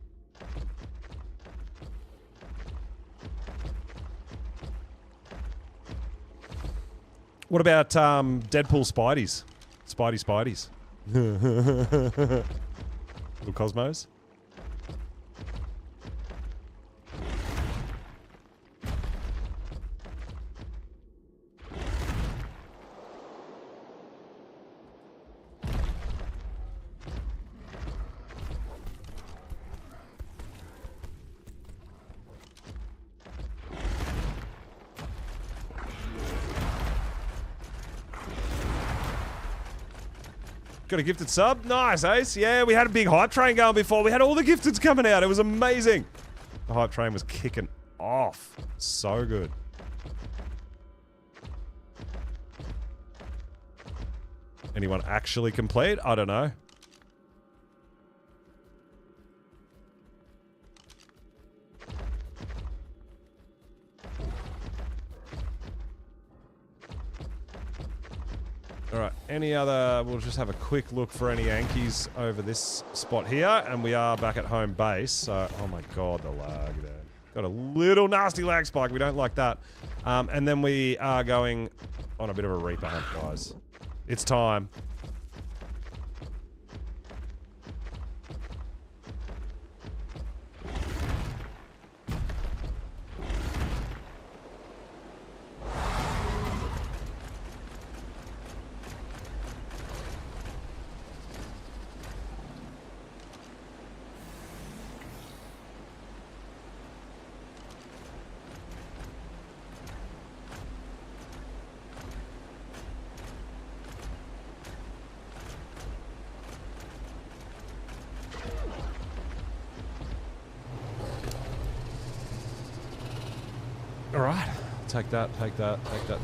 What about Deadpool Spideys? Spideys. Little Cosmos? Got a gifted sub? Nice, Ace. Yeah, we had a big hype train going before. We had all the gifteds coming out. It was amazing. The hype train was kicking off. So good. Anyone actually complete? I don't know. Alright, any other... We'll just have a quick look for any Yankees over this spot here, and we are back at home base, so... Oh my god, the lag there. Got a little nasty lag spike, we don't like that. And then we are going on a bit of a Reaper hunt, guys. It's time. take that, take that, take that.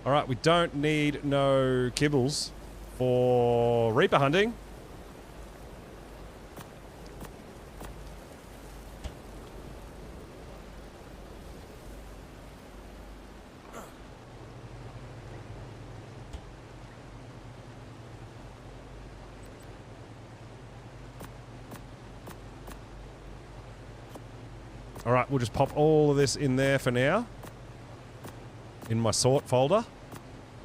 Alright, we don't need no kibbles for Reaper hunting. Alright, we'll just pop all of this in there for now. In my sort folder.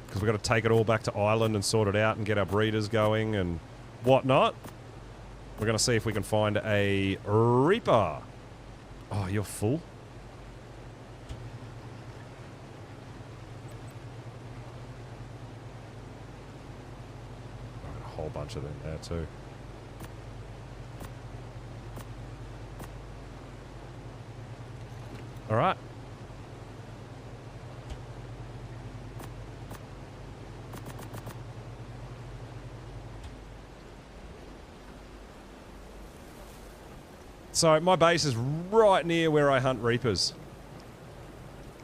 Because we've got to take it all back to Ireland and sort it out and get our breeders going and whatnot. We're going to see if we can find a Reaper. Oh, you're full? I've got a whole bunch of them there too. Alright. So my base is right near where I hunt Reapers.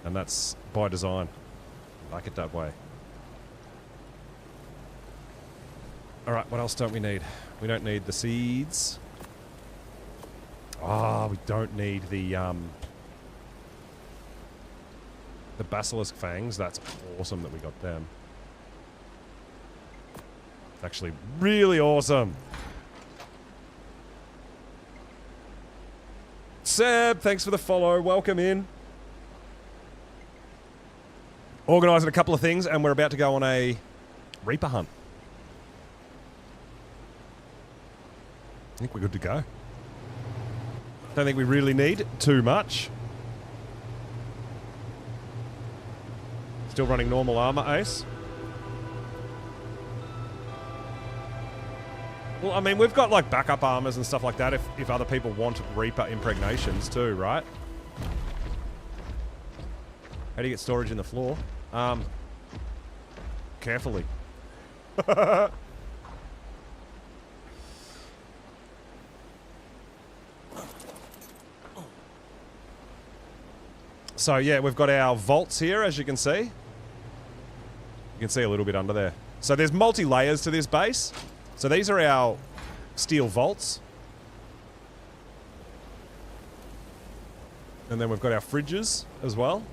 And that's by design. I like it that way. Alright, what else don't we need? We don't need the seeds. Ah, we don't need the basilisk fangs. That's awesome that we got them. It's actually really awesome. Seb, thanks for the follow. Welcome in. Organising a couple of things, and we're about to go on a Reaper hunt. I think we're good to go. Don't think we really need too much. Still running normal armor, Ace. Well, I mean, we've got like backup armors and stuff like that if other people want Reaper impregnations too, right? How do you get storage in the floor? Carefully. So yeah, we've got our vaults here, as you can see. You can see a little bit under there. So there's multi-layers to this base. So these are our steel vaults. And then we've got our fridges as well.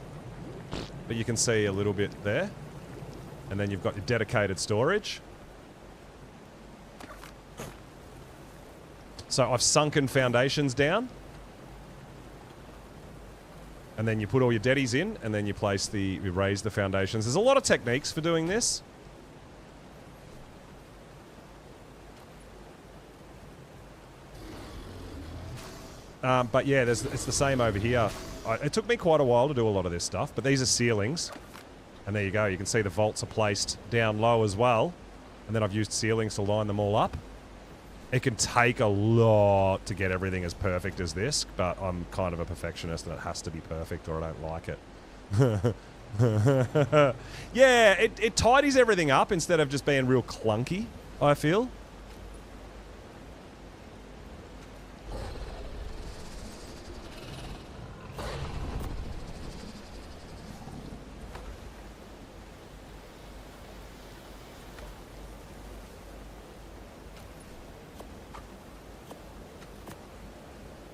But you can see a little bit there. And then you've got your dedicated storage. So I've sunken foundations down. And then you put all your deddies in, and then you raise the foundations. There's a lot of techniques for doing this. But yeah, it's the same over here. It took me quite a while to do a lot of this stuff, but these are ceilings. And there you go. You can see the vaults are placed down low as well. And then I've used ceilings to line them all up. It can take a lot to get everything as perfect as this, but I'm kind of a perfectionist and it has to be perfect or I don't like it. Yeah, it tidies everything up instead of just being real clunky, I feel.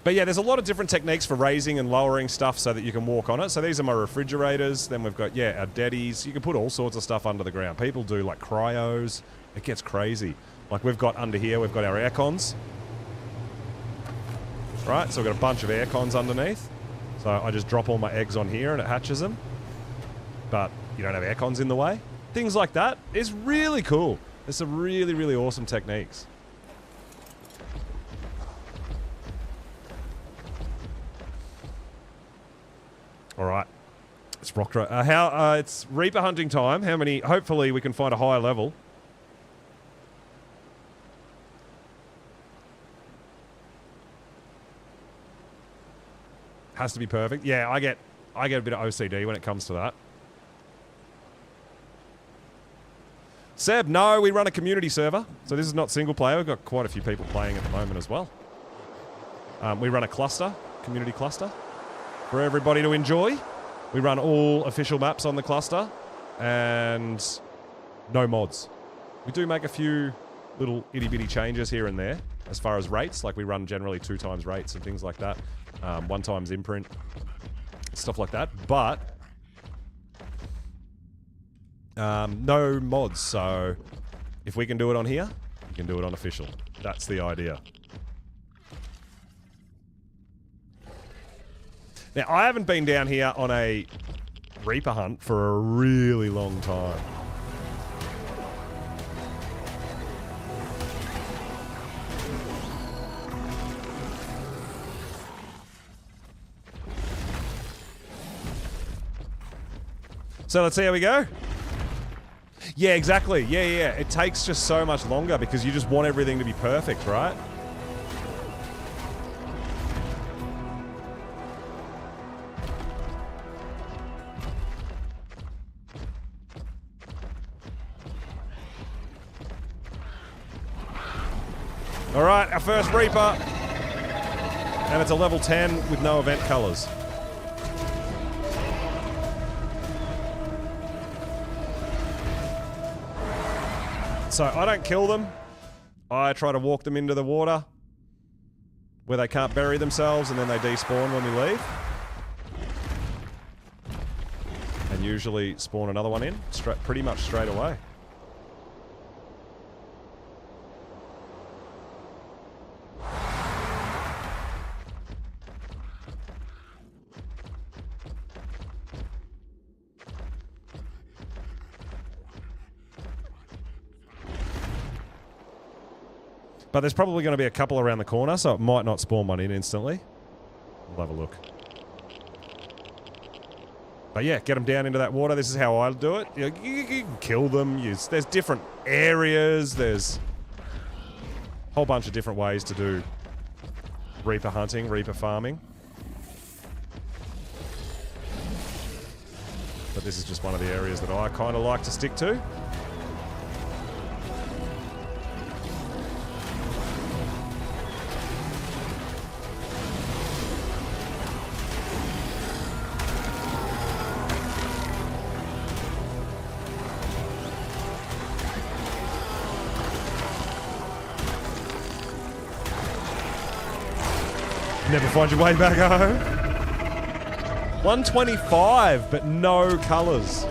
But yeah, there's a lot of different techniques for raising and lowering stuff so that you can walk on it. So these are my refrigerators. Then we've got, yeah, our deddies. You can put all sorts of stuff under the ground. People do like cryos. It gets crazy. Like we've got under here, we've got our air cons. Right, so we've got a bunch of air cons underneath. So I just drop all my eggs on here and it hatches them. But you don't have air cons in the way. Things like that is really cool. There's some really, really awesome techniques. All right, it's it's Reaper hunting time. How many? Hopefully, we can find a higher level. Has to be perfect. Yeah, I get a bit of OCD when it comes to that. Seb, no, we run a community server. So this is not single player. We've got quite a few people playing at the moment as well. We run a cluster, community cluster, for everybody to enjoy. We run all official maps on the cluster and no mods. We do make a few little itty-bitty changes here and there as far as rates. Like we run generally 2 times rates and things like that. 1 times imprint, stuff like that. But no mods. So if we can do it on here, we can do it on official. That's the idea. Now, I haven't been down here on a Reaper hunt for a really long time. So let's see how we go. Yeah, exactly. Yeah. It takes just so much longer because you just want everything to be perfect, right? All right, our first Reaper. And it's a level 10 with no event colors. So I don't kill them. I try to walk them into the water where they can't bury themselves, and then they despawn when we leave. And usually spawn another one in pretty much straight away. But there's probably going to be a couple around the corner, so it might not spawn one in instantly. We'll have a look. But yeah, get them down into that water. This is how I do it. You can kill them. There's different areas. There's a whole bunch of different ways to do Reaper hunting, Reaper farming. But this is just one of the areas that I kind of like to stick to. Never find your way back home. 125, but no colours.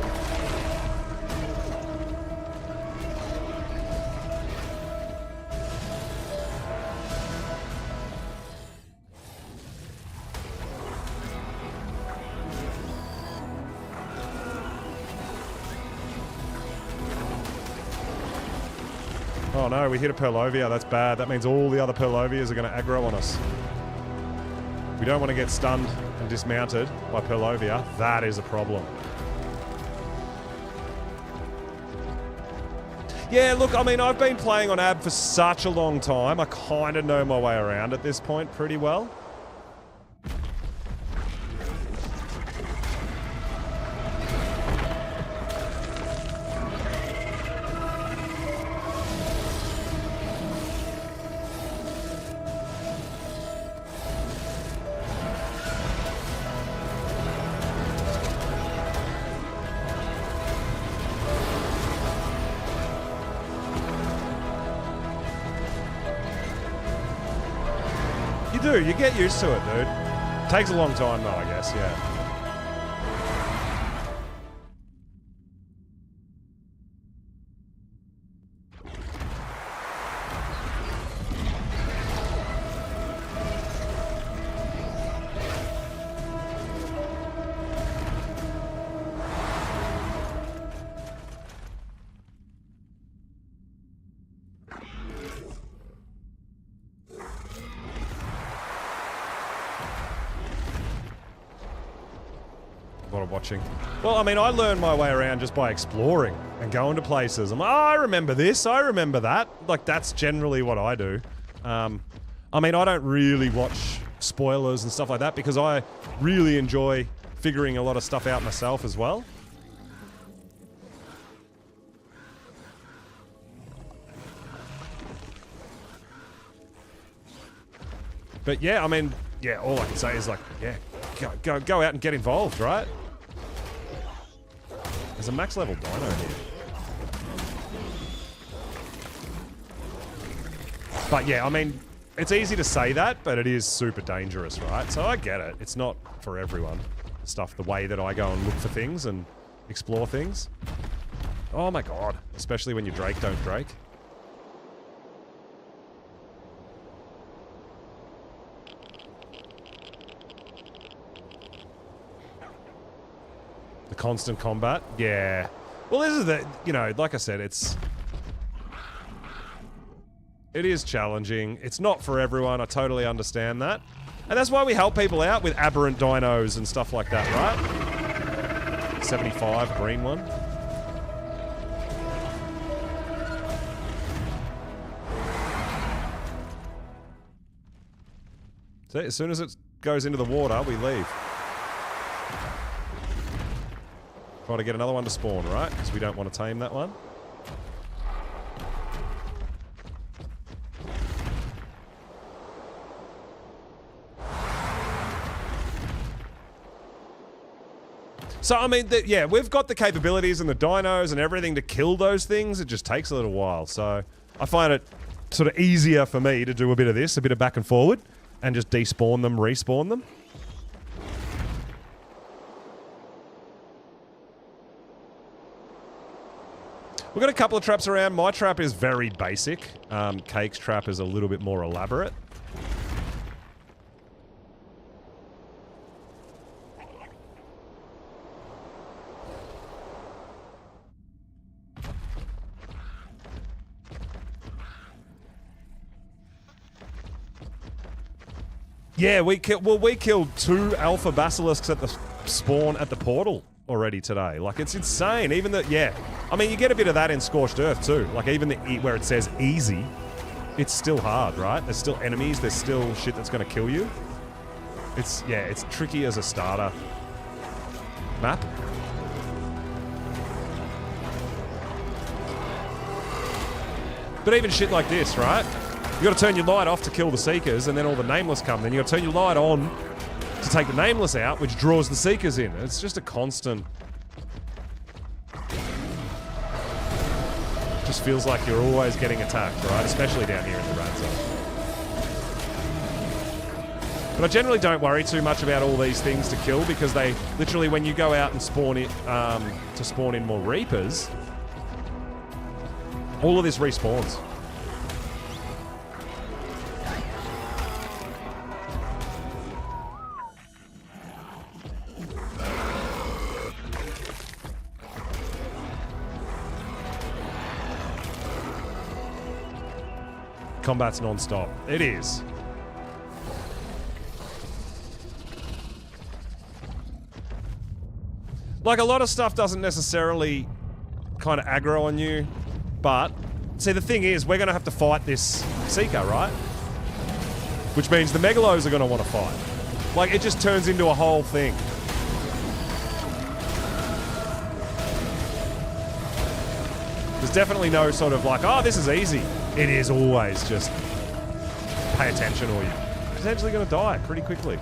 Oh no, we hit a Purlovia. That's bad. That means all the other Purlovias are going to aggro on us. We don't want to get stunned and dismounted by Purlovia. That is a problem. Yeah, look, I mean, I've been playing on AB for such a long time. I kind of know my way around at this point pretty well. You get used to it, dude. Takes a long time though, I guess, yeah. Watching. Well, I mean, I learned my way around just by exploring and going to places. I'm like, oh, I remember this, I remember that. Like, that's generally what I do. I mean, I don't really watch spoilers and stuff like that because I really enjoy figuring a lot of stuff out myself as well. But yeah, I mean, yeah, all I can say is like, yeah, go out and get involved, right? There's a max level dino here. But yeah, I mean, it's easy to say that, but it is super dangerous, right? So I get it. It's not for everyone. The way that I go and look for things and explore things. Oh my god. Especially when you Drake don't Drake. The constant combat? Yeah. Well, this is the, you know, like I said, it is challenging. It's not for everyone. I totally understand that. And that's why we help people out with aberrant dinos and stuff like that, right? 75, green one. So as soon as it goes into the water, we leave. Try to get another one to spawn, right? Because we don't want to tame that one. So, I mean, yeah, we've got the capabilities and the dinos and everything to kill those things. It just takes a little while. So, I find it sort of easier for me to do a bit of this, a bit of back and forward, and just despawn them, respawn them. We've got a couple of traps around. My trap is very basic. Cake's trap is a little bit more elaborate. Yeah, we killed 2 alpha basilisks at the spawn at the portal already today. Like, it's insane. Even the, yeah. I mean, you get a bit of that in Scorched Earth too. Like, even where it says easy, it's still hard, right? There's still enemies. There's still shit that's going to kill you. It's, yeah, it's tricky as a starter map. But even shit like this, right? You got to turn your light off to kill the Seekers, and then all the Nameless come. Then you got to turn your light on to take the Nameless out, which draws the Seekers in. It's just a constant. Just feels like you're always getting attacked, right? Especially down here in the rat zone. But I generally don't worry too much about all these things to kill, because they literally, when you go out and spawn it to spawn in more Reapers, all of this respawns. Combat's non-stop. It is. Like, a lot of stuff doesn't necessarily kind of aggro on you, but see, the thing is, we're going to have to fight this Seeker, right? Which means the Megalos are going to want to fight. Like, it just turns into a whole thing. There's definitely no sort of like, oh, this is easy. It is always just pay attention or you're potentially going to die pretty quickly.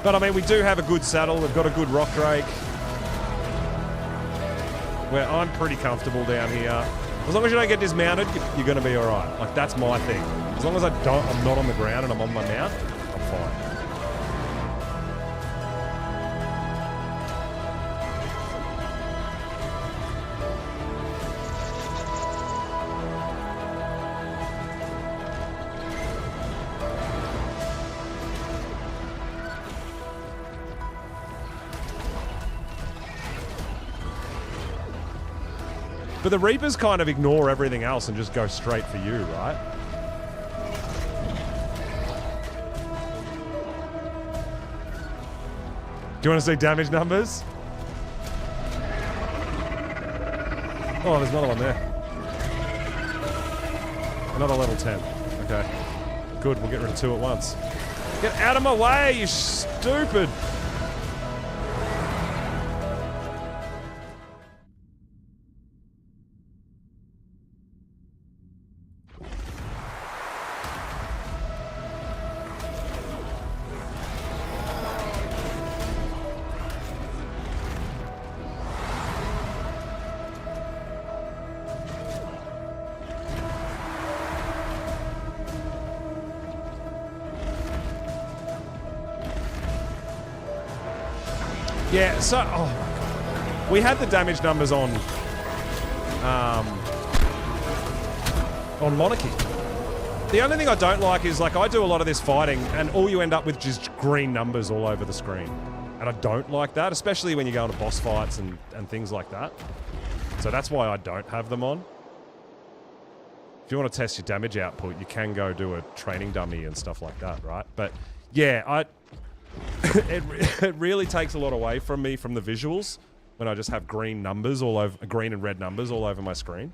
But I mean, we do have a good saddle. We've got a good rock drake. Where I'm pretty comfortable down here. As long as you don't get dismounted, you're going to be all right. Like, that's my thing. As long as I'm not on the ground and I'm on my mount, I'm fine. But the Reapers kind of ignore everything else and just go straight for you, right? Do you want to see damage numbers? Oh, there's another one there. Another level 10. Okay. Good, we'll get rid of 2 at once. Get out of my way, you stupid! Yeah, so oh my God. We had the damage numbers on Monarchy. The only thing I don't like is, like, I do a lot of this fighting and all you end up with is just green numbers all over the screen. And I don't like that, especially when you go into boss fights and things like that. So that's why I don't have them on. If you want to test your damage output, you can go do a training dummy and stuff like that, right? But yeah, it really takes a lot away from me from the visuals when I just have green numbers all over, green and red numbers all over my screen.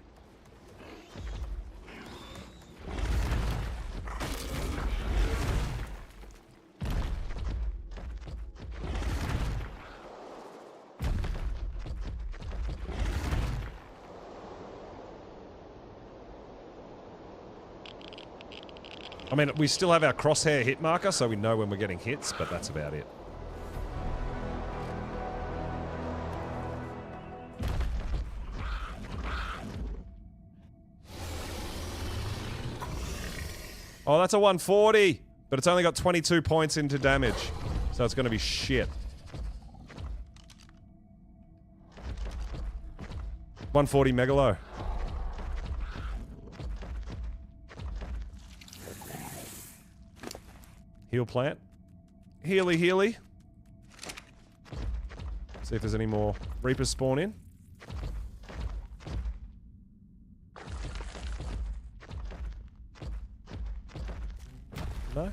I mean, we still have our crosshair hit marker, so we know when we're getting hits, but that's about it. Oh, that's a 140, but it's only got 22 points into damage, so it's going to be shit. 140 Megalo. Heal plant. Healy, healy. See if there's any more Reapers spawn in. No?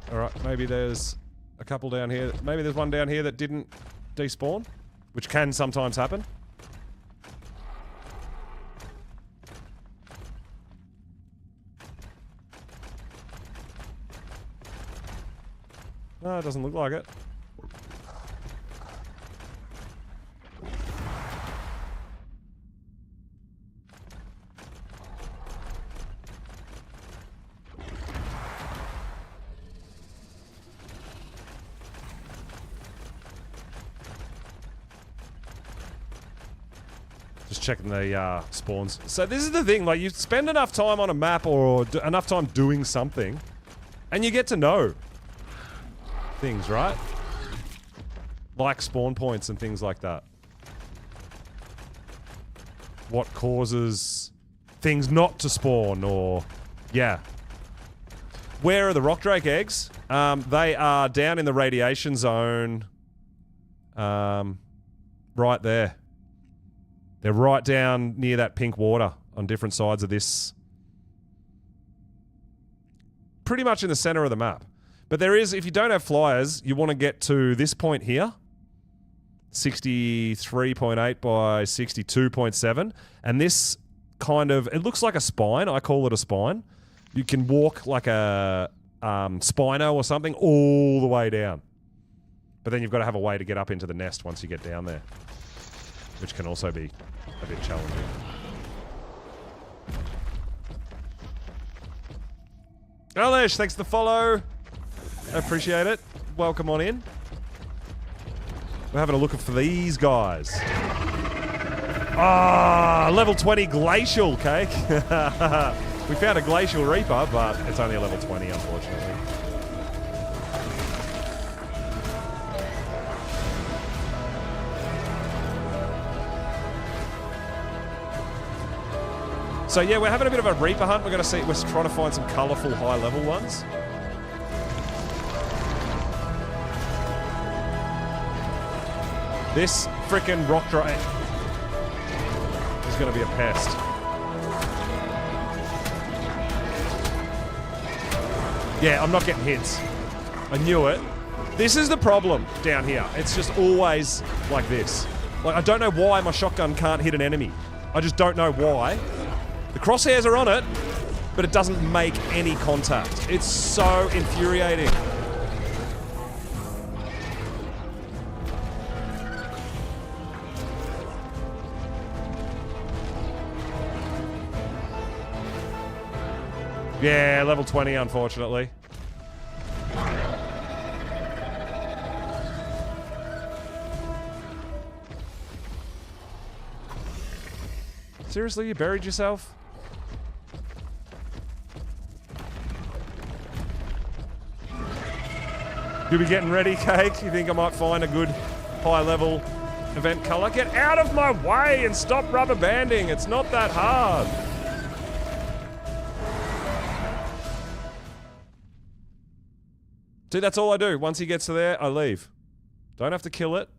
Alright, maybe there's a couple down here. Maybe there's one down here that didn't despawn, which can sometimes happen. No, it doesn't look like it. Just checking the spawns. So this is the thing, like, you spend enough time on a map or enough time doing something, and you get to know things, right? Like spawn points and things like that. What causes things not to spawn, or... yeah. Where are the rock drake eggs? They are down in the radiation zone. Right there. They're right down near that pink water on different sides of this. Pretty much in the center of the map. But there is, if you don't have flyers, you want to get to this point here. 63.8 by 62.7. And this kind of, it looks like a spine. I call it a spine. You can walk like a Spino or something all the way down. But then you've got to have a way to get up into the nest once you get down there. Which can also be a bit challenging. Alish, thanks for the follow. I appreciate it. Welcome on in. We're having a look for these guys. Ah, level 20 glacial cake. We found a glacial reaper, but it's only a level 20, unfortunately. So yeah, we're having a bit of a Reaper hunt. We're trying to find some colourful high-level ones. This frickin' rock dry is going to be a pest. Yeah, I'm not getting hits. I knew it. This is the problem down here. It's just always like this. Like, I don't know why my shotgun can't hit an enemy. I just don't know why. The crosshairs are on it, but it doesn't make any contact. It's so infuriating. Yeah, level 20, unfortunately. Seriously, you buried yourself? You be getting ready, Cake? You think I might find a good high-level event color? Get out of my way and stop rubber banding. It's not that hard. See, that's all I do. Once he gets to there, I leave. Don't have to kill it.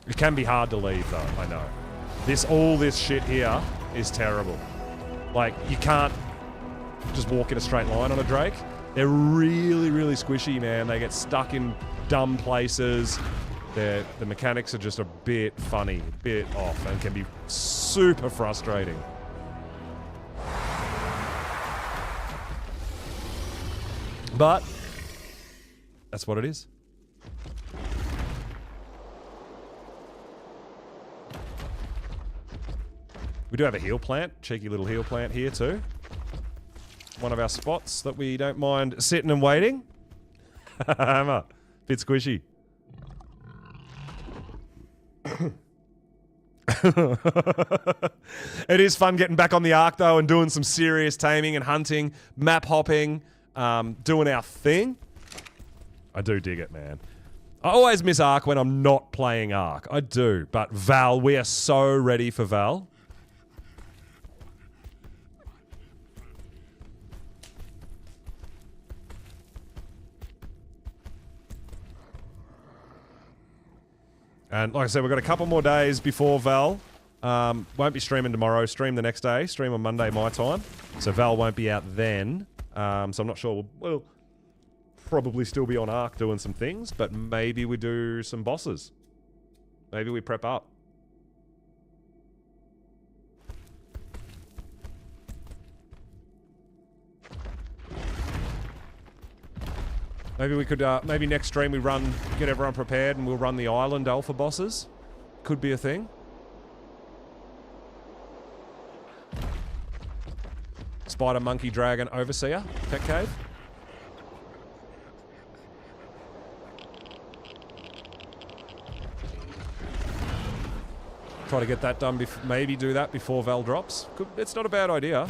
It can be hard to leave, though, I know. All this shit here is terrible. Like, you can't just walk in a straight line on a Drake. They're really, really squishy, man. They get stuck in dumb places. The mechanics are just a bit funny, a bit off, and can be super frustrating. But that's what it is. We do have a heal plant, cheeky little heal plant here too. One of our spots that we don't mind sitting and waiting. Hammer, bit squishy. It is fun getting back on the ARK though and doing some serious taming and hunting, map hopping, doing our thing. I do dig it, man. I always miss ARK when I'm not playing ARK. I do. But Val, we are so ready for Val. And like I said, we've got a couple more days before Val. Won't be streaming tomorrow. Stream the next day. Stream on Monday my time. So Val won't be out then. So I'm not sure. We'll probably still be on ARK doing some things, but maybe we do some bosses. Maybe we prep up. Maybe we could, maybe next stream we get everyone prepared and we'll run the island alpha bosses. Could be a thing. Spider, monkey, dragon, overseer, pet cave. Try to get that done, maybe do that before Val drops. It's not a bad idea.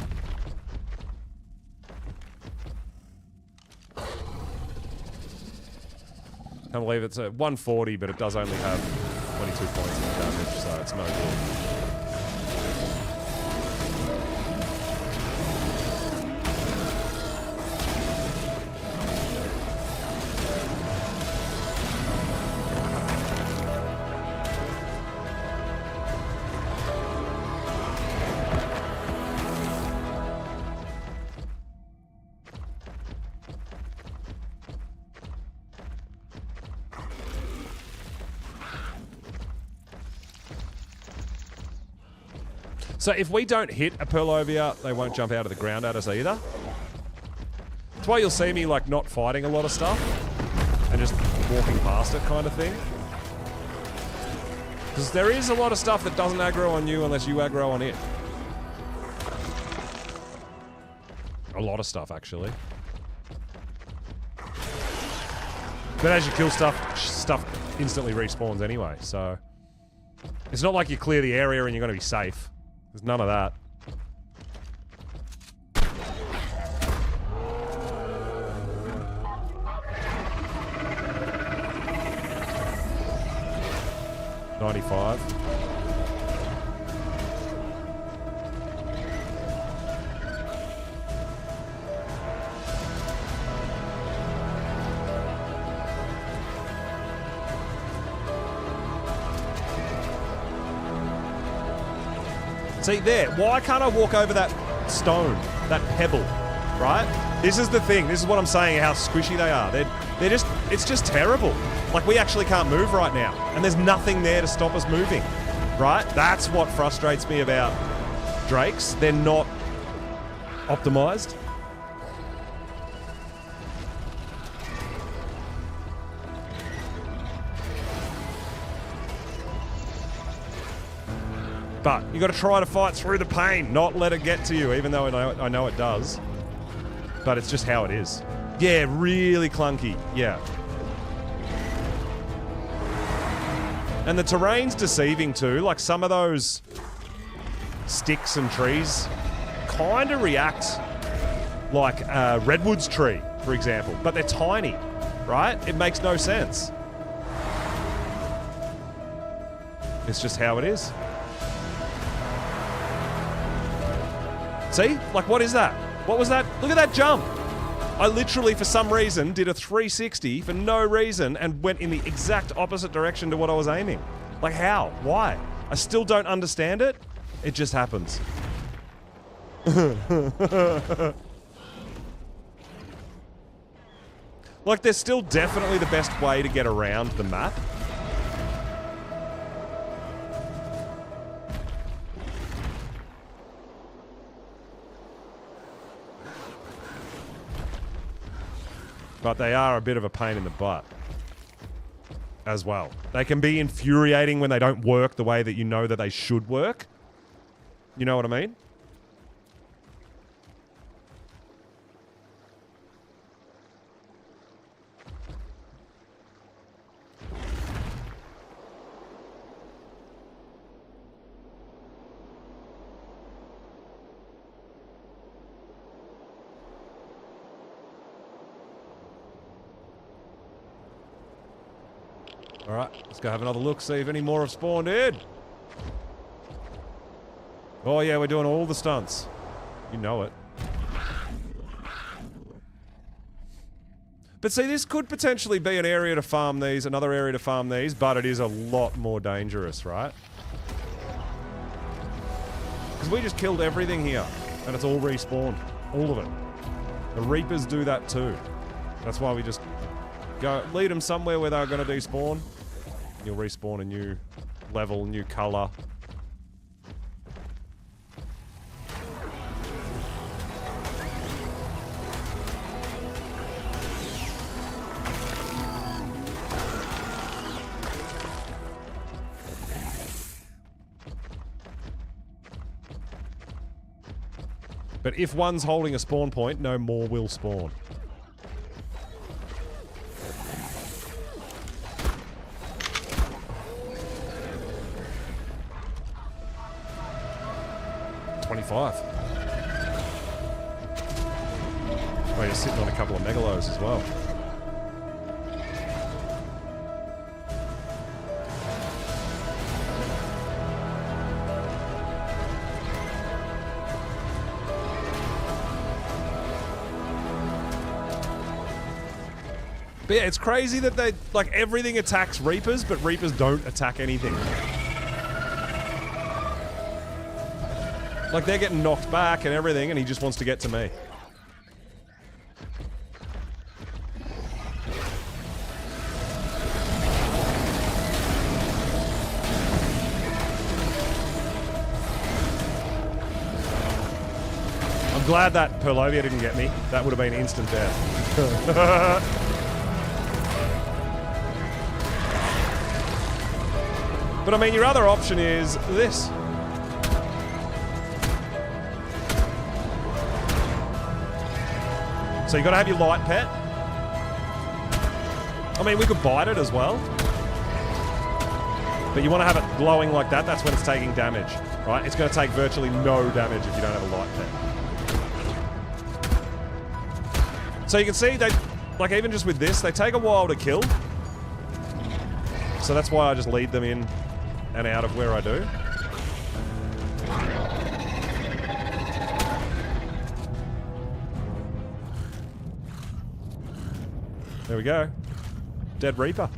Can't believe it's a 140, but it does only have 22 points in damage, so it's no good. So if we don't hit a Purlovia, they won't jump out of the ground at us either. That's why you'll see me like not fighting a lot of stuff and just walking past it kind of thing. Because there is a lot of stuff that doesn't aggro on you unless you aggro on it. A lot of stuff, actually. But as you kill stuff instantly respawns anyway, so... It's not like you clear the area and you're going to be safe. There's none of that. 95. See, there. Why can't I walk over that stone, that pebble, right? This is the thing. This is what I'm saying, how squishy they are. They're just, it's just terrible. Like, we actually can't move right now. And there's nothing there to stop us moving, right? That's what frustrates me about Drakes. They're not optimized. But you got to try to fight through the pain, not let it get to you, even though I know it does. But it's just how it is. Yeah, really clunky. Yeah. And the terrain's deceiving too. Like, some of those sticks and trees kind of react like a redwood's tree, for example. But they're tiny, right? It makes no sense. It's just how it is. See? Like, what is that? What was that? Look at that jump. I literally, for some reason, did a 360 for no reason and went in the exact opposite direction to what I was aiming. Like, how? Why? I still don't understand it. It just happens. Like, there's still definitely the best way to get around the map. But they are a bit of a pain in the butt as well. They can be infuriating when they don't work the way that you know that they should work. You know what I mean? Alright, let's go have another look, see if any more have spawned in. Oh yeah, we're doing all the stunts. You know it. But see, this could potentially be an area to farm these, another area to farm these, but it is a lot more dangerous, right? Because we just killed everything here, and it's all respawned. All of it. The Reapers do that too. That's why we just go lead them somewhere where they're going to despawn. You'll respawn a new level, new color. But if one's holding a spawn point, no more will spawn. Oh, you're sitting on a couple of megalos as well. But yeah, it's crazy that they, like, everything attacks Reapers, but Reapers don't attack anything. Like, they're getting knocked back and everything, and he just wants to get to me. I'm glad that Perlovia didn't get me. That would have been instant death. But I mean, your other option is this. So you gotta have your light pet. I mean, we could bite it as well. But you wanna have it glowing like that, that's when it's taking damage, right? It's gonna take virtually no damage if you don't have a light pet. So you can see, they, like, even just with this, they take a while to kill. So that's why I just lead them in and out of where I do. There we go. Dead Reaper.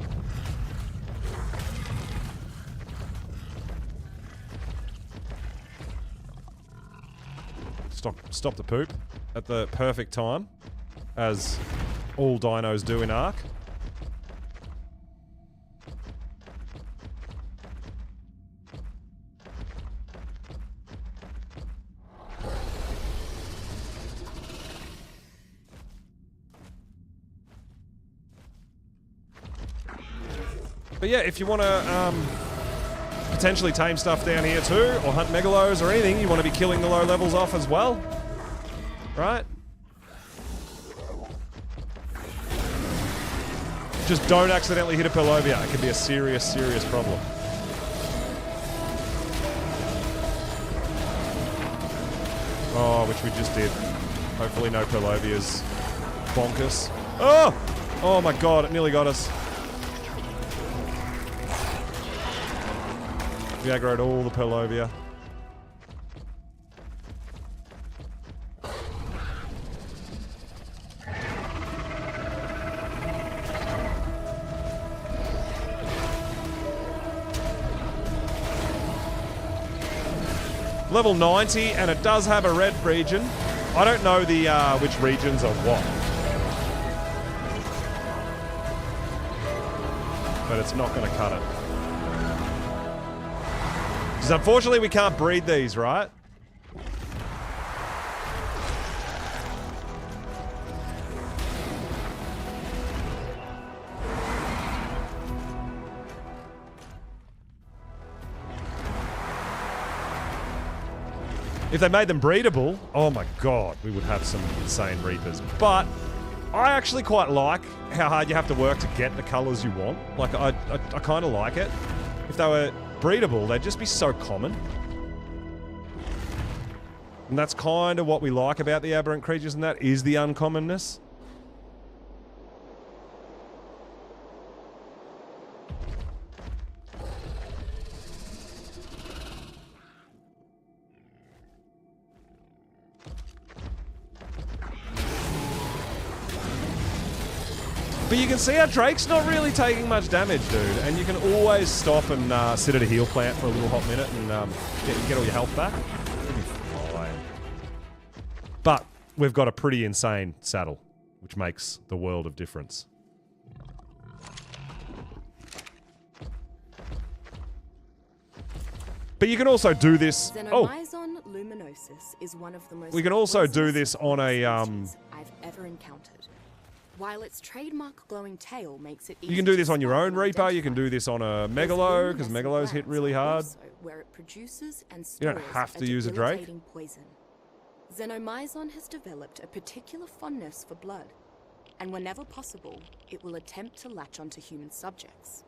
Stop the poop at the perfect time, as all dinos do in ARK. But yeah, if you want to potentially tame stuff down here too, or hunt megalos or anything, you want to be killing the low levels off as well, right? Just don't accidentally hit a Pelovia. It can be a serious, serious problem. Oh, which we just did. Hopefully no Pelovias. Bonkers. Oh! Oh my god, it nearly got us. We aggroed all the Pelovia. Level 90, and it does have a red region. I don't know the which regions are what. But it's not going to cut it. Because unfortunately we can't breed these, right? If they made them breedable, oh my god, we would have some insane Reapers. But I actually quite like how hard you have to work to get the colours you want. Like, I kind of like it. If they were breedable, they'd just be so common. And that's kind of what we like about the aberrant creatures, and that is the uncommonness. But you can see how Drake's not really taking much damage, dude. And you can always stop and sit at a heal plant for a little hot minute and get all your health back. But we've got a pretty insane saddle, which makes the world of difference. But you can also do this. Luminosus is one of the most we can also do this on a I've ever encountered. While its trademark glowing tail makes it easy you can do this to on your spot own and Reaper, you identify. can do this on a Megalo, because Megalos hit really hard. Also where it produces and You don't stores have to use a Drake. debilitating poison. Xenomyzon has developed a particular fondness for blood, and whenever possible, it will attempt to latch onto human subjects.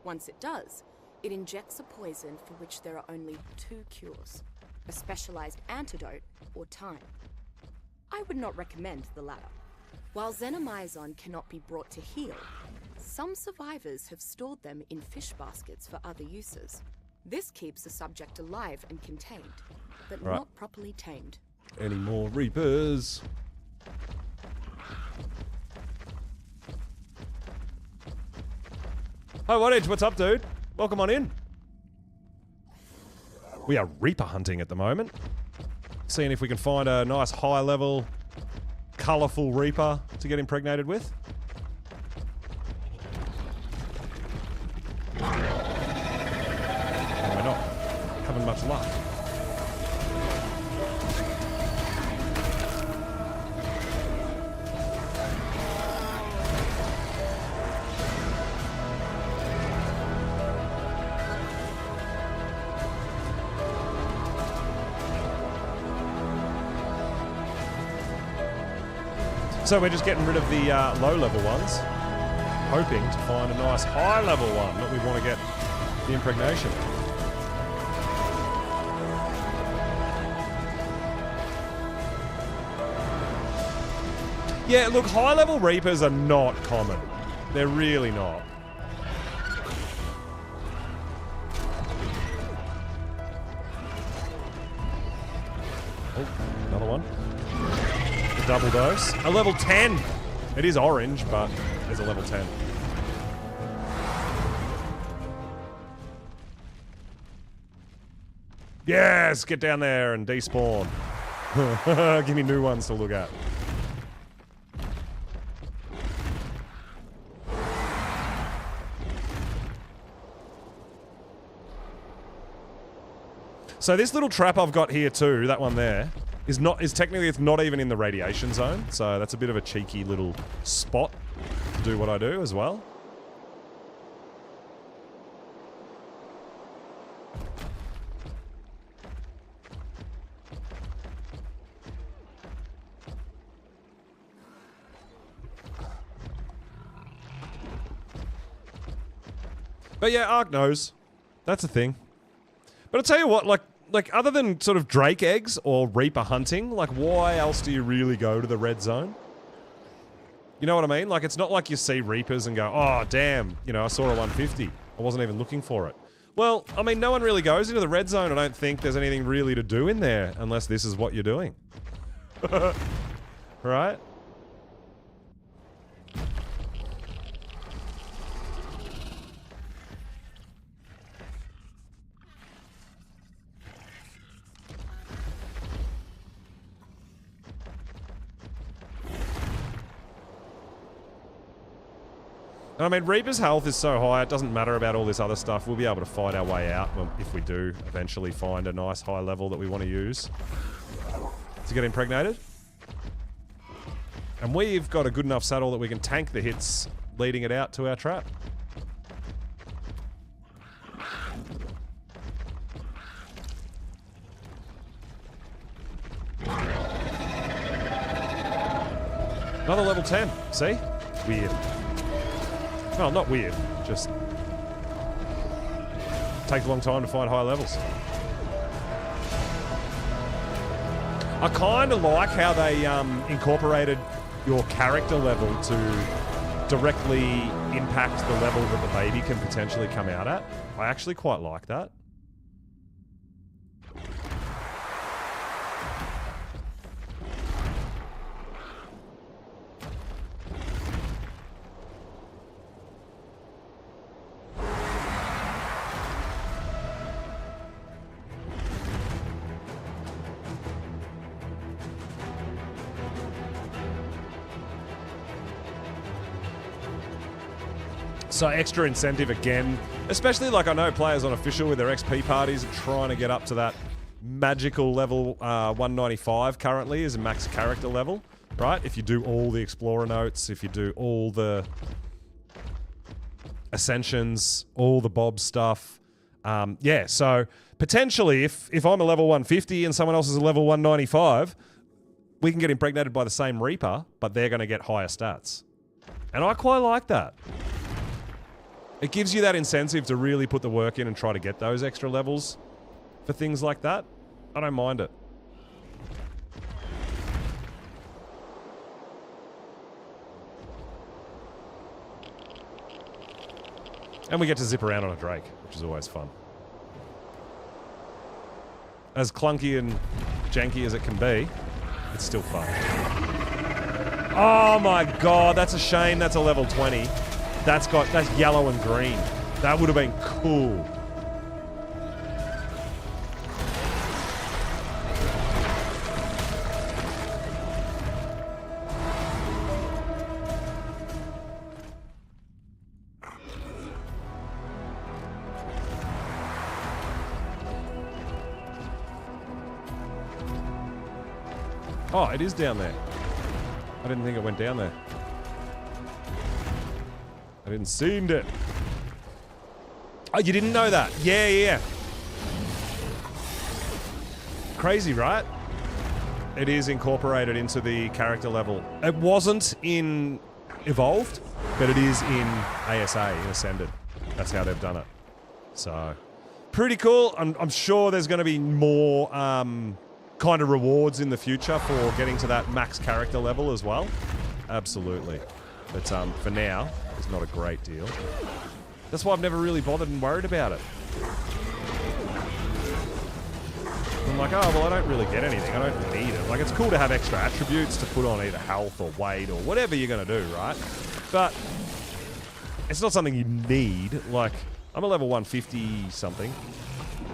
Once it does, it injects a poison for which there are only two cures: a specialized antidote or time. I would not recommend the latter. While Xenomyzon cannot be brought to heal, some survivors have stored them in fish baskets for other uses. This keeps the subject alive and contained, but not properly tamed. Any more Reapers? Hi, Wattage, what's up, dude? Welcome on in. We are Reaper hunting at the moment. Seeing if we can find a nice high-level, colourful Reaper to get impregnated with. And we're not having much luck. So we're just getting rid of the low-level ones, hoping to find a nice high-level one that we want to get the impregnation. Yeah, look, high-level Reapers are not common. They're really not. Another one. A double dose. A level 10. It is orange, but it's a level 10. Yes, get down there and despawn. Give me new ones to look at. So this little trap I've got here too, that one there, is technically it's not even in the radiation zone. So that's a bit of a cheeky little spot to do what I do as well. But yeah, ARK knows. That's a thing. But I'll tell you what, like other than sort of Drake eggs or Reaper hunting, like why else do you really go to the red zone? You know what I mean? Like it's not like you see Reapers and go, oh damn, you know, I saw a 150. I wasn't even looking for it. Well, I mean, no one really goes into the red zone. I don't think there's anything really to do in there unless this is what you're doing. Right? I mean, Reaper's health is so high, it doesn't matter about all this other stuff. We'll be able to fight our way out if we do eventually find a nice high level that we want to use to get impregnated. And we've got a good enough saddle that we can tank the hits leading it out to our trap. Another level 10. See? Weird. Well, not weird. Just takes a long time to find high levels. I kind of like how they incorporated your character level to directly impact the level that the baby can potentially come out at. I actually quite like that. So extra incentive again, especially like I know players on official with their XP parties are trying to get up to that magical level 195 currently is a max character level, right? If you do all the explorer notes, if you do all the ascensions, all the Bob stuff. Yeah, so potentially if I'm a level 150 and someone else is a level 195, we can get impregnated by the same Reaper, but they're going to get higher stats. And I quite like that. It gives you that incentive to really put the work in and try to get those extra levels for things like that. I don't mind it. And we get to zip around on a Drake, which is always fun. As clunky and janky as it can be, it's still fun. Oh my god, that's a shame that's a level 20. That's yellow and green. That would have been cool. Oh, it is down there. I didn't think it went down there. I didn't see it. Oh, you didn't know that? Yeah. Crazy, right? It is incorporated into the character level. It wasn't in Evolved, but it is in ASA, in Ascended. That's how they've done it. So, pretty cool. I'm sure there's going to be more kind of rewards in the future for getting to that max character level as well. Absolutely. But for now, it's not a great deal. That's why I've never really bothered and worried about it. I'm like, oh, well, I don't really get anything. I don't need it. Like, it's cool to have extra attributes to put on either health or weight or whatever you're going to do, right? But it's not something you need. Like, I'm a level 150 something.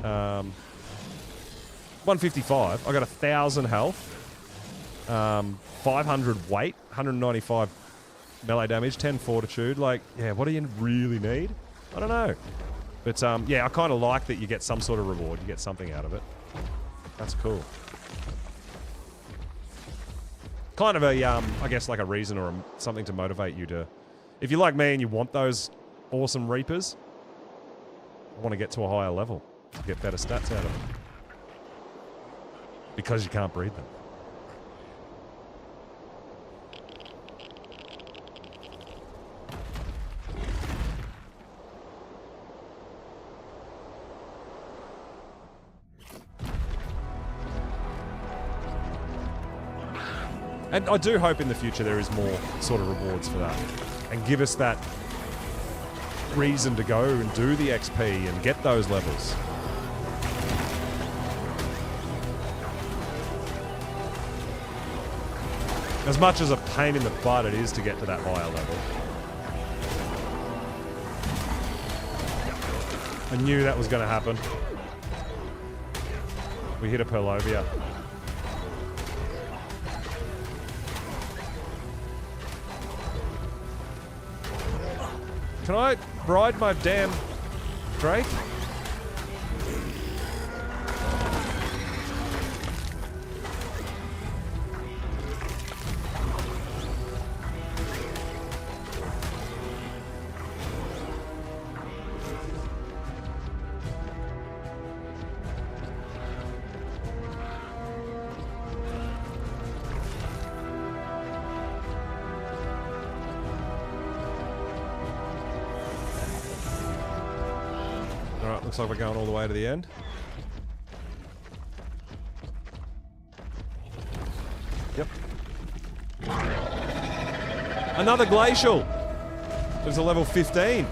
155. I got 1,000 health. 500 weight. 195 melee damage. 10 fortitude. Like, yeah, what do you really need? I don't know. But, yeah, I kind of like that you get some sort of reward. You get something out of it. That's cool. Kind of a, I guess, like a reason or something to motivate you to... If you're like me and you want those awesome Reapers, I want to get to a higher level to get better stats out of them. Because you can't breed them. And I do hope in the future there is more sort of rewards for that. And give us that reason to go and do the XP and get those levels. As much as a pain in the butt it is to get to that higher level. I knew that was going to happen. We hit a Perlovia. Can I ride my damn Drake? Looks like we're going all the way to the end. Yep. Another glacial. There's a level 15.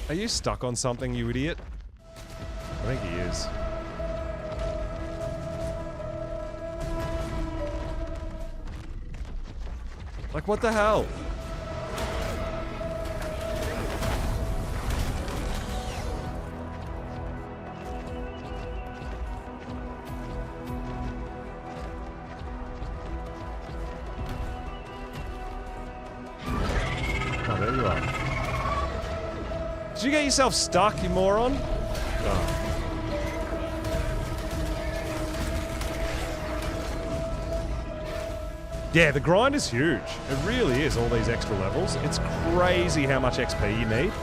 Are you stuck on something, you idiot? I think he is. Like, what the hell? Oh, there you are. Did you get yourself stuck, you moron? Oh. Yeah, the grind is huge. It really is, all these extra levels. It's crazy how much XP you need.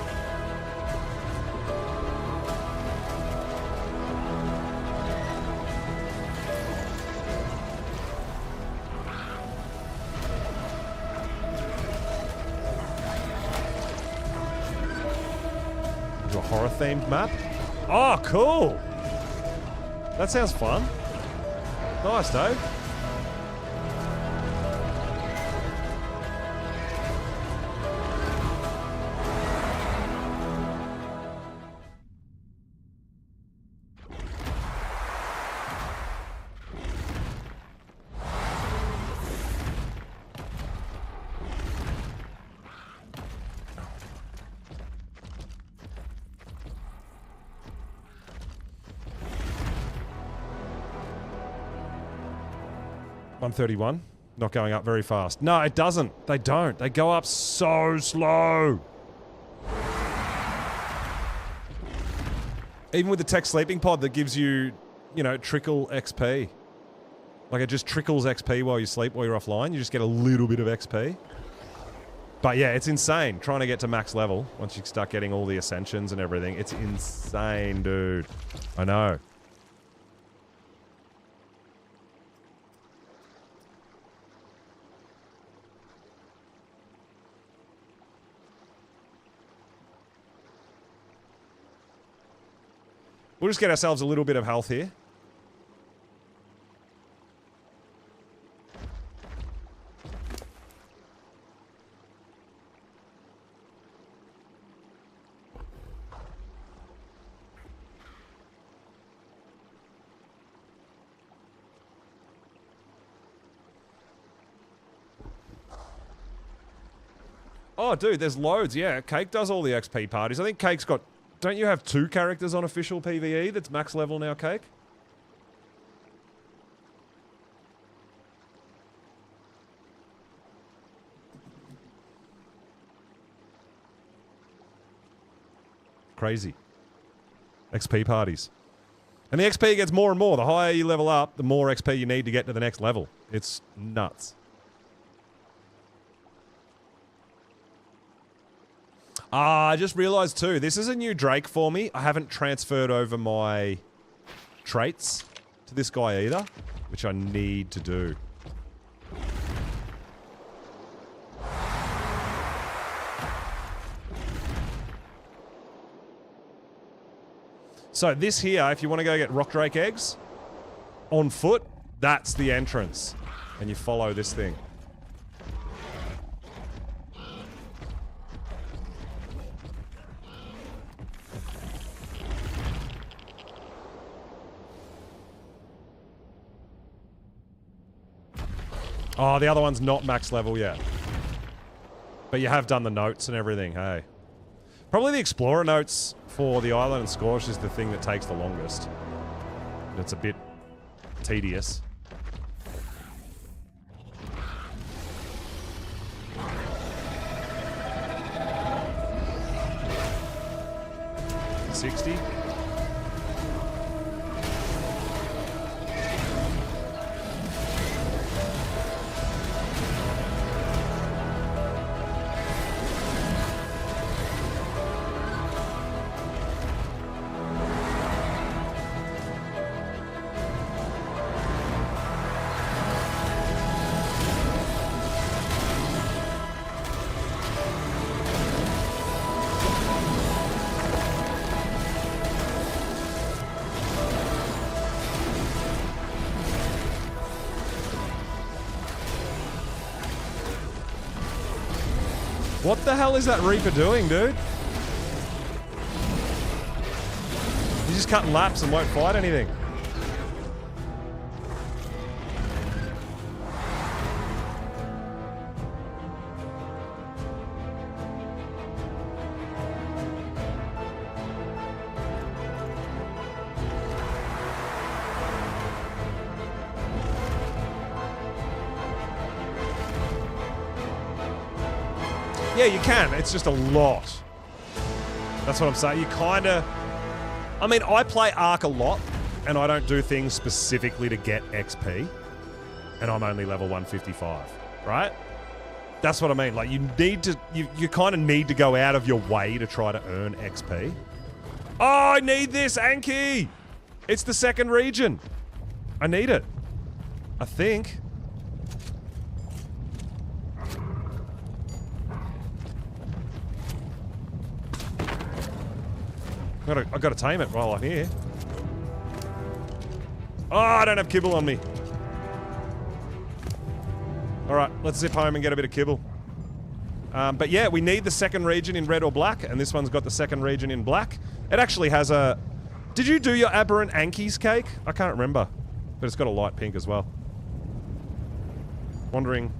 A horror-themed map? Oh, cool! That sounds fun. Nice, Dave. $131. Not going up very fast. No, it doesn't. They don't. They go up so slow. Even with the tech sleeping pod that gives you, you know, trickle XP. Like it just trickles XP while you sleep, while you're offline. You just get a little bit of XP. But yeah, it's insane trying to get to max level once you start getting all the ascensions and everything. It's insane, dude. I know. We'll just get ourselves a little bit of health here. Oh, dude, there's loads. Yeah, Cake does all the XP parties. I think Cake's got... Don't you have 2 characters on official PvE that's max level now, Cake? Crazy. XP parties. And the XP gets more and more. The higher you level up, the more XP you need to get to the next level. It's nuts. Ah, I just realized too, this is a new Drake for me. I haven't transferred over my traits to this guy either, which I need to do. So this here, if you want to go get Rock Drake eggs, on foot, that's the entrance. And you follow this thing. Oh, the other one's not max level yet. But you have done the notes and everything, hey. Probably the Explorer notes for the Island and Scorch is the thing that takes the longest. And it's a bit tedious. $60. What the hell is that Reaper doing, dude? He's just cutting laps and won't fight anything. Yeah, you can. It's just a lot. That's what I'm saying. You kind of... I mean, I play ARK a lot, and I don't do things specifically to get XP. And I'm only level 155, right? That's what I mean. Like, you need to... You kind of need to go out of your way to try to earn XP. Oh, I need this, Anki! It's the second region. I need it. I think... I've got to tame it while I'm here. Oh, I don't have kibble on me. Alright, let's zip home and get a bit of kibble. But yeah, we need the second region in red or black, and this one's got the second region in black. It actually has a... Did you do your aberrant Anki's cake? I can't remember. But it's got a light pink as well. Wondering...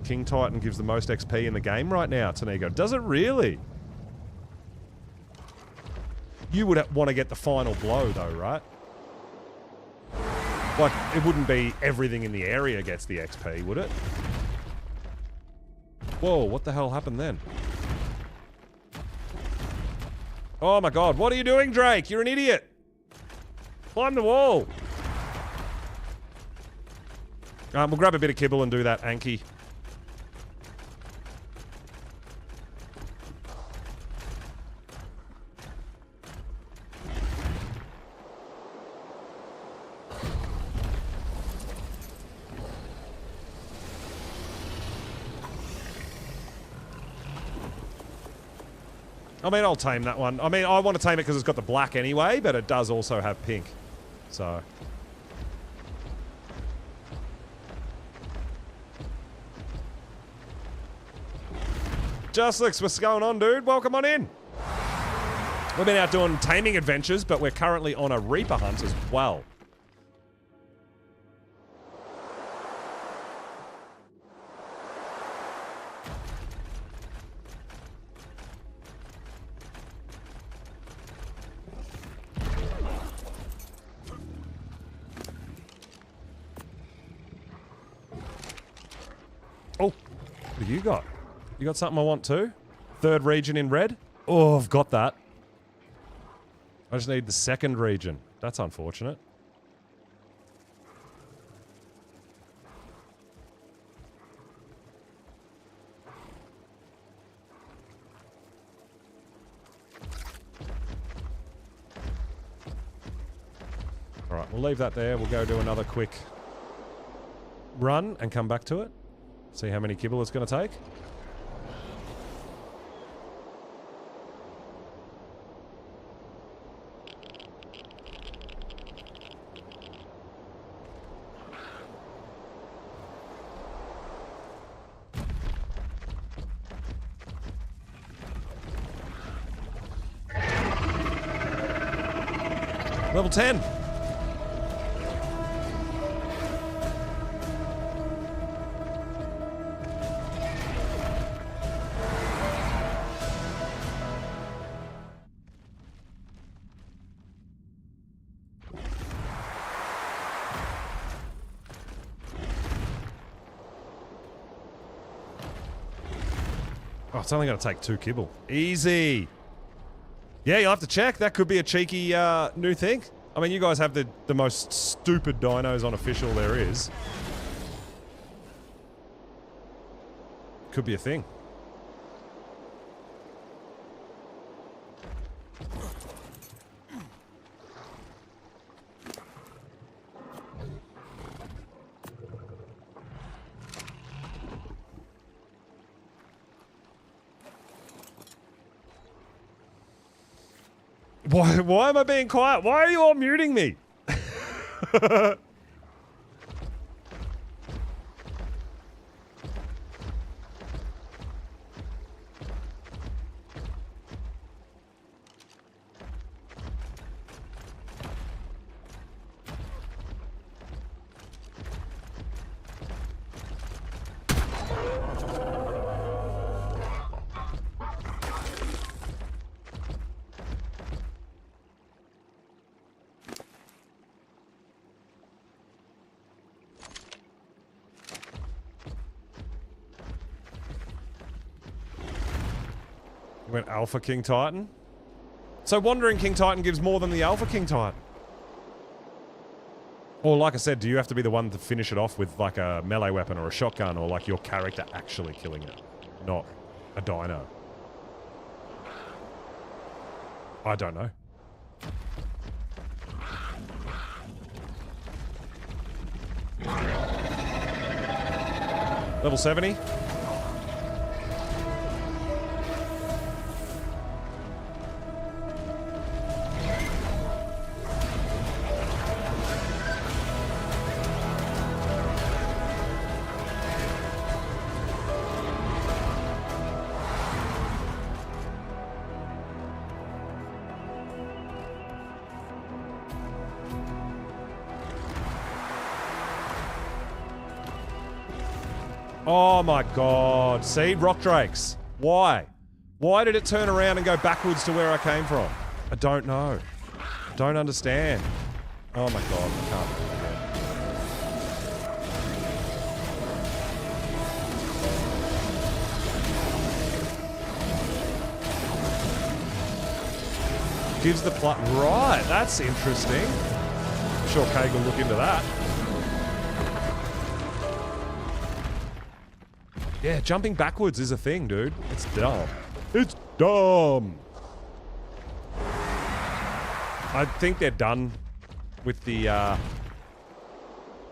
King Titan gives the most XP in the game right now, Tanigo. Does it really? You would want to get the final blow, though, right? Like, it wouldn't be everything in the area gets the XP, would it? Whoa, what the hell happened then? Oh my god, what are you doing, Drake? You're an idiot! Climb the wall! We'll grab a bit of kibble and do that, Anki. I mean, I'll tame that one. I mean, I want to tame it because it's got the black anyway, but it does also have pink. So... Justlix, what's going on, dude? Welcome on in. We've been out doing taming adventures, but we're currently on a Reaper hunt as well. Oh, what have you got? You got something I want too? Third region in red? Oh, I've got that. I just need the second region. That's unfortunate. Alright, we'll leave that there. We'll go do another quick run and come back to it. See how many kibble it's going to take. Level 10. Oh, it's only going to take 2 kibble. Easy. Yeah, you'll have to check. That could be a cheeky new thing. I mean, you guys have the most stupid dinos on official there is. Could be a thing. Why am I being quiet? Why are you all muting me? You went Alpha King Titan? So Wandering King Titan gives more than the Alpha King Titan. Or like I said, do you have to be the one to finish it off with like a melee weapon or a shotgun, or like your character actually killing it, not a dino? I don't know. Level 70? Oh my god. See? Rock drakes. Why? Why did it turn around and go backwards to where I came from? I don't know. Don't understand. Oh my god. I can't. Gives the plot. Right. That's interesting. I'm sure Kag will look into that. Yeah, jumping backwards is a thing, dude. It's dumb. It's dumb. I think they're done with the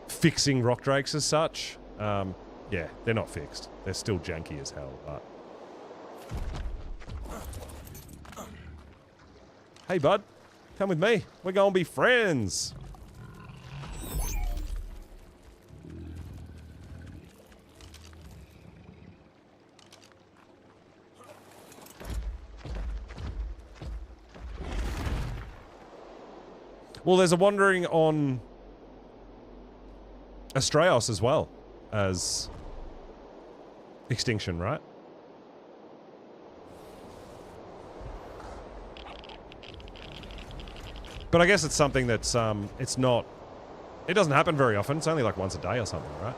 fixing rock drakes as such. Yeah, they're not fixed. They're still janky as hell, but... Hey, bud. Come with me. We're gonna be friends. Well, there's a wandering on Astraeos as well as Extinction, right? But I guess it's something that's, it's not... It doesn't happen very often. It's only like once a day or something, right?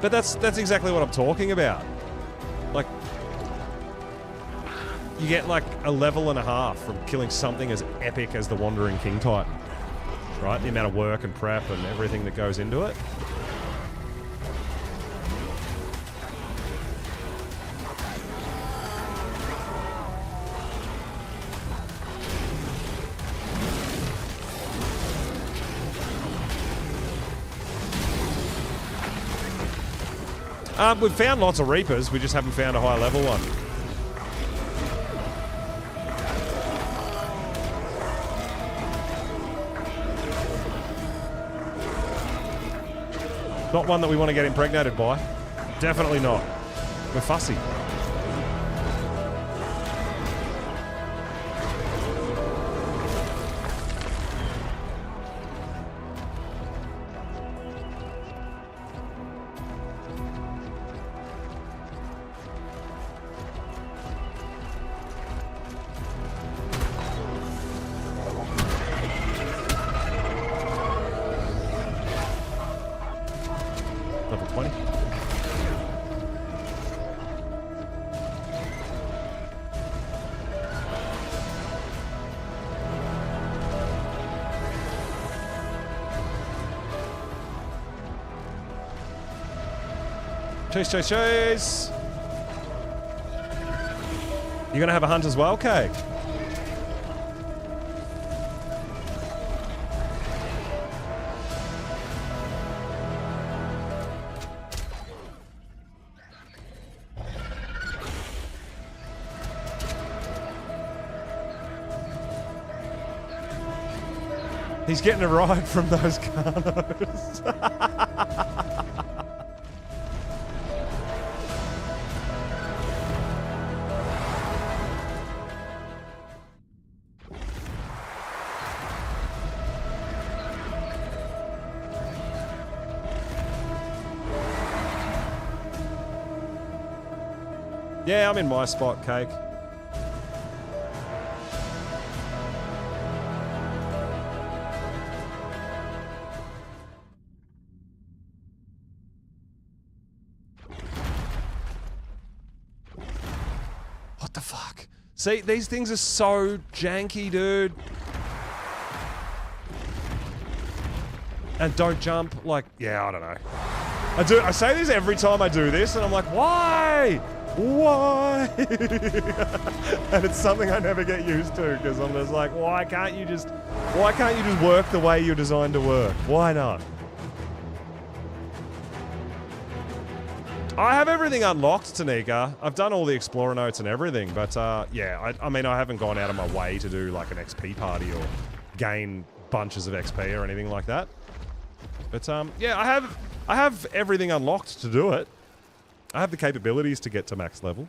But that's exactly what I'm talking about. Like, you get like a level and a half from killing something as epic as the Wandering King Titan, right? The amount of work and prep and everything that goes into it. We've found lots of Reapers, we just haven't found a high level one. Not one that we want to get impregnated by. Definitely not. We're fussy. Level 20. Chase, chase, chase! You're gonna have a hunt as well, Cake? He's getting a ride from those Carnos. Yeah, I'm in my spot, Cake. What the fuck? See, these things are so janky, dude. And don't jump, like, yeah, I don't know. I say this every time I do this, and I'm like, why? Why? And it's something I never get used to, because I'm just like, why can't you just work the way you're designed to work? Why not? I have everything unlocked, Tanika. I've done all the Explorer notes and everything, but yeah, I mean, I haven't gone out of my way to do like an XP party or gain bunches of XP or anything like that. But yeah, I have everything unlocked to do it. I have the capabilities to get to max level.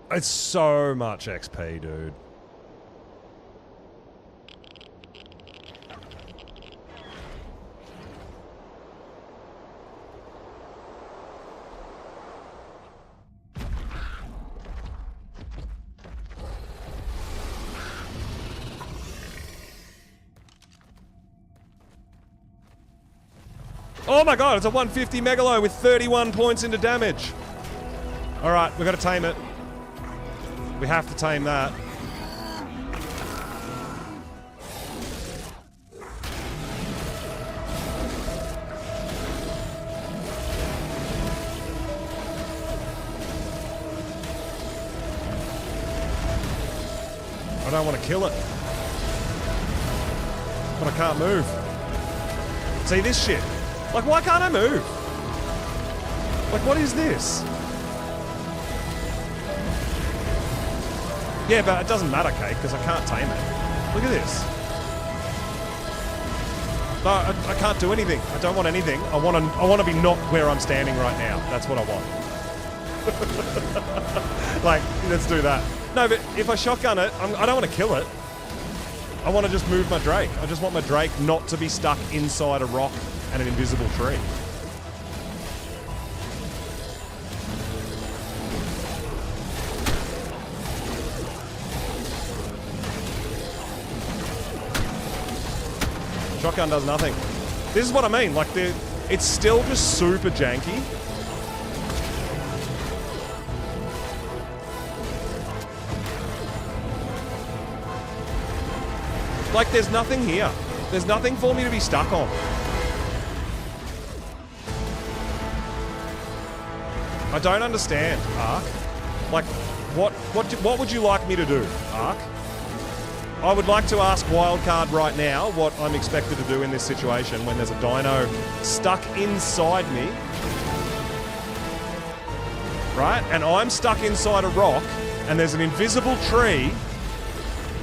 It's so much XP, dude. Oh my god, it's a 150 Megalo with 31 points into damage. Alright, we've got to tame it. We have to tame that. I don't want to kill it. But I can't move. See this shit? Like, why can't I move? Like, what is this? Yeah, but it doesn't matter, Kate, because I can't tame it. Look at this. No, I can't do anything. I don't want anything. I want to be not where I'm standing right now. That's what I want. Like, let's do that. No, but if I shotgun it, I don't want to kill it. I want to just move my Drake. I just want my Drake not to be stuck inside a rock and an invisible tree. Shotgun does nothing. This is what I mean. Like, it's still just super janky. Like, there's nothing here. There's nothing for me to be stuck on. I don't understand, ARK. Like, what would you like me to do, ARK? I would like to ask Wildcard right now what I'm expected to do in this situation when there's a dino stuck inside me. Right? And I'm stuck inside a rock, and there's an invisible tree.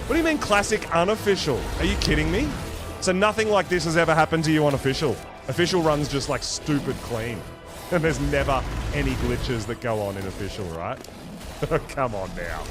What do you mean classic unofficial? Are you kidding me? So nothing like this has ever happened to you on official. Official runs just like stupid clean. And there's never any glitches that go on in official, right? Come on now.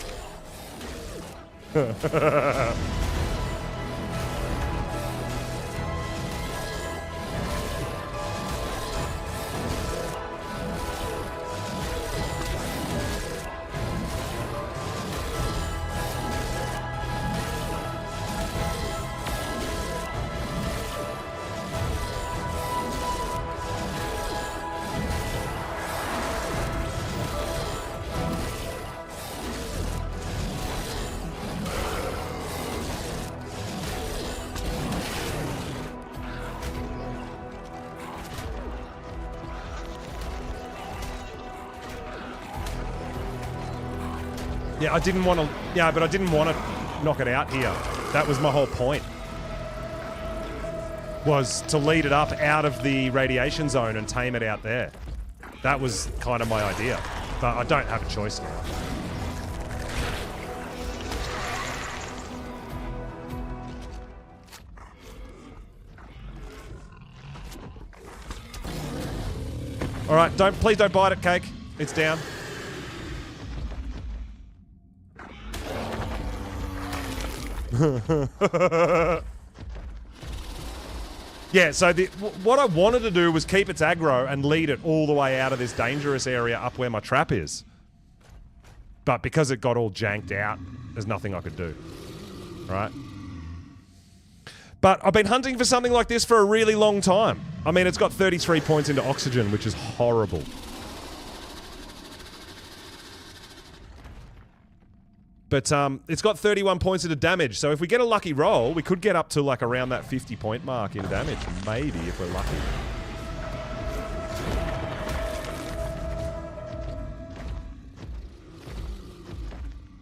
Yeah, I didn't want to... Yeah, but I didn't want to knock it out here. That was my whole point. Was to lead it up out of the radiation zone and tame it out there. That was kind of my idea. But I don't have a choice now. All right, please don't bite it, Cake. It's down. Yeah, so what I wanted to do was keep its aggro and lead it all the way out of this dangerous area up where my trap is. But because it got all janked out, there's nothing I could do. Right? But I've been hunting for something like this for a really long time. I mean, it's got 33 points into oxygen, which is horrible. But it's got 31 points into damage, so if we get a lucky roll, we could get up to like around that 50 point mark in damage, maybe, if we're lucky.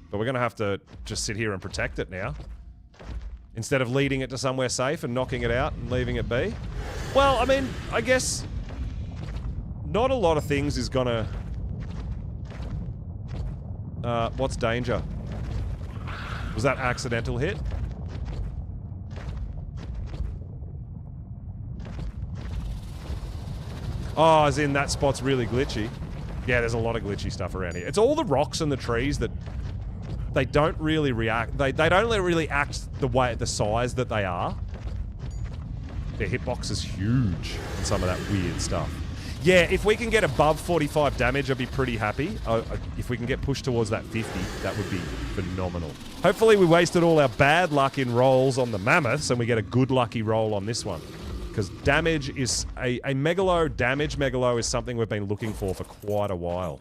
But we're going to have to just sit here and protect it now. Instead of leading it to somewhere safe and knocking it out and leaving it be. Well, I mean, I guess not a lot of things is going to... what's danger? Was that accidental hit? Oh, as in that spot's really glitchy. Yeah, there's a lot of glitchy stuff around here. It's all the rocks and the trees that they don't really react. They don't really act the size that they are. Their hitbox is huge and some of that weird stuff. Yeah, if we can get above 45 damage, I'd be pretty happy. If we can get pushed towards that 50, that would be phenomenal. Hopefully we wasted all our bad luck in rolls on the mammoths and we get a good lucky roll on this one. Because damage is... A Megalo, damage Megalo is something we've been looking for quite a while.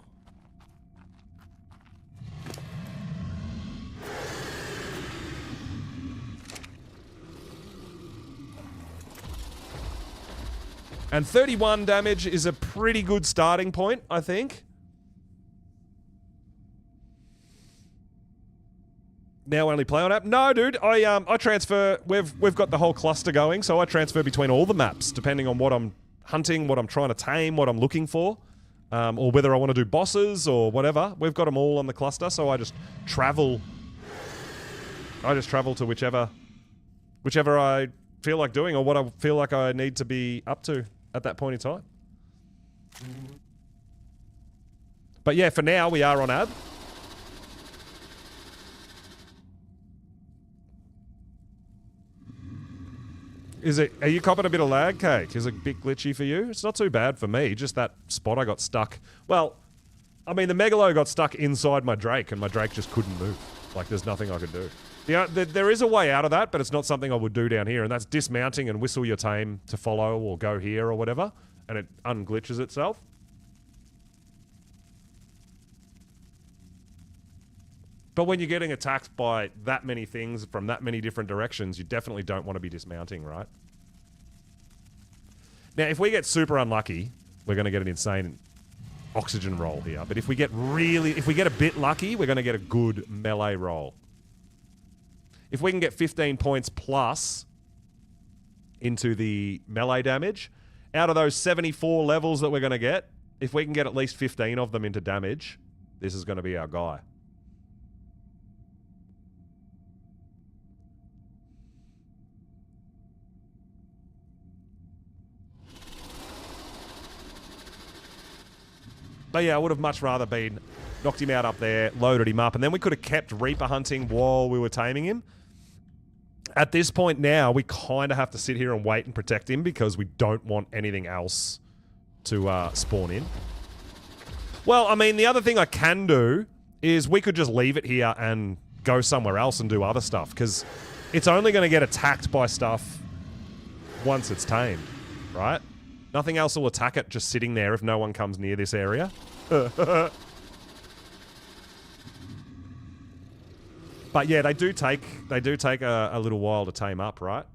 And 31 damage is a pretty good starting point, I think. Now only play on app? No, dude. I transfer. We've got the whole cluster going, so I transfer between all the maps depending on what I'm hunting, what I'm trying to tame, what I'm looking for, or whether I want to do bosses or whatever. We've got them all on the cluster, so I just travel. I just travel to whichever I feel like doing or what I feel like I need to be up to at that point in time. But yeah, for now we are on ad. Are you copping a bit of lag, Cake? Is it a bit glitchy for you? It's not too bad for me, just that spot I got stuck. Well, I mean, the Megalo got stuck inside my Drake, and my Drake just couldn't move. Like, there's nothing I could do. There is a way out of that, but it's not something I would do down here, and that's dismounting and whistle your tame to follow or go here or whatever, and it unglitches itself. But when you're getting attacked by that many things from that many different directions, you definitely don't want to be dismounting, right? Now, if we get super unlucky, we're going to get an insane oxygen roll here. But if we get a bit lucky, we're going to get a good melee roll. If we can get 15 points plus into the melee damage, out of those 74 levels that we're going to get, if we can get at least 15 of them into damage, this is going to be our guy. But yeah, I would have much rather knocked him out up there, loaded him up, and then we could have kept Reaper hunting while we were taming him. At this point now, we kind of have to sit here and wait and protect him because we don't want anything else to spawn in. Well, I mean, the other thing I can do is we could just leave it here and go somewhere else and do other stuff because it's only going to get attacked by stuff once it's tamed, right? Nothing else will attack it just sitting there if no one comes near this area. But yeah, they do take a little while to tame up, right?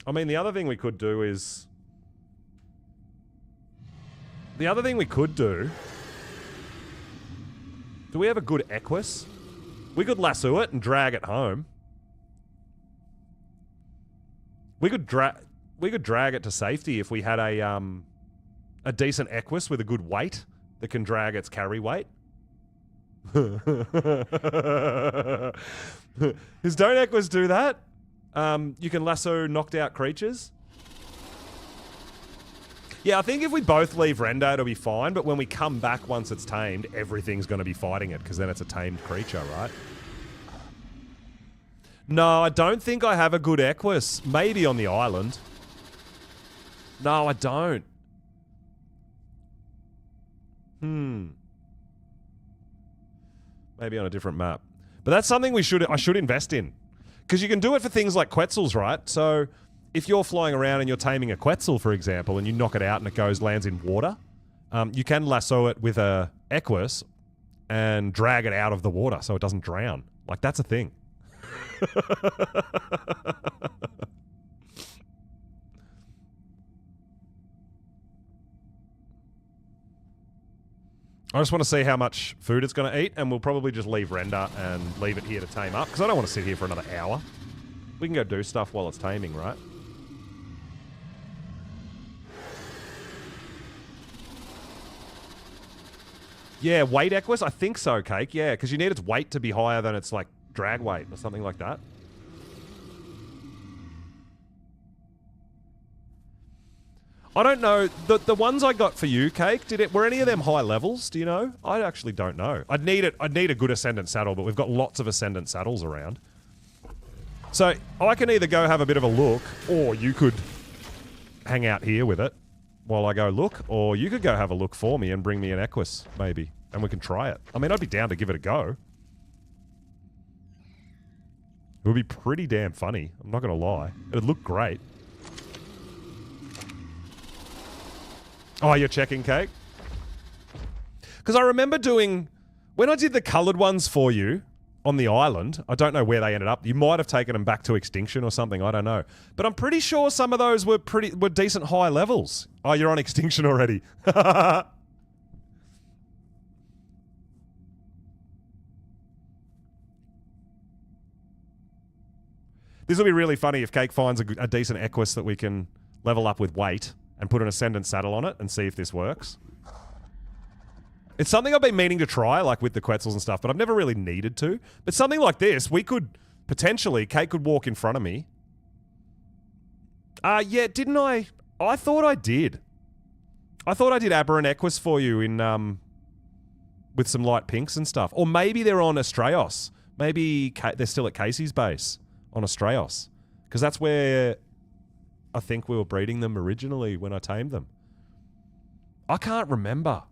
I mean, the other thing we could do is... Do we have a good Equus? We could lasso it and drag it home. We could drag it to safety if we had a decent Equus with a good weight that can drag its carry weight. Don't Equus do that? You can lasso knocked out creatures. Yeah, I think if we both leave render, it'll be fine, but when we come back once it's tamed, everything's going to be fighting it, because then it's a tamed creature, right? No, I don't think I have a good Equus. Maybe on the island. No, I don't. Maybe on a different map. But that's something I should invest in. Because you can do it for things like Quetzals, right? So... if you're flying around and you're taming a Quetzal, for example, and you knock it out and it lands in water, you can lasso it with a Equus and drag it out of the water so it doesn't drown. Like, that's a thing. I just want to see how much food it's going to eat, and we'll probably just leave render and leave it here to tame up, because I don't want to sit here for another hour. We can go do stuff while it's taming, right? Yeah, weight Equus? I think so, Cake. Yeah, because you need its weight to be higher than its, like, drag weight or something like that. I don't know. The ones I got for you, Cake, were any of them high levels? Do you know? I actually don't know. I'd need a good Ascendant saddle, but we've got lots of Ascendant saddles around. So, I can either go have a bit of a look, or you could hang out here with it while I go look, or you could go have a look for me and bring me an Equus, maybe, and we can try it. I mean, I'd be down to give it a go. would be pretty damn funny. I'm not going to lie. It would look great. Oh, you're checking, Cake? Because I remember doing... When I did the coloured ones for you on the island, I don't know where they ended up. You might have taken them back to extinction or something. I don't know. But I'm pretty sure some of those were decent high levels. Oh, you're on extinction already. This will be really funny if Cake finds a decent Equus that we can level up with weight and put an Ascendant saddle on it and see if this works. It's something I've been meaning to try, like with the Quetzals and stuff, but I've never really needed to. But something like this, we could potentially, Cake could walk in front of me. Yeah, didn't I? I thought I did. I thought I did Aberrant Equus for you in, with some light pinks and stuff. Or maybe they're on Astraeos. Maybe they're still at Casey's base on Astraeos. Because that's where I think we were breeding them originally when I tamed them. I can't remember.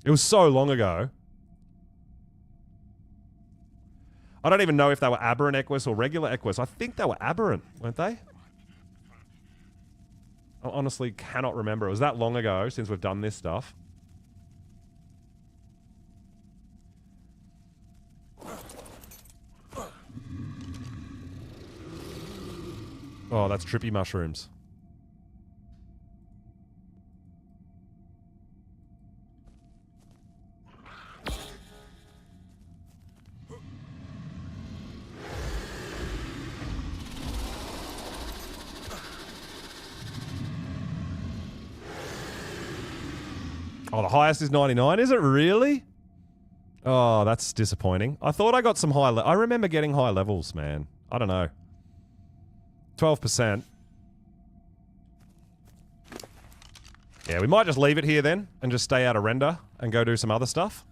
It was so long ago. I don't even know if they were Aberrant Equus or regular Equus. I think they were Aberrant, weren't they? I honestly cannot remember. It was that long ago since we've done this stuff. Oh, that's trippy mushrooms. Oh, the highest is 99, is it really? Oh, that's disappointing. I thought I got some high... I remember getting high levels, man. I don't know. 12%. Yeah, we might just leave it here then and just stay out of render and go do some other stuff.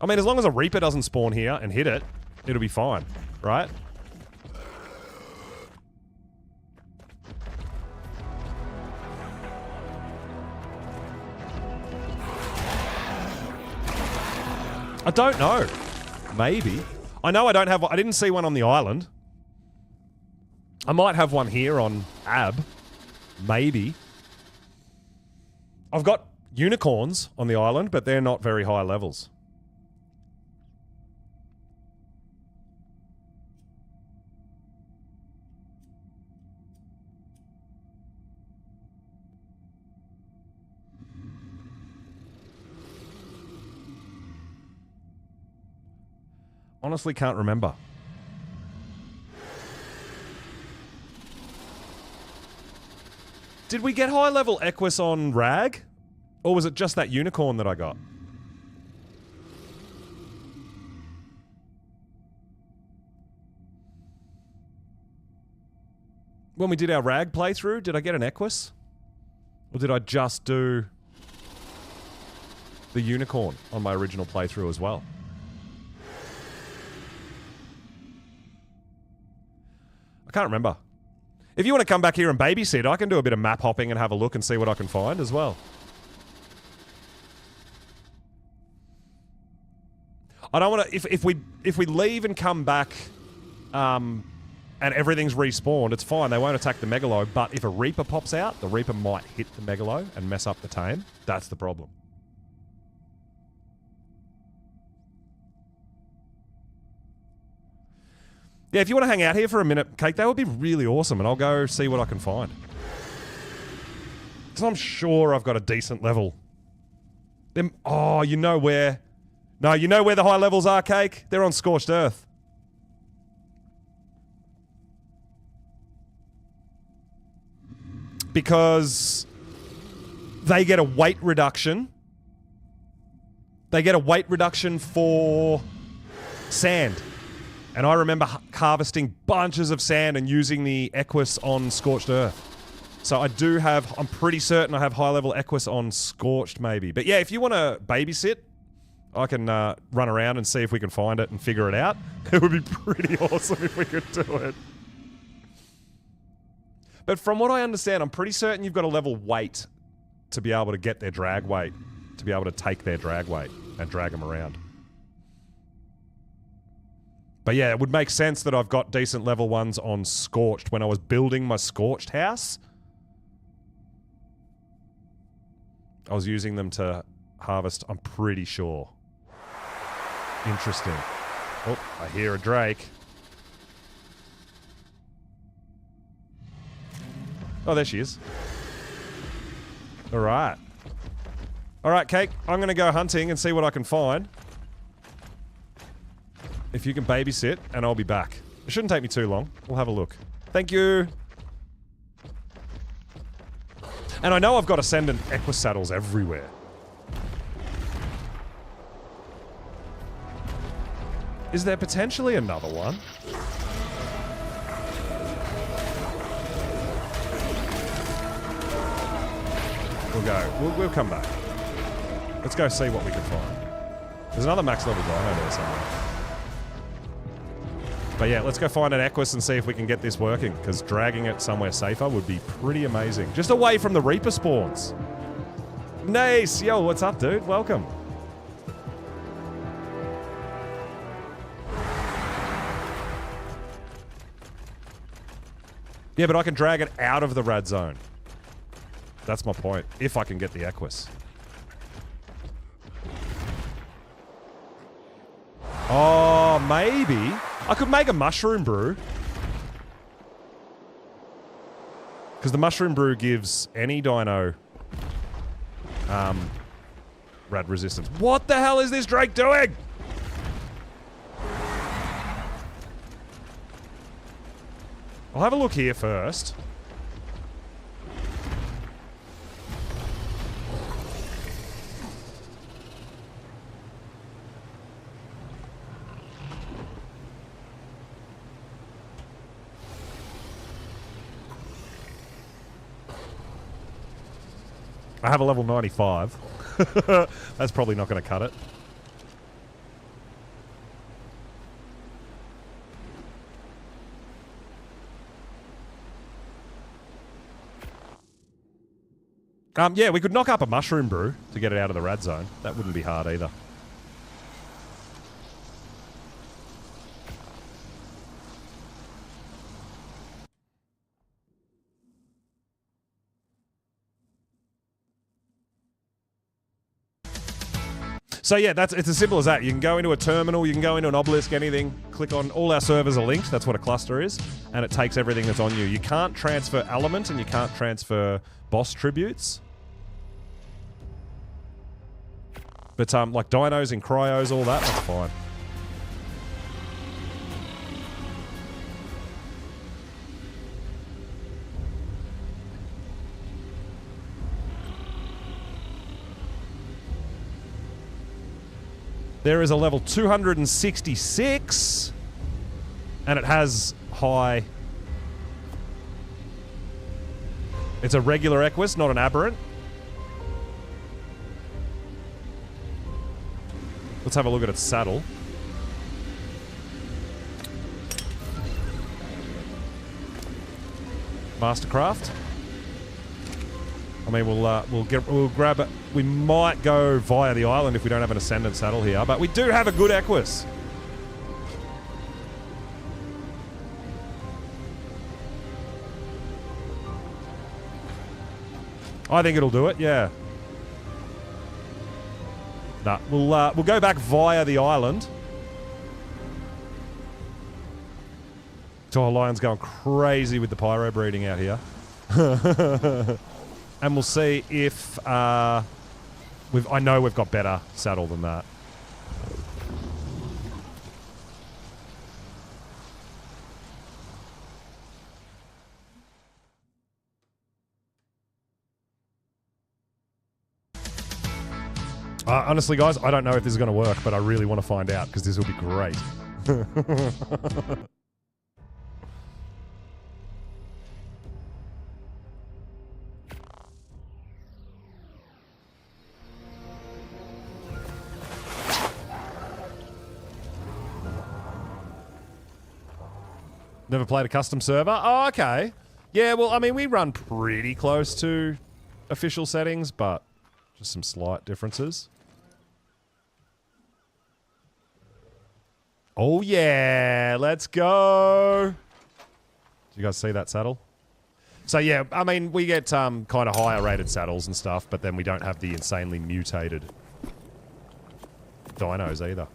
I mean, as long as a Reaper doesn't spawn here and hit it, it'll be fine, right? I don't know. Maybe. I know I don't have... I didn't see one on the island. I might have one here on Ab. Maybe. I've got unicorns on the island, but they're not very high levels. Honestly can't remember. Did we get high level Equus on Rag? Or was it just that unicorn that I got? When we did our Rag playthrough, did I get an Equus? Or did I just do the unicorn on my original playthrough as well? I can't remember. If you want to come back here and babysit, I can do a bit of map hopping and have a look and see what I can find as well. I don't want to... If we leave and come back and everything's respawned, it's fine. They won't attack the Megalo. But if a Reaper pops out, the Reaper might hit the Megalo and mess up the tame. That's the problem. Yeah, if you want to hang out here for a minute, Cake, that would be really awesome, and I'll go see what I can find. Because I'm sure I've got a decent level. Oh, you know where... No, you know where the high levels are, Cake? They're on Scorched Earth. Because they get a weight reduction. They get a weight reduction for sand. And I remember harvesting bunches of sand and using the Equus on Scorched Earth. So I do have... I'm pretty certain I have high-level Equus on Scorched, maybe. But yeah, if you want to babysit, I can run around and see if we can find it and figure it out. It would be pretty awesome if we could do it. But from what I understand, I'm pretty certain you've got to level weight to be able to get their drag weight, to be able to take their drag weight and drag them around. But yeah, it would make sense that I've got decent level ones on Scorched when I was building my Scorched house. I was using them to harvest, I'm pretty sure. Interesting. Oh, I hear a drake. Oh, there she is. Alright. Alright, Cake. I'm gonna go hunting and see what I can find. If you can babysit, and I'll be back. It shouldn't take me too long. We'll have a look. Thank you! And I know I've got Ascendant Equus saddles everywhere. Is there potentially another one? We'll go. We'll come back. Let's go see what we can find. There's another max level dino there somewhere. But yeah, let's go find an Equus and see if we can get this working, because dragging it somewhere safer would be pretty amazing. Just away from the Reaper spawns. Nice! Yo, what's up, dude? Welcome. Yeah, but I can drag it out of the rad zone. That's my point. If I can get the Equus. Oh, maybe. I could make a mushroom brew. Because the mushroom brew gives any dino rad resistance. What the hell is this drake doing? I'll have a look here first. I have a level 95. That's probably not going to cut it. Yeah, we could knock up a mushroom brew to get it out of the rad zone. That wouldn't be hard either. So yeah, it's as simple as that. You can go into a terminal, you can go into an obelisk, anything, click on, all our servers are linked, that's what a cluster is, and it takes everything that's on you. You can't transfer element and you can't transfer boss tributes. But like dinos and cryos, all that, that's fine. There is a level 266, and it has high. It's a regular Equus, not an aberrant. Let's have a look at its saddle. Mastercraft. I mean, we'll grab it. We might go via the island if we don't have an Ascendant saddle here, but we do have a good Equus. I think it'll do it, yeah. Nah, we'll go back via the island. Oh, Lion's going crazy with the pyro breeding out here. And we'll see if I know we've got better saddle than that. Honestly, guys, I don't know if this is going to work, but I really want to find out because this will be great. Never played a custom server? Oh, okay. Yeah, well, I mean, we run pretty close to official settings, but just some slight differences. Oh, yeah. Let's go. Did you guys see that saddle? So, yeah, I mean, we get kind of higher rated saddles and stuff, but then we don't have the insanely mutated dinos either.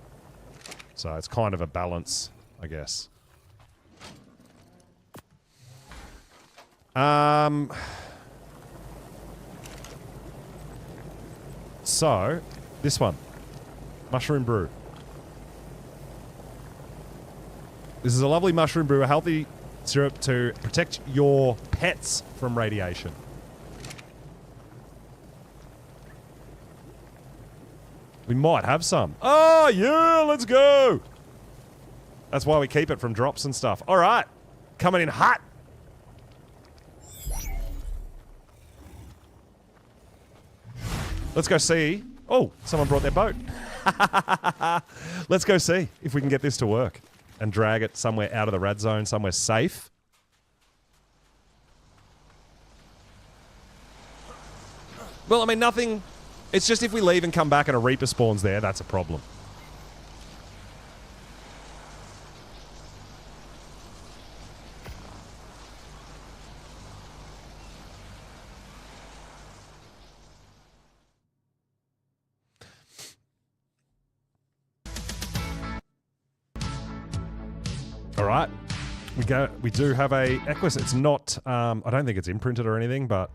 So it's kind of a balance, I guess. So, this one. Mushroom brew. This is a lovely mushroom brew, a healthy syrup to protect your pets from radiation. We might have some. Oh, yeah, let's go. That's why we keep it from drops and stuff. All right. Coming in hot. Let's go see. Oh, someone brought their boat. Let's go see if we can get this to work and drag it somewhere out of the red zone, somewhere safe. Well, I mean, nothing. It's just if we leave and come back and a Reaper spawns there, that's a problem. All right, we do have a Equus. It's not. I don't think it's imprinted or anything, but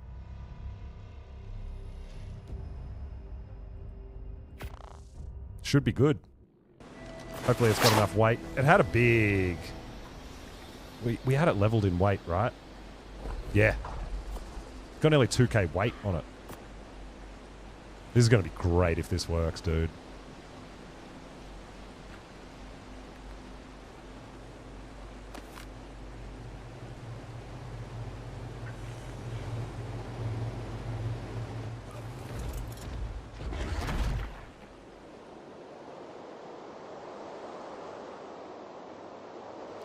should be good. Hopefully, it's got enough weight. It had a big. We had it leveled in weight, right? Yeah, got nearly 2k weight on it. This is going to be great if this works, dude.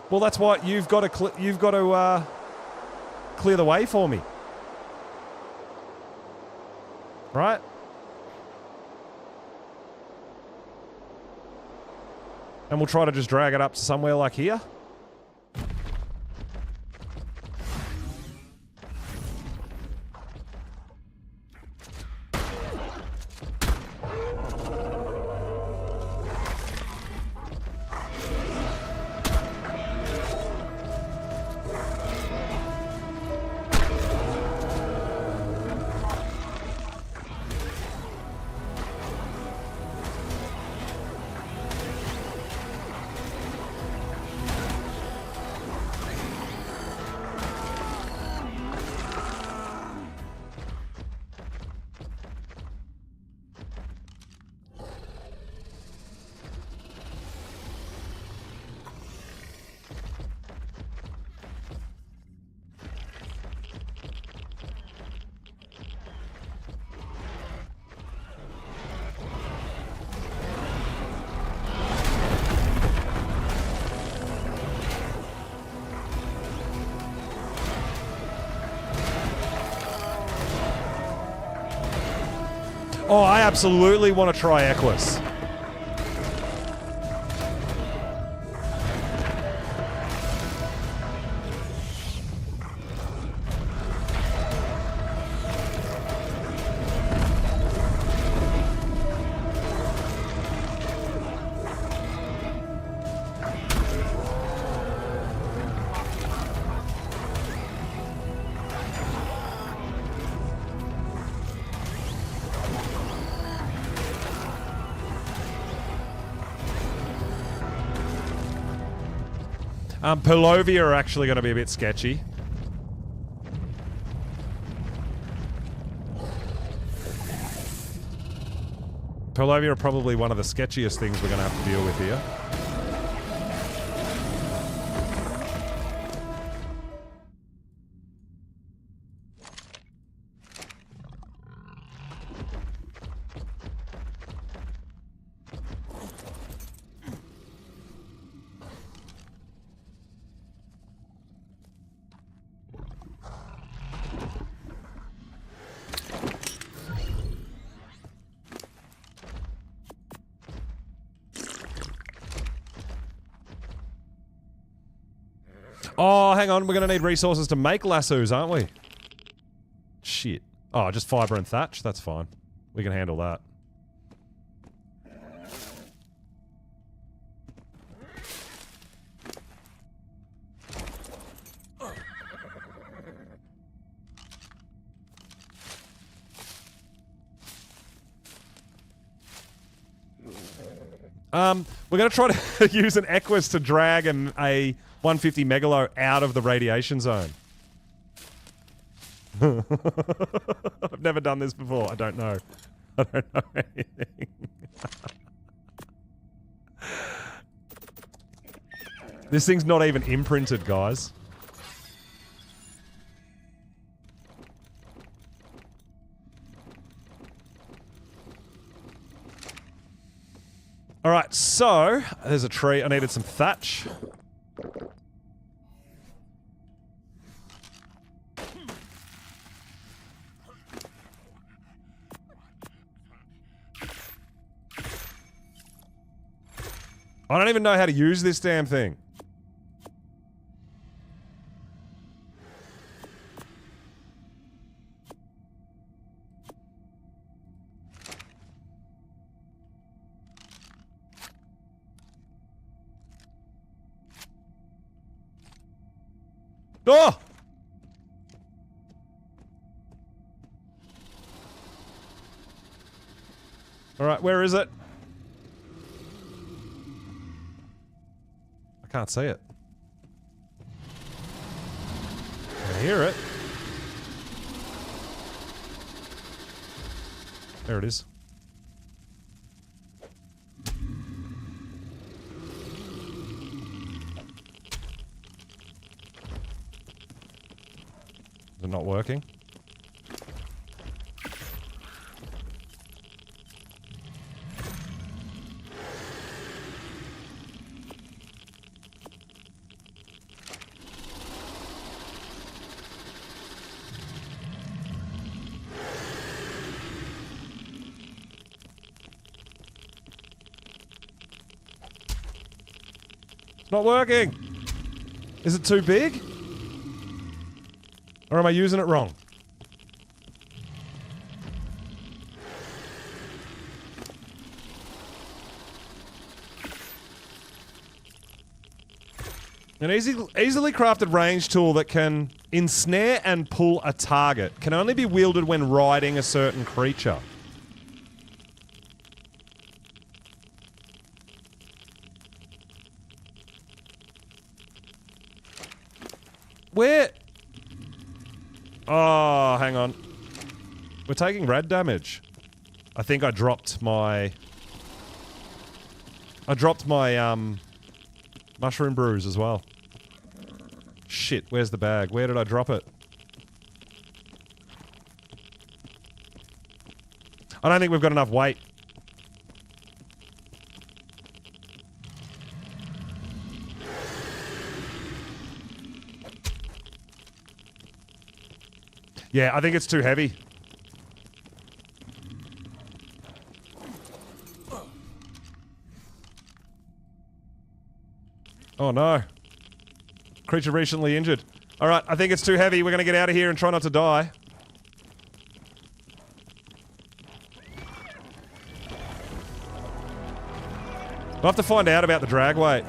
Well, that's why you've got to clear the way for me, right? And we'll try to just drag it up to somewhere like here. Oh, I absolutely want to try Equus. Pelovia are actually going to be a bit sketchy. Pelovia are probably one of the sketchiest things we're going to have to deal with here. Oh, hang on. We're going to need resources to make lassos, aren't we? Shit. Oh, just fiber and thatch? That's fine. We can handle that. We're going to try to use an Equus to drag a 150 megalo out of the radiation zone. I've never done this before. I don't know. I don't know anything. This thing's not even imprinted, guys. Alright, so, there's a tree. I needed some thatch. I don't even know how to use this damn thing. Oh! Alright, where is it? I can't see it. I hear it. There it is. Is it not working? It's not working! Is it too big? Or am I using it wrong? An easily crafted range tool that can ensnare and pull a target can only be wielded when riding a certain creature. Where? Oh, hang on. We're taking rad damage. I think I dropped my... mushroom brews as well. Shit, where's the bag? Where did I drop it? I don't think we've got enough weight. Yeah, I think it's too heavy. Oh no. Creature recently injured. Alright, I think it's too heavy. We're gonna get out of here and try not to die. We'll have to find out about the drag weight.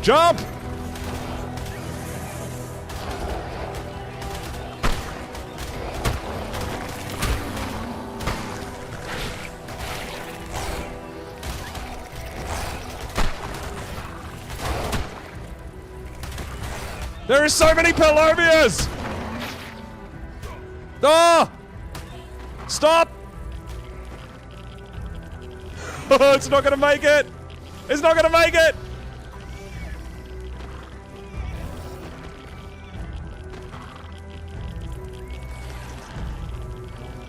Jump! There are so many Pelovias! Oh! Stop! Oh, it's not gonna make it! It's not gonna make it!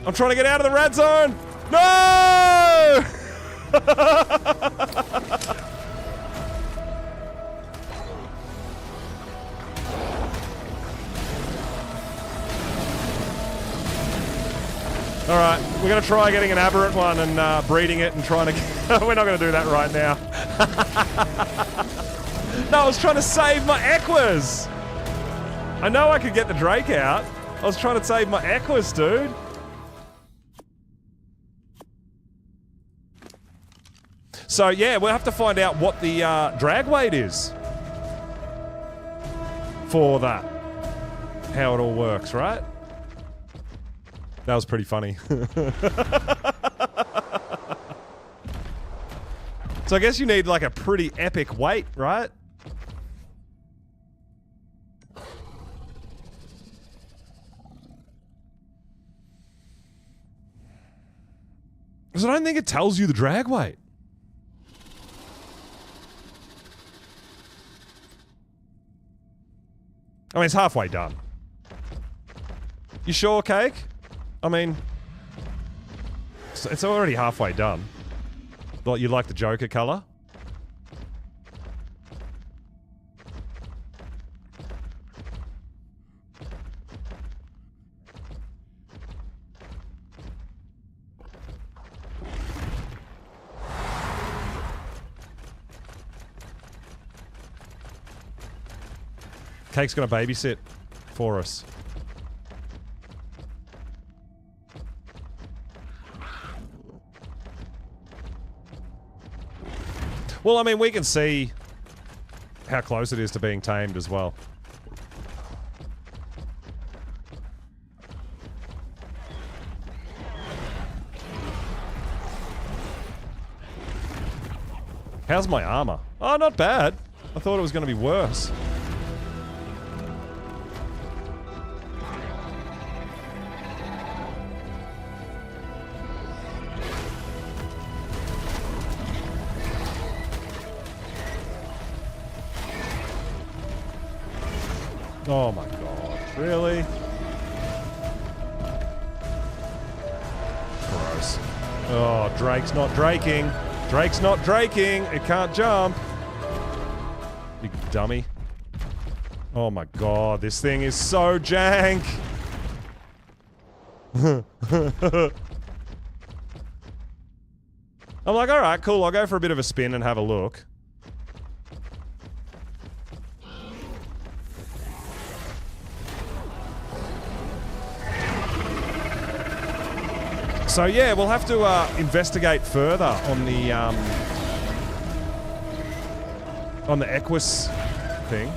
I'm trying to get out of the red zone! No! Alright, we're going to try getting an aberrant one and breeding it and trying to... We're not going to do that right now. No, I was trying to save my Equus! I know I could get the Drake out. I was trying to save my Equus, dude. So, yeah, we'll have to find out what the drag weight is for that. How it all works, right? That was pretty funny. So I guess you need like a pretty epic weight, right? Because I don't think it tells you the drag weight. I mean, it's halfway done. You sure, Cake? I mean, it's already halfway done. Like, you like the Joker color? Cake's gonna babysit for us. Well, I mean, we can see how close it is to being tamed as well. How's my armor? Oh, not bad. I thought it was going to be worse. Oh my god, really? Gross. Oh, Drake's not draking. Drake's not draking. It can't jump. You dummy. Oh my god, this thing is so jank. I'm like, alright, cool, I'll go for a bit of a spin and have a look. So yeah, we'll have to investigate further on the Equus thing.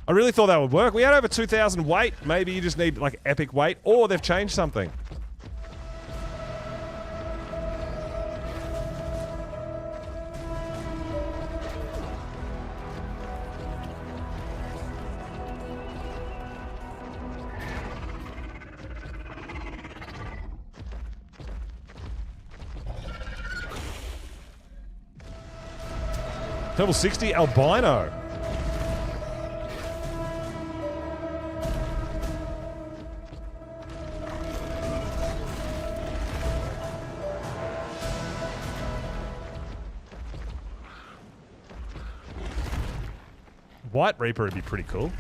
I really thought that would work. We had over 2,000 weight. Maybe you just need, like, epic weight, or they've changed something. Level 60, albino. White Reaper would be pretty cool.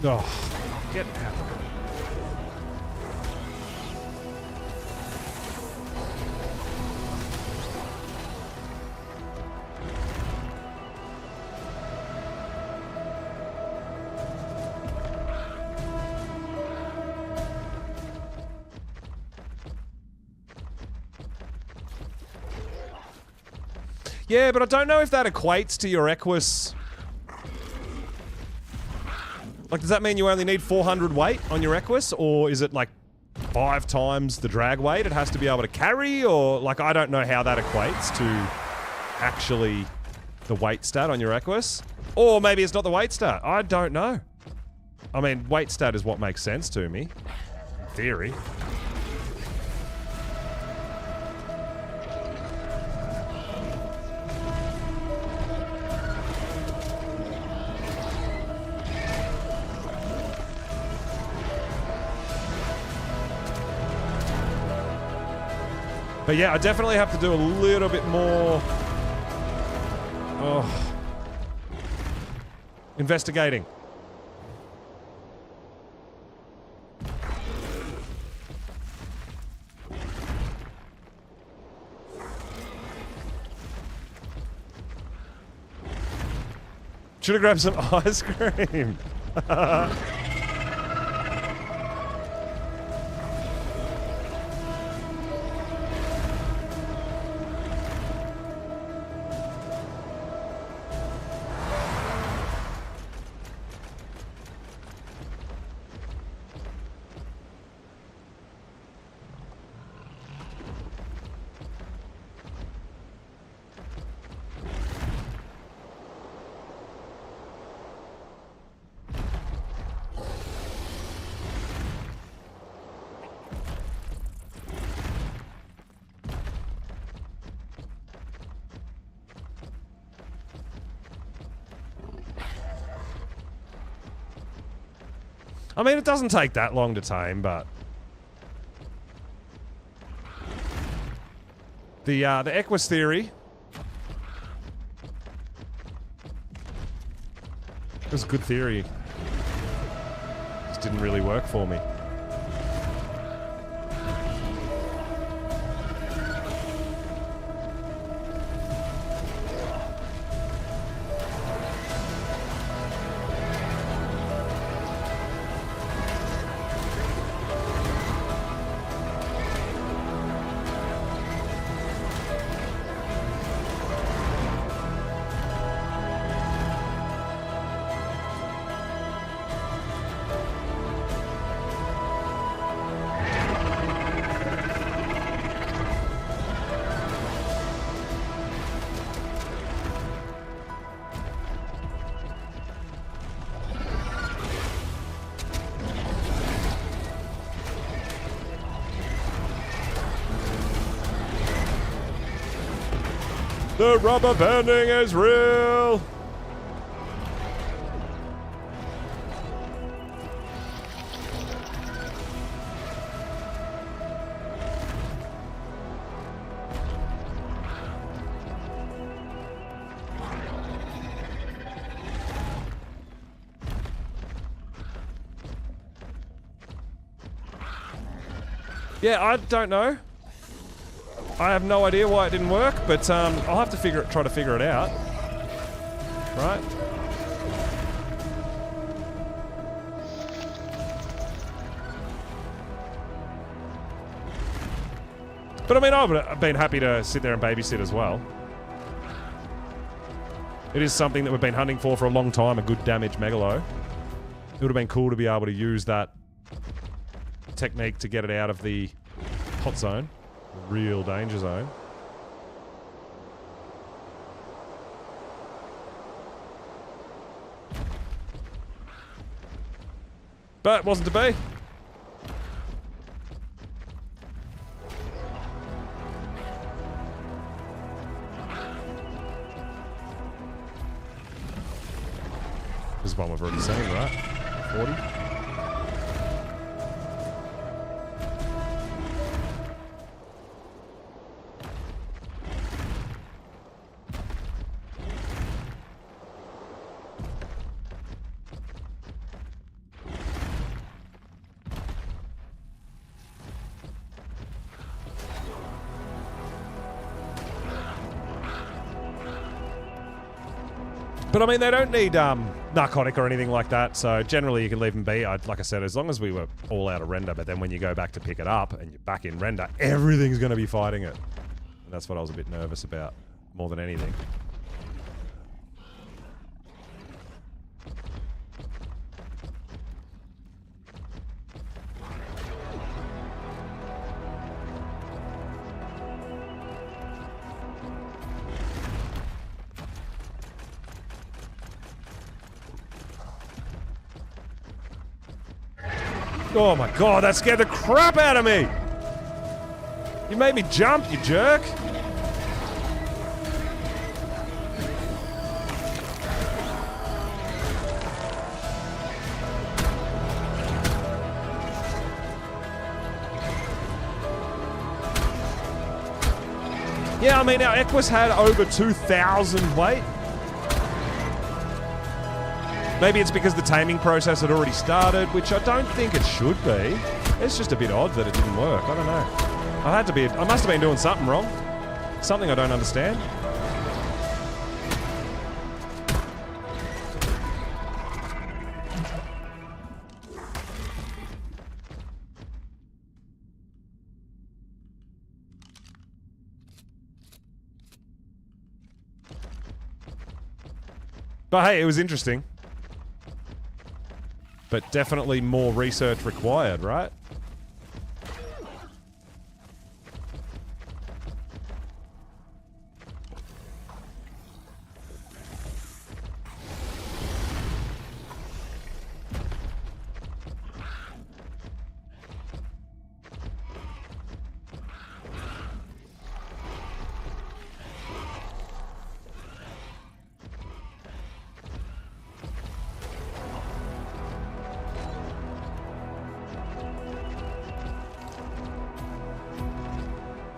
Oh, get out of it. Yeah, but I don't know if that equates to your Equus. Like, does that mean you only need 400 weight on your Equus, or is it like 5 times the drag weight it has to be able to carry, or like I don't know how that equates to actually the weight stat on your Equus. Or maybe it's not the weight stat. I don't know. I mean, weight stat is what makes sense to me. In theory. But yeah, I definitely have to do a little bit more investigating. Should have grabbed some ice cream. I mean, it doesn't take that long to tame, but the Equus theory was a good theory. Just didn't really work for me. The rubber banding is real! Yeah, I don't know. I have no idea why it didn't work, but I'll have to try to figure it out. Right? But I mean, I would have been happy to sit there and babysit as well. It is something that we've been hunting for a long time, a good damage megalo. It would have been cool to be able to use that technique to get it out of the hot zone. Real danger zone. But it wasn't to be. This is one we've already seen, right? 40? But I mean, they don't need narcotic or anything like that, so generally you can leave them be. Like I said, as long as we were all out of render, but then when you go back to pick it up and you're back in render, everything's going to be fighting it. And that's what I was a bit nervous about, more than anything. Oh my god, that scared the crap out of me! You made me jump, you jerk! Yeah, I mean, our Equus had over 2,000 weight. Maybe it's because the taming process had already started, which I don't think it should be. It's just a bit odd that it didn't work. I don't know. I must have been doing something wrong. Something I don't understand. But hey, it was interesting. But definitely more research required, right?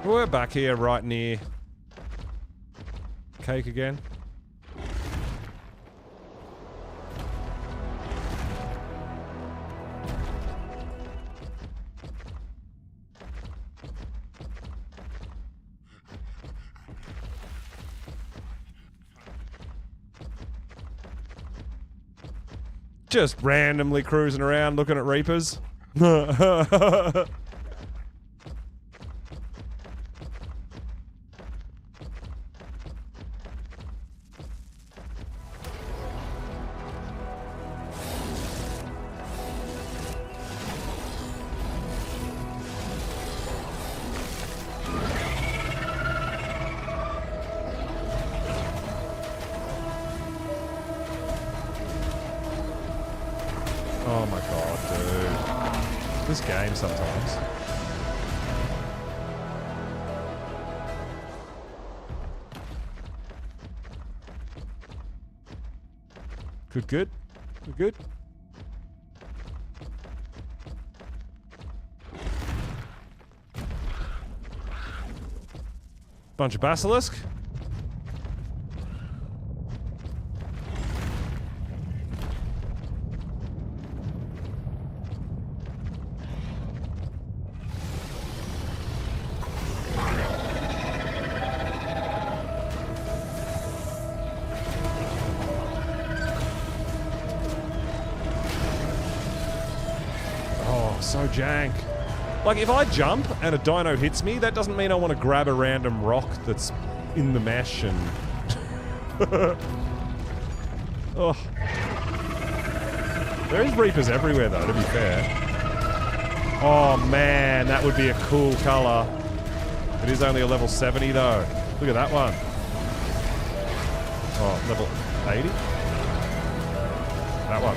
We're back here right near Cake again. Just randomly cruising around looking at Reapers. Oh my god, dude. This game sometimes. Good. Bunch of basilisk. So jank. Like, if I jump and a dino hits me, that doesn't mean I want to grab a random rock that's in the mesh and... Oh. There is Reapers everywhere, though, to be fair. Oh, man, that would be a cool color. It is only a level 70, though. Look at that one. Oh, level 80? That one.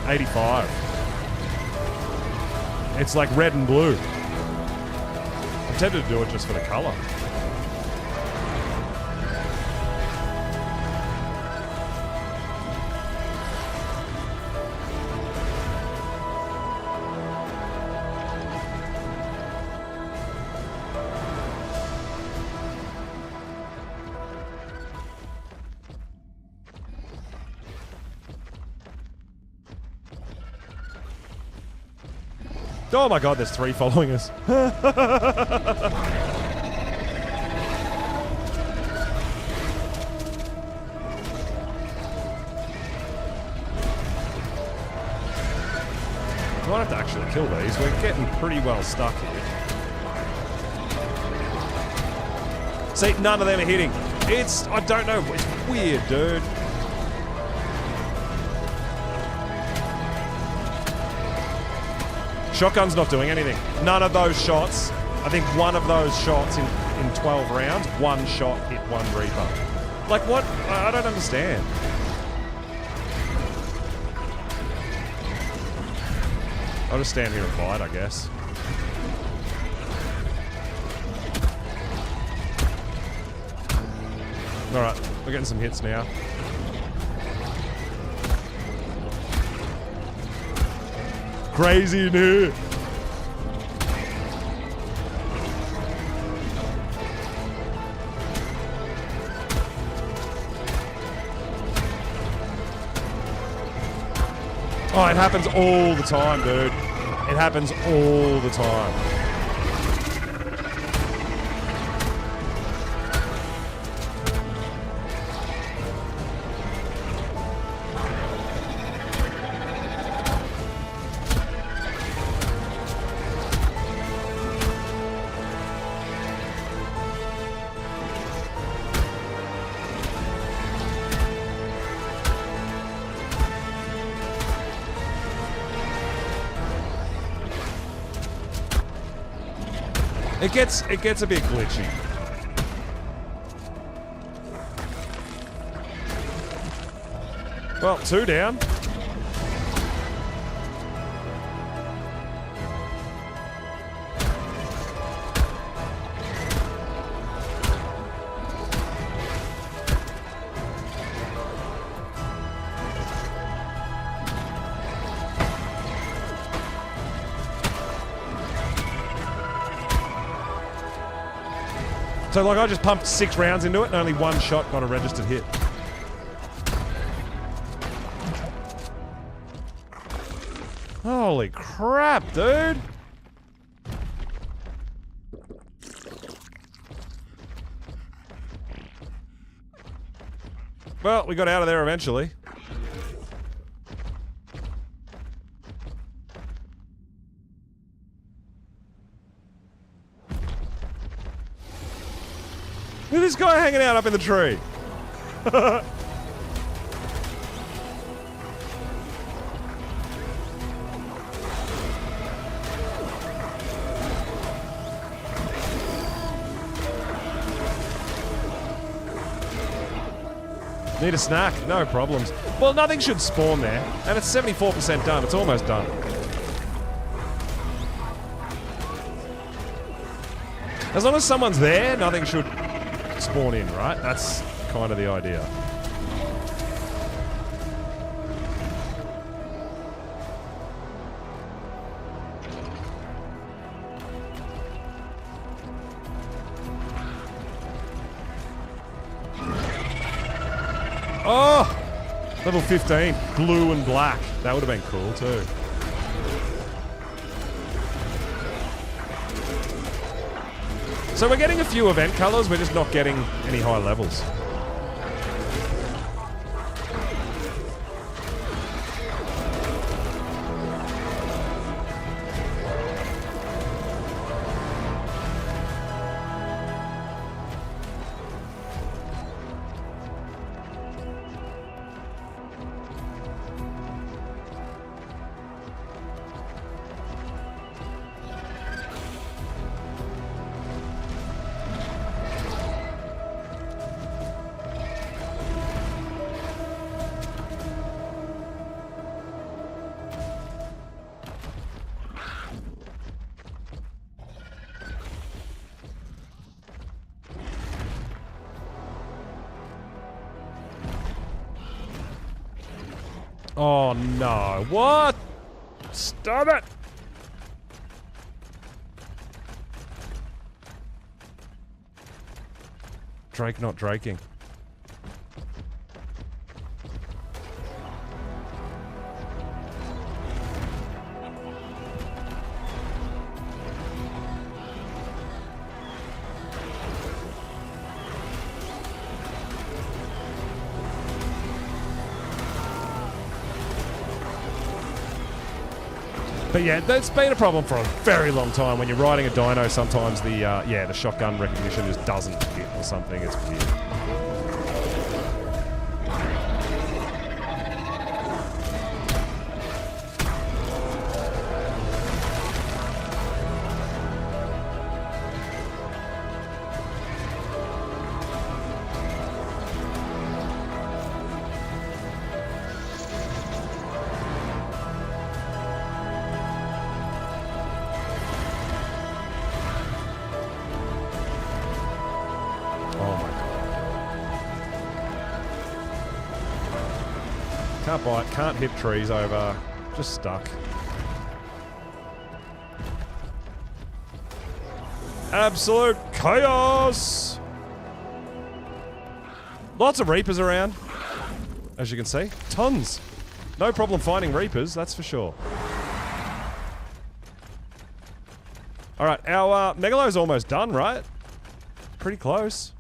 85. It's like red and blue. I'm tempted to do it just for the color. Oh my god, there's 3 following us. We might have to actually kill these. We're getting pretty well stuck here. See, none of them are hitting. It's, I don't know, it's weird, dude. Shotgun's not doing anything. None of those shots. I think one of those shots in 12 rounds, one shot hit one Reaper. Like what? I don't understand. I'll just stand here and fight, I guess. Alright, we're getting some hits now. Crazy in here. Oh, it happens all the time, dude. It happens all the time. It gets a bit glitchy. Well, 2 down. So, like, I just pumped 6 rounds into it and only 1 shot got a registered hit. Holy crap, dude! Well, we got out of there eventually. Look at this guy hanging out up in the tree. Need a snack? No problems. Well, nothing should spawn there. And it's 74% done. It's almost done. As long as someone's there, nothing should spawn in, right? That's kind of the idea. Oh! Level 15. Blue and black. That would have been cool too. So we're getting a few event colors, we're just not getting any high levels. Oh no, what? Stop it! Drake not draking. But yeah, that's been a problem for a very long time. When you're riding a dyno, sometimes the shotgun recognition just doesn't hit or something. It's weird. Can't bite, can't hit trees over. Just stuck. Absolute chaos! Lots of Reapers around, as you can see. Tons. No problem finding Reapers, that's for sure. Alright, our Megalo's almost done, right? Pretty close.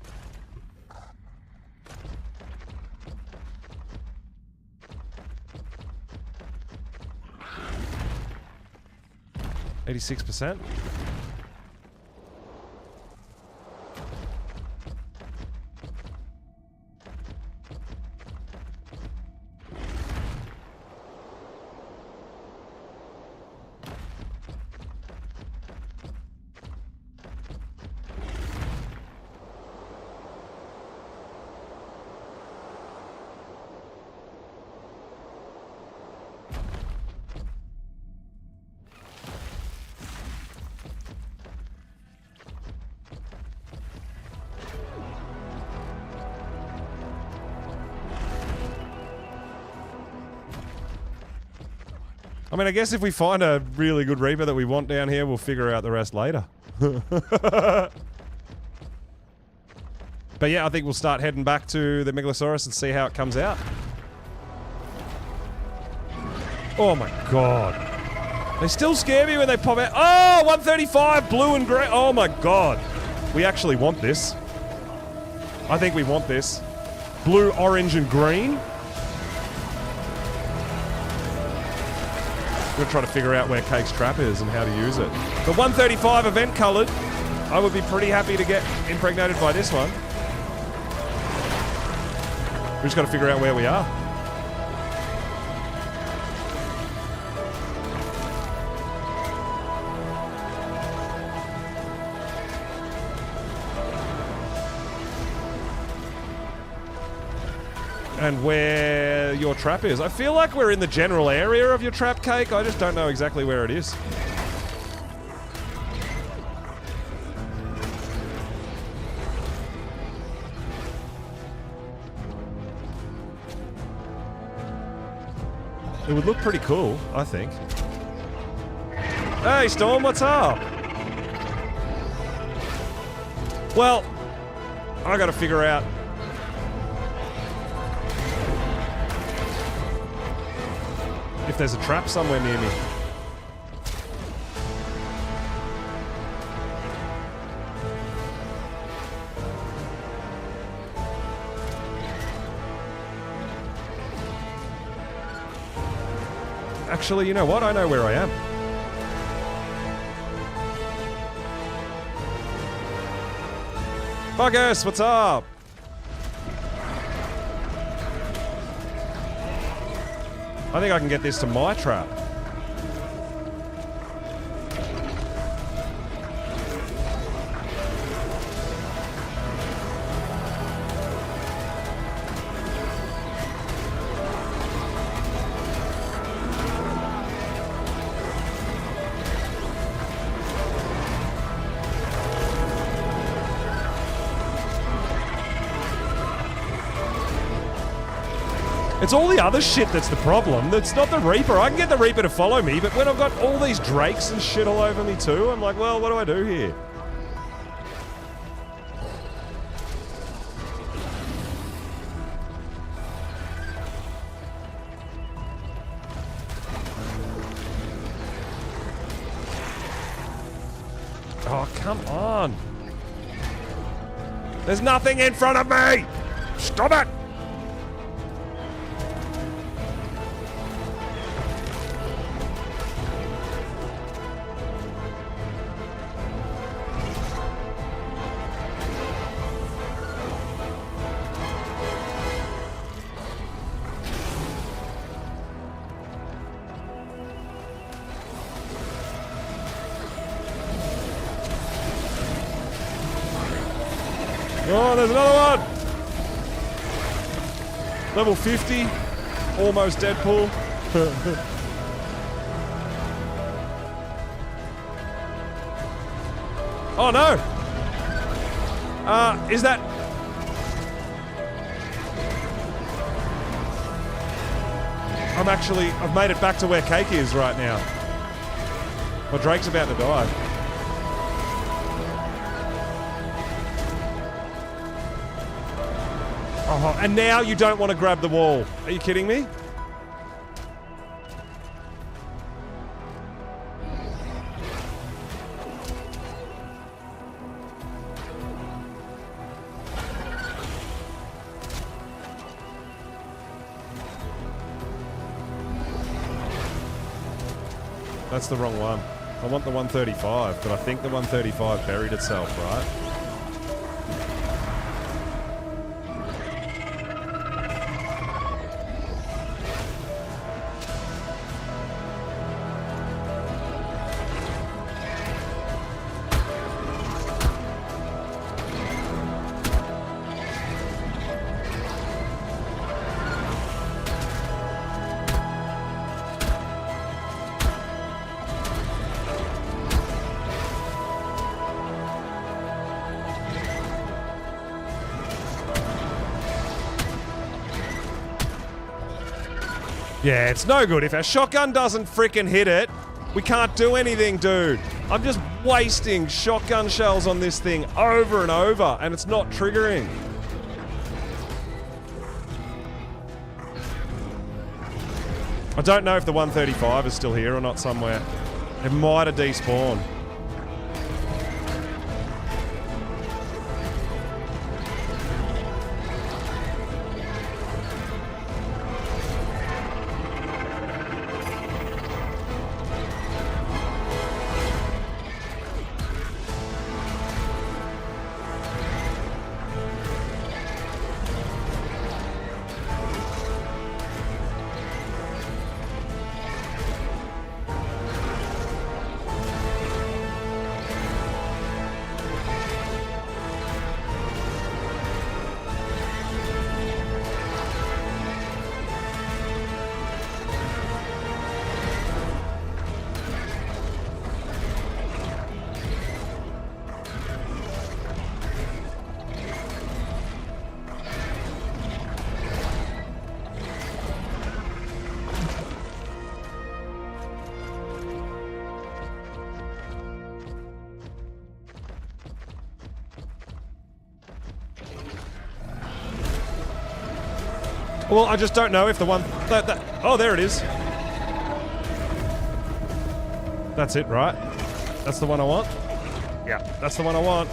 %. I mean, I guess if we find a really good Reaper that we want down here, we'll figure out the rest later. But yeah, I think we'll start heading back to the Megalosaurus and see how it comes out. Oh my god. They still scare me when they pop out. Oh, 135, blue and grey. Oh my god. We actually want this. I think we want this. Blue, orange, and green. I'm going to try to figure out where Cake's trap is and how to use it. The 135 event coloured, I would be pretty happy to get impregnated by this one. We just got to figure out where we are. And where your trap is. I feel like we're in the general area of your trap, Cake. I just don't know exactly where it is. It would look pretty cool, I think. Hey, Storm, what's up? Well, I gotta figure out if there's a trap somewhere near me. Actually, you know what? I know where I am. Buggers, what's up? I think I can get this to my trap. It's all the other shit that's the problem. It's not the Reaper. I can get the Reaper to follow me, but when I've got all these drakes and shit all over me too, I'm like, well, what do I do here? Oh, come on. There's nothing in front of me! Stop it! Oh, there's another one! Level 50. Almost Deadpool. Oh no! Is that... I've made it back to where Cake is right now. Well, Drake's about to die. Oh, and now you don't want to grab the wall. Are you kidding me? That's the wrong one. I want the 135, but I think the 135 buried itself, right? Yeah, it's no good. If our shotgun doesn't frickin' hit it, we can't do anything, dude. I'm just wasting shotgun shells on this thing over and over, and it's not triggering. I don't know if the 135 is still here or not somewhere. It might have despawned. Well, I just don't know if the one... oh, there it is. That's it, right? That's the one I want? Yeah, that's the one I want.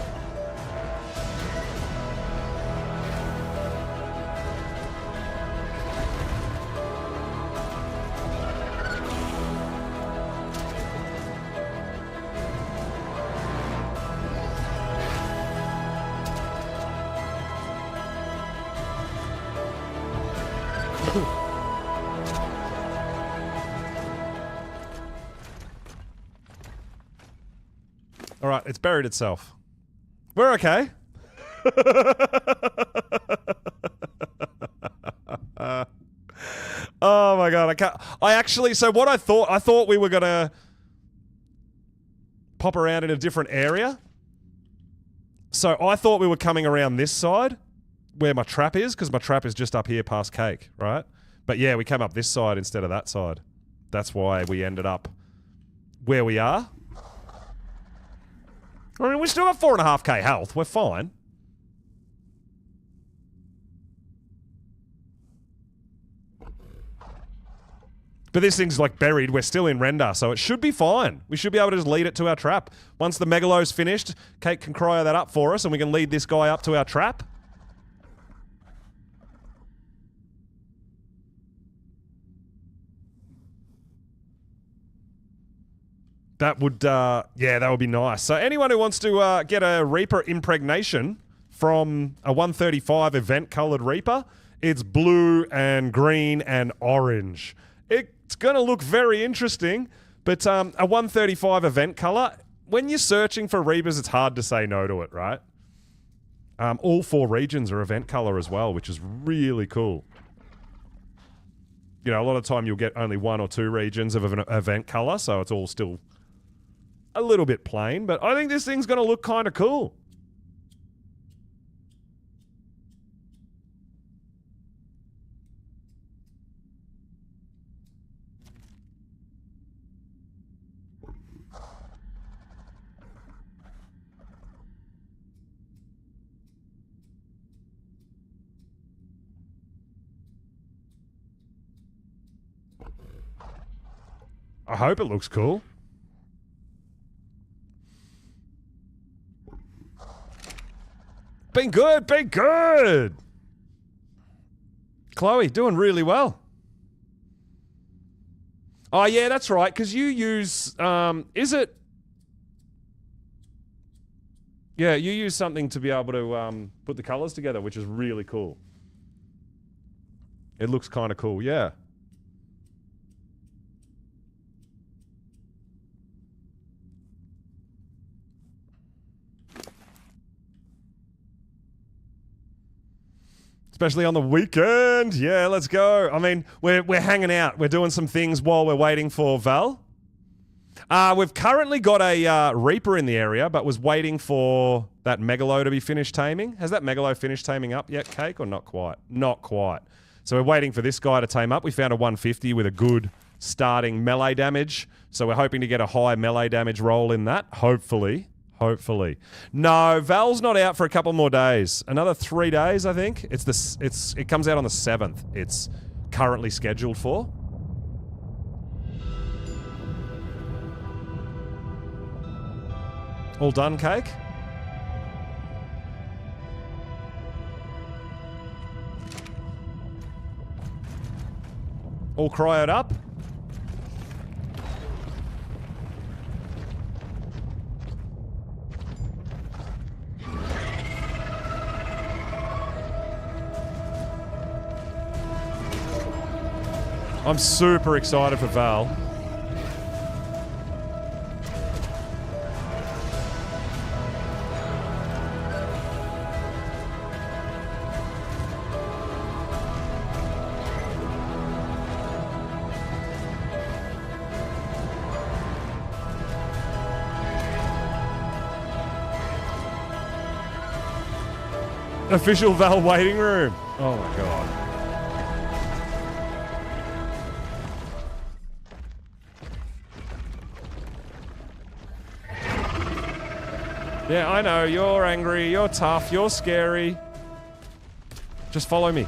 All right, it's buried itself. We're okay. Oh my god, I can't. I actually, so what I thought we were gonna pop around in a different area. So I thought we were coming around this side where my trap is, because my trap is just up here past Cake, right? But yeah, we came up this side instead of that side. That's why we ended up where we are. I mean, we still got 4.5k health. We're fine. But this thing's like buried. We're still in render, so it should be fine. We should be able to just lead it to our trap. Once the Megalo's finished, Kate can cryo that up for us, and we can lead this guy up to our trap. That would, yeah, that would be nice. So anyone who wants to get a Reaper impregnation from a 135 event-colored Reaper, it's blue and green and orange. It's going to look very interesting, but a 135 event color, when you're searching for Reapers, it's hard to say no to it, right? All 4 regions are event color as well, which is really cool. You know, a lot of time you'll get only 1 or 2 regions of an event color, so it's all still a little bit plain, but I think this thing's going to look kind of cool. I hope it looks cool. Been good, been good. Chloe, doing really well. Oh, yeah, that's right, because you use, is it? Yeah, you use something to be able to put the colors together, which is really cool. It looks kind of cool, yeah. Especially on the weekend. Yeah, let's go. I mean, we're hanging out. We're doing some things while we're waiting for Val. We've currently got a Reaper in the area, but was waiting for that Megalo to be finished taming. Has that Megalo finished taming up yet, Cake, or not quite? Not quite. So we're waiting for this guy to tame up. We found a 150 with a good starting melee damage. So we're hoping to get a high melee damage roll in that, hopefully. Hopefully. No, Val's not out for a couple more days. Another 3 days, I think. It comes out on the 7th. It's currently scheduled for. All done, Cake? All cryoed up? I'm super excited for Val. Official Val waiting room. Oh my god. Yeah, I know. You're angry. You're tough. You're scary. Just follow me.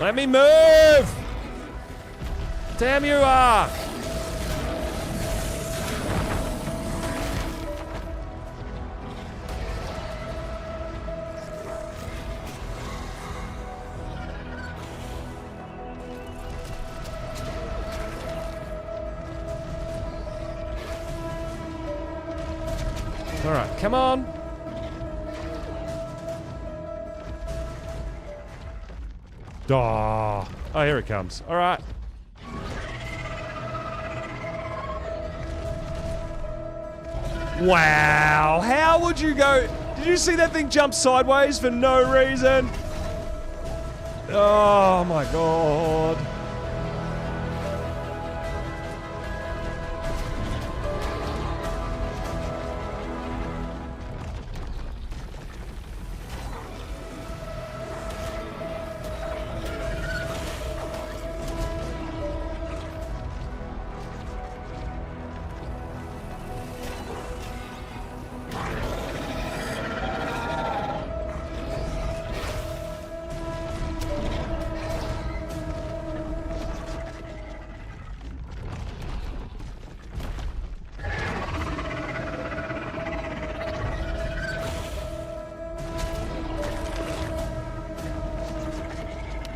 Let me move! Damn you, ARK! Alright, come on! Oh, here it comes. All right. Wow. How would you go? Did you see that thing jump sideways for no reason? Oh, my God.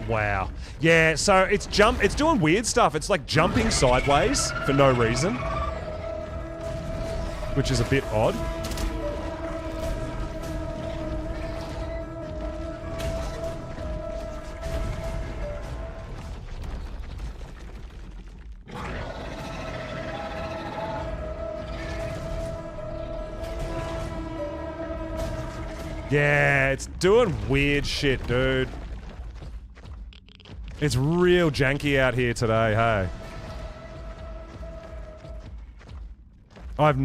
Wow. Yeah, so it's doing weird stuff. It's like jumping sideways for no reason, which is a bit odd. Yeah, it's doing weird shit, dude. It's real janky out here today, hey. I've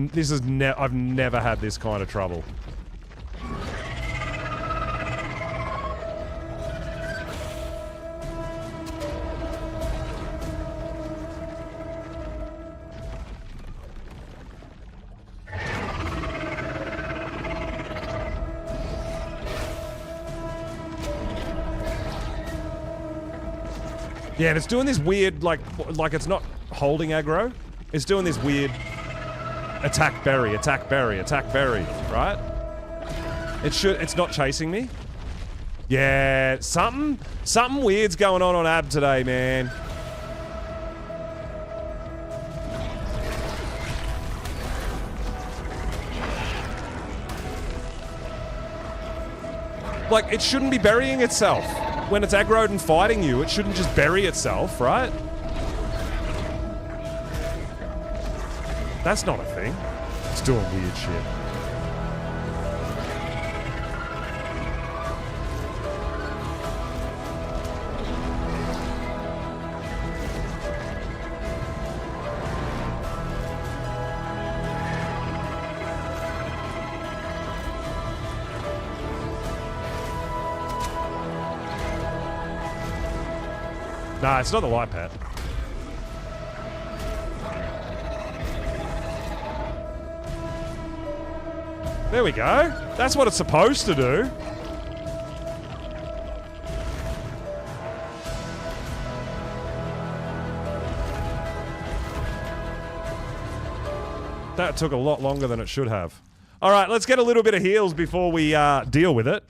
never had this kind of trouble. Yeah, and it's doing this weird, like it's not holding aggro. It's doing this weird attack berry, attack berry, attack berry, right? It's not chasing me. Yeah, something weird's going on Ab today, man. Like, it shouldn't be burying itself. When it's aggroed and fighting you, it shouldn't just bury itself, right? That's not a thing. It's doing weird shit. Nah, it's not the light pad. There we go. That's what it's supposed to do. That took a lot longer than it should have. All right, let's get a little bit of heals before we deal with it.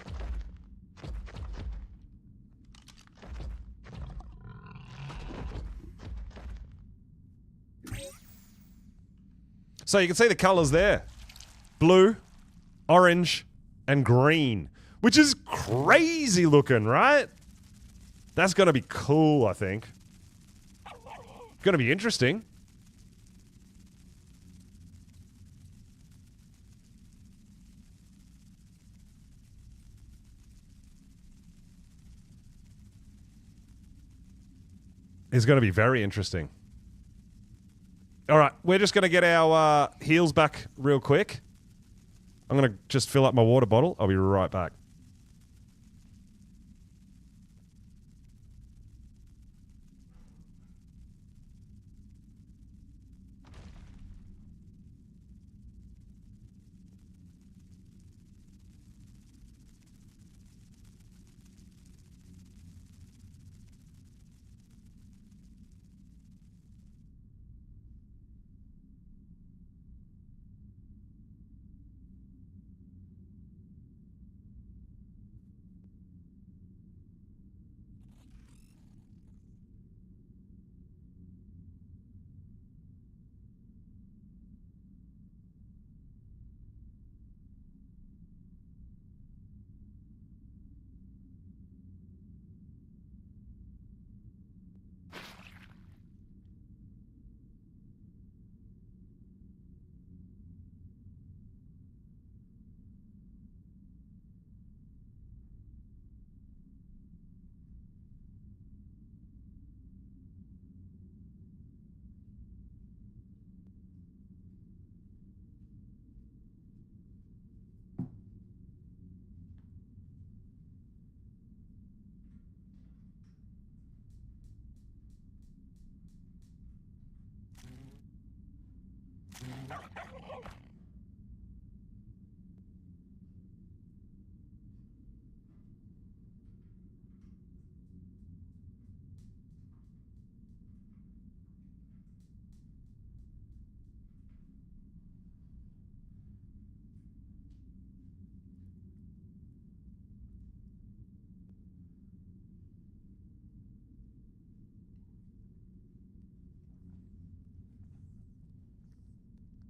So you can see the colors there. Blue, orange, and green. Which is crazy looking, right? That's gonna be cool, I think. Gonna be interesting. It's gonna be very interesting. Alright, we're just going to get our heals back real quick. I'm going to just fill up my water bottle. I'll be right back.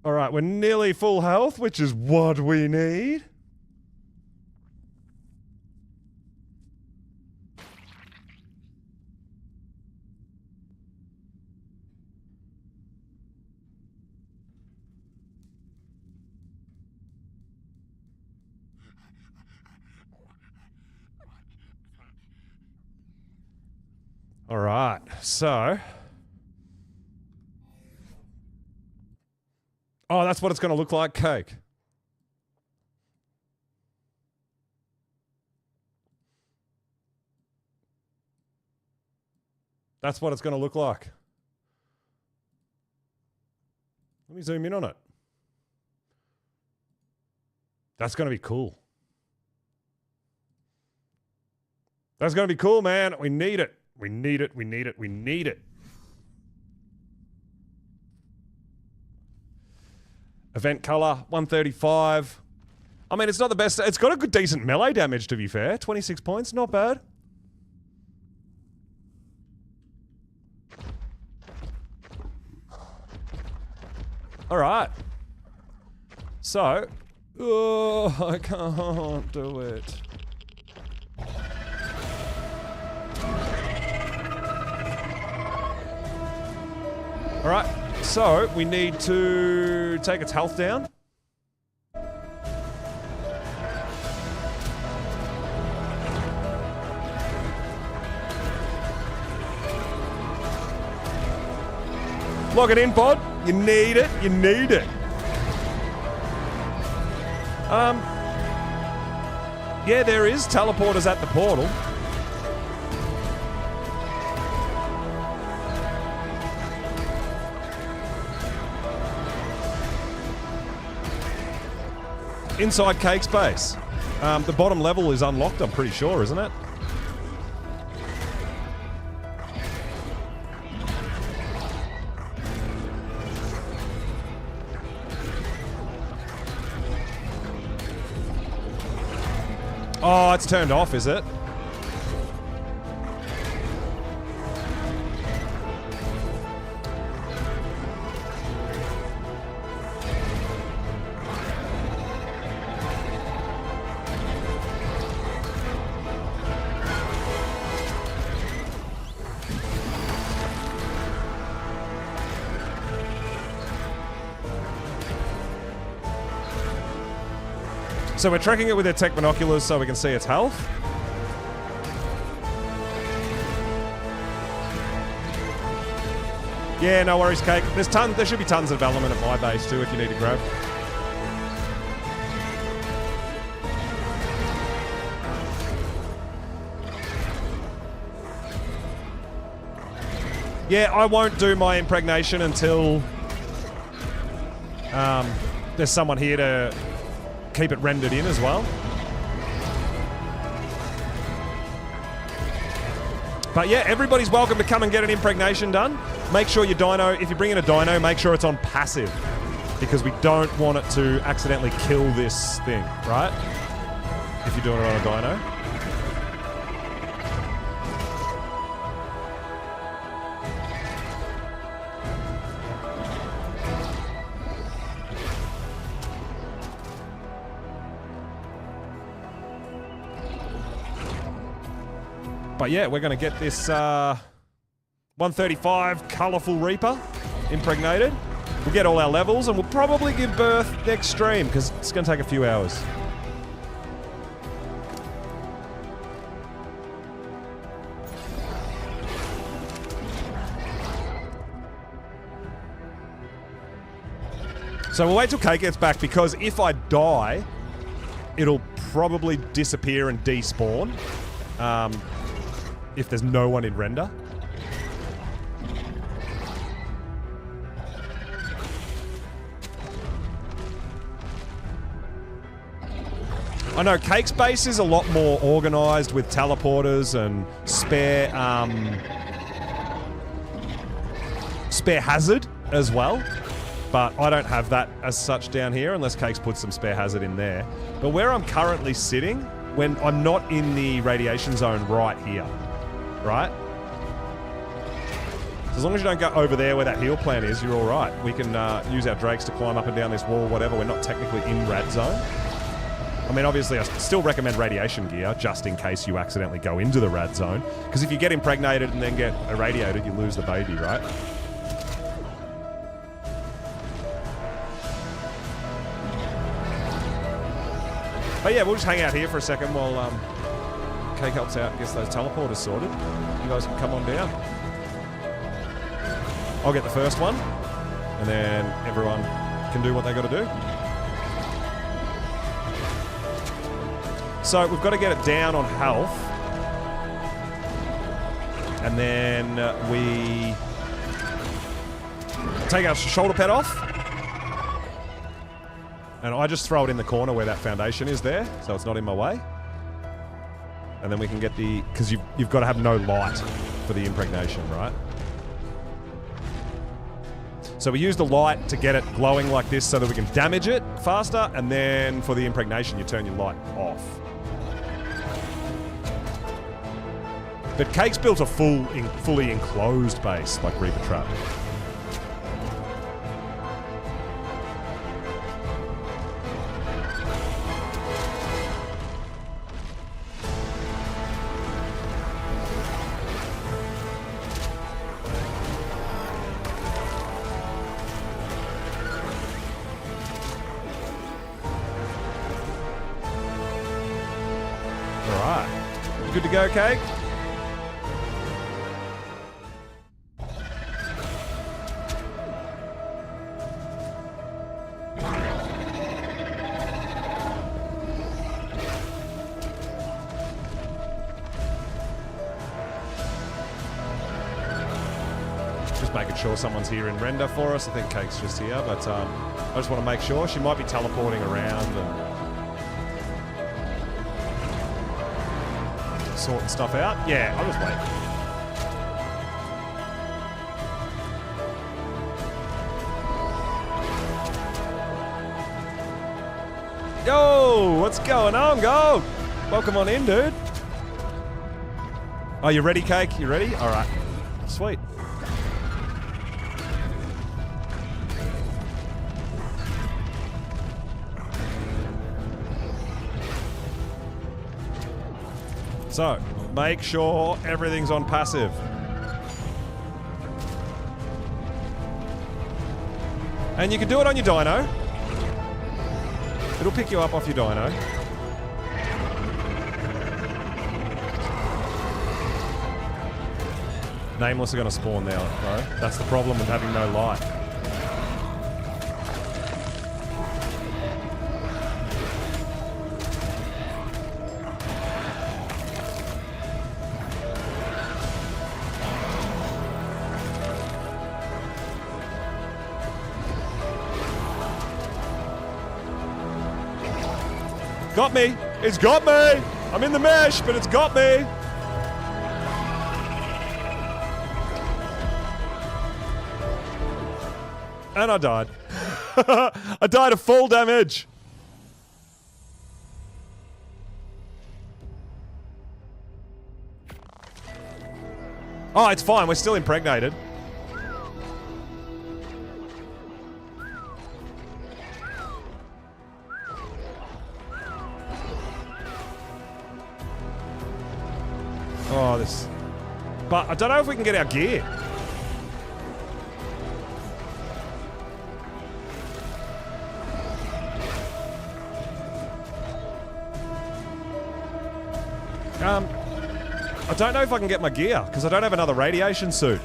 All right, we're nearly full health, which is what we need. All right, so... Oh, that's what it's going to look like, cake. That's what it's going to look like. Let me zoom in on it. That's going to be cool. That's going to be cool, man. We need it. We need it. We need it. We need it. Event color, 135. I mean, it's not the best. It's got a good, decent melee damage, to be fair. 26 points, not bad. All right. So, oh, I can't do it. All right. So, we need to take its health down. Log it in, bod. You need it. You need it. Yeah, there is teleporters at the portal. Inside Cake's base. The bottom level is unlocked, I'm pretty sure, isn't it? Oh, it's turned off, is it? So we're tracking it with our tech binoculars so we can see its health. Yeah, no worries, Cake. There should be tons of element at my base too if you need to grab. Yeah, I won't do my impregnation until there's someone here to keep it rendered in as well. But yeah, everybody's welcome to come and get an impregnation done. Make sure your dino, if you bring in a dino, make sure it's on passive, because we don't want it to accidentally kill this thing, right? If you're doing it on a dino. But yeah, we're going to get this 135 Colourful Reaper impregnated. We'll get all our levels and we'll probably give birth next stream because it's going to take a few hours. So we'll wait till Kate gets back, because if I die, it'll probably disappear and despawn. If there's no one in render. I know Cake's base is a lot more organised with teleporters and spare hazard as well. But I don't have that as such down here unless Cake's put some spare hazard in there. But where I'm currently sitting, when I'm not in the radiation zone right here, right? So as long as you don't go over there where that heal plant is, you're all right. We can use our drakes to climb up and down this wall, whatever. We're not technically in rad zone. I mean, obviously, I still recommend radiation gear, just in case you accidentally go into the rad zone. Because if you get impregnated and then get irradiated, you lose the baby, right? But yeah, we'll just hang out here for a second while Cake helps out and gets those teleporters sorted. You guys can come on down. I'll get the first one, and then everyone can do what they got to do. So we've got to get it down on health, and then we take our shoulder pad off, and I just throw it in the corner where that foundation is there, so it's not in my way. And then we can get the, because you've got to have no light for the impregnation, right? So we use the light to get it glowing like this so that we can damage it faster, and then for the impregnation you turn your light off. But Cake's built a fully enclosed base like Reaper Trap. Good to go, Cake? Just making sure someone's here in render for us. I think Cake's just here, but I just want to make sure. She might be teleporting around and sorting stuff out. Yeah, I'll just wait. Yo, what's going on, Gold? Welcome on in, dude. Are you ready, Cake? You ready? All right. Sweet. So, make sure everything's on passive. And you can do it on your dyno. It'll pick you up off your dyno. Nameless are going to spawn now, bro. That's the problem with having no light. Got me! It's got me! I'm in the mesh, but it's got me! And I died. I died of full damage! Oh, it's fine. We're still impregnated. Oh, this... But I don't know if we can get our gear. I don't know if I can get my gear, because I don't have another radiation suit.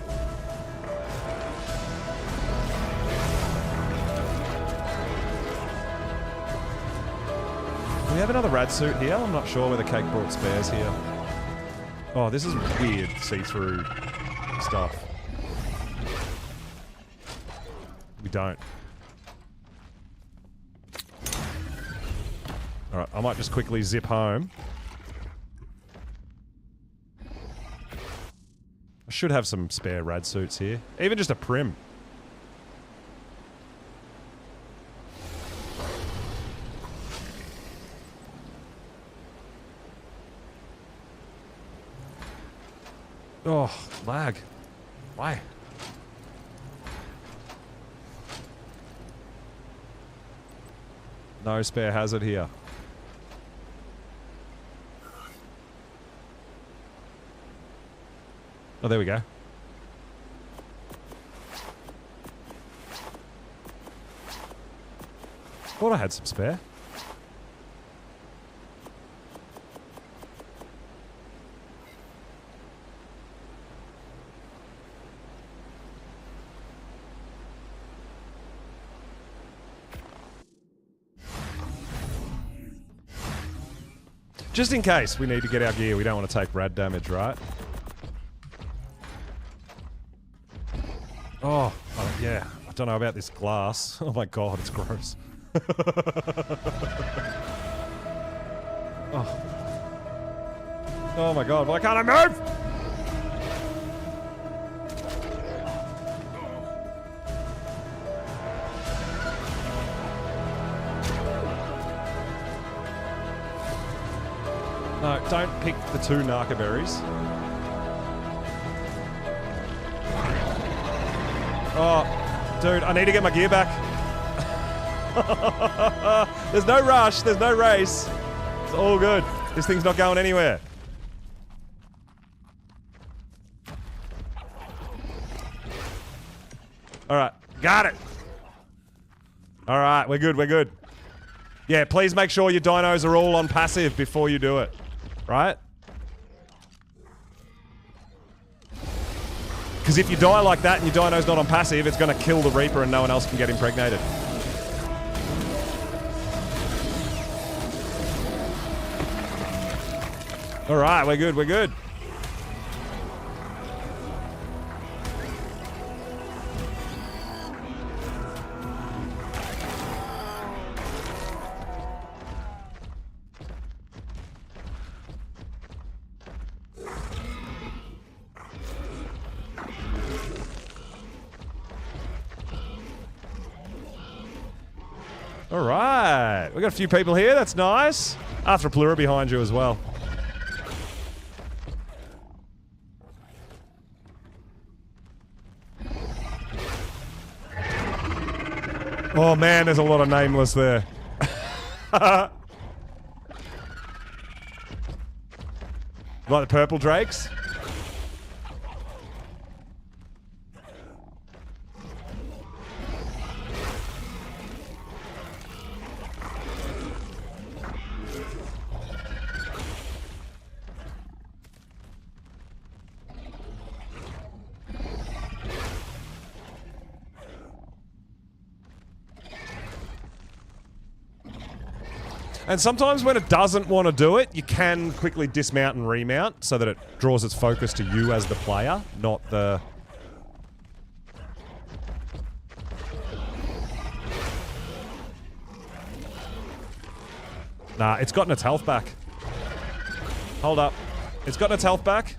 Do we have another rad suit here? I'm not sure whether Cake brought spares here. Oh, this is weird see-through stuff. We don't. Alright, I might just quickly zip home. I should have some spare rad suits here. Even just a prim. Oh, lag. Why? No spare hazard here. Oh, there we go. Thought I had some spare. Just in case we need to get our gear, we don't want to take rad damage, right? Oh, yeah. I don't know about this glass. Oh my god, it's gross. Oh. Oh my god, why can't I move? No, don't pick the 2 narca berries. Oh, dude, I need to get my gear back. There's no rush, there's no race. It's all good. This thing's not going anywhere. Alright, got it. Alright, we're good, we're good. Yeah, please make sure your dinos are all on passive before you do it. Right? Because if you die like that and your dino's not on passive, it's going to kill the Reaper and no one else can get impregnated. Alright, we're good, we're good. Alright, we got a few people here, that's nice. Arthropleura behind you as well. Oh man, there's a lot of nameless there. Like the purple drakes? And sometimes when it doesn't want to do it, you can quickly dismount and remount so that it draws its focus to you as the player, not the... Nah, it's gotten its health back. Hold up. It's gotten its health back.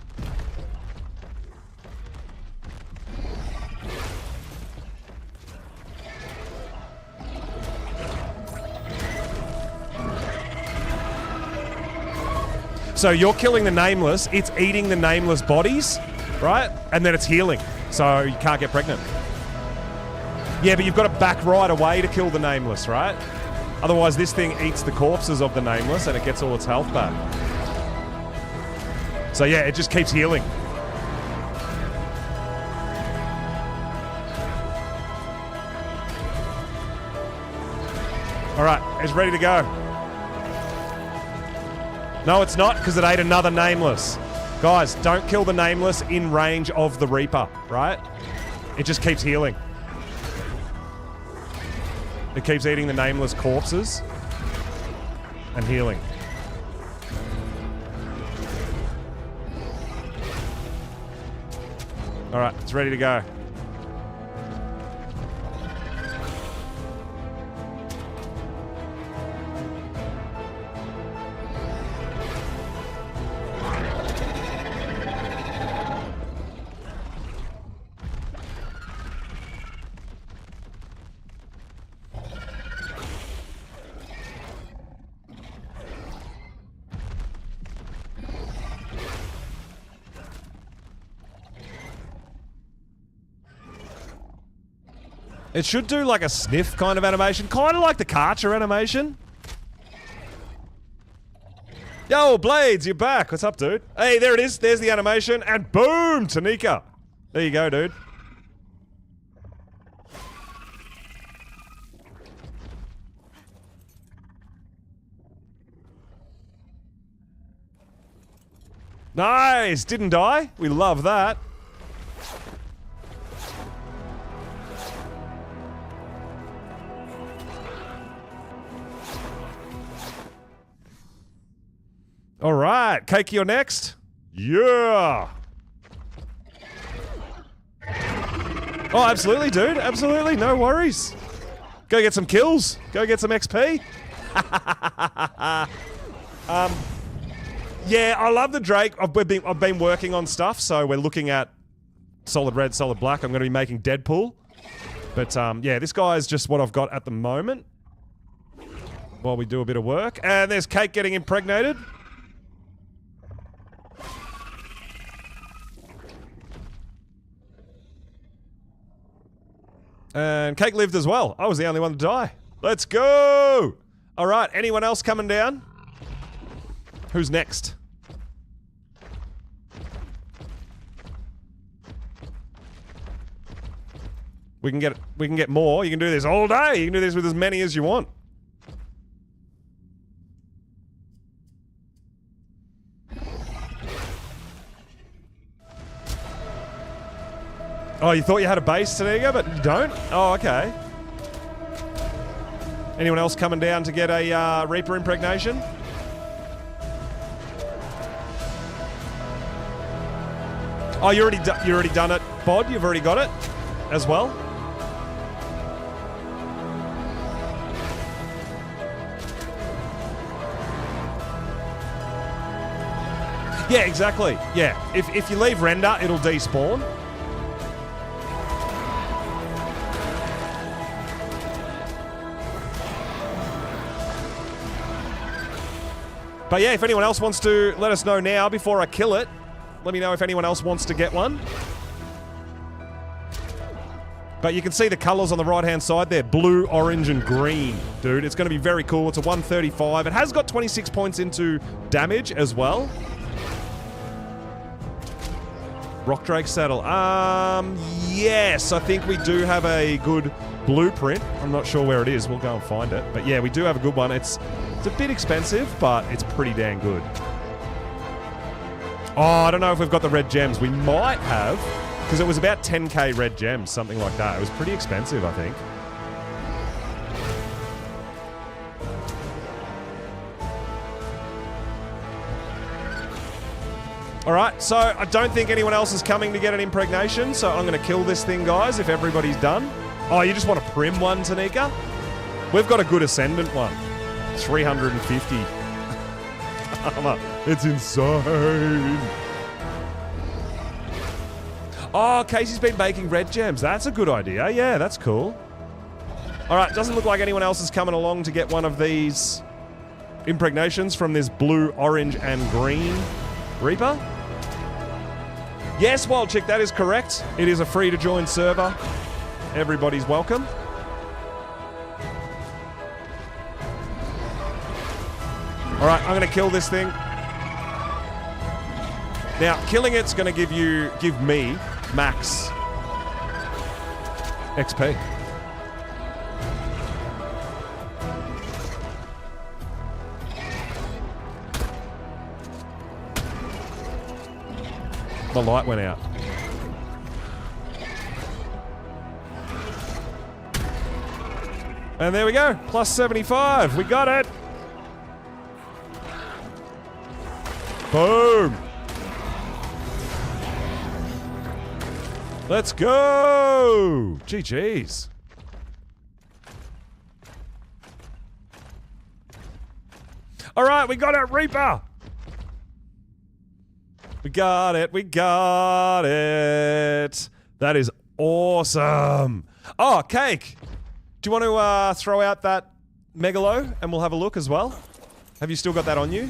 So you're killing the nameless, it's eating the nameless bodies, right? And then it's healing, so you can't get pregnant. Yeah, but you've got to back right away to kill the nameless, right? Otherwise this thing eats the corpses of the nameless and it gets all its health back. So yeah, it just keeps healing. Alright, it's ready to go. No, it's not, because it ate another nameless. Guys, don't kill the nameless in range of the Reaper, right? It just keeps healing. It keeps eating the nameless corpses and healing. Alright, it's ready to go. It should do like a sniff kind of animation. Kind of like the Karcher animation. Yo, Blades, you're back. What's up, dude? Hey, there it is. There's the animation. And boom, Tanika. There you go, dude. Nice! Didn't die. We love that. Alright, Cake, you're next. Yeah! Oh, absolutely, dude. Absolutely. No worries. Go get some kills. Go get some XP. Yeah, I love the Drake. I've been working on stuff, so we're looking at solid red, solid black. I'm going to be making Deadpool. But, yeah, this guy is just what I've got at the moment while we do a bit of work. And there's Cake getting impregnated. And Cake lived as well. I was the only one to die. Let's go! Alright, anyone else coming down? Who's next? We can get more. You can do this all day. You can do this with as many as you want. Oh, you thought you had a base, Taniga, but you don't? Oh, okay. Anyone else coming down to get a Reaper impregnation? Oh, you already done it, Bod. You've already got it as well. Yeah, exactly. Yeah, if you leave render, it'll despawn. But yeah, if anyone else wants to let us know now before I kill it, let me know if anyone else wants to get one. But you can see the colours on the right-hand side there. Blue, orange, and green. Dude, it's going to be very cool. It's a 135. It has got 26 points into damage as well. Rock Drake saddle. Yes, I think we do have a good blueprint. I'm not sure where it is. We'll go and find it. But yeah, we do have a good one. It's a bit expensive, but it's pretty dang good. Oh, I don't know if we've got the red gems. We might have, because it was about 10k red gems, something like that. It was pretty expensive, I think. Alright, so I don't think anyone else is coming to get an impregnation, so I'm going to kill this thing, guys, if everybody's done. Oh, you just want a prim one, Tanika? We've got a good Ascendant one. 350. It's insane. Oh, Casey's been making red gems. That's a good idea. Yeah, that's cool. Alright, doesn't look like anyone else is coming along to get one of these impregnations from this blue, orange, and green Reaper. Yes, Wild Chick, that is correct. It is a free-to-join server. Everybody's welcome. Alright, I'm going to kill this thing. Now, killing it's going to give me max XP. The light went out. And there we go. Plus 75. We got it. Boom. Let's go. GG's. All right, we got it, Reaper. We got it. We got it. That is awesome. Oh, Cake. Do you want to throw out that Megalo and we'll have a look as well? Have you still got that on you?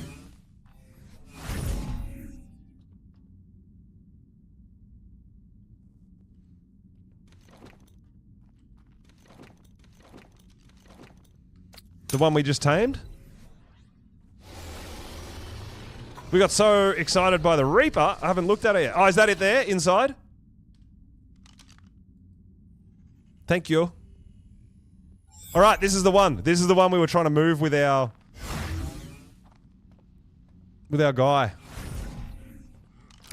The one we just tamed? We got so excited by the Reaper, I haven't looked at it yet. Oh, is that it there, inside? Thank you. Alright, this is the one. This is the one we were trying to move with our... with our guy.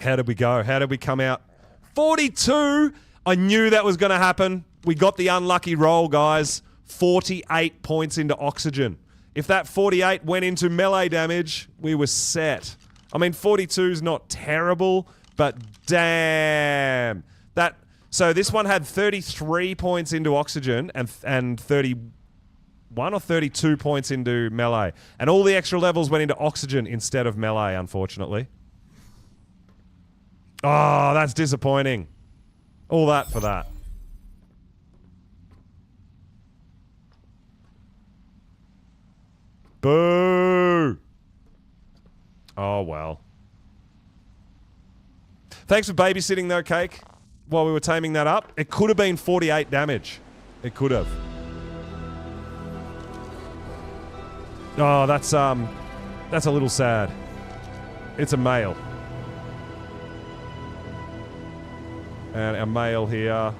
How did we go? How did we come out? 42! I knew that was going to happen. We got the unlucky roll, guys. 48 points into oxygen. If that 48 went into melee damage, we were set. I mean, 42 is not terrible, but damn. So this one had 33 points into oxygen and 31 or 32 points into melee. And all the extra levels went into oxygen instead of melee, unfortunately. Oh, that's disappointing. All that for that. Boo! Oh, well. Thanks for babysitting, though, Cake, while we were taming that up. It could have been 48 damage. It could have. Oh, that's a little sad. It's a male. And our male here.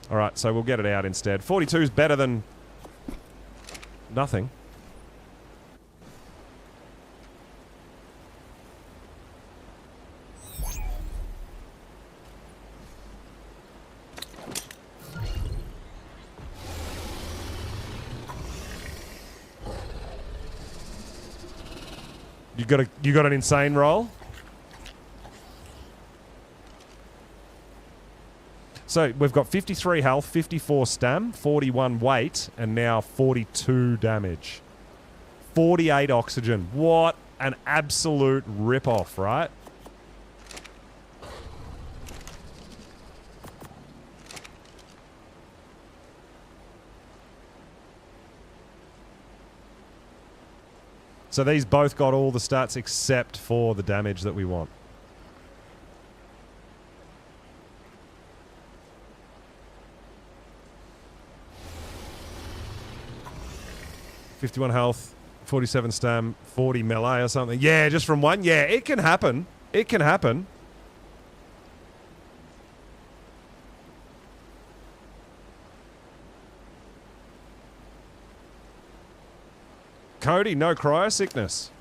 Alright, so we'll get it out instead. 42 is better than... nothing. You got an insane roll? So we've got 53 health, 54 stam, 41 weight, and now 42 damage. 48 oxygen. What an absolute rip-off, right? So these both got all the stats except for the damage that we want. .51 health, 47 stam, 40 melee or something. Yeah, just from one. Yeah, it can happen. It can happen. Cody, no cryo sickness.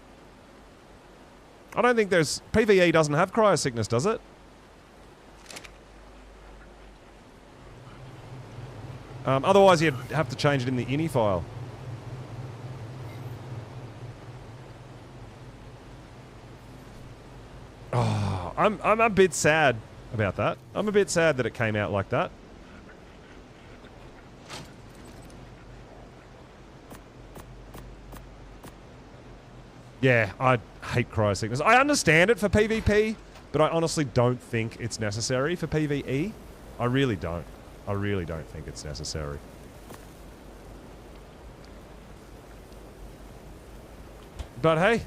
I don't think there's... PvE doesn't have cryo sickness, does it? Otherwise, you'd have to change it in the ini file. Oh, I'm a bit sad about that. I'm a bit sad that it came out like that. Yeah, I hate cryo sickness. I understand it for PvP, but I honestly don't think it's necessary for PvE. I really don't. I really don't think it's necessary. But hey,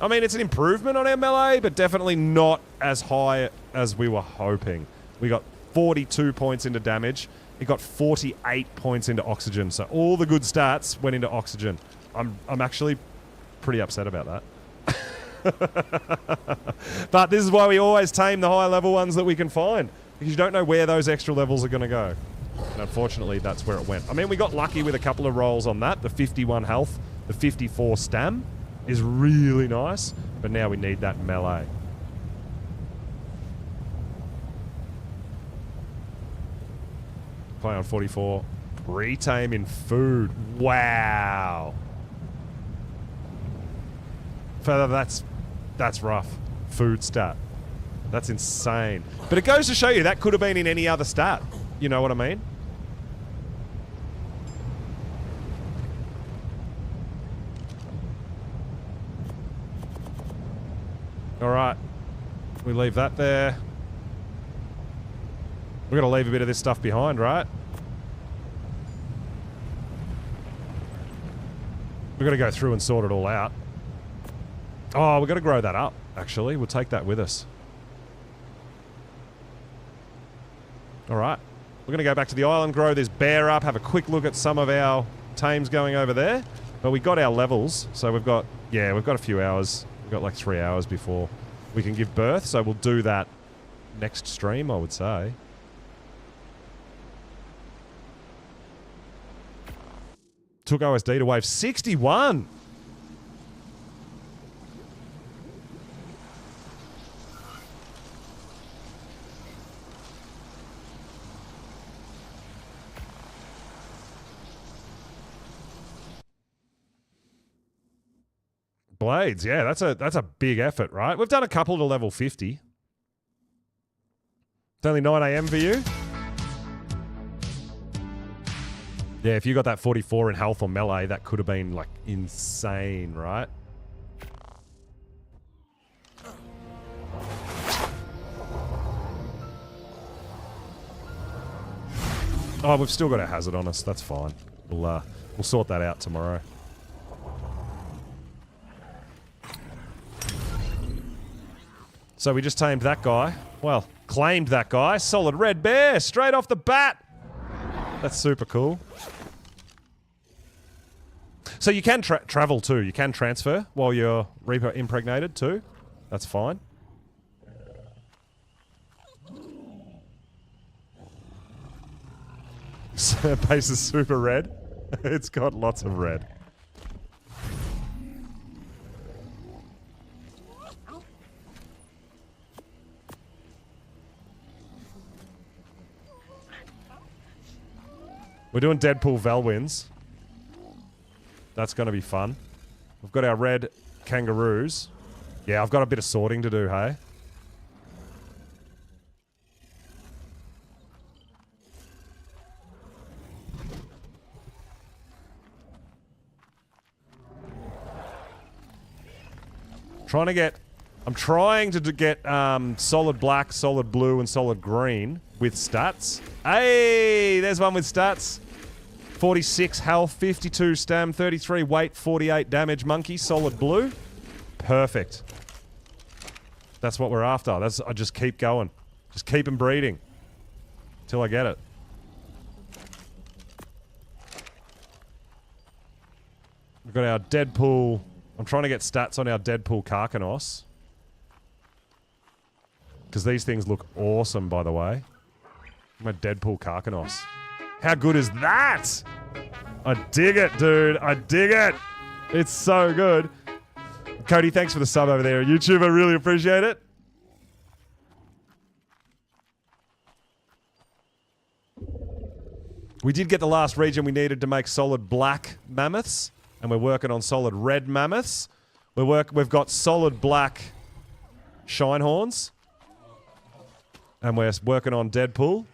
I mean, it's an improvement on our melee, but definitely not as high as we were hoping. We got 42 points into damage. It got 48 points into oxygen. So all the good stats went into oxygen. I'm actually pretty upset about that. But this is why we always tame the high level ones that we can find, because you don't know where those extra levels are going to go. And unfortunately, that's where it went. I mean, we got lucky with a couple of rolls on that. The 51 health, the 54 stam is really nice, but now we need that melee. Play on 44. Pre-tame in food. Wow. Further, that's rough. Food stat. That's insane. But it goes to show you that could have been in any other stat. You know what I mean? Alright. We leave that there. We're going to leave a bit of this stuff behind, right? We've got to go through and sort it all out. Oh, we've got to grow that up, actually. We'll take that with us. Alright. We're going to go back to the island, grow this bear up, have a quick look at some of our tames going over there. But we got our levels, so we've got a few hours. We've got like 3 hours before we can give birth, so we'll do that next stream, I would say. Took OSD to wave 61! Blades, yeah, that's a big effort, right? We've done a couple to level 50. It's only 9 AM for you? Yeah, if you got that 44 in health or melee, that could have been, like, insane, right? Oh, we've still got a hazard on us. That's fine. We'll sort that out tomorrow. So we just tamed that guy. Well, claimed that guy. Solid red bear, straight off the bat. That's super cool. So you can travel too. You can transfer while you're Reaper impregnated too. That's fine. Base is super red. It's got lots of red. We're doing Deadpool Velwins. That's going to be fun. We've got our red kangaroos. Yeah, I've got a bit of sorting to do, hey? I'm trying to get solid black, solid blue, and solid green with stats. Hey, there's one with stats. 46 health, 52 stam, 33 weight, 48 damage. Monkey, solid blue. Perfect. That's what we're after. I just keep going. Just keep them breeding. Till I get it. We've got our Deadpool. I'm trying to get stats on our Deadpool Karkanos. Because these things look awesome, by the way. My Deadpool Karkanos. How good is that? I dig it, dude. I dig it. It's so good. Cody, thanks for the sub over there on YouTube. I really appreciate it. We did get the last region we needed to make solid black mammoths. And we're working on solid red mammoths. We've got solid black shinehorns. And we're working on Deadpool.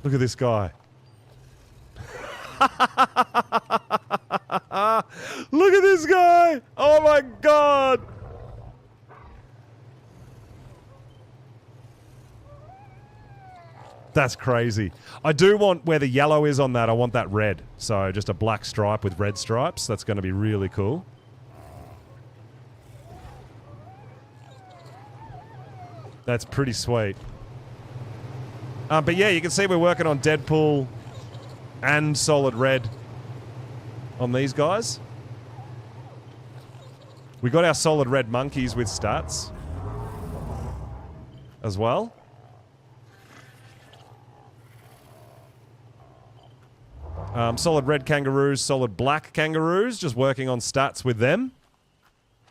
Look at this guy. Look at this guy! Oh my god! That's crazy. I do want where the yellow is on that, I want that red. So just a black stripe with red stripes. That's going to be really cool. That's pretty sweet. But yeah, you can see we're working on Deadpool and solid red on these guys. We got our solid red monkeys with stats as well. Solid red kangaroos, solid black kangaroos, just working on stats with them.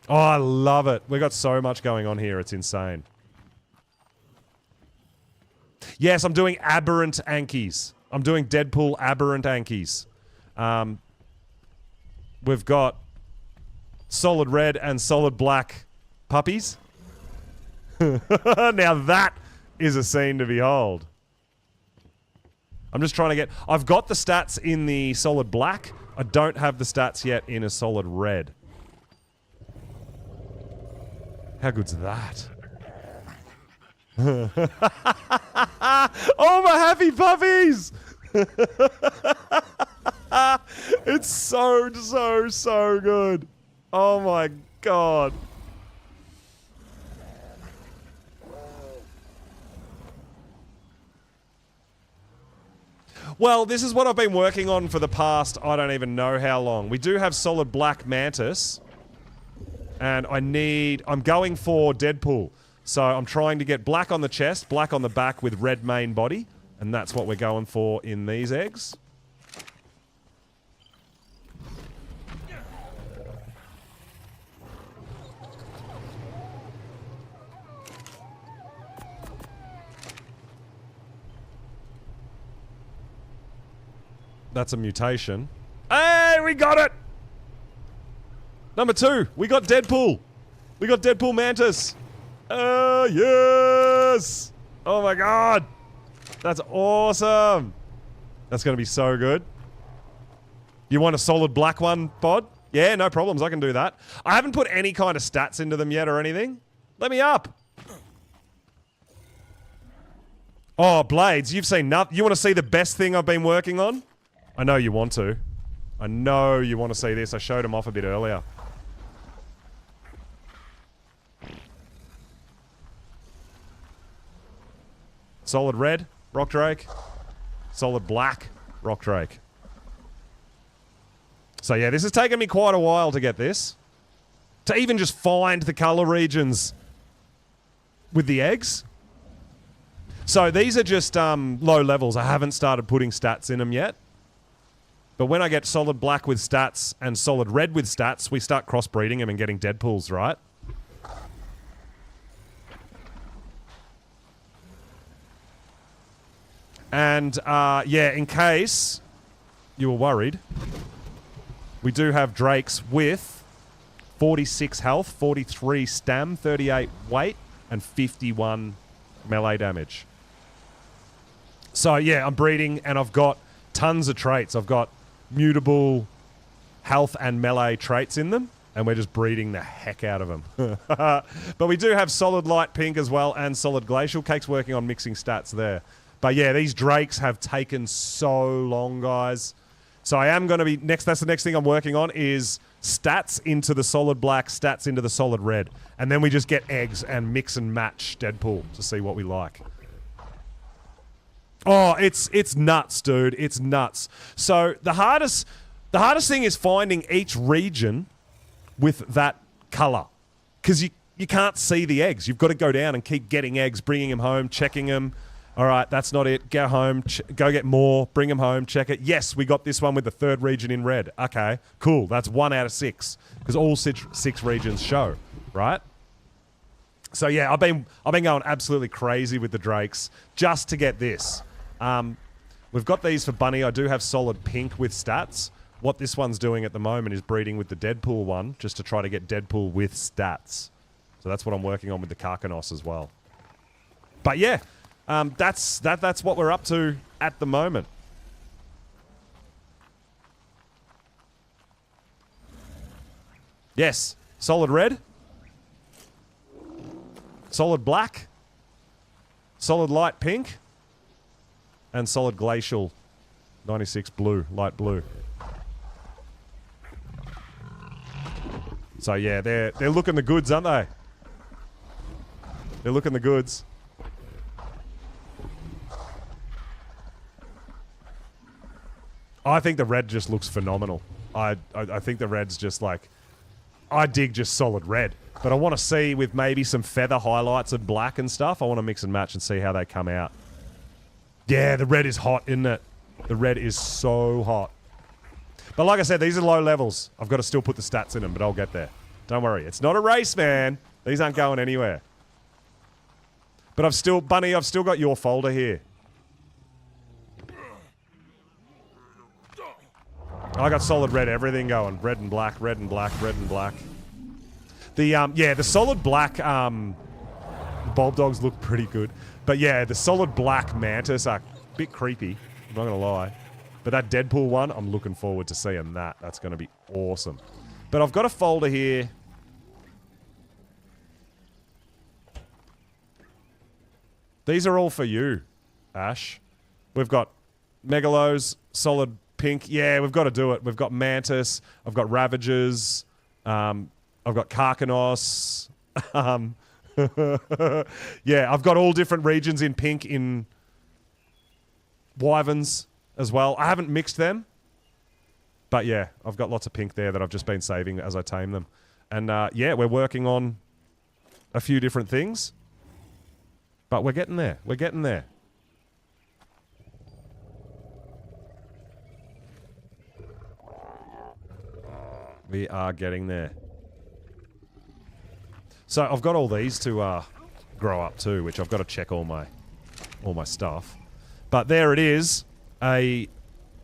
Oh, I love it. We've got so much going on here. It's insane. Yes, I'm doing aberrant Ankies. I'm doing Deadpool aberrant Ankies. We've got solid red and solid black puppies. Now that is a scene to behold. I'm just trying to get... I've got the stats in the solid black. I don't have the stats yet in a solid red. How good's that? Oh, my happy puppies! It's so good. Oh my god. Well, this is what I've been working on for the past, I don't even know how long. We do have solid black mantis. And I'm going for Deadpool. So I'm trying to get black on the chest, black on the back with red main body. And that's what we're going for in these eggs. That's a mutation. Hey, we got it! Number 2, we got Deadpool. We got Deadpool Mantis. Yes! Oh my god. That's awesome. That's going to be so good. You want a solid black one, Bod? Yeah, no problems. I can do that. I haven't put any kind of stats into them yet or anything. Let me up. Oh, Blades, you've seen nothing. You want to see the best thing I've been working on? I know you want to. I know you want to see this. I showed him off a bit earlier. Solid red, rock drake. Solid black, rock drake. So yeah, this has taken me quite a while to get this. To even just find the color regions with the eggs. So these are just low levels. I haven't started putting stats in them yet. But when I get solid black with stats and solid red with stats, we start crossbreeding them and getting Deadpools, right? And, yeah, in case you were worried, we do have Drakes with 46 health, 43 stam, 38 weight, and 51 melee damage. So, yeah, I'm breeding, and I've got tons of traits. I've got mutable health and melee traits in them, and we're just breeding the heck out of them. But we do have solid light pink as well and solid glacial. Cake's working on mixing stats there. But yeah, these drakes have taken so long, guys. So I am going to be that's the next thing I'm working on is stats into the solid black, stats into the solid red, and then we just get eggs and mix and match Deadpool to see what we like. Oh, it's nuts, dude. It's nuts. So the hardest thing is finding each region with that color, because you can't see the eggs. You've got to go down and keep getting eggs, bringing them home, checking them. All right, that's not it. Go home, go get more, bring them home, check it. Yes, we got this one with the 3rd region in red. Okay, cool. That's 1 out of 6 because all six regions show, right? So yeah, I've been going absolutely crazy with the drakes just to get this. We've got these for Bunny. I do have solid pink with stats. What this one's doing at the moment is breeding with the Deadpool one just to try to get Deadpool with stats. So that's what I'm working on with the Karkanos as well. But yeah. That's what we're up to at the moment. Yes, solid red, solid black, solid light pink, and solid glacial 96 blue, light blue. So yeah, they're looking the goods, aren't they? They're looking the goods. I think the red just looks phenomenal. I think the red's just like... I dig just solid red. But I want to see with maybe some feather highlights of black and stuff. I want to mix and match and see how they come out. Yeah, the red is hot, isn't it? The red is so hot. But like I said, these are low levels. I've got to still put the stats in them, but I'll get there. Don't worry. It's not a race, man. These aren't going anywhere. But Bunny, I've still got your folder here. I got solid red everything going. Red and black, red and black, red and black. The solid black bulb dogs look pretty good. But yeah, the solid black mantis are a bit creepy. I'm not going to lie. But that Deadpool one, I'm looking forward to seeing that. That's going to be awesome. But I've got a folder here. These are all for you, Ash. We've got Megalos, solid pink. Yeah, we've got to do it. We've got Mantis. I've got Ravagers. I've got Karkanos. Yeah, I've got all different regions in pink in Wyverns as well. I haven't mixed them. But yeah, I've got lots of pink there that I've just been saving as I tame them. And yeah, we're working on a few different things. But we're getting there. We're getting there. We are getting there. So I've got all these to grow up too, which I've got to check all my stuff. But there it is, a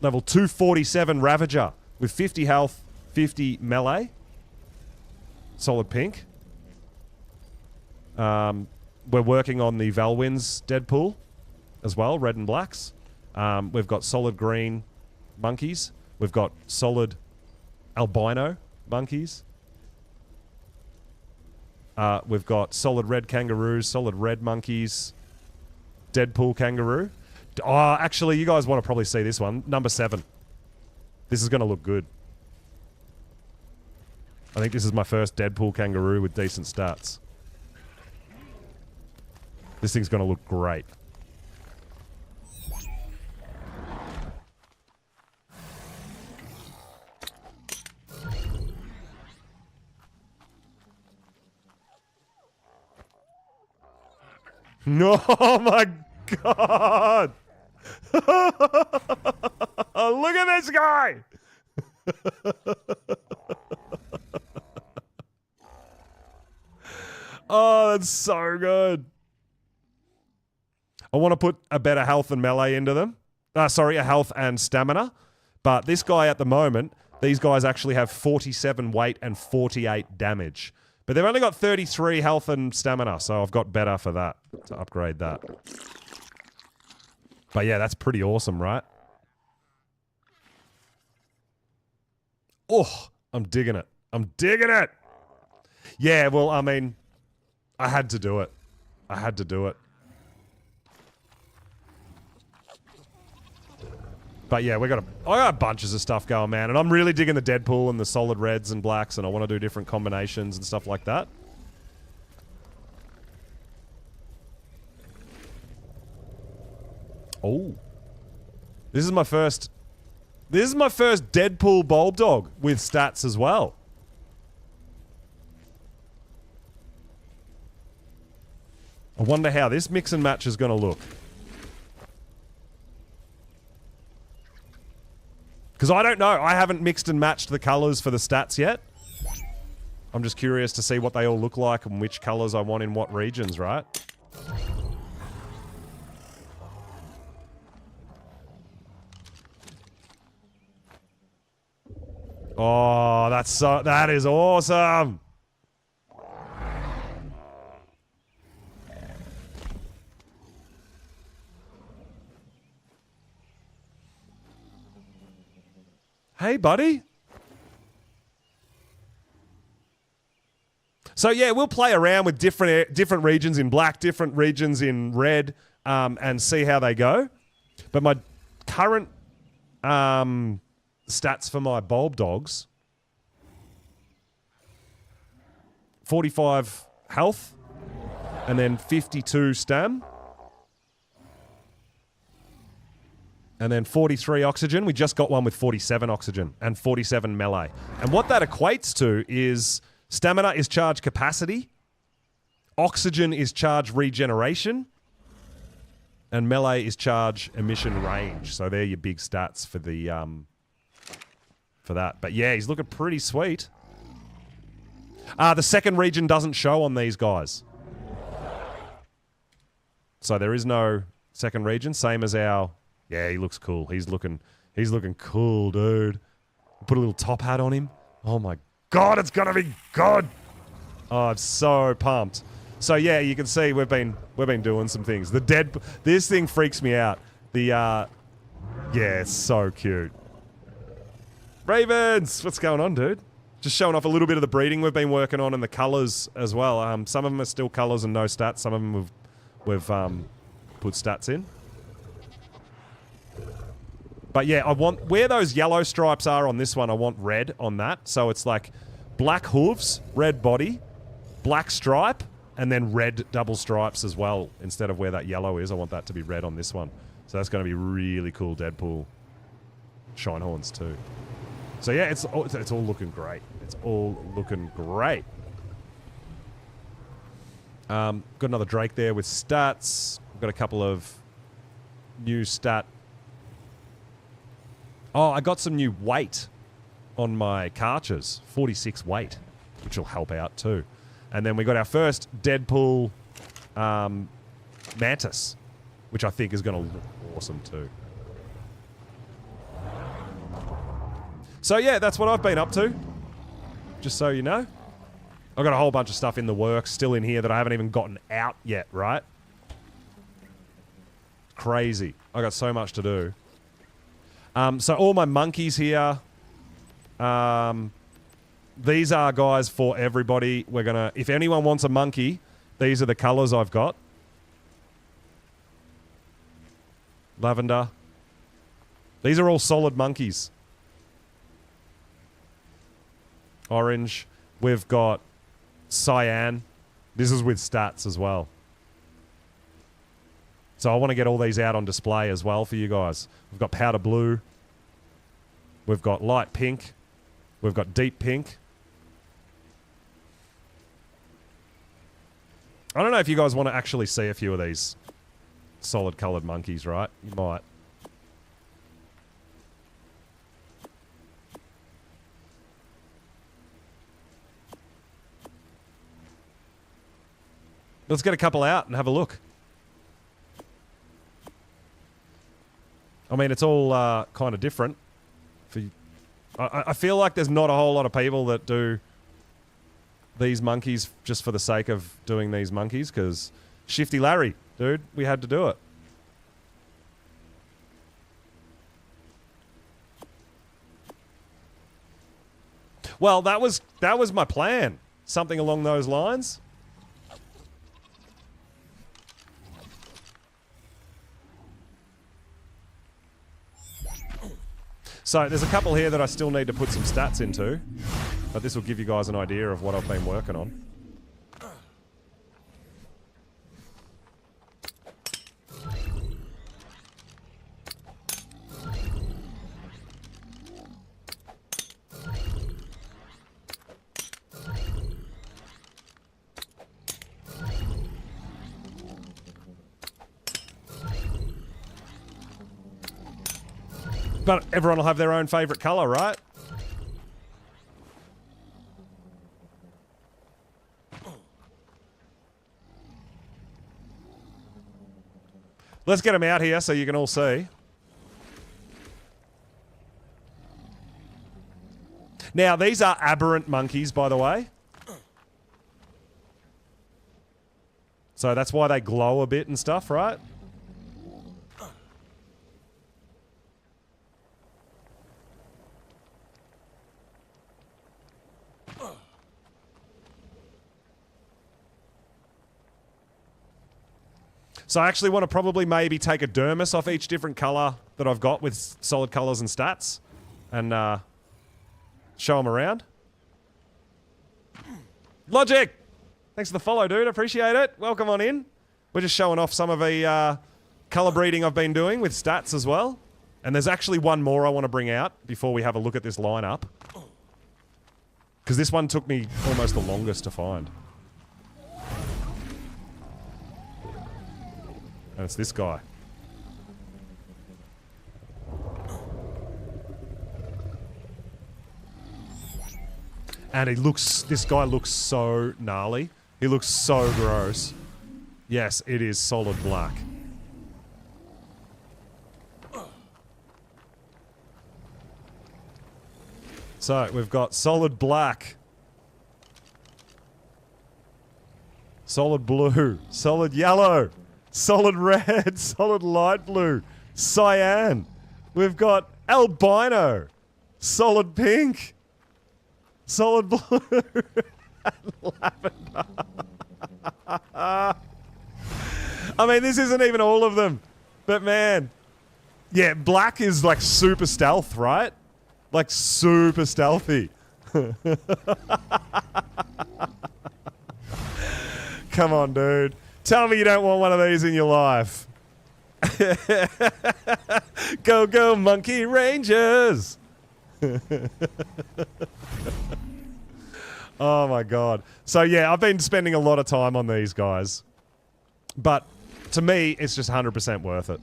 level 247 Ravager with 50 health, 50 melee, solid pink. We're working on the Valwyn's Deadpool as well, red and blacks. We've got solid green monkeys. We've got solid albino monkeys. We've got solid red kangaroos, solid red monkeys, Deadpool kangaroo. Oh, actually, you guys want to probably see this one. Number 7. This is going to look good. I think this is my first Deadpool kangaroo with decent stats. This thing's going to look great. No, oh my God! Look at this guy! Oh, that's so good. I want to put a better health and melee into them. Sorry, a health and stamina. But this guy at the moment, these guys actually have 47 weight and 48 damage. But they've only got 33 health and stamina, so I've got better for that, to upgrade that. But yeah, that's pretty awesome, right? Oh, I'm digging it. I'm digging it! Yeah, well, I mean, I had to do it. I had to do it. But yeah, I got bunches of stuff going, man. And I'm really digging the Deadpool and the solid reds and blacks, and I want to do different combinations and stuff like that. Oh. This is my first Deadpool bulb dog with stats as well. I wonder how this mix and match is going to look. Because I don't know. I haven't mixed and matched the colors for the stats yet. I'm just curious to see what they all look like and which colors I want in what regions, right? Oh, that is awesome. Hey, buddy. So yeah, we'll play around with different regions in black, different regions in red, and see how they go. But my current stats for my bulb dogs: 45 health, and then 52 stam. And then 43 oxygen. We just got one with 47 oxygen and 47 melee. And what that equates to is stamina is charge capacity, oxygen is charge regeneration, and melee is charge emission range. So they're your big stats for the for that. But yeah, he's looking pretty sweet. The second region doesn't show on these guys. So there is no second region, same as our... Yeah, he looks cool. He's looking cool, dude. Put a little top hat on him. Oh my God, it's gonna be good. Oh, I'm so pumped. So yeah, you can see we've been doing some things. This thing freaks me out. Yeah, it's so cute. Ravens, what's going on, dude? Just showing off a little bit of the breeding we've been working on and the colors as well. Some of them are still colors and no stats. Some of them we've put stats in. But yeah, I want, where those yellow stripes are on this one, I want red on that. So it's like black hooves, red body, black stripe, and then red double stripes as well. Instead of where that yellow is, I want that to be red on this one. So that's going to be really cool Deadpool. shine horns too. So yeah, it's all looking great. It's all looking great. Got another Drake there with stats. We've got a couple of new stat. Oh, I got some new weight on my Karchers. 46 weight, which will help out too. And then we got our first Deadpool Mantis, which I think is going to look awesome too. So yeah, that's what I've been up to. Just so you know. I've got a whole bunch of stuff in the works still in here that I haven't even gotten out yet, right? Crazy. I got so much to do. So all my monkeys here. These are, guys, for everybody. We're gonna... If anyone wants a monkey, these are the colours I've got. Lavender. These are all solid monkeys. Orange. We've got cyan. This is with stats as well. So I want to get all these out on display as well for you guys. We've got powder blue. We've got light pink. We've got deep pink. I don't know if you guys want to actually see a few of these solid coloured monkeys, right? You might. Let's get a couple out and have a look. I mean, it's all kind of different. I feel like there's not a whole lot of people that do these monkeys just for the sake of doing these monkeys, because Shifty Larry, dude, we had to do it. Well, that was my plan. Something along those lines. So there's a couple here that I still need to put some stats into, but this will give you guys an idea of what I've been working on. But everyone will have their own favourite colour, right? Let's get them out here so you can all see. Now, these are aberrant monkeys, by the way. So that's why they glow a bit and stuff, right? So I actually want to probably maybe take a dermis off each different colour that I've got with solid colours and stats and show them around. Logic! Thanks for the follow, dude. Appreciate it. Welcome on in. We're just showing off some of the colour breeding I've been doing with stats as well. And there's actually one more I want to bring out before we have a look at this lineup. Because this one took me almost the longest to find. And it's this guy. And this guy looks so gnarly. He looks so gross. Yes, it is solid black. So, we've got solid black. Solid blue. Solid yellow. Solid red, solid light blue, cyan. We've got albino, solid pink, solid blue, and lavender. I mean, this isn't even all of them, but man, yeah, black is like super stealth, right? Like super stealthy. Come on, dude. Tell me you don't want one of these in your life. Go, go, Monkey Rangers! Oh my god. So yeah, I've been spending a lot of time on these guys. But to me, it's just 100% worth it.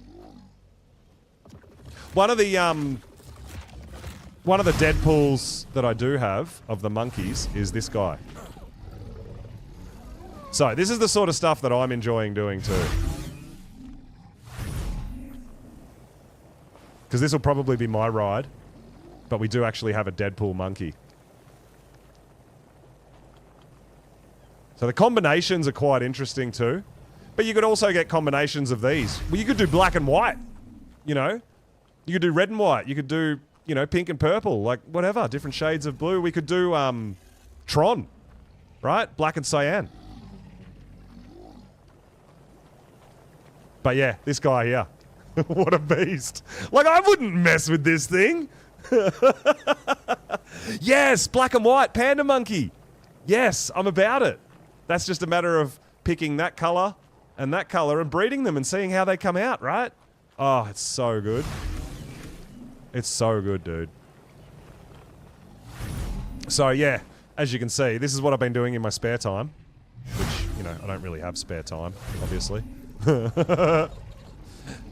One of the Deadpools that I do have of the monkeys is this guy. So this is the sort of stuff that I'm enjoying doing too. Because this will probably be my ride. But we do actually have a Deadpool monkey. So the combinations are quite interesting too. But you could also get combinations of these. Well, you could do black and white, you know? You could do red and white. You could do, you know, pink and purple. Like, whatever. Different shades of blue. We could do, Tron. Right? Black and cyan. But yeah, this guy here. What a beast. Like, I wouldn't mess with this thing. Yes, black and white panda monkey. Yes, I'm about it. That's just a matter of picking that color and breeding them and seeing how they come out, right? Oh, it's so good. It's so good, dude. So yeah, as you can see, this is what I've been doing in my spare time. Which, you know, I don't really have spare time, obviously.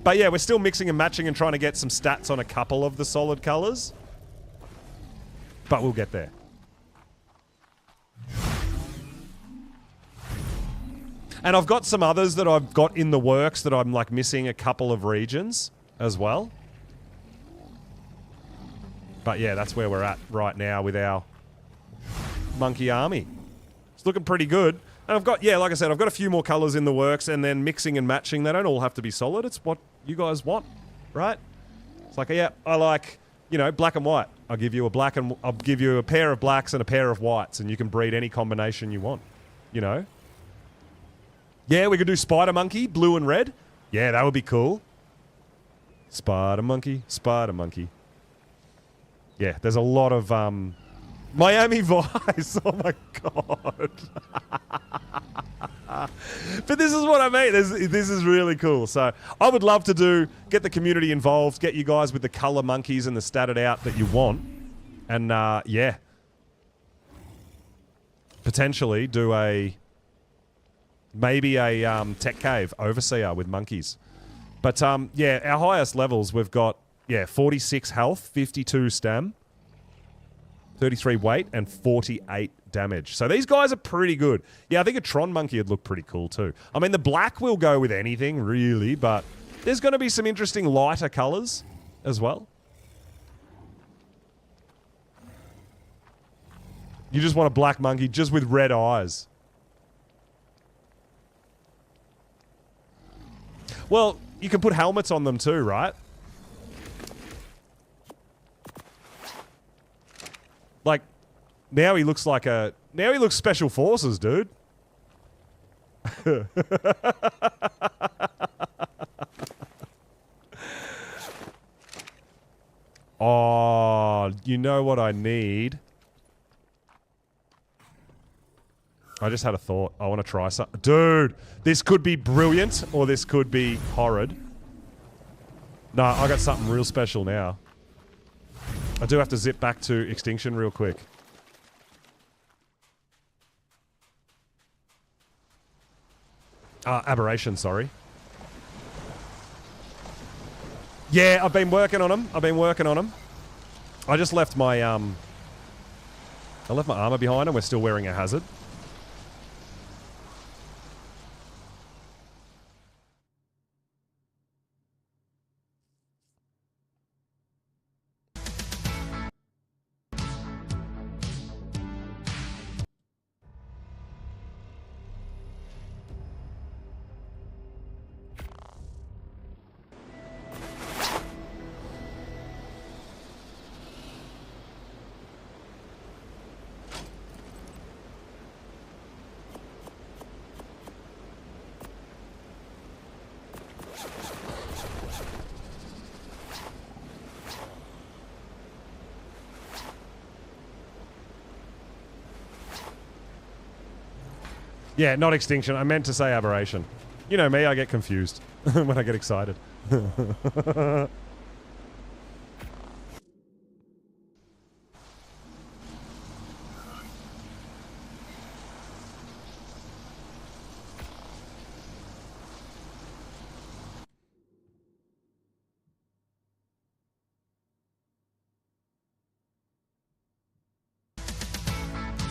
But yeah, we're still mixing and matching and trying to get some stats on a couple of the solid colors. But we'll get there. And I've got some others that I've got in the works that I'm like missing a couple of regions as well. But yeah, that's where we're at right now with our monkey army. It's looking pretty good. And I've got, yeah, like I said, I've got a few more colors in the works and then mixing and matching. They don't all have to be solid. It's what you guys want, right? It's like, yeah, I like, you know, black and white. I'll give you a black and I'll give you a pair of blacks and a pair of whites and you can breed any combination you want, you know? Yeah, we could do spider monkey, blue and red. Yeah, that would be cool. Spider monkey, spider monkey. Yeah, there's a lot of Miami Vice. Oh my god. But this is what I mean. This is really cool. So I would love to get the community involved, get you guys with the color monkeys and the statted out that you want. And yeah. Potentially do maybe a tech cave overseer with monkeys. But yeah, our highest levels we've got 46 health, 52 stam, 33 weight, and 48 damage. So these guys are pretty good. Yeah, I think a Tron monkey would look pretty cool too. I mean, the black will go with anything, really, but there's going to be some interesting lighter colors as well. You just want a black monkey just with red eyes. Well, you can put helmets on them too, right? Like, now he looks like a... Now he looks Special Forces, dude. Oh, you know what I need? I just had a thought. I want to try something. Dude, this could be brilliant or this could be horrid. No, I got something real special now. I do have to zip back to Extinction real quick. Aberration, sorry. Yeah, I've been working on them. I just left my, I left my armor behind and we're still wearing a hazard. Yeah, not Extinction. I meant to say Aberration. You know me, I get confused when I get excited.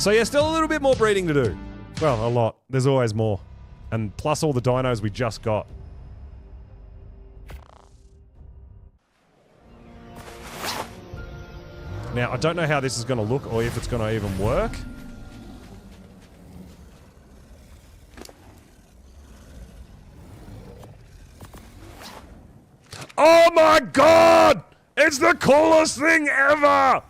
So yeah, still a little bit more breeding to do. Well, a lot. There's always more. And plus all the dinos we just got. Now, I don't know how this is going to look or if it's going to even work. Oh my god! It's the coolest thing ever!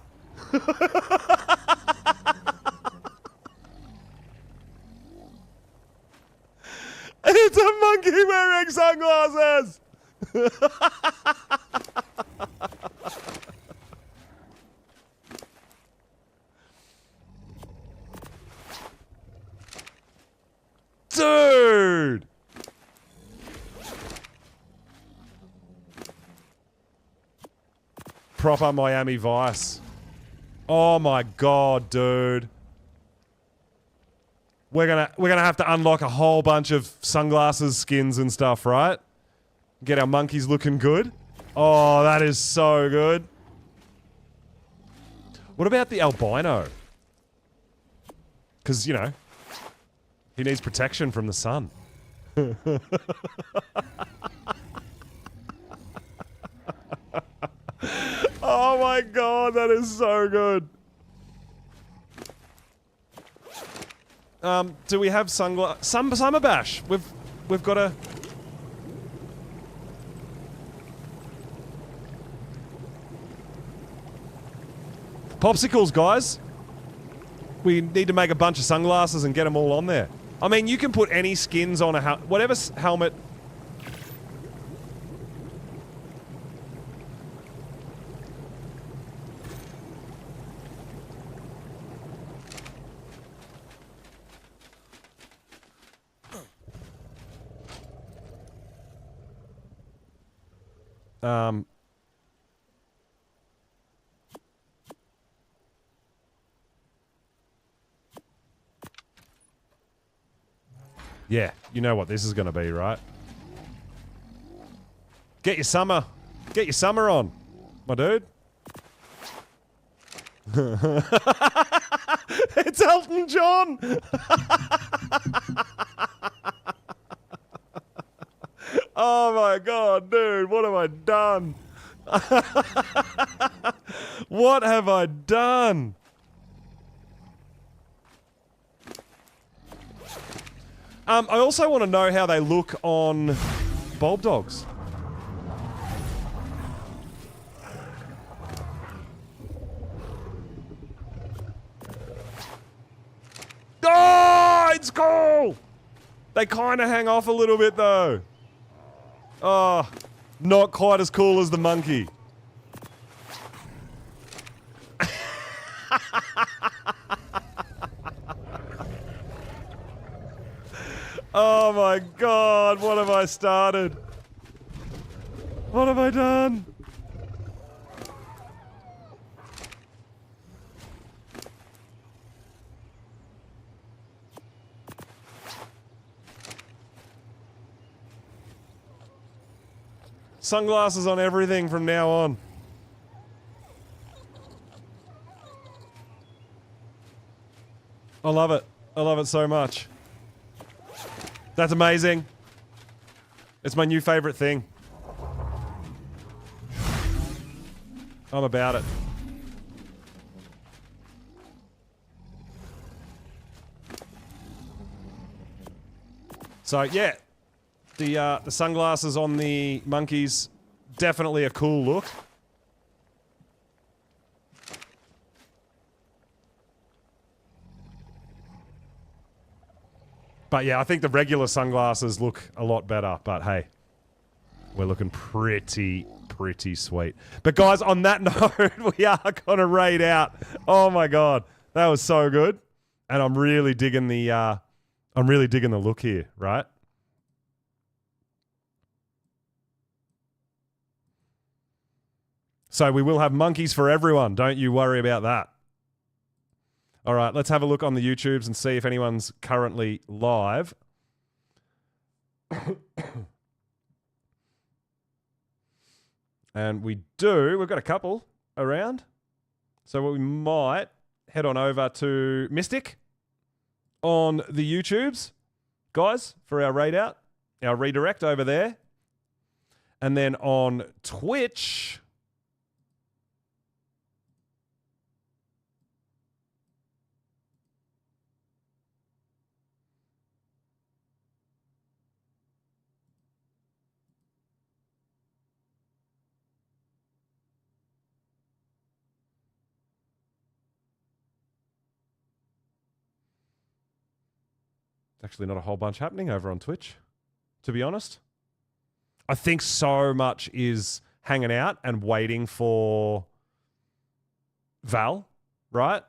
It's a monkey wearing sunglasses! Dude! Proper Miami Vice. Oh my god, dude. We're gonna have to unlock a whole bunch of sunglasses, skins and stuff, right? Get our monkeys looking good. Oh, that is so good. What about the albino? Because, you know, he needs protection from the sun. Oh my god, that is so good. Do we have Summer Bash? We've got a... Popsicles, guys. We need to make a bunch of sunglasses and get them all on there. I mean, you can put any skins on a whatever helmet. Yeah, you know what this is going to be, right? Get your summer on, my dude. It's Elton John. Oh my god, dude, what have I done? What have I done? I also want to know how they look on bulb dogs. Oh, it's cool! They kind of hang off a little bit though. Oh, not quite as cool as the monkey. Oh my god, what have I started? What have I done? Sunglasses on everything from now on. I love it. I love it so much. That's amazing. It's my new favorite thing. I'm about it. So yeah, the sunglasses on the monkeys, definitely a cool look. But yeah, I think the regular sunglasses look a lot better. But hey, we're looking pretty sweet. But guys, on that note, we are gonna raid out. Oh my god, that was so good, and I'm really digging the look here, right? So we will have monkeys for everyone. Don't you worry about that. All right, let's have a look on the YouTubes and see if anyone's currently live. And we do. We've got a couple around. So what we might head on over to Mystic on the YouTubes, guys, for our raid out, our redirect over there. And then on Twitch, actually not a whole bunch happening over on Twitch, to be honest. I think so much is hanging out and waiting for Val, right?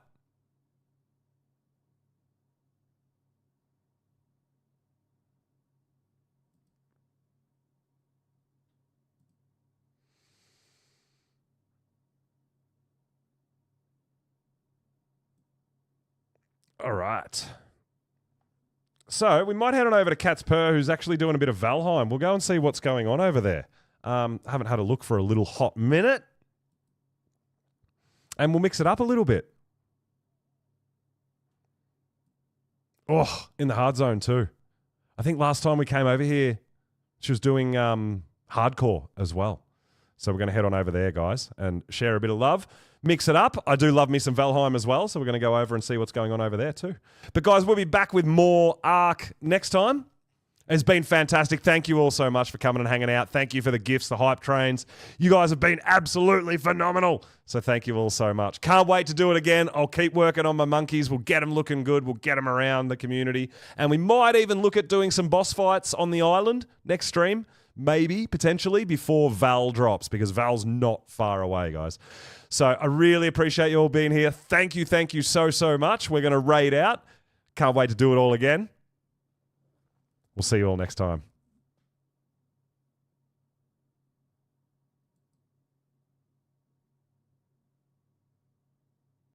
All right. So we might head on over to Cat's Purr, who's actually doing a bit of Valheim. We'll go and see what's going on over there. Haven't had a look for a little hot minute. And we'll mix it up a little bit. Oh, in the hard zone too. I think last time we came over here, she was doing hardcore as well. So we're going to head on over there, guys, and share a bit of love. Mix it up. I do love me some Valheim as well, so we're going to go over and see what's going on over there too. But guys, we'll be back with more ARK next time. It's been fantastic. Thank you all so much for coming and hanging out. Thank you for the gifts, the hype trains. You guys have been absolutely phenomenal. So thank you all so much. Can't wait to do it again. I'll keep working on my monkeys. We'll get them looking good. We'll get them around the community. And we might even look at doing some boss fights on the island next stream. Maybe, potentially, before Val drops, because Val's not far away, guys. So I really appreciate you all being here. Thank you so much. We're going to raid out. Can't wait to do it all again. We'll see you all next time.